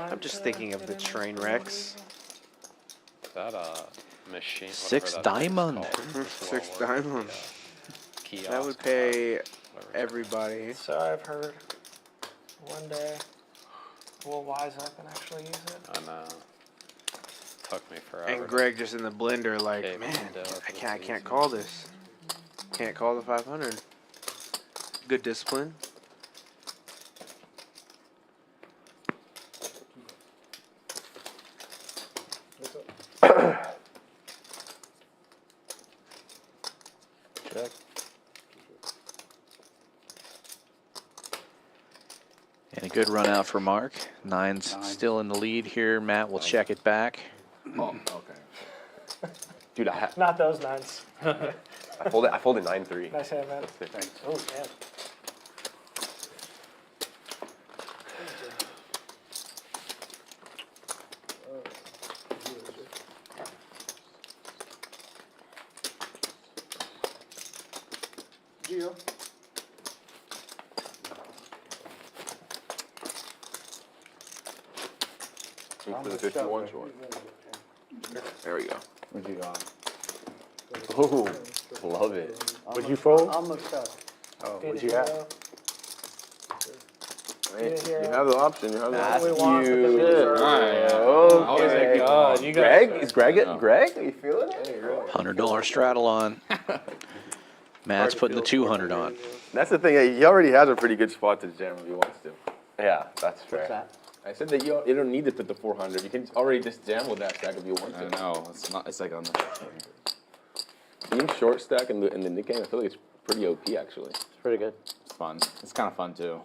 I'm just thinking of the train wrecks. Is that a machine? whatever Six that thing's diamond. called. Six Well worth, diamond. kiosk, That would pay whatever. everybody. So I've heard one day we'll wise up and actually use it. I know. Took me forever. And Greg just in the blender, like, Cave man, window if I it's can't easy." call this. Can't call the 500. Good discipline. Check. And a good run out for Mark. Nine's still in the lead here. Matt will check it back. Oh, okay. Dude, I Not those nines. folded 9-3. Nice hand, man. Oh, man. Gio. For the 51 short. There we go. Where'd you go? Oh, love it. Would you fold? Almost up. Oh, Did would it you have? hero. Right. hero. You have the option. You have the That's option. we want, but then we cute. deserve it. Okay. God, you got Greg? Is Greg Are you feeling it? $100 straddle on. Matt's putting the 200 on. That's the thing. He already has a pretty good spot to jam if he wants to. Yeah, that's fair. What's that? I said that you don't need to put the 400. You can already just jam with that stack if you want I to. know. It's not. It's like on the. Being short stack in the Nick game, I feel like it's pretty OP actually. It's pretty good. It's fun. It's kind of fun too.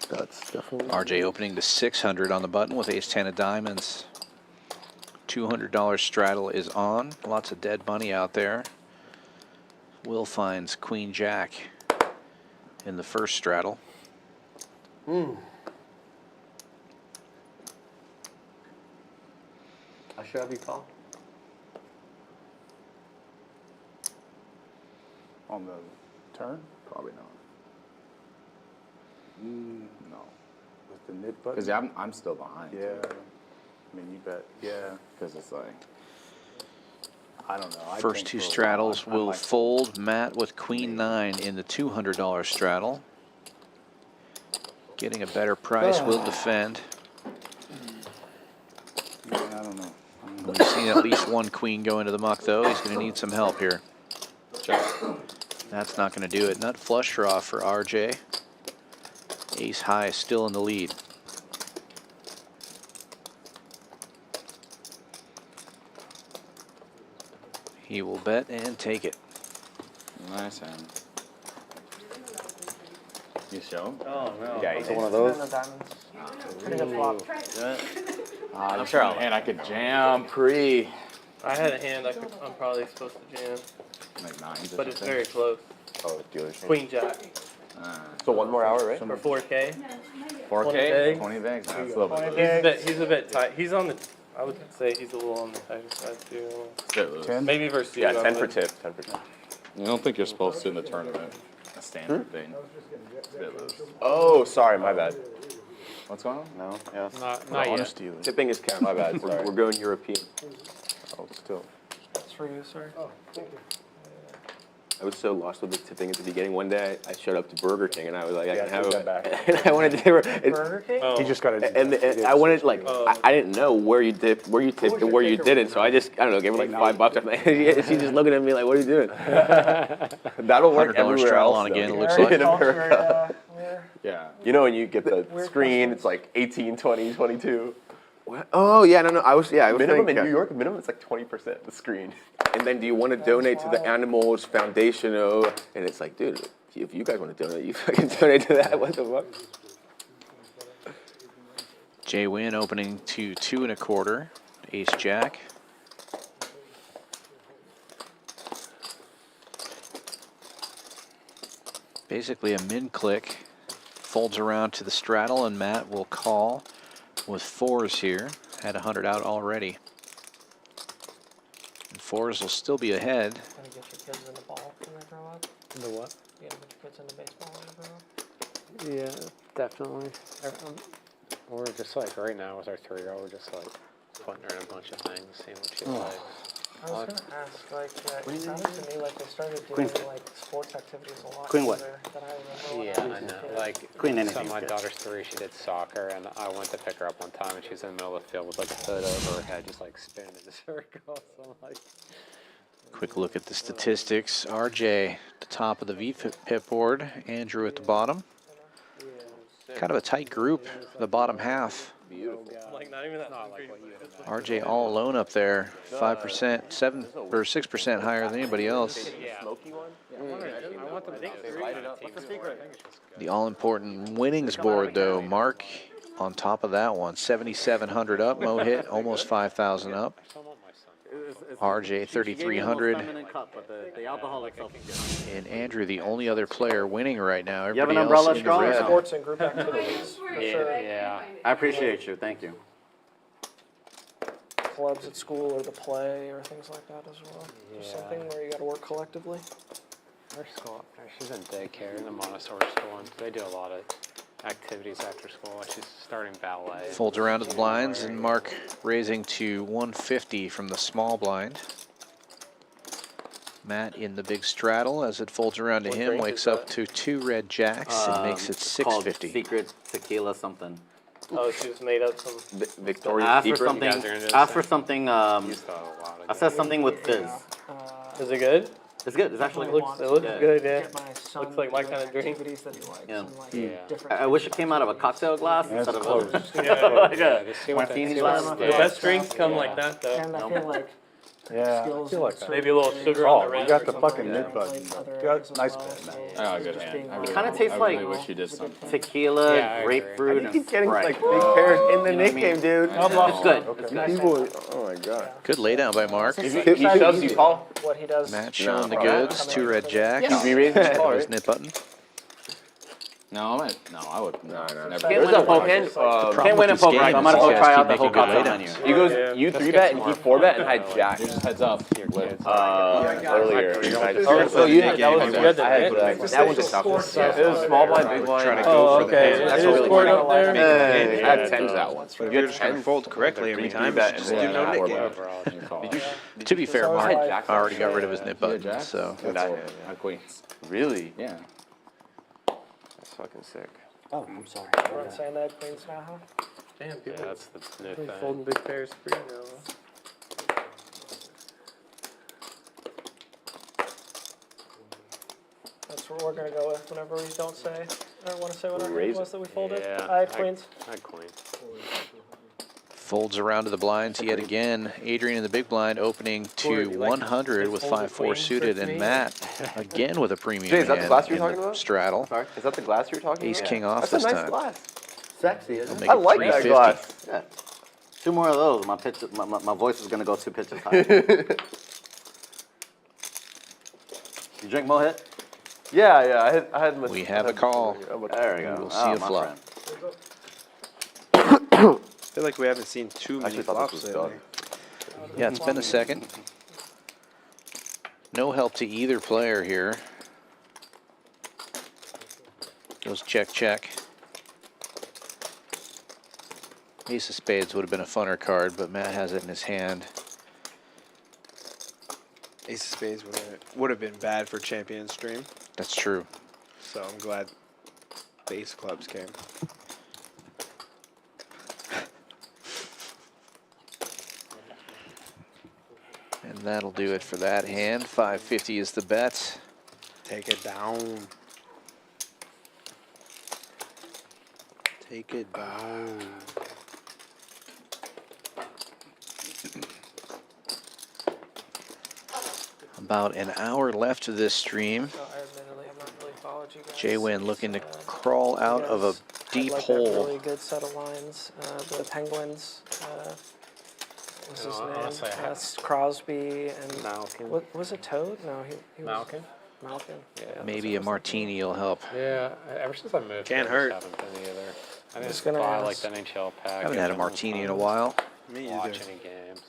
That's definitely. RJ opening to 600 on the button with ace-10 of diamonds. $200 straddle is on. Lots of dead money out there. Will finds queen-jack in the first straddle. I shove you, call. On the turn? Probably not. No. With the knit button? Because I'm still behind. Yeah. I mean, you bet. Yeah. Because it's like. I don't know. I First think two for a straddles while, I will might fold. Matt with queen-9 in the $200 straddle. Getting a better price, will defend. Yeah, I don't know. We've seen at least one queen go into the muck, though. He's going to need some help here. That's not going to do it. Nut flush draw for RJ. Ace high still in the lead. He will bet and take it. Nice hand. You show? Oh, no. Yeah, Ace he's one of ten those. of diamonds. Pretty good flop. I'm sure. And I could jam pre. I had a hand I'm probably supposed to jam, Like nines or but it's something. very close. Oh, dealer's change. Queen jack So one more hour, right? for 4K. 4K? bigs. 20 bigs? That's a little bit loose. He's a bit tight. He's on the. I would say he's a little on the tighter side too. It's a bit loose. 10? Maybe versus you. Yeah, I 10 for would- tip, 10 for tip. I don't think you're supposed to in the tournament. A standard thing. It's a bit loose. Oh, sorry, my bad. What's going on? No, yeah. Not yet. Honest dealer. Tipping is count. My bad, We're, sorry. we're going European. Oh, still. That's for you, sir. Oh, thank you. I was so lost with the tipping at the beginning. One day I showed up to Burger King and I was like, I Yeah, can have take it. that back. And I wanted to. Burger King? Oh. He just got it. And I wanted like I didn't know where you tipped and where you didn't, so I just I don't know gave her like $5. I'm like, she's just looking at me like, what are you doing? That'll work $100 everywhere straddle else. on again, though. it looks Very like. In America. cultured, we're- Yeah. You know when you get the Weird screen, questions. it's like 18, 20, 22. What? Oh yeah, no, I was Minimum thinking, in New York, minimum it's like 20% the screen. And then do you want to donate to the Animals Foundation? Oh, and it's like, dude, if you guys want to donate, you fucking donate to that. What the fuck? JWin opening to 2 1/4. Ace jack. Basically a min click Folds around to the straddle, and Matt will call with 4s here. Had 100 out already. And 4s will still be ahead. Gonna get your kids into ball when they grow up. The what? You gonna get your kids into baseball when they grow up? Yeah, definitely. We're just like right now with our 3-year-old, we're just like putting her in a bunch of things, seeing what she likes. I was gonna ask, like, it sounded to me like they started doing like sports activities a lot Queen what? earlier than I remember. Yeah, when I was a know. kid. Like, Queen so anything's my good. daughter's 3, she did soccer, and I went to pick her up one time, and she was in the middle of the field with like a hood over her head, just like spinning in a circle. So I'm like, Quick look at the statistics. RJ at the top of the VPIP board. Andrew at the bottom. Kind of a tight group, the bottom half. Like not even that. not like what you would imagine. RJ all alone up there. 5%, 7 or 6% higher than anybody else. Yeah. Smoky one? I want them to get light it up. What's the secret? I think it's just good. The all-important winnings board, though. Mark on top of that one. 7,700 up. Mohit almost 5,000 up. I still want my son. RJ 3,300. The alcohol itself is good. And Andrew, the only other player winning right now. You have an Everybody else umbrella in the straw? red. Sports and group activities, for sure. Yeah. I appreciate you. Thank you. Clubs at school or the play or things like that as well. Just Yeah. something where you got to work collectively. Her school, she's in daycare in the Montessori school, and they do a lot of activities after school. She's starting ballet. Folds around to the blinds, and Mark raising to 150 from the small blind. Matt in the big straddle as it folds around to What him, drink wakes is up that? to 2 red jacks and makes it It's called 650. Secret tequila something. Oh, she just made up some. Victoria's Ask for Secret. something. guys are into this Ask for thing? something. I said something with fizz. Is it good? It's good. It's actually It looks yeah. good, yeah. Get my son Looks like my doing kind of drink. activities that he likes Yeah. and, like, Yeah. different I wish it came out of a cocktail glass That's instead of close. a Yeah. Yeah, just see what martini they- glass. see what- The best drinks come like that though. And I feel like Yeah, I skills feel in like that. certain Maybe a little areas sugar are on the Oh, rim you got or the something. fucking Yeah. mid button. Like other You got areas as nice well, bit, so man. I got a good just hand. being I more really, Kinda tastes I like- really wish you did something. Tequila, Yeah, I agree. grapefruit, and Keep getting Sprite. like big pairs in the You know what I Nick mean? game, dude. It's good. It's good. People, oh my god. Good laydown by Mark. He shoves you, Paul. what he does. Matt showing the No, goods. 2 red jacks. He's re-raising his call, His right? nip button. No, I would never. Never. Can't Where's win that in poke poker. hand? Can't win in this poker. game I is might as well these try guys out the keep whole making good cocktail laydowns. menu. You goes, Yeah. you 3-bet and he 4-bet and had jack. Just heads up. With, Earlier. Oh, so you had, that was, game. you had the I had bit? that was just tough. It was small blind, big blind. Trying to Oh, go for the okay. pens. That's It what is really scored worked. up there? Hey, I had 10s that one. But if you're just trying to fold correctly every time, it's just do no Nick game. To be fair, So Mark it's like- already got rid of his nip Yeah, button, jacks? so. My queens. Really? Yeah. That's fucking sick. Oh, I'm sorry. Everyone saying they had queens now, huh? Damn, Yeah, people. that's the new They thing. folding big pairs free now. That's what we're gonna go with whenever we don't say, or want to say what our Raise hand was that we folded. Yeah, I had queens. I had queen. Folds around to the blinds yet again. Adrian in the big blind opening to 100 with 5-4 suited, and Matt again with a premium Jay, is that the hand glass you were in talking the about? straddle. Sorry? Is that the glass you were talking Ace about? king off That's this a nice time. glass. Sexy, isn't He'll it? make I it like that 350. glass. Yeah. 2 more of those. My pitch, my voice is gonna go 2 pitches high. You drink Mohit? Yeah, I had my. We have a call. There we go. We will see Oh, a my flop. friend. I feel like we haven't seen too many Actually thought flops this was lately. done. Yeah, it's been a second. No help to either player here. Goes check, check. Ace of spades would have been a funner card, but Matt has it in his hand. Ace of spades would have been bad for Champions stream, That's true. so I'm glad the ace clubs came. And that'll do it for that hand. 550 is the bet. Take it down. Take it down. About an hour left of this stream. So I admittedly have not really followed you guys. JWin looking to crawl out of a deep like that hole. really good set of lines. The Penguins. What's his No, name? honestly, I have- That's Crosby and Malkin. what was it? Toad? No, he was. Malkin? Malkin. Yeah. Maybe a martini will help. Yeah, ever since I moved, Can't here, I hurt. just haven't been either. I Just didn't gonna buy like ask- the NHL pack. Haven't had a martini in a while. Me Watch either. any games.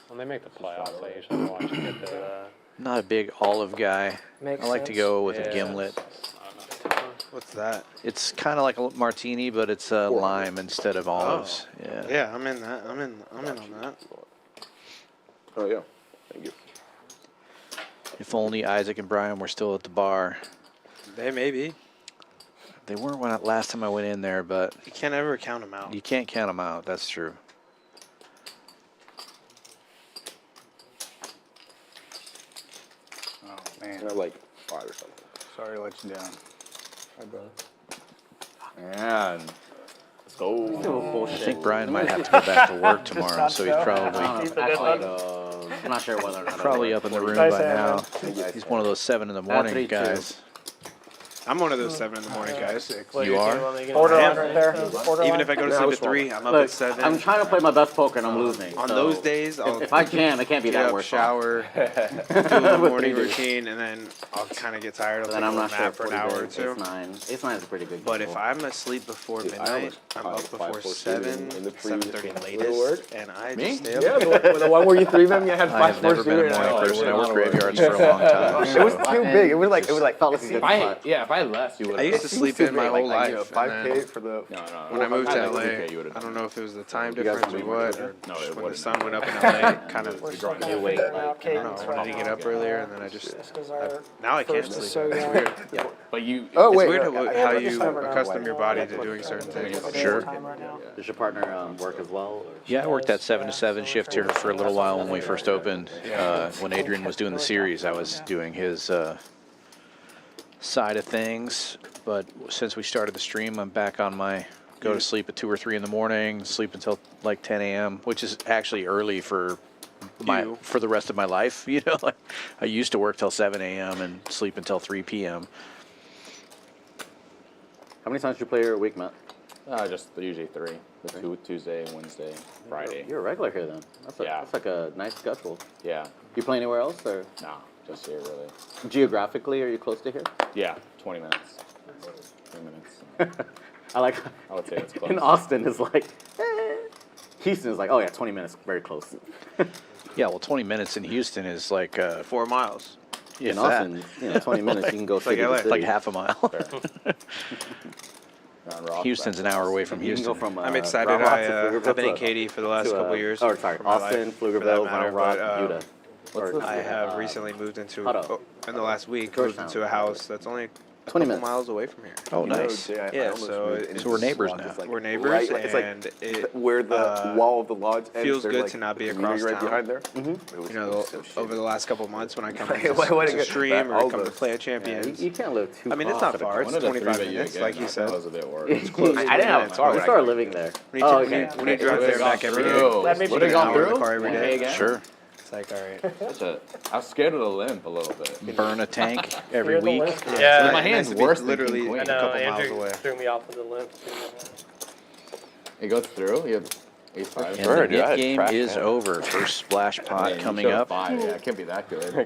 When they make the playoffs, I usually watch and get the. Not a big olive guy. Makes I like to sense. go with Yeah. a gimlet. What's that? It's kind of like a martini, but it's lime instead of olives. Yeah. Yeah, I'm in that. I'm in on that. Oh yeah. Thank you. If only Isaac and Brian were still at the bar. They may be. They weren't when last time I went in there, but You can't ever count them out. you can't count them out. That's true. Oh, man. They're like 5 or something. Sorry to let you down. Hi, brother. And let's go. I think Brian might have to go back to work tomorrow, so he's probably I'm not sure whether or not. probably up in the room by now. He's one of those 7 in the morning 3-2. guys. I'm one of those 7 in the morning guys. You are? Borderline right there. Borderline. Even if I go to sleep at 3, I'm up Look, at 7. I'm trying to play my best poker and I'm losing. On so those days, I'll if I can, it can't be get that up, worse. shower, do the morning routine, and then I'll kind of get tired. I'll Then take I'm a not little sure. nap for an hour or 2. Ace nine is a pretty good. But if gamble. I'm asleep before midnight, I'm up before 7, 7:30 latest, work? and I Me? just stay up. Yeah, the one where you 3-bet me, I had I have 5 never been a sports morning dude. person. I worked graveyards for a long time. It was too big. It was like felt like a good If I spot. if I left, you would. I used to sleep in my whole life. and 5K then for the. No. when I moved to Like LA, 2K, you would've I don't done know if it was the time You guys difference or do what, more or No, just it when the wouldn't. sun went up in LA, kind of We're You're still drawing kind new of weight, figuring out like, cadence I right wanted to get up earlier, and then I just Just 'cause our now I can't first is sleep. so It's young. weird. But you. Oh It's wait. weird how you you just never know. accustom your body to doing certain things. Sure. Does your partner work as well? Or? Yeah, I worked that 7 to 7 shift here for a little while when we first opened. When Adrian was doing the series, I was doing his side of things. But since we started the stream, I'm back on my go to sleep at 2 or 3 in the morning, sleep until like 10 a.m., which is actually early for the rest of my life. You know, like I used to work till 7 a.m. and sleep until 3 p.m. How many times do you play a week, Matt? Just usually 3. Tuesday, Wednesday, Friday. You're a regular here then. Yeah. That's like a nice schedule. Yeah. You play anywhere else or? No, just here really. Geographically, are you close to here? Yeah, 20 minutes. 20 minutes. I like. I would say it's close. In Austin is like. Houston is like, oh yeah, 20 minutes, very close. Yeah, well, 20 minutes in Houston is like 4 miles. In Austin, 20 minutes you can go city to city. like half a mile. Houston's an hour away from You can Houston. go from, I'm excited. Round Rock to Pflugerville I've been in to- Katy for the last couple of years. Oh, sorry, of my Austin, life, for that Pflugerville, matter, Round Rock, but, Utah. I have recently moved into Hold up. in the last week Georgetown. moved into a house that's only a 20 couple minutes. miles away from here. Oh, nice. Yeah, so we're neighbors now. We're neighbors, Right, like, it's like and it where the wall of the lodge ends. feels there's good like to not be a community across right town. behind there. You know, over the last couple of months when I come Wait, to wait, to stream or come to play at Yeah, Champions. you can't live too I mean, it's close not to the far. It's One of the 25 3 that minutes, get, like you said. That was a bit worse. It's close. I didn't have a car. We started living there. When you, Oh, when you, okay. when you drive there back every day, That made Would me have gone hour in the through? car every day. Again? Sure. it's like, all right. I was scared of the limp a little bit. Burn a tank every Fear the week. limp. Yeah, my It hand's has to be worse than literally King I Queen. a know, couple miles Andrew away. threw me off with the limp. It goes through. You have ace 5. And Sure, the dude, I knit had game trash is hands. over. First splash pot Man, you coming showed a up. 5. Yeah, it can't be that good. I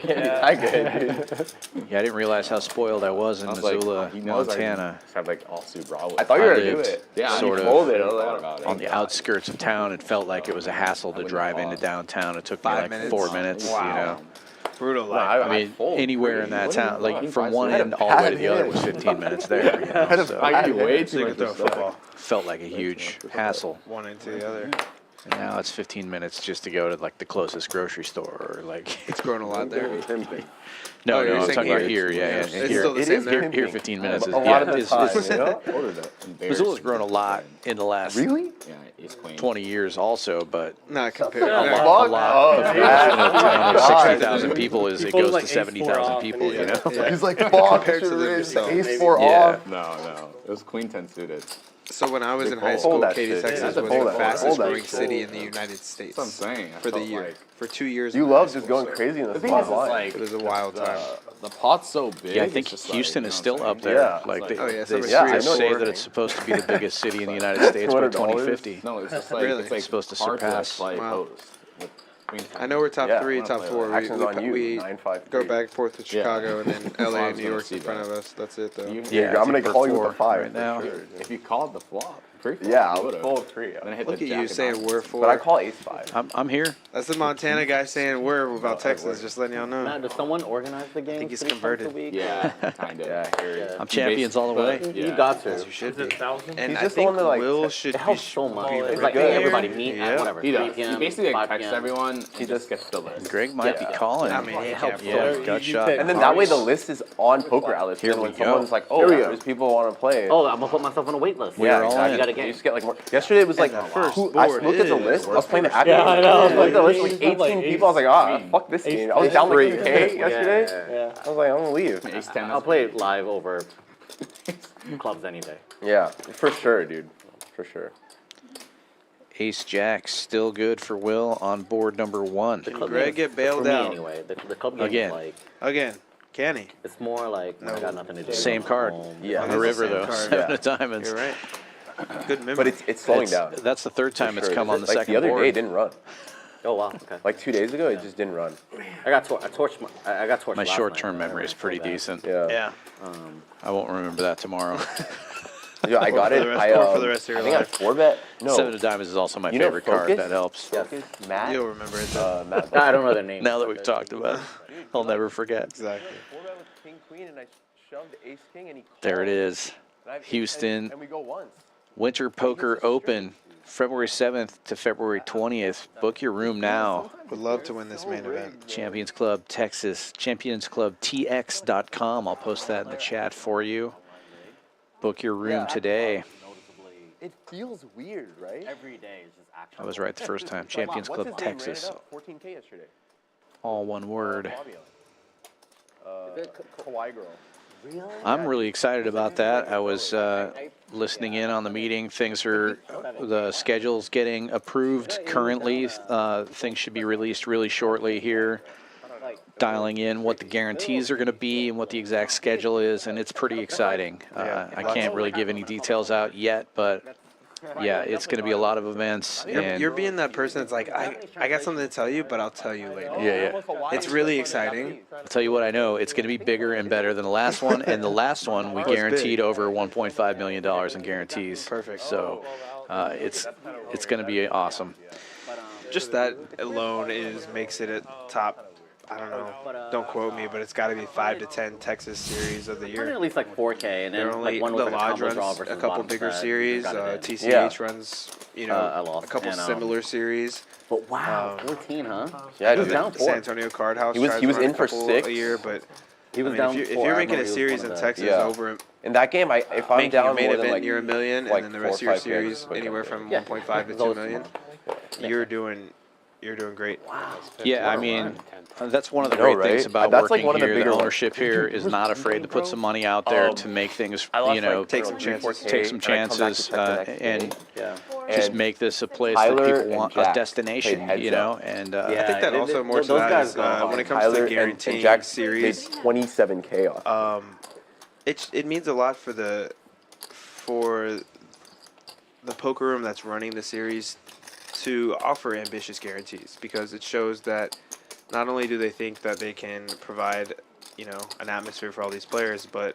get it. Yeah, I didn't realize how spoiled I was in I was like, Missoula, he knows Montana. I had like all super Bravo. I thought you were I gonna do lived it. Yeah, sort you of folded. about it. on the outskirts of town. It felt like it was a hassle to wouldn't drive have into lost. downtown. It took me 5 like minutes? 4 minutes, Wow. you know. Brutal No, life. I mean, fold anywhere in pretty- that what do you town, like want? from one I had a end all the way to bad the other hand. was 15 minutes there. You know, I had a so bad I do way hand. So too you much can throw a football felt like a huge hassle. one into the other. And now it's 15 minutes just to go to like the closest grocery store or like. It's grown a lot there. No, Oh, no, you're I'm saying talking about here. here, yeah. It's Here, still the same there? here 15 minutes is, A lot yeah, of the is- time, is- you know? Missoula's grown a lot in the last Really? Yeah, ace queen. 20 years also, but Not compared. a no. lot of Oh, in a town of God. 60,000 people is it People goes like to ace 70,000 4 people, off, you know? Yeah. He's like, fuck, Compared to them ace yourself. 4 Yeah. off. No. It was queen 10 suited. So when I was in They high fold school, that Katy, shit. Texas Yeah, was they the fold that. fastest Fold that growing shit. city in the United States That's what I'm saying. I for the felt year. like- For 2 years. You in love high just school, going so crazy in the The thing is, spot line. like, It was a wild time. the pot's so big. Yeah, I it's think just like, Houston you is know still what I'm up saying? there. Yeah. Like they, Oh, yeah, they so Yeah, I know say it's- that it's supposed to be the biggest city in the United States by $200. 2050. No, it's just like Really? it's like Supposed to hard surpass. To, like, Wow. host. I know we're top Yeah, 3, I wanna top play 4. like Actions on you, We 9-5-3. go back and forth with Yeah. Chicago, and then LA and was New gonna York's see in front that. of us. That's it, though. Yeah, I'm gonna call you with a 5 right now. Sure. If you called the flop, pre-flop, Yeah, I you was would've. full of 3. Then I hit Look the at jack you of saying diamonds. we're 4. But I call ace 5. I'm here. That's the Montana guy saying we're about Texas, just letting y'all know. Matt, does someone organize the game? think he's converted. Yeah, kind of. Yeah, here. I'm champions all the way. You got to. As you should be. And He's I just the think one that, like, Will should It be. helps so much. It's it's like, good. hey, everybody meet Yeah. at whatever, He 3 does. p.m., He basically 5 texts p.m. everyone. He just gets the list. Greg might be calling. I mean, it helps. Yeah, So gut you shot. pick And then that way the list is on Poker Atlas. Here Then when we go. someone's like, oh, Here we go. there's people who want to play. Oh, I'm gonna put myself on a wait list. We're all exactly. in. You gotta You get. just get like more. Yesterday it was like, first I board looked at the is list. I was playing the active. Yeah, I know. I looked at the list Like, like 18 like people. I was like, ah, fuck this game. I was down like 2K yesterday. Yeah. I was like, I'm gonna leave. Ace 10. I'll play it live over clubs any day. Yeah, for sure, dude. For sure. Ace Jack still good for Will on board number 1. The club Greg game, get bailed for me out? anyway. The club game Again. is like, Again, can he? it's more like when I got nothing to do. Same I'm card. home. Yeah. On the river same though, card. 7 of diamonds. You're right. Good memory. But it's slowing It's- down. That's the third time For it's sure. come on the Like second the other board. day, it didn't run. Oh wow. Okay. Like 2 days ago, it just didn't run. I got torched. I got torched. My last short-term night. memory is pretty decent. Yeah. Yeah. I won't remember that tomorrow. Yeah, I got for it. the rest- I, or for the rest of your I think I life. 4-bet. No. 7 of diamonds is also my You know favorite card. Focus? That helps. Focus, Matt. You'll remember it, though. Matt. I don't know their names. Now that we've talked about it, I'll never forget. Exactly. 4-bet with King Queen, and I shoved Ace King, and he called. There it is. And I have ace- Houston. And we go once. Winter Poker Open, February 7th to February 20th. Book your room now. Would love to win this main event. Champions Club Texas, championsclubtx.com. I'll post that in the chat for you. Book your room today. It feels weird, right? Every day is just action. I was right the first time. Champions Club Texas, 14K yesterday. all one word. Pkwy girl. I'm really excited about that. I was listening in on the meeting. The schedule's getting approved currently. Things should be released really shortly here. Dialing in what the guarantees are going to be and what the exact schedule is, and it's pretty exciting. I can't really give any details out yet, but yeah, it's going to be a lot of events. And You're being that person that's like, I got something to tell you, but I'll tell you later. yeah. It's really exciting. I'll tell you what I know, it's going to be bigger and better than the last one, and the last one we guaranteed over $1.5 million in guarantees. Perfect. So it's going to be awesome. Just that alone makes it a top. I don't know. Don't quote me, but it's got to be 5 to 10 Texas series of the Running year. at least like 4K, and then They're only like one the with like a lodge combo runs draw versus a couple bottom bigger set. series. Got it. TCH Yeah. runs, I lost. a couple And, similar series. But wow, 14, huh? Yeah, He was dude. down The 4. San Antonio Card House. He was tries to run in a for couple 6 a year, but He was I mean, down if 4. you're I making remember a he was series one in of Texas Yeah. over In that game, if I'm making down a main more than event like near $1 million, like and then the 4 or rest of your 5K, series quick anywhere upgrade. from Yeah. 1.5 to 2 million, you're doing great. Yeah, I mean, that's one of the I know, great things right? about That's like working one of the here. The bigger ones. ownership here is not afraid to put some money out there to make things, you know, take some chances. take some chances, and Yeah. just And make this a place Tyler that people and want, Jack a destination, played you heads know, up. and I think that also more to those that guys is go hard. when it comes Tyler to and guaranteeing Jack series, made 27K off. it means a lot for the poker room that's running the series to offer ambitious guarantees, because it shows that not only do they think that they can provide, an atmosphere for all these players, but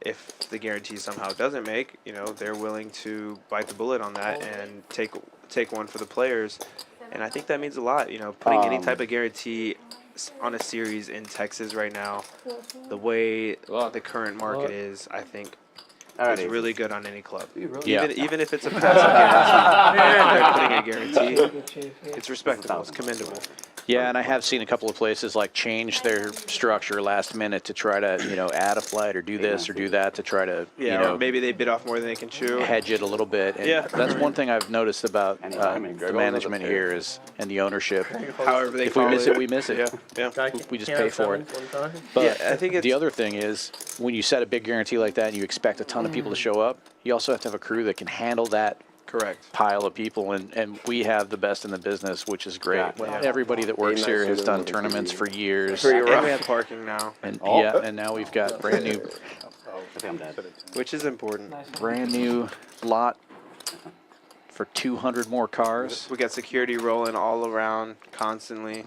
if the guarantee somehow doesn't make, they're willing to bite the bullet on that and take one for the players. And I think that means a lot, putting any type of guarantee on a series in Texas right now, the way the current market is, I think is really good on any club. Yeah. Even if it's a passive guarantee, they're putting a guarantee. It's respectable. It's commendable. yeah, and I have seen a couple of places like change their structure last minute to try to, add a flight or do this or do that to try to, Or maybe they bid off more than they can chew. hedge it a little bit. And Yeah. that's one thing I've noticed about the management here and the ownership. However they If we follow miss it, we miss it. Yeah. We just pay for it. But Yeah, I think the other thing is, when you set a big guarantee like that and you expect a ton of people to show up, you also have to have a crew that can handle that Correct. pile of people, and we have the best in the business, which is great. Everybody that works here has done tournaments for years, And we have parking now, and and now we've got brand I think I'm dead. which is important. new lot for 200 more cars. We got security rolling all around constantly.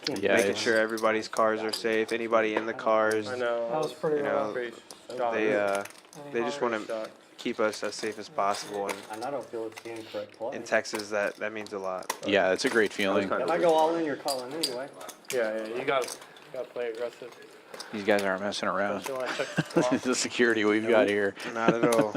Yeah, making it's- sure everybody's cars are safe. Anybody in the cars. I know. That was pretty rough. They just want to keep us as safe as possible. And I don't feel it's the incorrect play. In Texas, that means a lot. Yeah, it's a great feeling. If I go all in, you're calling anyway. Yeah, you gotta play aggressive. These guys aren't messing around. Especially when I check the clock. The security we've got here. Not at all.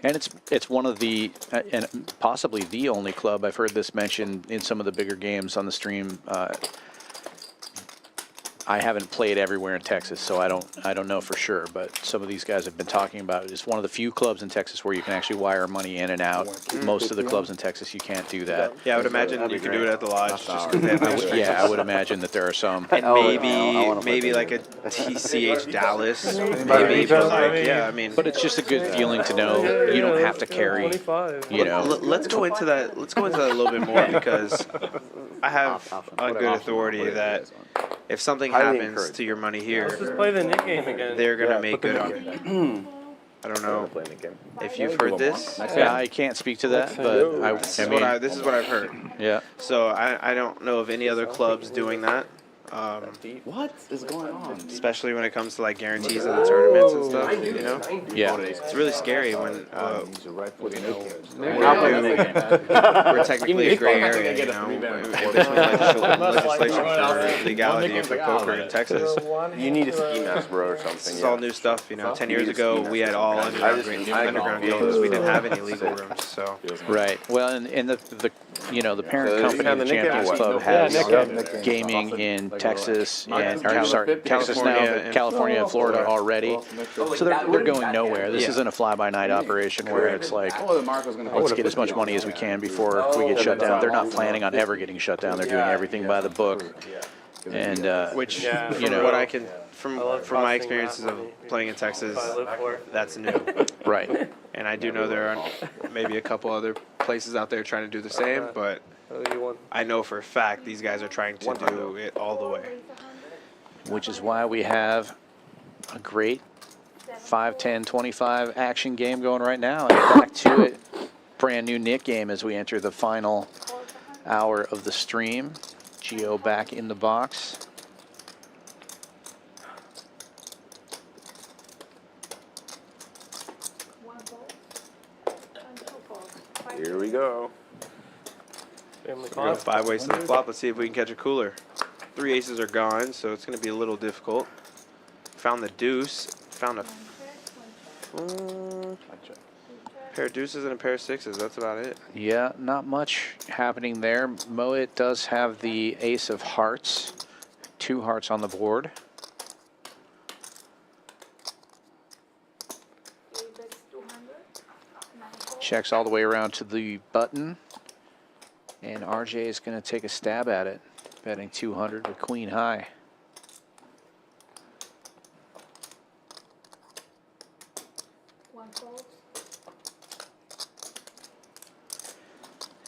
And it's one of the, and possibly the only club, I've heard this mentioned in some of the bigger games on the stream. I haven't played everywhere in Texas, so I don't know for sure. But some of these guys have been talking about it. It's one of the few clubs in Texas where you can actually wire money in and out. Most of the clubs in Texas, you can't do that. Yeah, I would imagine you could do it at the lodge. Just 'cause they have restrictions. Yeah, I would imagine that there are some. And maybe like a TCH Dallas, maybe, but like, yeah, I mean. But it's just a good feeling to know you don't have to carry, you know. Let's go into that. Let's go into that a little bit more because I have on good authority that if something happens to your money here, Let's just play the Nick game again. they're gonna make good on it. I don't know if you've heard this. Yeah, I can't speak to that, but this is what I've heard. Yeah. So I don't know of any other clubs doing that. What is going on? Especially when it comes to like guarantees in the tournaments and stuff, you know? Yeah. It's really scary when We're we're technically a gray area, you know? There's no legislation for legality for poker in Texas. You need a ski mask, bro, or something. This is all new stuff, you know? 10 years ago, we had all underground games. We didn't have any legal rooms, so. Right. Well, and the you know, the parent company of the Champions Club has gaming in Texas and Texas now, California and Florida already. So they're going nowhere. This isn't a fly-by-night operation where it's like, let's get as much money as we can before we get shut down. They're not planning on ever getting shut down. They're doing everything by the book. And which, you know, what I can, from my experiences of playing in Texas, that's new. Right. And I do know there are maybe a couple other places out there trying to do the same, but I know for a fact these guys are trying to do it all the way. Which is why we have a great 5, 10, 25 action game going right now. And back to it. Brand new Nick game as we enter the final hour of the stream. Gio back in the box. Here we go. We're going 5 ways to the flop. Let's see if we can catch a cooler. 3 aces are gone, so it's going to be a little difficult. Found the deuce. Found a pair of deuces and a pair of sixes. That's about it. Yeah, not much happening there. Mohit does have the ace of hearts. 2 hearts on the board. Checks all the way around to the button. And RJ is going to take a stab at it, betting 200 with queen high.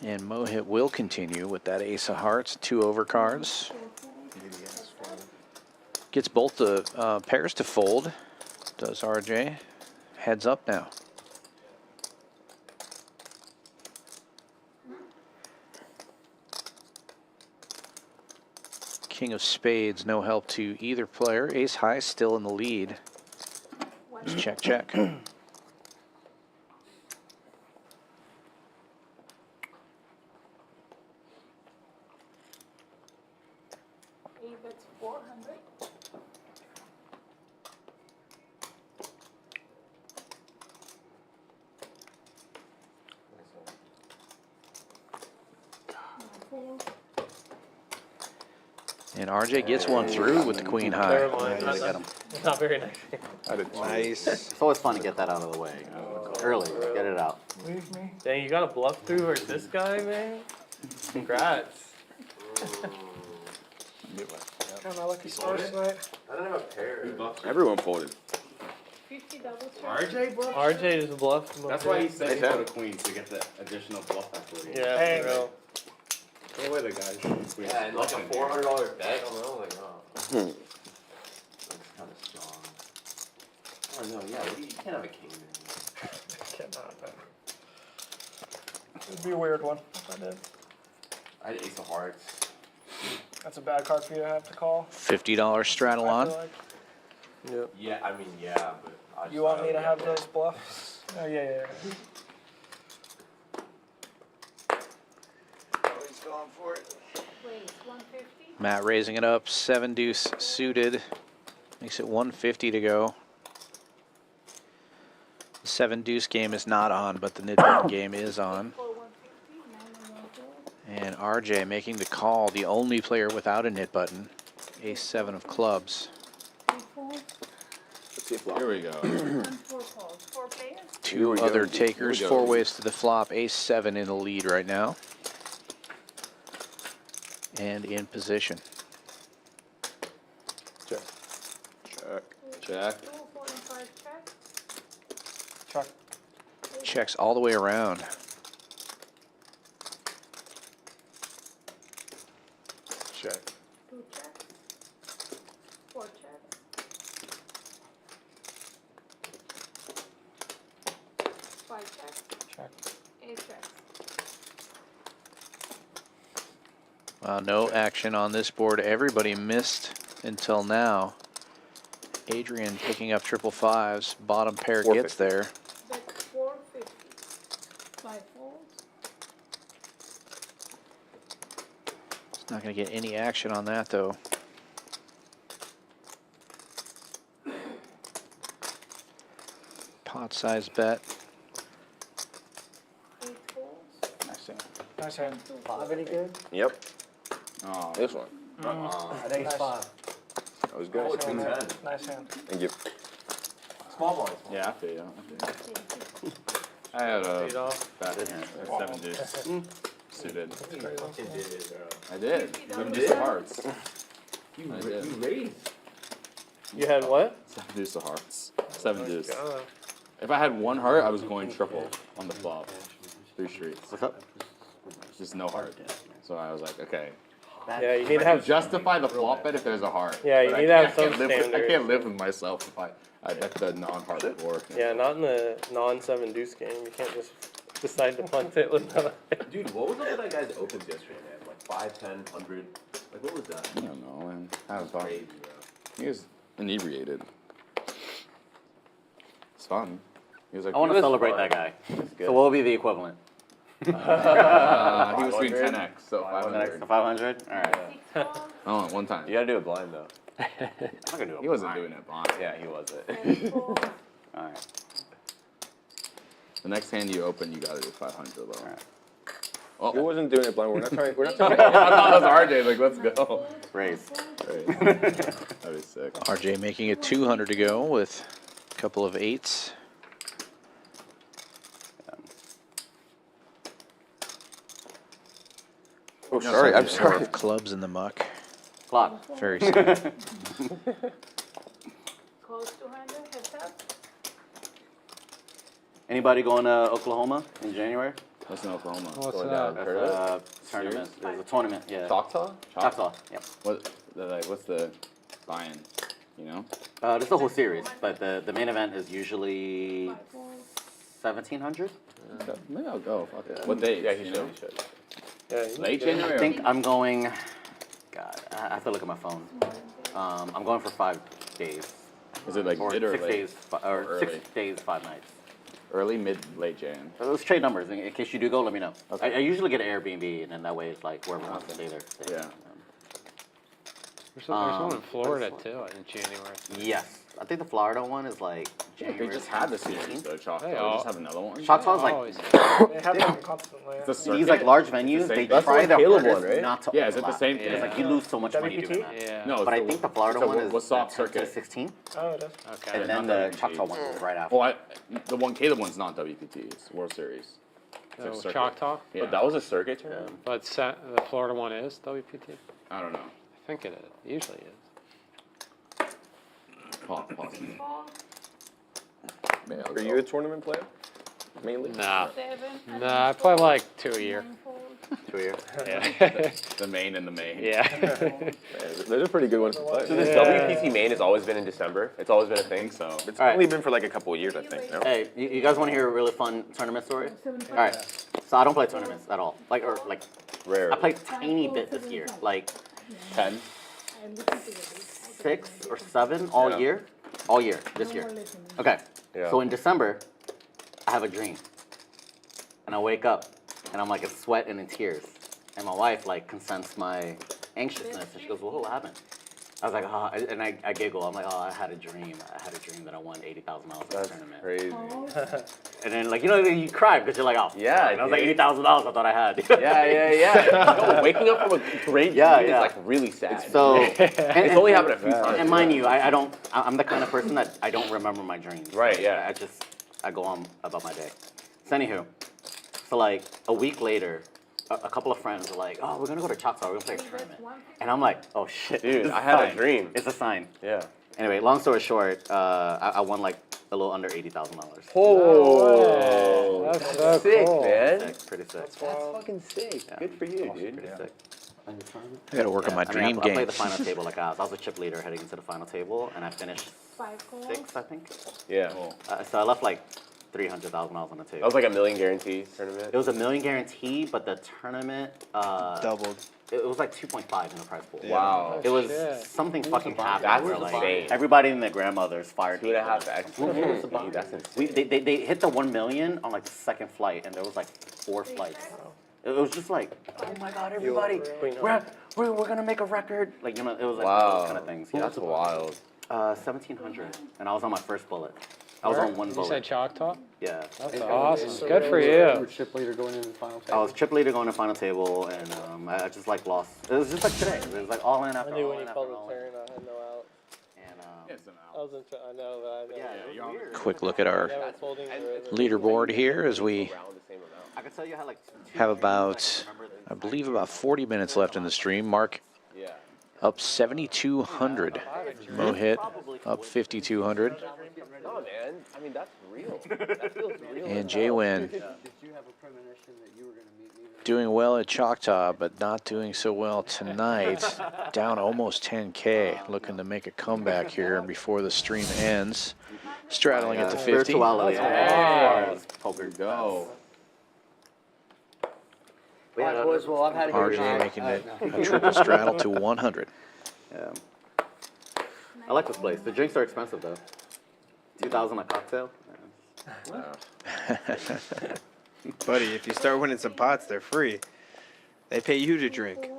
And Mohit will continue with that ace of hearts, 2 overcards. Gets both the pairs to fold, does RJ. Heads up now. King of spades, no help to either player. Ace high still in the lead. Just check, check. And RJ gets one through with the queen high. Never mind. Not very nice. Nice. It's always fun to get that out of the way. Early, get it out. Dang, you got a bluff through versus this guy, man? Congrats. Got my lucky stars tonight. I don't have a pair. Everyone folded. 50 double check. RJ bluffed? RJ just bluffed. That's why he said he put a queen to get the additional bluff equity. Yeah, Hey. bro. Go away, the guys. Yeah, and like a $400 bet. I don't know, like, oh. That's kind of strong. Oh no, yeah, you can't have a king there. did not, but it'd be a weird one if I did. I had ace of hearts. That's a bad card for you to have to call. $50 straddle I on. feel like. Yep. Yeah, I mean, yeah, but I You want me to have those bluffs? Oh, yeah. Oh, he's going for it. Wait, 150? Matt raising it up, 7 deuce suited. Makes it 150 to go. The 7 deuce game is not on, but the nit-button game is on. And RJ making the call, the only player without a nit button. Ace 7 of clubs. Here we go. 4 players? Two other takers, 4 ways to the flop. Ace 7 in the lead right now. And in position. Check. Check. 2, 4, and 5 check. Check. Checks all the way around. Check. 2 checks. 4 checks. 5 checks. Check. 8 checks. No action on this board. Everybody missed until now. Adrian picking up triple fives. Bottom pair gets there. That's 450. 5 folds. It's not going to get any action on that, though. Pot size bet. 8 folds. Nice hand. Nice hand. 5 any good? Yep. Oh, This one. At ace 5. That was good. Nice hand. Nice hand. Thank you. Small ball. yeah, I feel you. I had a bad hand. 7 deuce suited. I did. 7 deuce of hearts. I did. You had what? 7 deuce of hearts. 7 deuce. God. If I had 1 heart, I was going triple on the flop. 3 streets. What's up? Just no heart. So I was like, okay. Yeah, you need to have. Justify the flop bet if there's a heart. Yeah, you But need to have I can't some live with- I standards. can't live with myself if I bet the non-heart before. Yeah, not in the non-7 deuce game. You can't just decide to punt it with the. Dude, what was up with that guy's opens yesterday, man? Like 5, 10, 100. Like, what was that? I don't know, man. That was fun. Crazy, bro. He was inebriated. It's fun. He was like, I want to celebrate that guy. So what would be the equivalent? he was doing 10x, so 500. 500? All right. Oh, one time. You gotta do it blind, though. I'm not gonna do it. He wasn't doing it blind. Yeah, he wasn't. All right. The next hand you open, you gotta do 500 though. All right. Oh. He wasn't doing it blind. We're not trying. We're not I trying. thought it was RJ. Like, let's go. Raise. That'd be sick. RJ making it 200 to go with a couple of 8s. Oh, sorry. I'm Four sorry. of clubs in the muck. Clock. Very sad. Close to 100. Heads up. Anybody going to Oklahoma in January? What's in Oklahoma? What's Going that? down. That's a tournament. There's a tournament. Yeah. Choctaw? Choctaw. Yep. What's the buy-in? You know? There's the whole series, but the main event is usually 1,700. Maybe I'll go. Fuck it. What date? Yeah, he should. He should. Yeah, Late January. I think I'm going. God, I have to look at my phone. I'm going for 5 days. Is it like Or mid or 6 late? days, or Or 6 early? days, 5 nights. Early, mid, late Jan. Let's trade numbers. In case you do go, let me know. Okay. I usually get an Airbnb, and then that way it's like whoever wants to stay there. Stay. Yeah. There's one in Florida too in January. Yes. I think the Florida one is like They January. just had the series though, Choctaw. They They all- just have another one. Choctaw's like Always. They have them constantly. It's a circuit. these like large It's venues. the They same- That's try the their Caleb hardest one, right? not to Yeah, is it the overlap. same It's thing? like you lose so much money WPT? doing that. Yeah. No, But I it's think the Florida one is what's soft 10 to circuit? 16, Oh, it is. Okay. and then not the WPT. Choctaw one is right after. Oh, the one Caleb one's not WPT. It's World Series. It's No, like circuit. Choctaw, Yeah. But that was a circuit tournament. but the Florida one is WPT. I don't know. I think it is. Usually it is. Pause. Fold. Maybe I'll Are go. you a tournament player? mainly? Nah. Nah, I play like 2 a year. 2 a year. Yeah. The main and the main. Yeah. Those are pretty good ones to play. So this WPC main has always been in December. It's always been a thing. So It's All right. only been for like a couple of years, I think. No? Hey, you guys want to hear a really fun tournament story? All right. So I don't play tournaments at all. Like Rare. I played tiny bit this year, like 10. 6 or 7 all year this year. Okay. Yeah. So in December, I have a dream, and I wake up, and I'm like in sweat and in tears, and my wife like can sense my anxiousness, and she goes, "Well, what happened?" I was like, "Oh," and I giggle. I'm like, "Oh, I had a dream. I had a dream that I won $80,000 in a tournament." Crazy. And then like you cry because you're like, "Oh, Yeah, and I was like $80,000 I thought I had." Yeah. No, waking up from a great dream is like really sad. So it's only happened a few times. And mind you, I'm the kind of person that I don't remember my dreams. Right, yeah. I go on about my day. So anywho, so like a week later, a couple of friends were like, "Oh, we're gonna go to Choctaw, we're gonna play a tournament." And I'm like, "Oh shit, Dude, this is I had a sign. dream. It's a sign." Yeah. Anyway, long story short, I won like a little under $80,000. Oh, That's so sick, cool. man. Pretty sick. That's fucking sick. Good for you, dude. Pretty sick. I gotta work on my I dream played the games. final table like I was a chip leader heading into the final table, and I finished 6th, I think. Yeah. So I left like $300,000 on the table. That was like a million guarantees tournament. It was $1 million guarantee, but the tournament Doubled. It was like 2.5 in the prize pool. Wow. It was shit. something fucking happened. That's where, like, insane. everybody and their grandmothers fired. 2.5x. Dude, that's insane. They hit the 1 million on like the second flight, and there was like 4 flights. It was just like, oh my god, everybody, we're gonna make a record. Like, you know, it was like those kind of things. Yeah, That's wild. 1,700, and I was on my first bullet. I was on one You bullet. said Choctaw? Yeah. That's awesome. Good for You you. were chip leader going into the final I was chip leader going to final table, and I just like lost. It was just like today. It was like all in after I knew all when in you after called all the in. turn, I had no out. And I wasn't. I know, but I know. yeah, it was weird. Quick look at our I was holding the leaderboard here as we I can tell you how like have about, I believe, about 40 minutes left in the stream. Mark up 7,200. Mohit up 5,200. No, man. I mean, that's real. That feels real. And JWin doing well at Choctaw, but not doing so well tonight. Down almost 10K, looking to make a comeback here before the stream ends. Straddling at the 50. Spirituality. Yeah. Poker. Go. boys, well, I've had a good RJ night. making it a triple straddle to 100. Yeah. I like this place. The drinks are expensive though. $2,000 a cocktail. Buddy, if you start winning some pots, they're free. They pay you to drink.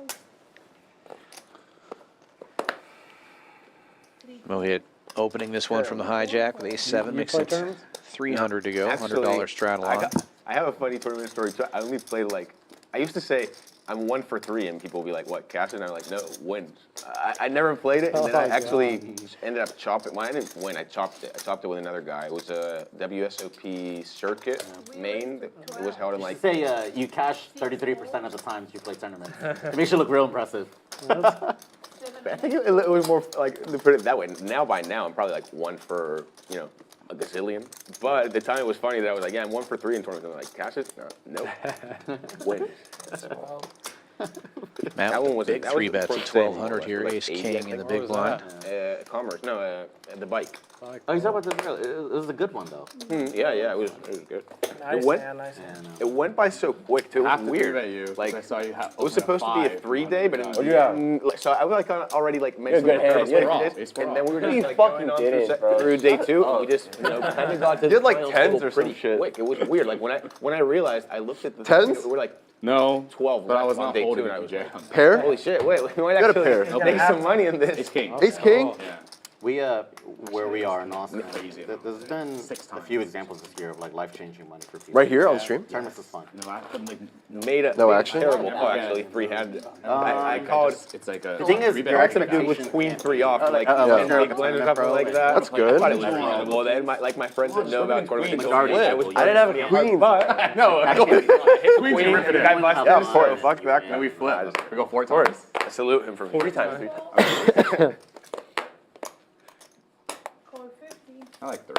Mohit opening this one from the hijack with ace-7, makes it 300 to go, $100 straddle on. I have a funny tournament story too. I only played like, I used to say I'm 1 for 3, and people would be like, "What, cash?" And I'm like, "No, win." I never played it, and then I actually ended up chopping. Well, I didn't win. I chopped it. I chopped it with another guy. It was a WSOP circuit main. It was held in like. Say you cash 33% of the times you play tournaments. It makes you look real impressive. I think it was more like, to put it that way. Now by now, I'm probably like 1 for, you know, a gazillion. But at the time, it was funny that I was like, yeah, I'm 1 for 3 in tournaments. I'm like, cash it? No, nope. Win. Matt That with one the was big that 3 was bets for at Finn, 1,200 here, like ace 80, I king in think. the big blind. Commerce, no, the bike. Oh, you talking about this girl? It was a good one though. Yeah, it was good. Nice, It went, man, nice, man. it went by so quick too. It was weird. Like I saw you it was supposed to be a 3-day, but so I was like already like good mentally hand. nervous Yeah, when bro. it did, and then we were You just like fucking going on did it, bro. through day 2, and we just You did like 10s or some shit. Quick. It was weird. Like when I realized, I looked at the 10s? We're like No, 12 but I was on not day 2, holding and I was it, like, Pair? holy shit! Wait, we might got a actually pair. make some money in this. Ace king. Ace king? Yeah. We where we are in Austin, there's been a few examples this year of like life-changing money for people. Right here on the stream? Tournaments is fun. No, I couldn't like. Made a No action? terrible call actually, 3-handed. I called. It's like a. The thing is, three-bet your Accident action. good with queen 3 off, like yeah. big blind or something like that. That's good. I thought it was reasonable. Then my friends that know about tournament Majority control, of people, I didn't have a queen. but no, Queen, queen, you rip it the in. guy busted Yeah, him, four. so fuck back. And we flip. We go 4 times. I salute him for 3 times. I like 3.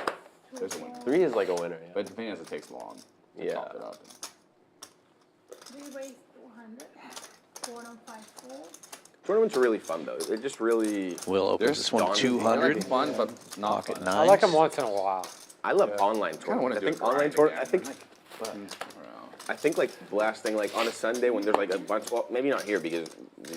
There's a winner. 3 is like a winner. Yeah. But the thing is, it takes long to Yeah. top it up. 3 ways 200. 4 on 5 full. Tournaments are really fun though. They're just really. Will opens this one daunting. 200. Fun, but not Pocket fun. I like them nines. once in a while. I love online wanna tournaments. I do think a online grind tournaments. again. I think like blasting like on a Sunday when there's like a bunch. Well, maybe not here because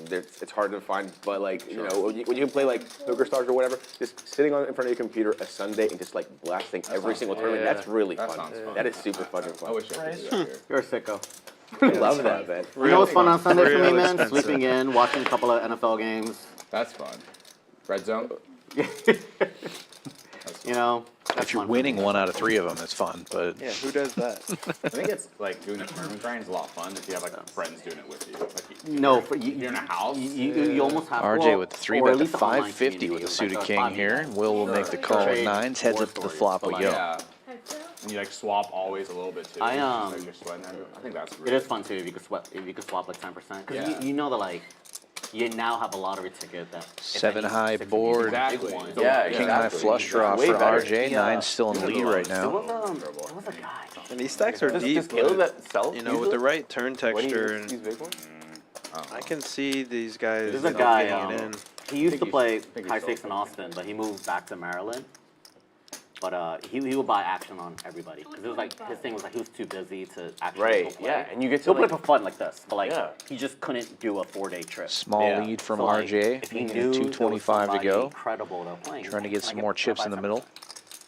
it's hard to find. But like you know when you can play like Poker Stars or whatever, just sitting in front of your computer a Sunday and just like blasting every single tournament. Yeah. That's really That fun. sounds fun. That is super fucking I fun. wish I could do that here. You're a sicko. I love that, man. You know what's fun on Sunday for me, Real man? expensive. Sleeping in, watching a couple of NFL games. That's fun. Red zone. You know, that's If you're fun for winning me. 1 out of 3 of them, it's fun. But Yeah, who does that? I think it's like doing a tournament grind is a lot of fun if you have like friends doing it with you. Like No, for you, you're in a house. you almost have RJ well, with the 3 or bet at to least the online 550 with community the is suited like a king 5 here. And Will will make the call at nines. Heads up to the flop we go. Yeah. Heads up. And you like swap always a little bit too. I, Just, like, you're sweating that. I think that's It really is fun too if you could swap like 10%. Because Yeah. you know that like you now have a lottery ticket that if 7 any high 6 of these board. big ones- Yeah, King high exactly. flush draw Way for better. RJ. Yeah. Nine's still in the lead right There now. was a guy. And these stacks are deep. Just kill but, that self. You know, with the right turn When you texture, use these and big ones. I can see these guys There's a not guy. getting it in. He used to play think high he's stakes in Austin, but he moved back to Maryland. But he would buy action on everybody because it was like his thing was like he was too busy to actually Right, go play. yeah, and you get to, He'll play like- for fun like this, but like Yeah. he just couldn't do a 4-day trip. Small Yeah. lead from So, like, RJ. if he Making knew it there was 225 to somebody go. incredible to play, Trying to get "Can I some more chips in the 5%?" middle.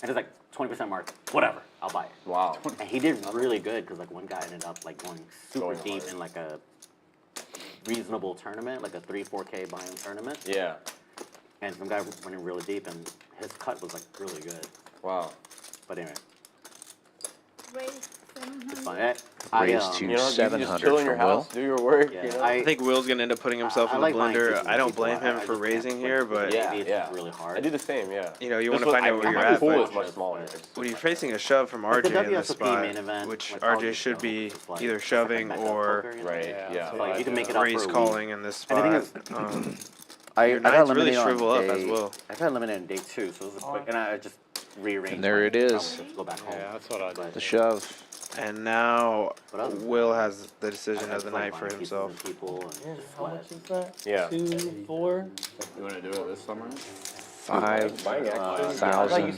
And it's like 20% mark, whatever, I'll buy it. Wow. And he did really good because like one guy ended up like going super Going deep hard. in like a reasonable tournament, like a 3-4K buy-in tournament. Yeah. And some guy went in really deep, and his cut was like really good. Wow. But anyway, Raise it's 700. fun. Raise I, to You know, you just 700 chill in your from Will. house, do your work. Yeah, you know? I think Will's gonna end up putting himself I in like the buying blender. pieces I don't people. blame him I for just raising can't here, play. but Yeah, Maybe it's yeah. really hard. I do the same. Yeah. you know, you Just want to find out where my you're at. pool But is much smaller. when you're facing a shove from Like the RJ in this WSOP spot, main event, which like, all RJ these should shows, be it's like- either it's like shoving backup or poker, you know? Right. Yeah. Yeah. So, like, you can make it up for a raise week. calling in this And the spot. thing is, I Your got nines really eliminated on shrivel up day- as well. I got eliminated in day 2, so it was a quick, and I just rearranged. And there my it is. probably to go back home. Yeah, that's what I did. The shove. And now But other than Will that, has the decision I of the just like night for buying pieces himself. and people and Yeah, just how much sweat. is that? Yeah. 2, 4. You want to do it this summer? $5,800. Yeah, that was a good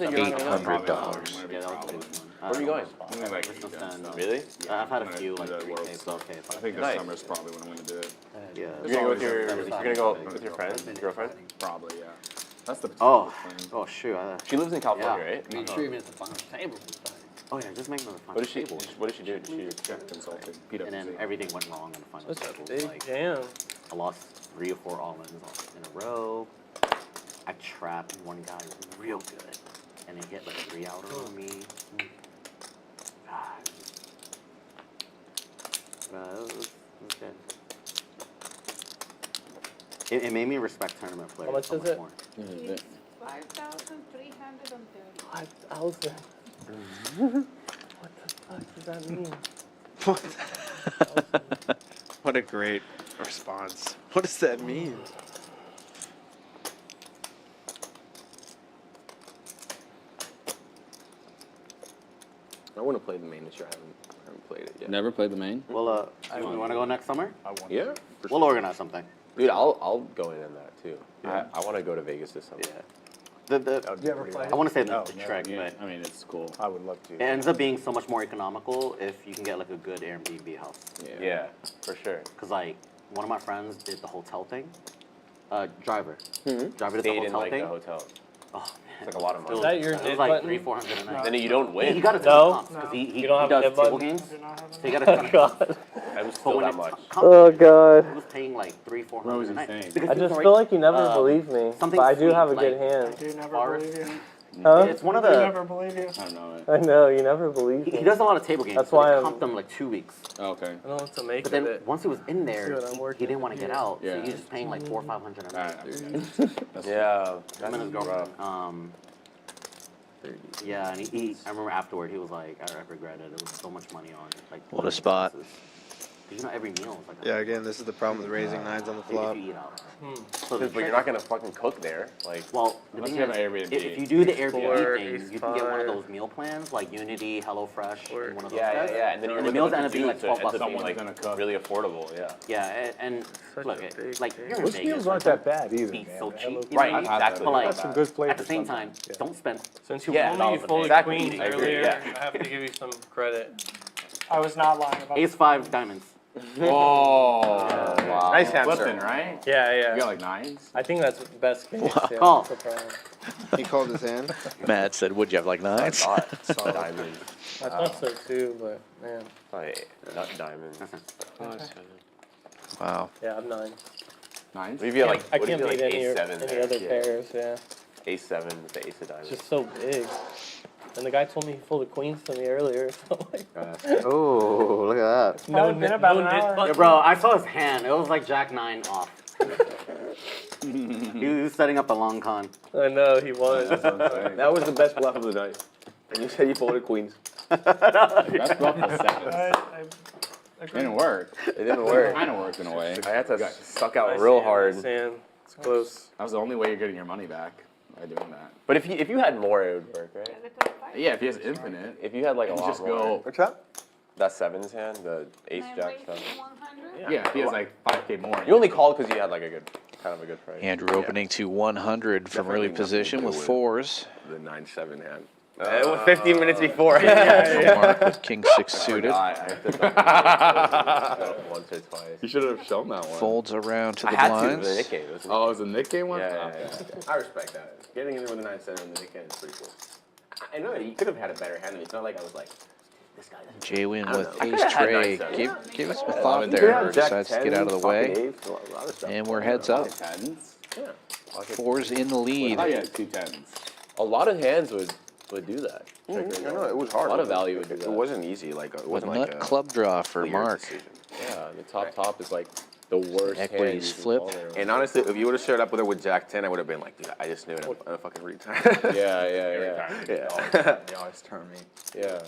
one. Where are you going? Only like This was weekend done. stuff. Really? I've had a I'm gonna few do like the 3K, World 12K. I think this Nice. summer is probably when I'm going to do it. Yeah. You're gonna go with your. You're gonna go with your friend, girlfriend. Probably, yeah. That's the Oh, plan. oh shoot. She lives in California, Yeah. right? Make sure you miss the final table. Oh yeah, just make another final What did she? table. What did she do? She Consulting. And then everything went wrong in the final That's a table. big Like, jam. I lost 3 or 4 all-ins in a row. I trapped one guy real good, and he hit like 3 outer on me. God. It was good. It made me respect tournament players. much so is it? more. It's 5,330. 5,000. What the fuck does that mean? What a great response. What does that mean? I want to play the main this year. I haven't played it yet. Never played the main? Well, you want to go next summer? Yeah. We'll organize something. Dude, I'll go in that too. I want to go to Vegas this summer. Yeah. That would be pretty awesome. I want to say the No, trick, Yeah, but I mean, it's cool. I would love to. it ends up being so much more economical if you can get like a good Airbnb house. Yeah, for sure. Cause like one of my friends did the hotel thing. Driver. Mm-hmm. Driver did Stayed the in hotel like thing. the hotel. Oh man. It's like a lot of It money. was, Is that your it was dip like button? 300-400 a night. Then you don't win. He got a ton No? of comps because he You don't have does dip table buttons? games. So he got a ton of comps. God. That was But still when that it much. Oh, God. He was paying like 300-400 What was a he night. saying? Because I he was just already, feel like you never believe me. something But I do sweet, have a like- good hand. I do never Forest. believe you. Huh? It's one of I do the. never believe you. I don't know it. I know, you never believe He me. does a lot of table games. That's so why they I'm- comped them like 2 weeks. Oh, okay. I don't know what to make But of then it. once he was in See there, what I'm he working didn't want to with get here. out. So Yeah. he was just paying like 400 or 500 a night. That's Yeah, Him and his girlfriend. Yeah, and I remember afterward he was like, I regret it. It was so much money on like. What a spot. expenses. You know, every meal is like Yeah, again, this is the problem with raising nines on the flop. if you eat out. But you're not gonna fucking cook there. Like, Well, the Unless thing you have is, Airbnb. if you do the Airbnb Four, thing, ace you can get one of five. those meal plans like Unity, HelloFresh, and one of those yeah, guys. and then you're And the looking meals at end up being like food, so it 12 ends bucks up a being meal. like gonna cook. really affordable. Yeah. Yeah, and Such look, a big like thing. you're in Those Vegas. meals like, aren't that don't bad either, be man. so That cheap. looks- You know Right, what I mean? exactly. But like, Some good flavors at the same time, sometimes. don't spend Since you $200 told me you a folded day. Exactly. queens I agree, earlier, yeah. I have to give you some credit. I was not lying about Ace 5 diamonds. Oh, Wow. Nice hand, flipping, sir. right? Yeah, You yeah. got like nines. I think that's the best case. Yeah, Call. that's the problem. He called his hand. Matt said, would you have like I nines? thought diamond. I thought so too, but man. Like, not diamond. Wow. Yeah, I'm 9. Nines. Maybe like I what if can't you beat like any, ace seven any there? other Yeah. pairs, yeah. Ace seven with the ace of It's diamonds. just so big. And the guy told me he folded queens to me earlier, so like, Oh, look at that. Probably been about an hour. Yeah, bro, I saw his hand. It was like Jack 9 off. He was setting up a long con. I know he was. That was the best bluff of the night. And you said you folded queens. That's bluff for sevens. I Didn't work. It didn't work. Kind of worked in a way. I had to suck out Nice real hand, hard. nice hand. It's close. That was the only way you're getting your money back by doing that. But if you had more, it would work, right? Yeah, if he has infinite, If you had like a you lot just more. go. What's up? That sevens hand, the ace jack seven. Yeah, if he has like 5K more. You only called because you had like a good, kind of a good price. Andrew opening to 100 from early position with fours. The 9-7 hand. It was 15 minutes before. From Mark with king six suited. I have to double once or twice. You should have shown that one. Folds around to I the had to. It blinds. was a Nick game. It was Oh, it was a Nick game one? Yeah, Oh, yeah. I respect that. Getting in there with a 9-7 in the Nick game is pretty cool. I know he could have had a better hand. It's not like I was like, this guy. JWin I with don't know. I ace could've had tray. 9-7. Give us some Yeah, thought you there. could have jack Decides to 10, get out of the pocket way. eights, a lot of stuff. And we're heads up. Tens? Yeah. Pocket- Fours in the I lead. thought you had 2 tens. A lot of hands would do that. I know, it was hard. A lot of value would do that. It wasn't easy. Like, it With wasn't nut like a club draw for clear Mark. decision. Yeah, the top is like the worst Equities hand you can flip. call there. And honestly, if you would have showed up with her with Jack 10, I would have been like, dude, I just knew it. I'm a fucking retard. Yeah. Yeah. They always turn me. Yeah.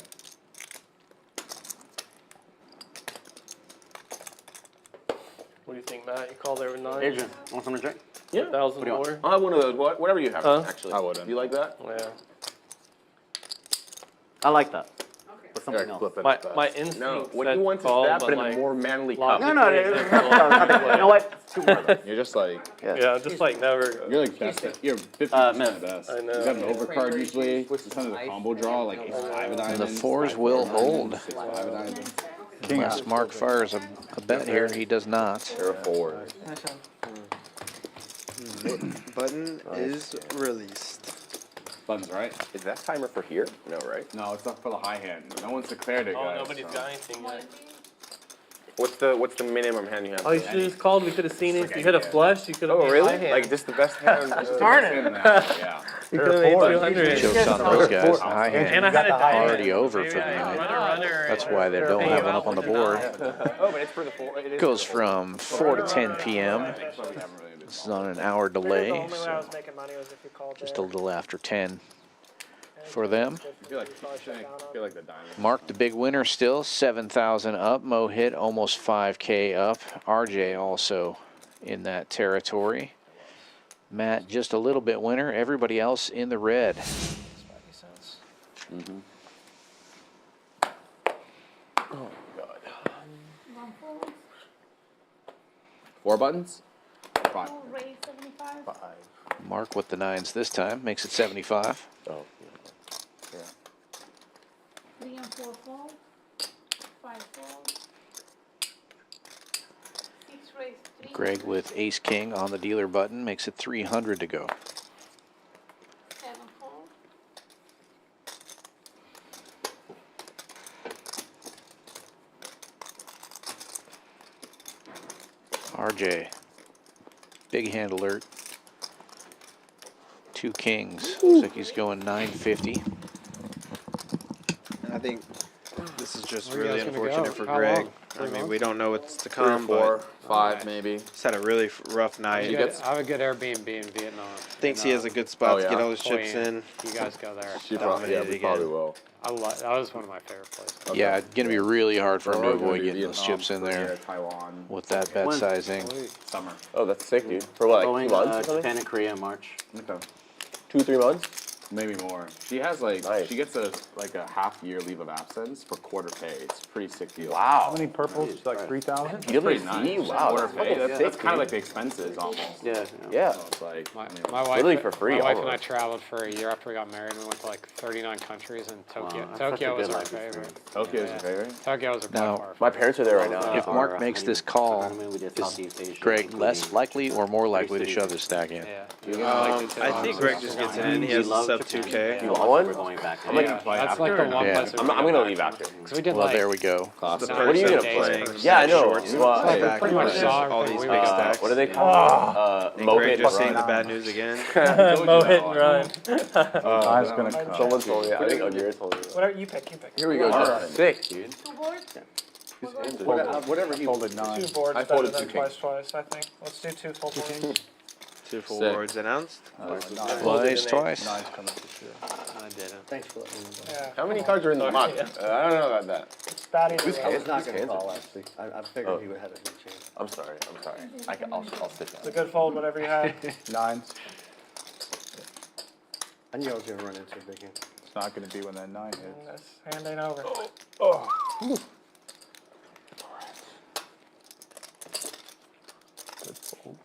What do you think, Matt? You call there with 9? Adrian, want some to drink? Yeah. 1,000 What do you want? more? I'll have one of those. Whatever you have, Huh? actually. I wouldn't. You like that? Yeah. I like that. With something else. My instinct No. What said he wants call, is that, but in like, a more manly logically, cup. No, it's you know what? It's 2 more of those. You're just like, Yeah, just like never. you're like best. You're 50% best. I know. You have an overcard usually. It's kind of the combo draw, like ace 5 of diamonds. And the fours will hold. 6 5 of diamonds. Unless Mark fires a bet here, he does not. They're a 4. Button is released. Buttons, right? Is that timer for here? No, right? No, it's not for the high hand. No one's declared it, Oh, guys. nobody's so. got anything yet. What's the minimum hand you have? Oh, you should have just called. We could have seen it. If you hit a flush, you could have Oh, made really? high hand. Like just the best hand? Darn it. Yeah. You could have made 200. Jokes on those guys. High And hand I had a diamond. already over Maybe for the I night. run a runner That's and- why they don't have one up on the board. Oh, but it's for the 4. It is Goes for the 4. from 4 to 10 p.m. This is on an hour delay, The only way I so was making money was if you called just a there. little after 10 for them. I feel like the diamond. Mark, the big winner still, 7,000 up. Mohit almost 5K up. RJ also in that territory. Matt just a little bit winner. Everybody else in the red. Mm-hmm. Oh, God. 4 buttons? 5. Mark with the nines this time makes it 75. Oh, 3 and 4 fold. 5 fold. 6 raise 3. Greg with ace king on the dealer button makes it 300 to go. 7 fold. RJ, big hand alert. 2 kings. Looks like he's going 950. And I think This is just Where are you really guys gonna unfortunate go? for How Greg. long? I 3 mean, months? we don't know what's to 3 or come, 4, but 5 maybe. he's had a really rough night. I have a good Airbnb in Vietnam. Thinks he And, has a good spot Oh, to get yeah? all his chips Hoi An. in. You guys go there. She probably, yeah, Dominated we probably again. will. That was one of my favorite places. Yeah, it's going to be really hard for him to We're gonna avoid do getting those Vietnam, chips in Korea, there Taiwan, with that bet When? sizing. summer. Oh, that's sick, dude. For what, like Going 2 months or something? Japan and Korea in March. Okay. 2-3 months? Maybe more. She has like Nice. she gets a half year leave of absence for quarter pay. It's a pretty sick deal. Wow. How many purples? Like 3,000? You Pretty nice. nice. Wow, Quarter that's pay. fucking That's sick, kind of dude. like the expenses almost. Yeah. Yeah. So it's like My, I mean, my wife, Literally for free, My wife and I almost. traveled for a year after we got married. We went to like 39 countries, and Tokyo. Wow, that's such a Tokyo was good our life favorite. experience. Tokyo's your favorite. Tokyo was by Now, far. My parents are there right now. If Mark makes this call, is Greg less likely or more likely to shove his stack in? Yeah. I think Greg just gets it in. He has a sub 2K. You want one? Going back I'm like, Yeah, that's like the one Yeah. place. I'm gonna leave after. Because we did Well, like, there we go. What are you gonna play? Yeah, I know. Shorts. Well, Back pretty much versus saw all everything these we big were- stacks. what do they call it? And Greg Mohit just seeing run. the bad news again. Mohit and run. Mine's going to come. Someone told me. I think Aguirre told me. Whatever, you pick. Here we go. Alright. Sick, dude. 2 boards? Whatever you Folded 9. 2 boards I better folded than 2 twice, I think. Let's do 2 full boards. 2 full Sick. boards announced. Twice, twice. 9's coming for sure. I didn't. Thanks for letting me know. Yeah. How many cards are in the muck? I don't know about that. It's bad either way. It's not going to hands call, actually. I figured he would have a good chance. I'm sorry. I'll stitch It's a that. good fold, whatever you have. 9's. I knew I was going to run into a big hand. It's not going to be when that 9 hits. And this hand ain't over. Good fold.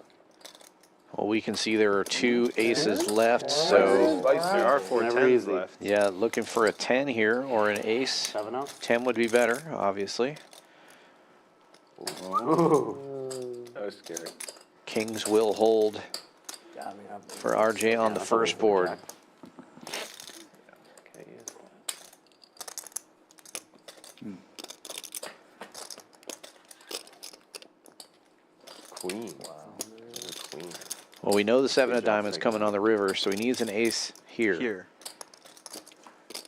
Well, we can see there are 2 aces left, so There are 4 Never 10s easy. left. yeah, looking for a 10 here or an ace. 7 out. 10 would be better, obviously. That was scary. Kings will hold Yeah, I mean, for RJ on the first board. Queen. Wow. Queen. Well, we know the 7 of diamonds coming on the river, so he needs an ace here. Here.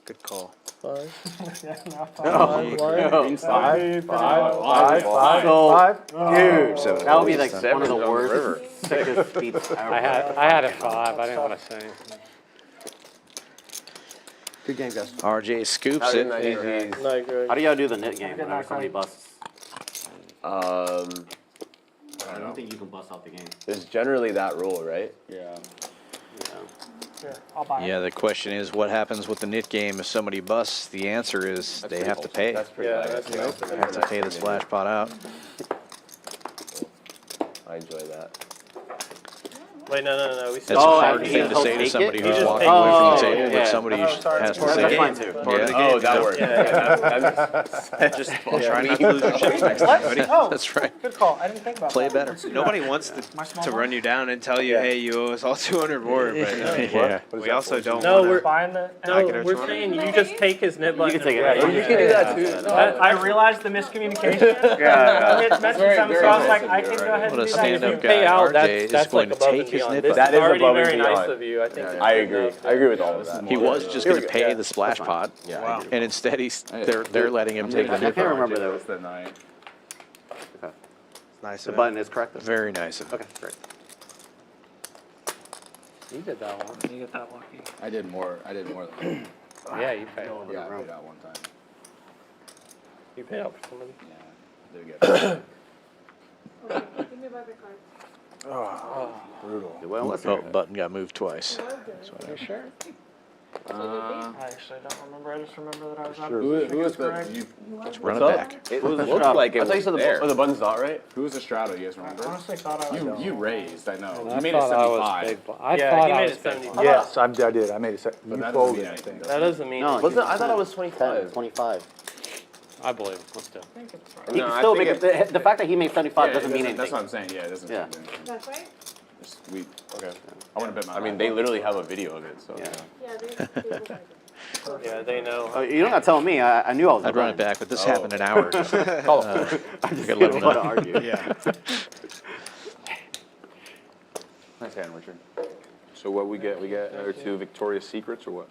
Good call. 5. Yeah, now 5. No. 5. 5. 5. So, 5. dude, Seven that would be of like diamonds. one of the Sevens on the river. worst, sickest beats ever. I had a 5. I didn't want to say anything. good game, guys. RJ scoops it. Night, Greg. How do y'all do the net game whenever somebody busts? I don't think you can bust out the game. There's generally that rule, right? Yeah. Here, I'll buy it. Yeah, the question is what happens with the nit game if somebody busts? The answer is they have to pay. That's pretty Yeah, nice. that's nice. They have to pay the splash pot out. I enjoy that. Wait, no. We That's said a Oh, hard I thing to think say he'll to take somebody it? who's He walking just away from the takes it. table, Yeah. but somebody Oh, sorry, has it's to part of say the it. That's fine too. Part of the Oh, game. that works. Just try not to lose your chips next time, buddy. Oh, That's right. good call. I didn't think about Play that. better. Nobody wants My small to one? run you down and tell you, hey, you owe us all 200 more. But Yeah. we also don't No, want we're- to Buying the. not get our We're 200. saying you just take his net button. You can take it. and Yeah, play. you can do that too. I realized the miscommunication. Yeah. I hit message something, so I was like, I can go ahead What and a do that. stand-up Pay guy. out, RJ is that's going like to above take and his beyond. nip This up. That is is already above and very nice beyond. of you. I think. I agree. I agree with all of that. He was just going to Here we go. pay the splash pot, Yeah. Wow. and instead they're letting him take the I nip can't out. remember though. It's the 9. Nice The of button is correct. Very nice of him. Okay, great. You did that one. You get that lucky. I did more than Yeah, you paid. yeah, I paid out one time. You pay out for somebody. Yeah. Did get Okay, give me my big card. Brutal. Well, let's Oh, button got moved twice. You sure? I actually don't remember. I just remember that I was out Who was the you? Let's run it back. It Who's the looked strap? like it I was thought you said there. the button's not right? who was the straddle? You guys remember? honestly thought I was. You raised. I know. I You made it thought I was 75. big blind. I Yeah, thought he I made was it big 70. blind. Yes, I did. I made it. You But that doesn't folded, mean I anything, think. does That doesn't mean. No, Wasn't I thought it was 25. 25. I believe him. Let's do it. He No, can I still think make it. The fact that he made 75 Yeah, doesn't mean That's anything. what I'm saying. Yeah, it doesn't Yeah. mean anything. That's right? Just, okay. I want to bet my I mean, life they on it. literally have a video of it, so. Yeah. Yeah, they Yeah, they know. Oh, you don't got to tell me. I knew I was. I'd run it back, but this happened an hour ago. I just gotta let didn't him want to know. argue. Yeah. Nice hand, Richard. So what we get? We get another 2 Victoria's Secrets or what?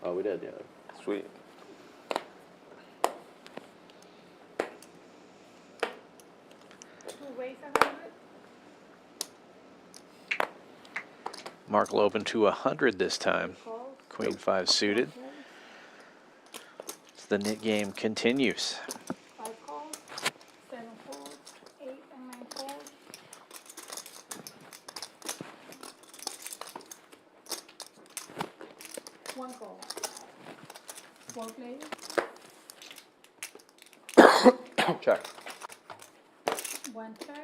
Oh, we did. Yeah. Sweet. Mark will open to 100 this time. Queen 5 suited. The knit game continues. 5 calls, 7 calls, 8 and 9 calls. One call. 4 players. Check. 1 checks.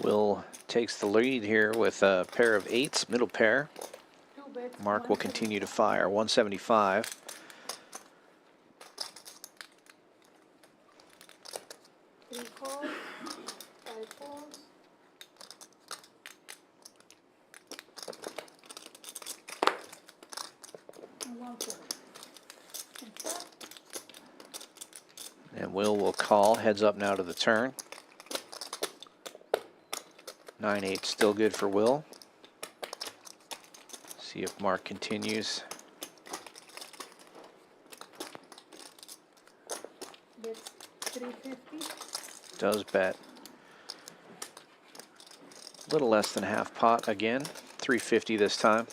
Will takes the lead here with a pair of 8s, middle pair. 2 bets. Mark will continue to fire. 175. 3 calls, 5 calls. And 1 call. And Will call. Heads up now to the turn. 9-8 still good for Will. See if Mark continues. Bets 350. Does bet. A little less than half pot again. 350 this time.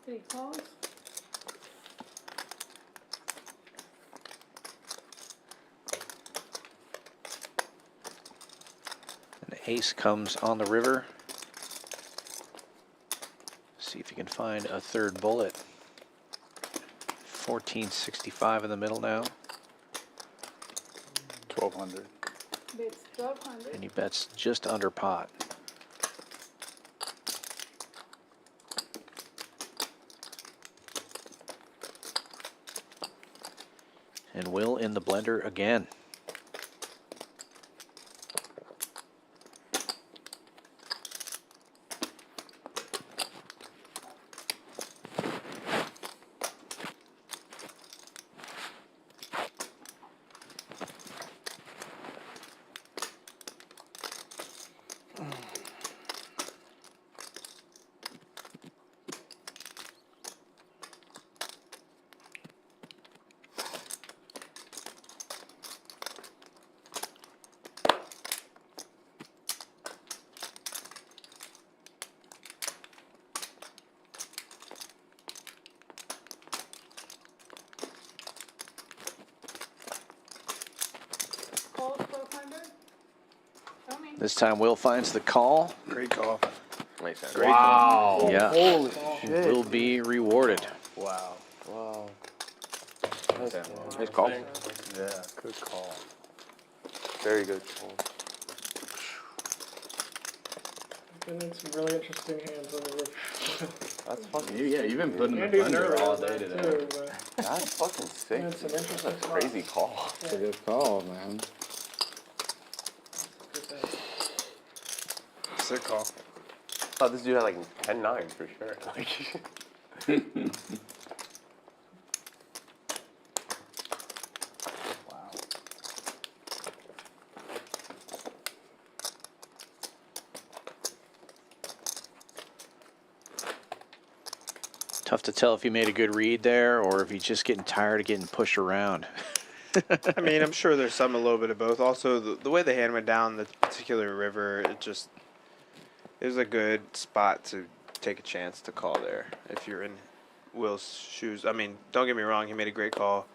3 calls. And the ace comes on the river. See if you can find a third bullet. 1465 in the middle now. 1200. Bets 1200. And he bets just under pot. And Will in the blender again. Calls 1200. Coming. This time Will finds the call. Great call. Makes sense. Wow. call. Yeah. Holy shit. Will be rewarded. Wow. Wow. Nice call. Yeah, good call. Very good call. Been in some really interesting hands on the roof. That's fucking Yeah, you've been putting in the Andy's blender nervous all on day that today. too, but That's fucking sick. it's an That's interesting a spot. crazy call. It's a good call, man. Sick call. Thought this dude had like 10-9 for sure. Like, Wow. Tough to tell if he made a good read there or if he's just getting tired of getting pushed around. I mean, I'm sure there's some a little bit of both. Also, the way the hand went down the particular river, it was a good spot to take a chance to call there if you're in Will's shoes. I mean, don't get me wrong, he made a great call.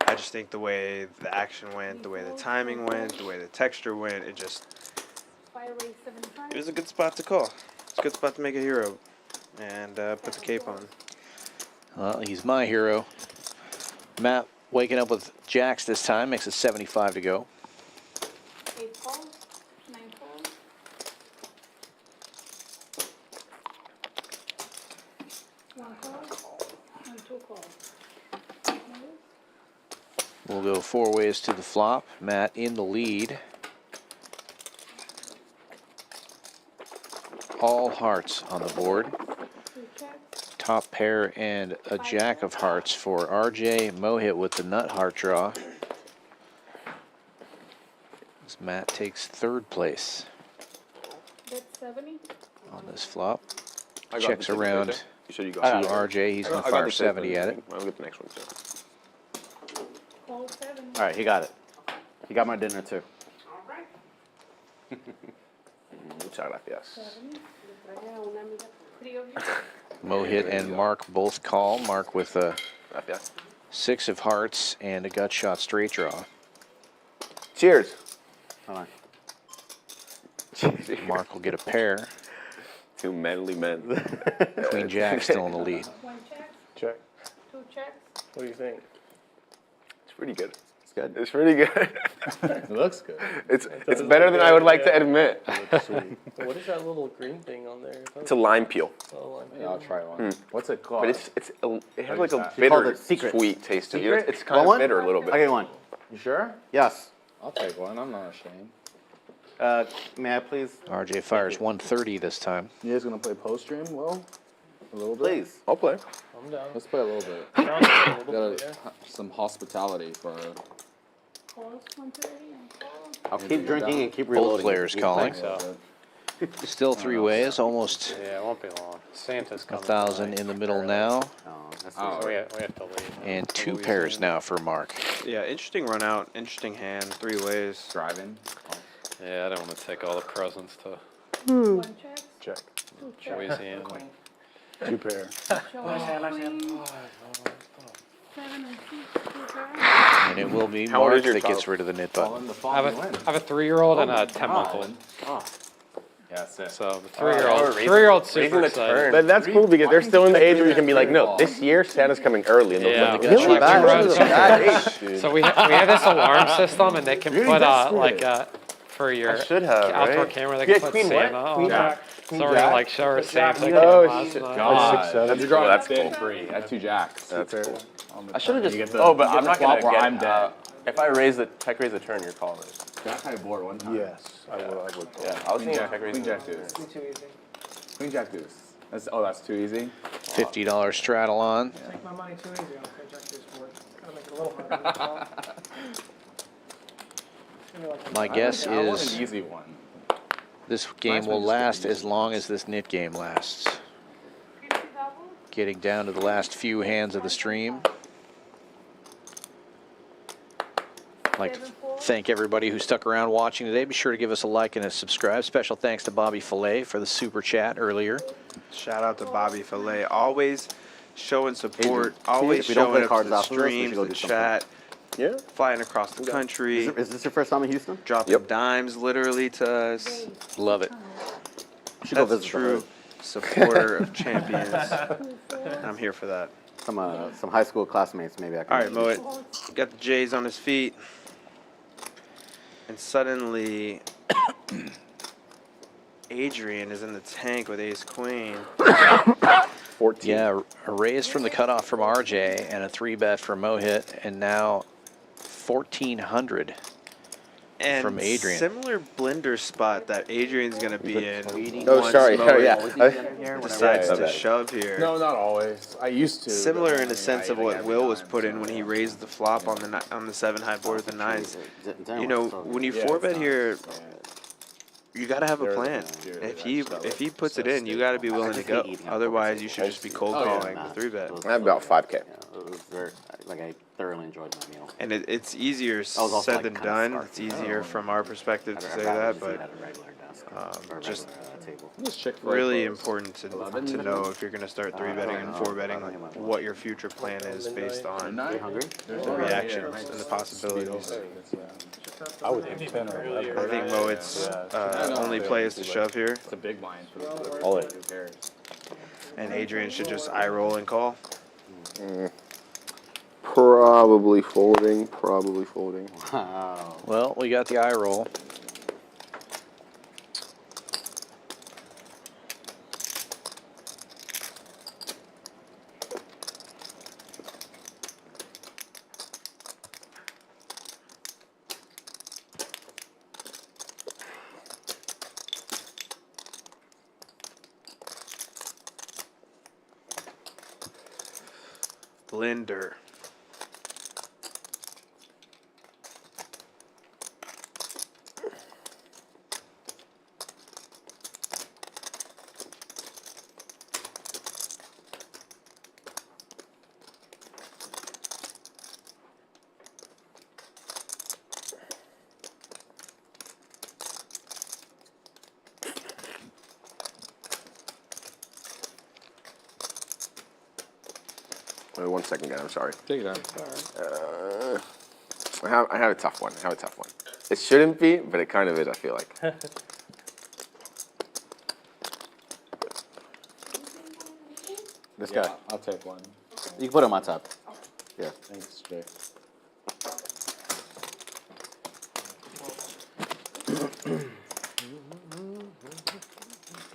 I just think the way the action went, the way the timing went, the way the texture went, it was a good spot to call. It's a good spot to make a hero and put the cape on. Well, he's my hero. Matt waking up with jacks this time, makes it 75 to go. 8 calls, 9 calls. One call and 2 calls. We'll go 4 ways to the flop. Matt in the lead. All hearts on the board. Top pair and a jack of hearts for RJ. Mohit with the nut heart draw. As Matt takes 3rd place That's 70. on this flop. I got Checks the ticket right around there. You said you To got RJ, he's going to I got fire the 70 fifth at one. it. I'll get the next one too. Call 7. All right, he got it. He got my dinner too. All right. Muchas gracias. 7. Le traje a una amiga criolla. Mohit and Mark both call. Mark with a Gracias. 6 of hearts and a gut shot straight draw. Cheers. Hold on. Mark will get a pair. Two manly men. Queen Jack still in the lead. 1 check, Check. 2 checks. What do you think? It's pretty good. It's good. It's pretty good. It looks good. It's better than I would like to admit. What is that little green thing on there? It's a lime peel, Oh, I'm Yeah, I'll try one. What's it called? but it has like a He called bitter, it secret. sweet taste to it. Secret? It's kind Want of one? bitter a little bit. I get one. You sure? Yes. I'll take one. I'm not ashamed. May I please? RJ fires 130 this time. You guys gonna play post stream? Well, a little bit. Please. I'll play. I'm down. Let's play a little bit. Sounds like a little Got bit, yeah. some hospitality for. Calls 130 and call. I'll keep drinking and keep Both reloading. players calling. So, Still 3 ways, almost yeah, it won't be long. Santa's coming. 1,000 in the middle now. Oh, that's So we have to leave. And 2 pairs now for Mark. Yeah, interesting run out, interesting hand, 3 ways. Driving. Yeah, I don't want to take all the presents to 1 check, Check. 2 checks. Louisiana. 2 pair. Show us queen. 7 and 6, 2 pairs. And it will be How old Mark is your that child? gets rid of the knit All button. in the I fall have and a, win. I have a 3-year-old and a 10-month-old. Oh. Yeah, that's it. So the Oh, 3-year-old's super Raising the excited. turn. But that's cool because they're still in the age where you can be like, no, this year Santa's coming early. And they'll Yeah. let the Really kids bad. run. Really Bad age, dude. So we have this alarm system, and they can put like for your I should have, outdoor right? camera. They Yeah, can put queen what? Santa on Queen there. jack. So we're gonna like show her Santa. came Oh, last shit. night. God, That's you're drawing cool, that's that cool. free at 2 jacks. That's cool. I should have just. Oh, but I'm not gonna where get. I'm dead. If I raise the check raise the turn, you're calling it. Jack had a board one time. Yes, I would. Yeah, I was Queen thinking Jack, check raise. Queen Jack deuce. Too easy. Queen Jack deuce. That's too easy. $50 straddle on. Take my money too easy on the jack this board. Gotta make it a little harder. It's gonna be like a- My guess I want is an easy one. this game will last as long as this knit game lasts. 50 double. Getting down to the last few hands of the stream. I'd like to thank everybody who stuck around watching today. Be sure to give us a like and a subscribe. Special thanks to Bobby Fillet for the super chat earlier. Shout out to Bobby Fillet. Always showing support. Adrian, Always if we don't play showing up cards to the after this, we should streams, go the do something. chat. Yeah. Flying across the country. Is this your first time in Houston? Dropping dimes literally to us. Love it. Should go That's visit true supporter of champions. I'm here for that. Some high school classmates maybe I can. All right, Mohit. Got the J's on his feet. And suddenly, Adrian is in the tank with ace queen. 14. Yeah, a raise from the cutoff from RJ and a 3-bet for Mohit, and now 1,400 And from Adrian. similar blender spot that Adrian's going to be in. Oh, once sorry. Mohit Yeah. decides My to bad. shove here. No, not always. I used to. Similar but in the sense of what Will was put in when he raised the flop on the 7 high board with the 9s. You know, when you 4-bet here, you got to have a plan. If he puts it in, you got to be willing to go. Otherwise, you should just be cold calling the 3-bet. I have about 5K. It was very, I thoroughly enjoyed my meal. And it's easier was also, said like, than kinda done. starving. It's easier from our perspective to say that, but just really important to know if you're going to start 3-betting and 4-betting what your future plan is based on the reactions and the possibilities. I would think 10 or 11. I think Mohit's only play is to shove here, It's a big blind for the All in. Who cares? and Adrian should just eye roll and call. Probably folding. Probably folding. Wow. Well, we got the eye roll. Blender. 1 second, guys. I'm sorry. Take it out. I have a tough one. It shouldn't be, but it kind of is, I feel like. This guy. I'll take one. You can put him on top. Yeah. Thanks, Jay.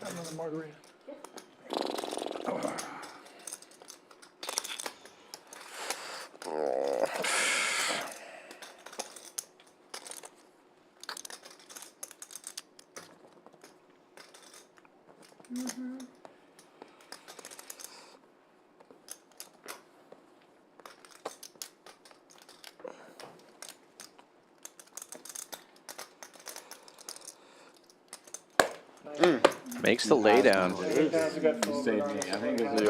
Another margarita. Makes the laydown.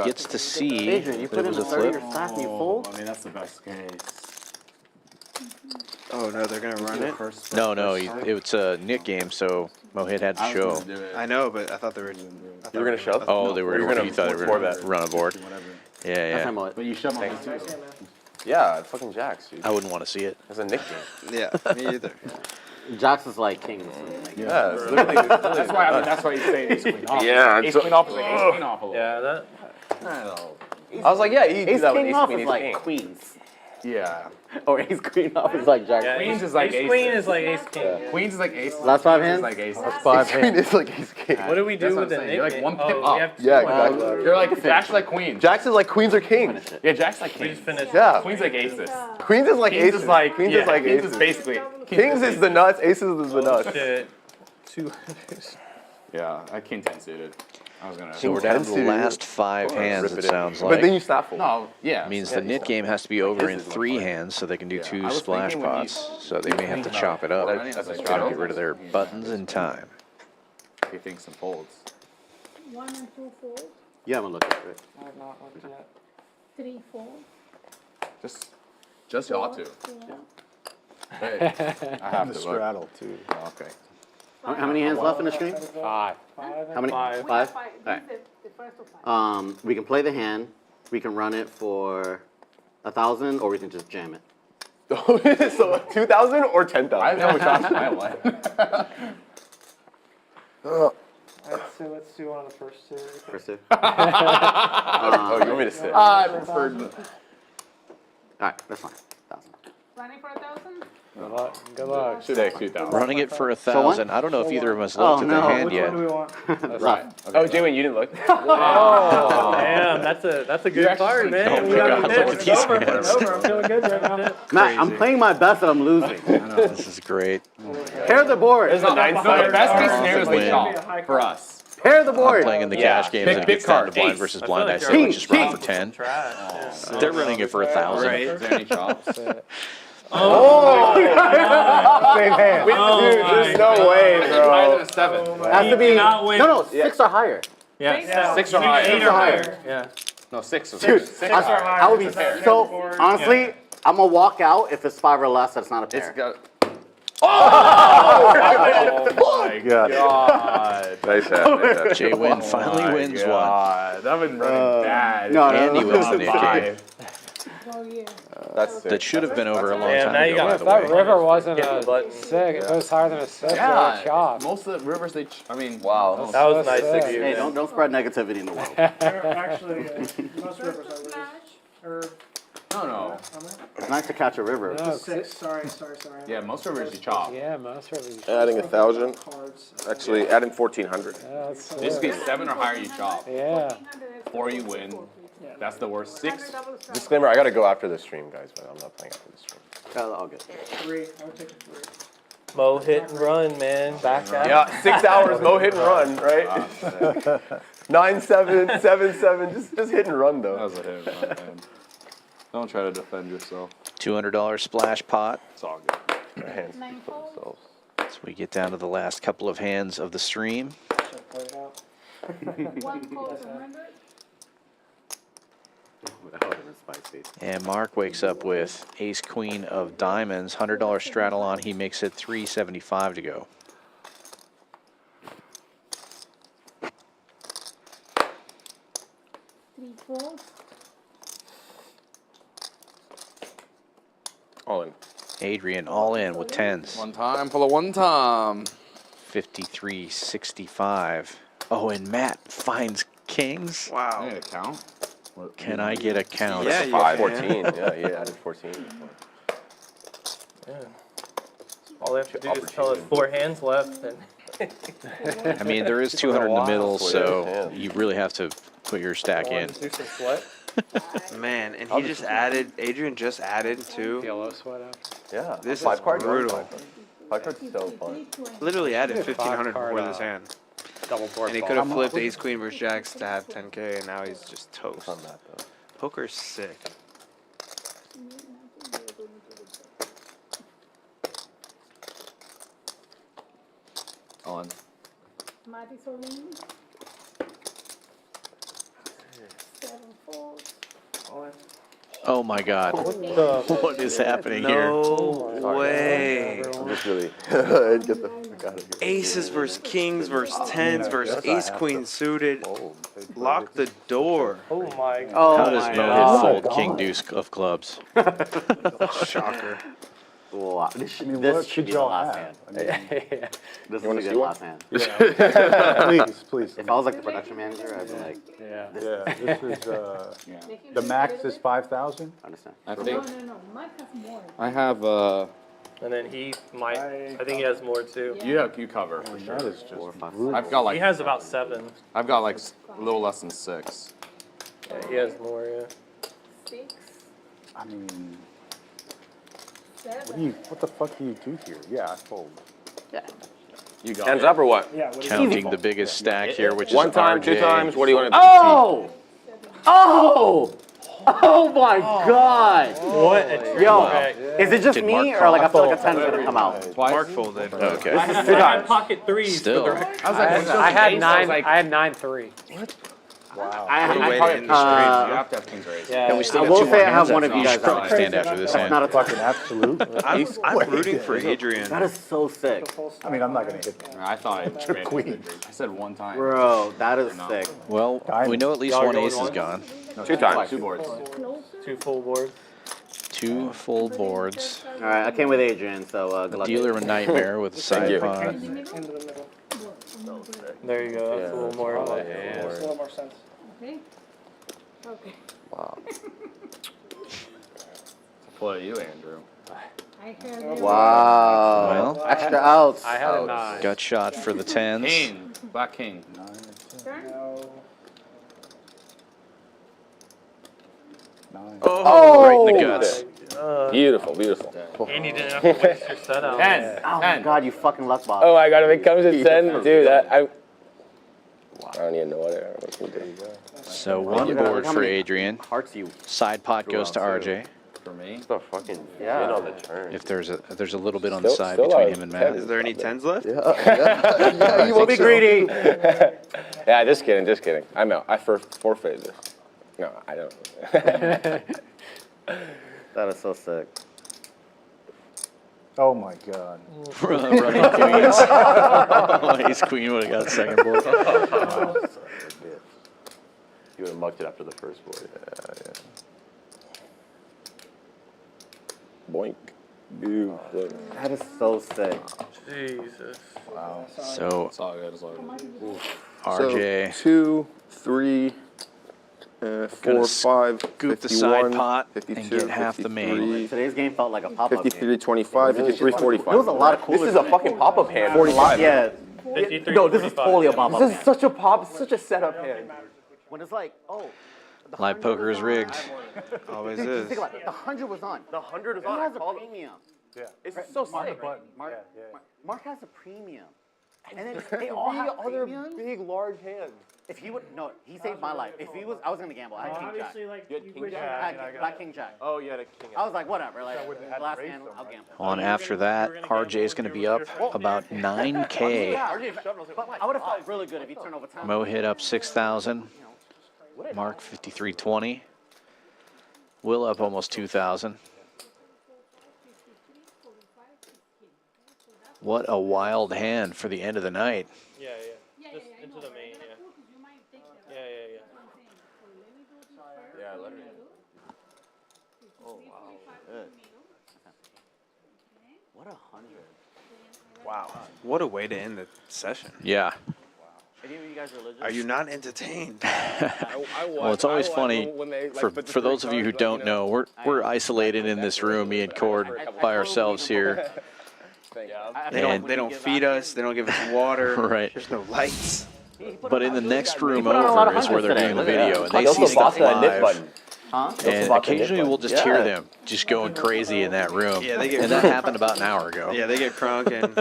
Gets to see Adrian, you that put it in was a a third of flip. your stack and you fold? I mean, that's the best case. Oh no, they're gonna run it. No, it's a Nick game, so Mohit had to show. I know, but I thought they were. You were gonna shove? Oh, they were. You were gonna You thought they were four gonna bet. run a board. Yeah, yeah. But you shove on Thanks. too. Yeah, it's fucking jacks, dude. I wouldn't want to see it. It's a Nick game. Yeah, me either. Jacks is like king. Yeah, it's literally, That's why. I mean, that's why he's saying ace queen off. Yeah, Ace so- queen off is like ace queen off a little. Yeah, that. I know. I was like, yeah, you do Ace that with king ace off queen, is ace like king. queens. Yeah. Or ace queen off is like jack. Yeah, queen. Queens is like ace ace. queen is like ace king. Queens is like ace. Last five Queens hands? is like ace. That's Ace queen is like ace king. What do we do That's what with the I'm saying. Nick? You're like one pip we up. have to- Yeah, exactly. You're like Jack's like queens. Jacks is like queens or kings. Yeah, Jack's like We kings. just finished. Yeah. Queens like aces. Queens is like Kings aces. is like Queens yeah, is like kings aces. is basically. Kings is the nuts, aces is the nuts. Shit. 2. Yeah, I king 10 suited. I was gonna. So we're down to the last 5 hands, it sounds like. But then you snap full. No, yeah. Means the Nit game has to be over in 3 hands so they can do 2 I was splash thinking when you- pots. So they may have to chop it up. That's a Gotta strategy. get rid of their buttons in time. He thinks some folds. 1 and 2 fold, You haven't looked at it. I have not looked yet. 3 fold, Just y'all two. 4. Hey, I have The to look. straddle too. Okay. How many hands left in the stream? 5. How many? Five. Five? This Alright. is the first of 5. We can play the hand. We can run it for 1,000, or we can just jam it. So 2,000 or 10,000? I know which option I like. Let's do one of the first 2. First two. Oh, you want me to sit? I preferred. Alright, that's fine. 1,000. Running for 1,000? Good luck. Good luck. Should take 2,000. Running it for So what? 1,000. I don't know if either of us Oh, looked at the no. hand Which yet. one do we want? Right. Oh, JWin, you didn't look? Oh, damn, that's a good card, man. Oh, We got God, it. look at these hands. I'm feeling good right now. Matt, I'm playing my best and I'm losing. This is great. Pair the board. There's a 9 No, the best case scenario is they Win. chop for us. Pair the I'm board. playing in the Yeah. cash games Big- and it big gets down to card. blind Ace. versus I blind. feel I like say you're let's just run for king. 10. Trash. Yeah. They're running it for 1,000. Right. Is there any chops? Oh! Same hand. Dude, there's no way, Higher bro. than a 7. Has to be. cannot win. No, 6 or higher. Yeah. 6 or higher. 8 or higher. Yeah. No, 6 or Dude, 6. I would be so. Honestly, I'm gonna walk out if it's 5 or less. That's not a It's pair. got. Oh my God. god. Nice hand. Nice hand. JWin finally wins one. God, I've been running bad. No, And he wins the Nick game. 5. Oh, yeah. That's sick. That should have been over a long Damn, time now you ago, got by If the that way. river wasn't Hit the a button. 6, it goes higher than a 6, Yeah, yeah. chop. most of the rivers they. I mean, Wow. That was So nice sick. of you. Hey, man. don't spread negativity in the world. Actually, most rivers I lose. Smash. Or, no. It's nice to catch a river. No, 6, sorry. Yeah, most rivers you chop. Yeah, most rivers. Adding 1,000. Cards. Actually, adding 1,400. Yeah, that's Basically, sick. 7 or higher you chop. Yeah. 4 you win. That's the worst. 6. Disclaimer, I gotta go after this stream, guys, but I'm not playing after this stream. All good. 3, I would take a 3. Mo hit and run, man. Back out. Yeah, 6 hours, no hit and run, right? 9-7, 7-7, just hit and run That though. was a hit, man. Don't try to defend yourself. $200 splash pot. It's all good. Their hands 9 speak for fold. themselves. So we get down to the last couple of hands of the stream. Should I play it out? 1 fold to 100. That would have been spicy. And Mark wakes up with ace queen of diamonds, $100 straddle on. He makes it $375 to go. Three folds. Adrian all in with tens. One time, pull a one time. 53-65. Oh, and Matt finds kings. Wow. I need a count. Can I get a count? Yeah, you 14. Yeah, he added 14. Yeah. All they have to do is tell us 4 hands left. And I mean, there is 200 in the middle, so you really have to put your stack in. do some sweat. Man, and he just added, Adrian just added too. Yellow sweat after. Yeah. This is 5 cards. brutal. 5 cards is so fun. Literally added Five 1,500 card, before this hand. Double board. And he ball. could have flipped ace queen versus jacks to have 10K, and now he's just toast. On that though. Poker's sick. On. Oh my God. What is happening here? No way. I'm just really get the fuck out of here. Aces versus kings versus tens versus ace queen suited. Lock the door. Oh my God. Oh How does my Mohit God. fold king deuce of clubs? Shocker. Wow. This should, I mean, this what should could be the y'all last have? hand. I mean, This is a wanna good see one? last hand. please, please. If I was like the production manager, I'd be like, Yeah. Yeah, this is, the max is 5,000? understand. I think No, Mike has more. I have. And then he might. I think he has more too. You cover for sure. That is just 4, 5, brutal. I've got like He has about 7. I've got like a little less than 6. Yeah, he has more. Yeah. 6, I mean, 7. what the fuck do you do here? Yeah, I fold. You got Hands it. up or what? Counting the biggest stack here, which is 1 time, RJ. 2 times. What do you want to do? Oh! Oh! Oh my God! What a Yo, trick. is it just Did me Mark or like I feel call? like a 10 is gonna come out? Mark folded. Okay. This is 2 I had times. pocket 3s. Still. For the record. I was like, I had ace, 9. like, I had 9-3. Wow. What a way to probably end the stream. you have to have king's raise. Yeah. And we still I got will 2 more say I have hands one after of you this. guys Probably out. stand after this That's hand. not a Fucking absolute. I'm rooting for Adrian. That is so sick. I mean, I'm not gonna hit that. I thought I made queen. it. I said 1 time. Bro, that is sick. Well, we know at least Y'all one going ace is once? gone. 2 times. 2 boards. 2 full boards. 2 full boards. All right, I came with Adrian, so good luck. Dealer of Nightmare with side you. pot. Into the middle. There you go. That's a little more. Makes a little more sense. Okay. Okay. Wow. What are you, Andrew? I heard Wow. Well, Extra outs. I had a 9. gut shot for the tens. King. Black king. No. 9. Oh! Right in the guts. Beautiful, beautiful. And you didn't have to waste your set out. 10. Oh my God, you fucking luck bot. Oh my God! If it comes at 10, dude, I don't even know what I can do. So 1 board How for many Adrian. Hearts you. Side pot goes to RJ. For me. It's a fucking Yeah. hit on the turn. If there's a little bit on the Still- side still between are him and 10. Matt. Is there any 10s left? Yeah, You will be greedy. Yeah, just kidding, just kidding. I'm out. I forfeited this. No, I don't. That is so sick. Oh my God. Running queens. Ace queen would have got a second board. You would have mucked it after the first board. Yeah. Boink. Dude. That is so sick. Jesus. Wow. So It's all good. It's all good. RJ. 2, 3, 4, 5, Scoop the side pot and get half the main. Today's game felt like a pop-up 53, game. 25, 53, 45. It was a lot of cool. This is a fucking pop-up hand. 45. Yeah. 53, No, this is 45. totally a pop-up This is game. such a pop, such a setup hand. When it's like, oh. the Live 100 poker was is on. rigged. Always Think is. about it. The 100 was on. The 100 is He on. has a premium. Yeah. It's so Mark, sick. Mark, Yeah. Mark has a premium. And then they all have other premiums. big, large hands. If he would, no, he saved my life. If he was, I was gonna gamble. I had king jack. Obviously, like, You had you king wish jack? I had black king jack. Oh, you had a king. I was like, whatever. Like, wouldn't have last raised hand, so I'll much. gamble. On after that, RJ is going to be up about 9K. Yeah, I would have felt really good if he turned over 10. Mo hit up 6,000. Mark 5320. Will up almost 2,000. What a wild hand for the end of the night. Yeah, yeah. Just into the main, yeah. Yeah, yeah, Yeah, let her. Oh, wow. Good. What 100? Wow. What a way to end the session. Yeah. Any of you guys religious? Are you not entertained? Well, it's always funny for those of you who don't know. We're isolated in this room, me and Cord, by ourselves here. They don't feed us. They don't give us water. Right. There's no lights. But in the next room over is where they're doing the video, and they see stuff live. And occasionally we'll just hear them just going crazy in that room. Yeah, they get and that happened about an hour ago. Yeah, they get crunk and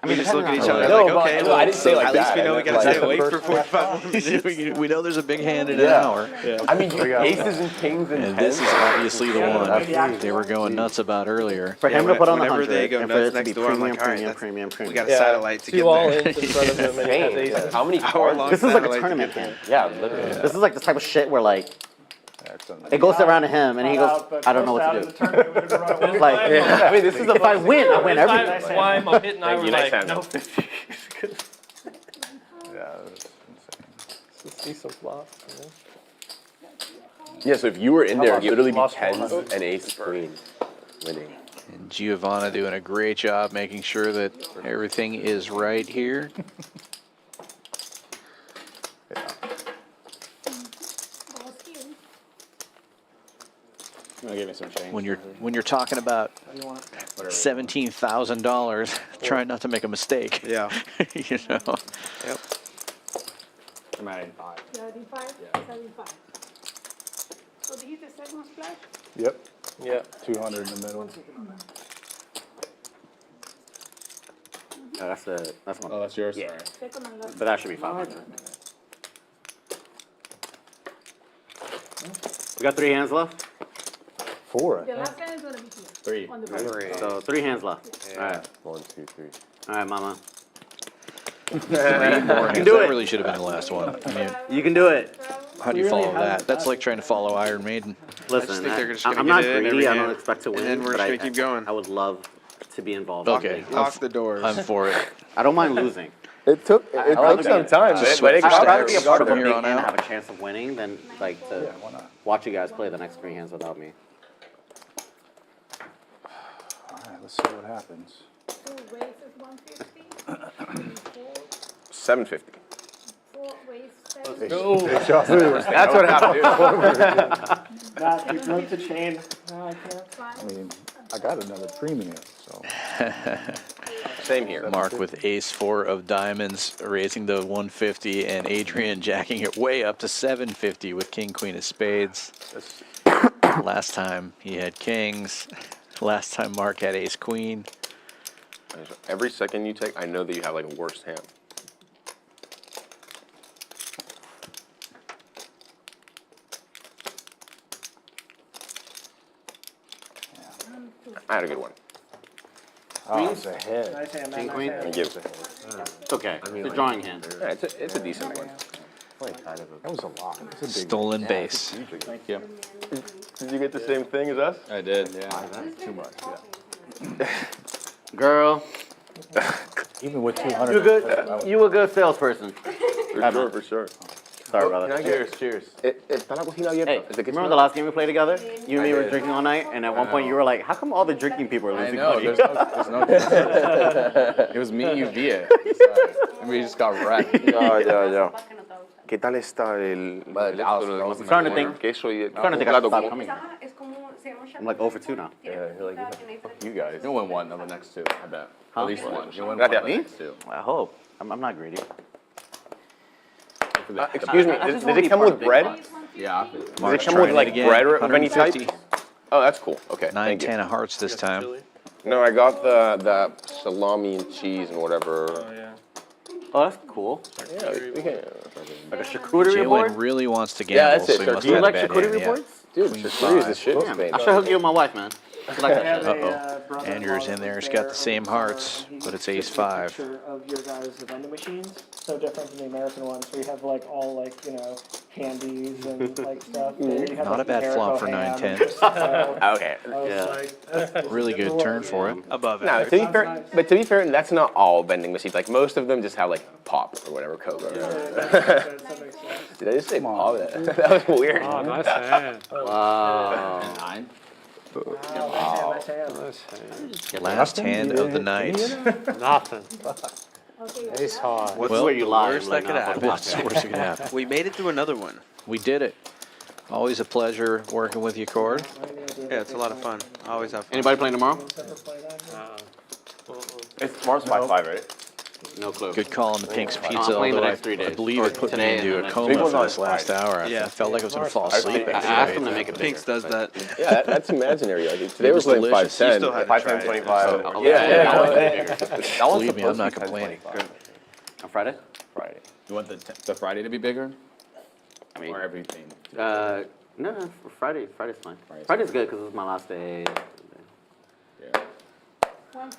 we just look at each other like, okay, no, I didn't say like at least we know we gotta stay awake for 45 more minutes. We know there's a big hand in an hour. Yeah. I mean, aces and kings and this is obviously the one they were going nuts about earlier. For him to put on the whenever 100, they go and for it nuts to next be door, I'm premium, like, all right, premium. we got a satellite to get all there. in in front of him and he has aces. How many cards? This is like a tournament hand. Yeah, literally. This is like the type of shit where like it goes around to him and he goes, I don't know what to do. Like, I mean, this is if I win, I win everything. That's why Mohit and I were like, no 50. Yeah, that was insane. Let's see some flops. Yeah, so if you were in there, it'd literally be tens and ace queen winning. And Giovanna doing a great job making sure that everything is right here. Give me some change. When you're talking about $17,000, trying not to make a mistake. Yeah. You know. Yep. I'm adding 5. You're adding 5? Yeah. Adding 5. So this is the second splash? Yep. Yeah. 200 in the middle. That's one. Oh, that's yours? Yeah. Sorry. Second and last. But that should be 500. We got 3 hands left. 4. The last hand is going to be here. 3. On the bottom. So 3 hands left. Yeah. All right. 1, 2, 3. All right, mama. 3 more hands. do That it. really should have been the last one. I mean, You can do it. how do you follow that? That's like trying to follow Iron Maiden. Listen, think they're just gonna I'm get not it in greedy. every I don't hand, expect to win. and then we're but just gonna keep going. I would love to be involved. Okay. Lock the doors. I'm for it. I don't mind losing. It took some time, but it I'd got rather be a part of a from big here hand on and out. have a chance of winning than like to watch you guys play the next 3 hands without me. All right, let's see what happens. 2 raises 150. 750. 4 raises 7. That's what happened. Matt, you broke the chain. No, I can't. 5. I mean, I got another premium, so. Same here. Mark with ace 4 of diamonds, raising the 150, and Adrian jacking it way up to 750 with king, queen of spades. Last time he had kings. Last time Mark had ace queen. Every second you take, I know that you have like a worse hand. I had a good one. Oh, it's a head. Nice hand, King, nice queen? hand. Thank you. It's okay. It's a drawing hand. Yeah, it's a decent one. That was a lot. It's a big Stolen base. Thank you. Did you get the same thing as us? I did, yeah. too much, yeah. Girl, Even with 200. you a good salesperson. For sure. Sorry, Can brother. I get cheers? Está la cocina abierta. Hey, Is the kitchen remember the last game we played together? You and me were did. drinking all night, and at one point you were like, "How come all the drinking people are I losing know, money?" there's no It was me, you, Via. And we just got wrecked. Ya. ¿Qué tal está el I'm starting to think. queso y el Starting to think I should stop coming. Es como, se llama I'm like 0 for 2 now. Yeah, you're like, fuck you guys. You'll win one of the next 2, I bet. Huh? At least one. You'll win one Gracias. of the next 2. I hope. I'm not greedy. Excuse me, I just did wanna it be come part with of big bread? pots. Yeah. Does it come with like bread of any type? Oh, that's cool. Okay, 9, thank you. 10 of hearts this time. No, I got the salami and cheese and whatever. Oh, yeah. Oh, that's cool. Yeah, we can. Like a charcuterie JWin board. really wants to Yeah, gamble, that's it. so he Sir, must Do you have like a bad charcuterie hand, yeah. boards? Dude, charcuterie is the shit in Damn. Spain. I should hook you with my wife, man. She like that shit. Uh-oh. Andrew's in there. He's got the same hearts, but it's ace 5. Picture of your guys' vending machines. So different from the American ones, where you have like all like candies and like stuff. There you have, Not like, a bad the flop for Jericho 9-10. ham. Okay. I was Yeah. like, that's Really good turn for it. Above No, average. to be fair, that's not all vending machines. Like most of them just have like pop or whatever, Coke. Or whatever. Did I just say pop? That was weird. Oh, nice hand. Wow. 9. Wow, nice hand. Last hand of the night. Nothing. Ace high. What's Well, the worst that could happen? What's the worst that could happen? We made it through another one. We did it. Always a pleasure working with you, Cord. Yeah, it's a lot of fun. I always have fun. Anybody playing tomorrow? It's tomorrow's 5-5, right? No clue. Good call on the Pink's I'm Pizza, playing the although next 3 days. I believe Or it put me today and into the a next coma Big for one's on this last Friday. hour. Yeah. I felt like I was going to fall asleep. I asked them to make it bigger. Pinks does that. Yeah, that's imaginary. Like today It was was like delicious. 5-10. You still had to 5, try 10, it. 25. So, Yeah. Believe That one's me, supposed I'm to not be 10, complaining. 25. On Friday? Friday. You want the Friday to be bigger? I mean, Or everything? no, Friday's fine. Friday's good because it's my last day. Yeah.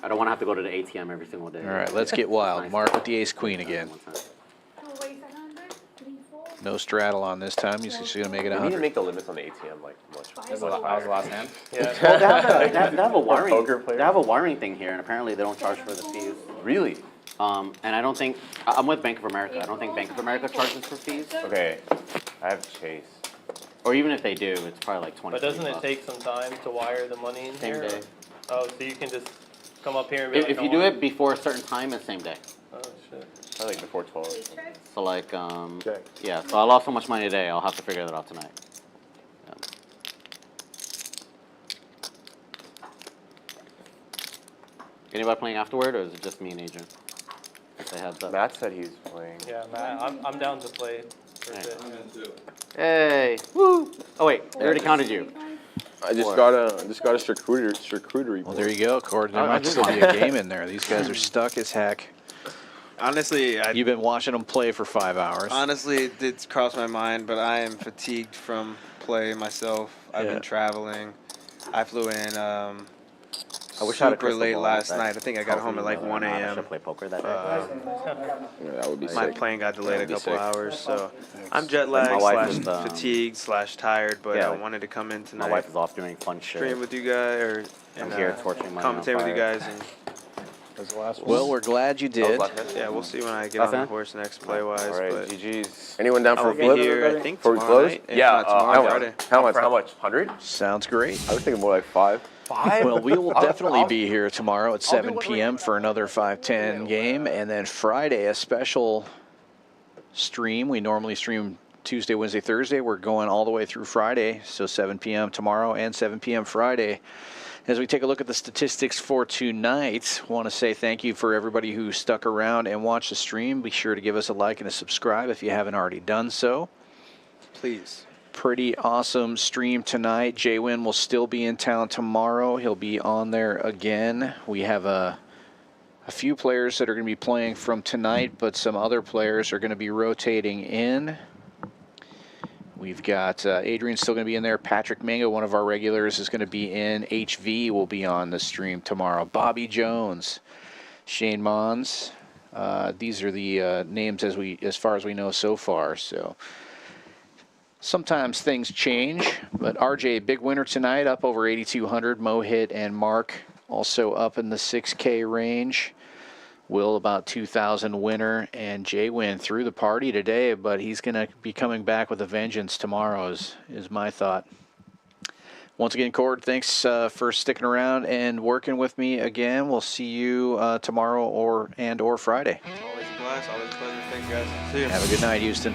I don't want to have to go to the ATM every single day. All right, let's get wild. Mark with the ace-queen again. No straddle on this time. He's just going to make it We need to 100. make the limits on the ATM like much. That was the last hand? Well, they have a wiring. poker players. They have a wiring thing here, and apparently they don't charge for the fees. Really? And I don't think I'm with Bank of America. I don't think Bank of America charges for fees. Okay. I have Chase. Or even if they do, it's probably like 20. But doesn't it bucks. take some time to wire the money in Same here? day. Oh, so you can just come up here and be If, like, if I you do want- it before a certain time, it's same day. Oh shit. Probably like before 12. So like, yeah. So I lost so much money today. I'll have to figure that out tonight. Yeah. Anybody playing afterward, or is it just me and Adrian? They have Matt said he's playing. Yeah, man, I'm down to play. For a bit. Hey! Woo! Oh wait, they already counted you. I just got a charcuterie. Well, there you go, Cord. There I might just still be a game in there. These guys are stuck as heck. Honestly, You've been watching them play for 5 hours. honestly, it did cross my mind, but I am fatigued from play myself. I've Yeah. been traveling. I flew in I wish I had a super crystal late ball last that night. I think I got home at like 1 I a.m. should play poker that day. Yeah, that would be My sick. plane got delayed a That'd be couple sick. hours, so I'm jet My lagged wife slash is, fatigued slash tired, but yeah, I wanted to come in My tonight, wife is off doing fun shit. stream with you guys, or I'm here torching money on commentate with you fire. guys, and Well, we're glad you did. yeah, we'll see when I get Last on the hand? horse next play-wise. All right, But GG's. Anyone down I for will a be flip? here, I think, Before we tomorrow close? night. If Yeah, not tomorrow, Friday. how much? 100? Sounds great. I was thinking more like 5. 5? Well, we will definitely I'll- be here tomorrow at 7 p.m. for another 5-10 game. And then Friday, a special stream. We normally stream Tuesday, Wednesday, Thursday. We're going all the way through Friday. So 7 p.m. tomorrow and 7 p.m. Friday. As we take a look at the statistics for tonight, I want to say thank you for everybody who stuck around and watched the stream. Be sure to give us a like and a subscribe if you haven't already done so. Please. Pretty awesome stream tonight. JWin will still be in town tomorrow. He'll be on there again. We have a few players that are going to be playing from tonight, but some other players are going to be rotating in. We've got Adrian still going to be in there. Patrick Mingo, one of our regulars, is going to be in. HV will be on the stream tomorrow. Bobby Jones, Shane Mons. These are the names as far as we know so far. So sometimes things change, but RJ, big winner tonight, up over 8,200. Mohit and Mark also up in the 6K range. Will about 2,000 winner, and JWin through the party today, but he's going to be coming back with a vengeance tomorrow is my thought. Once again, Cord, thanks for sticking around and working with me again. We'll see you tomorrow or Friday. Always a blast, always a pleasure. Thanks, guys. See you. Have a good night, Houston.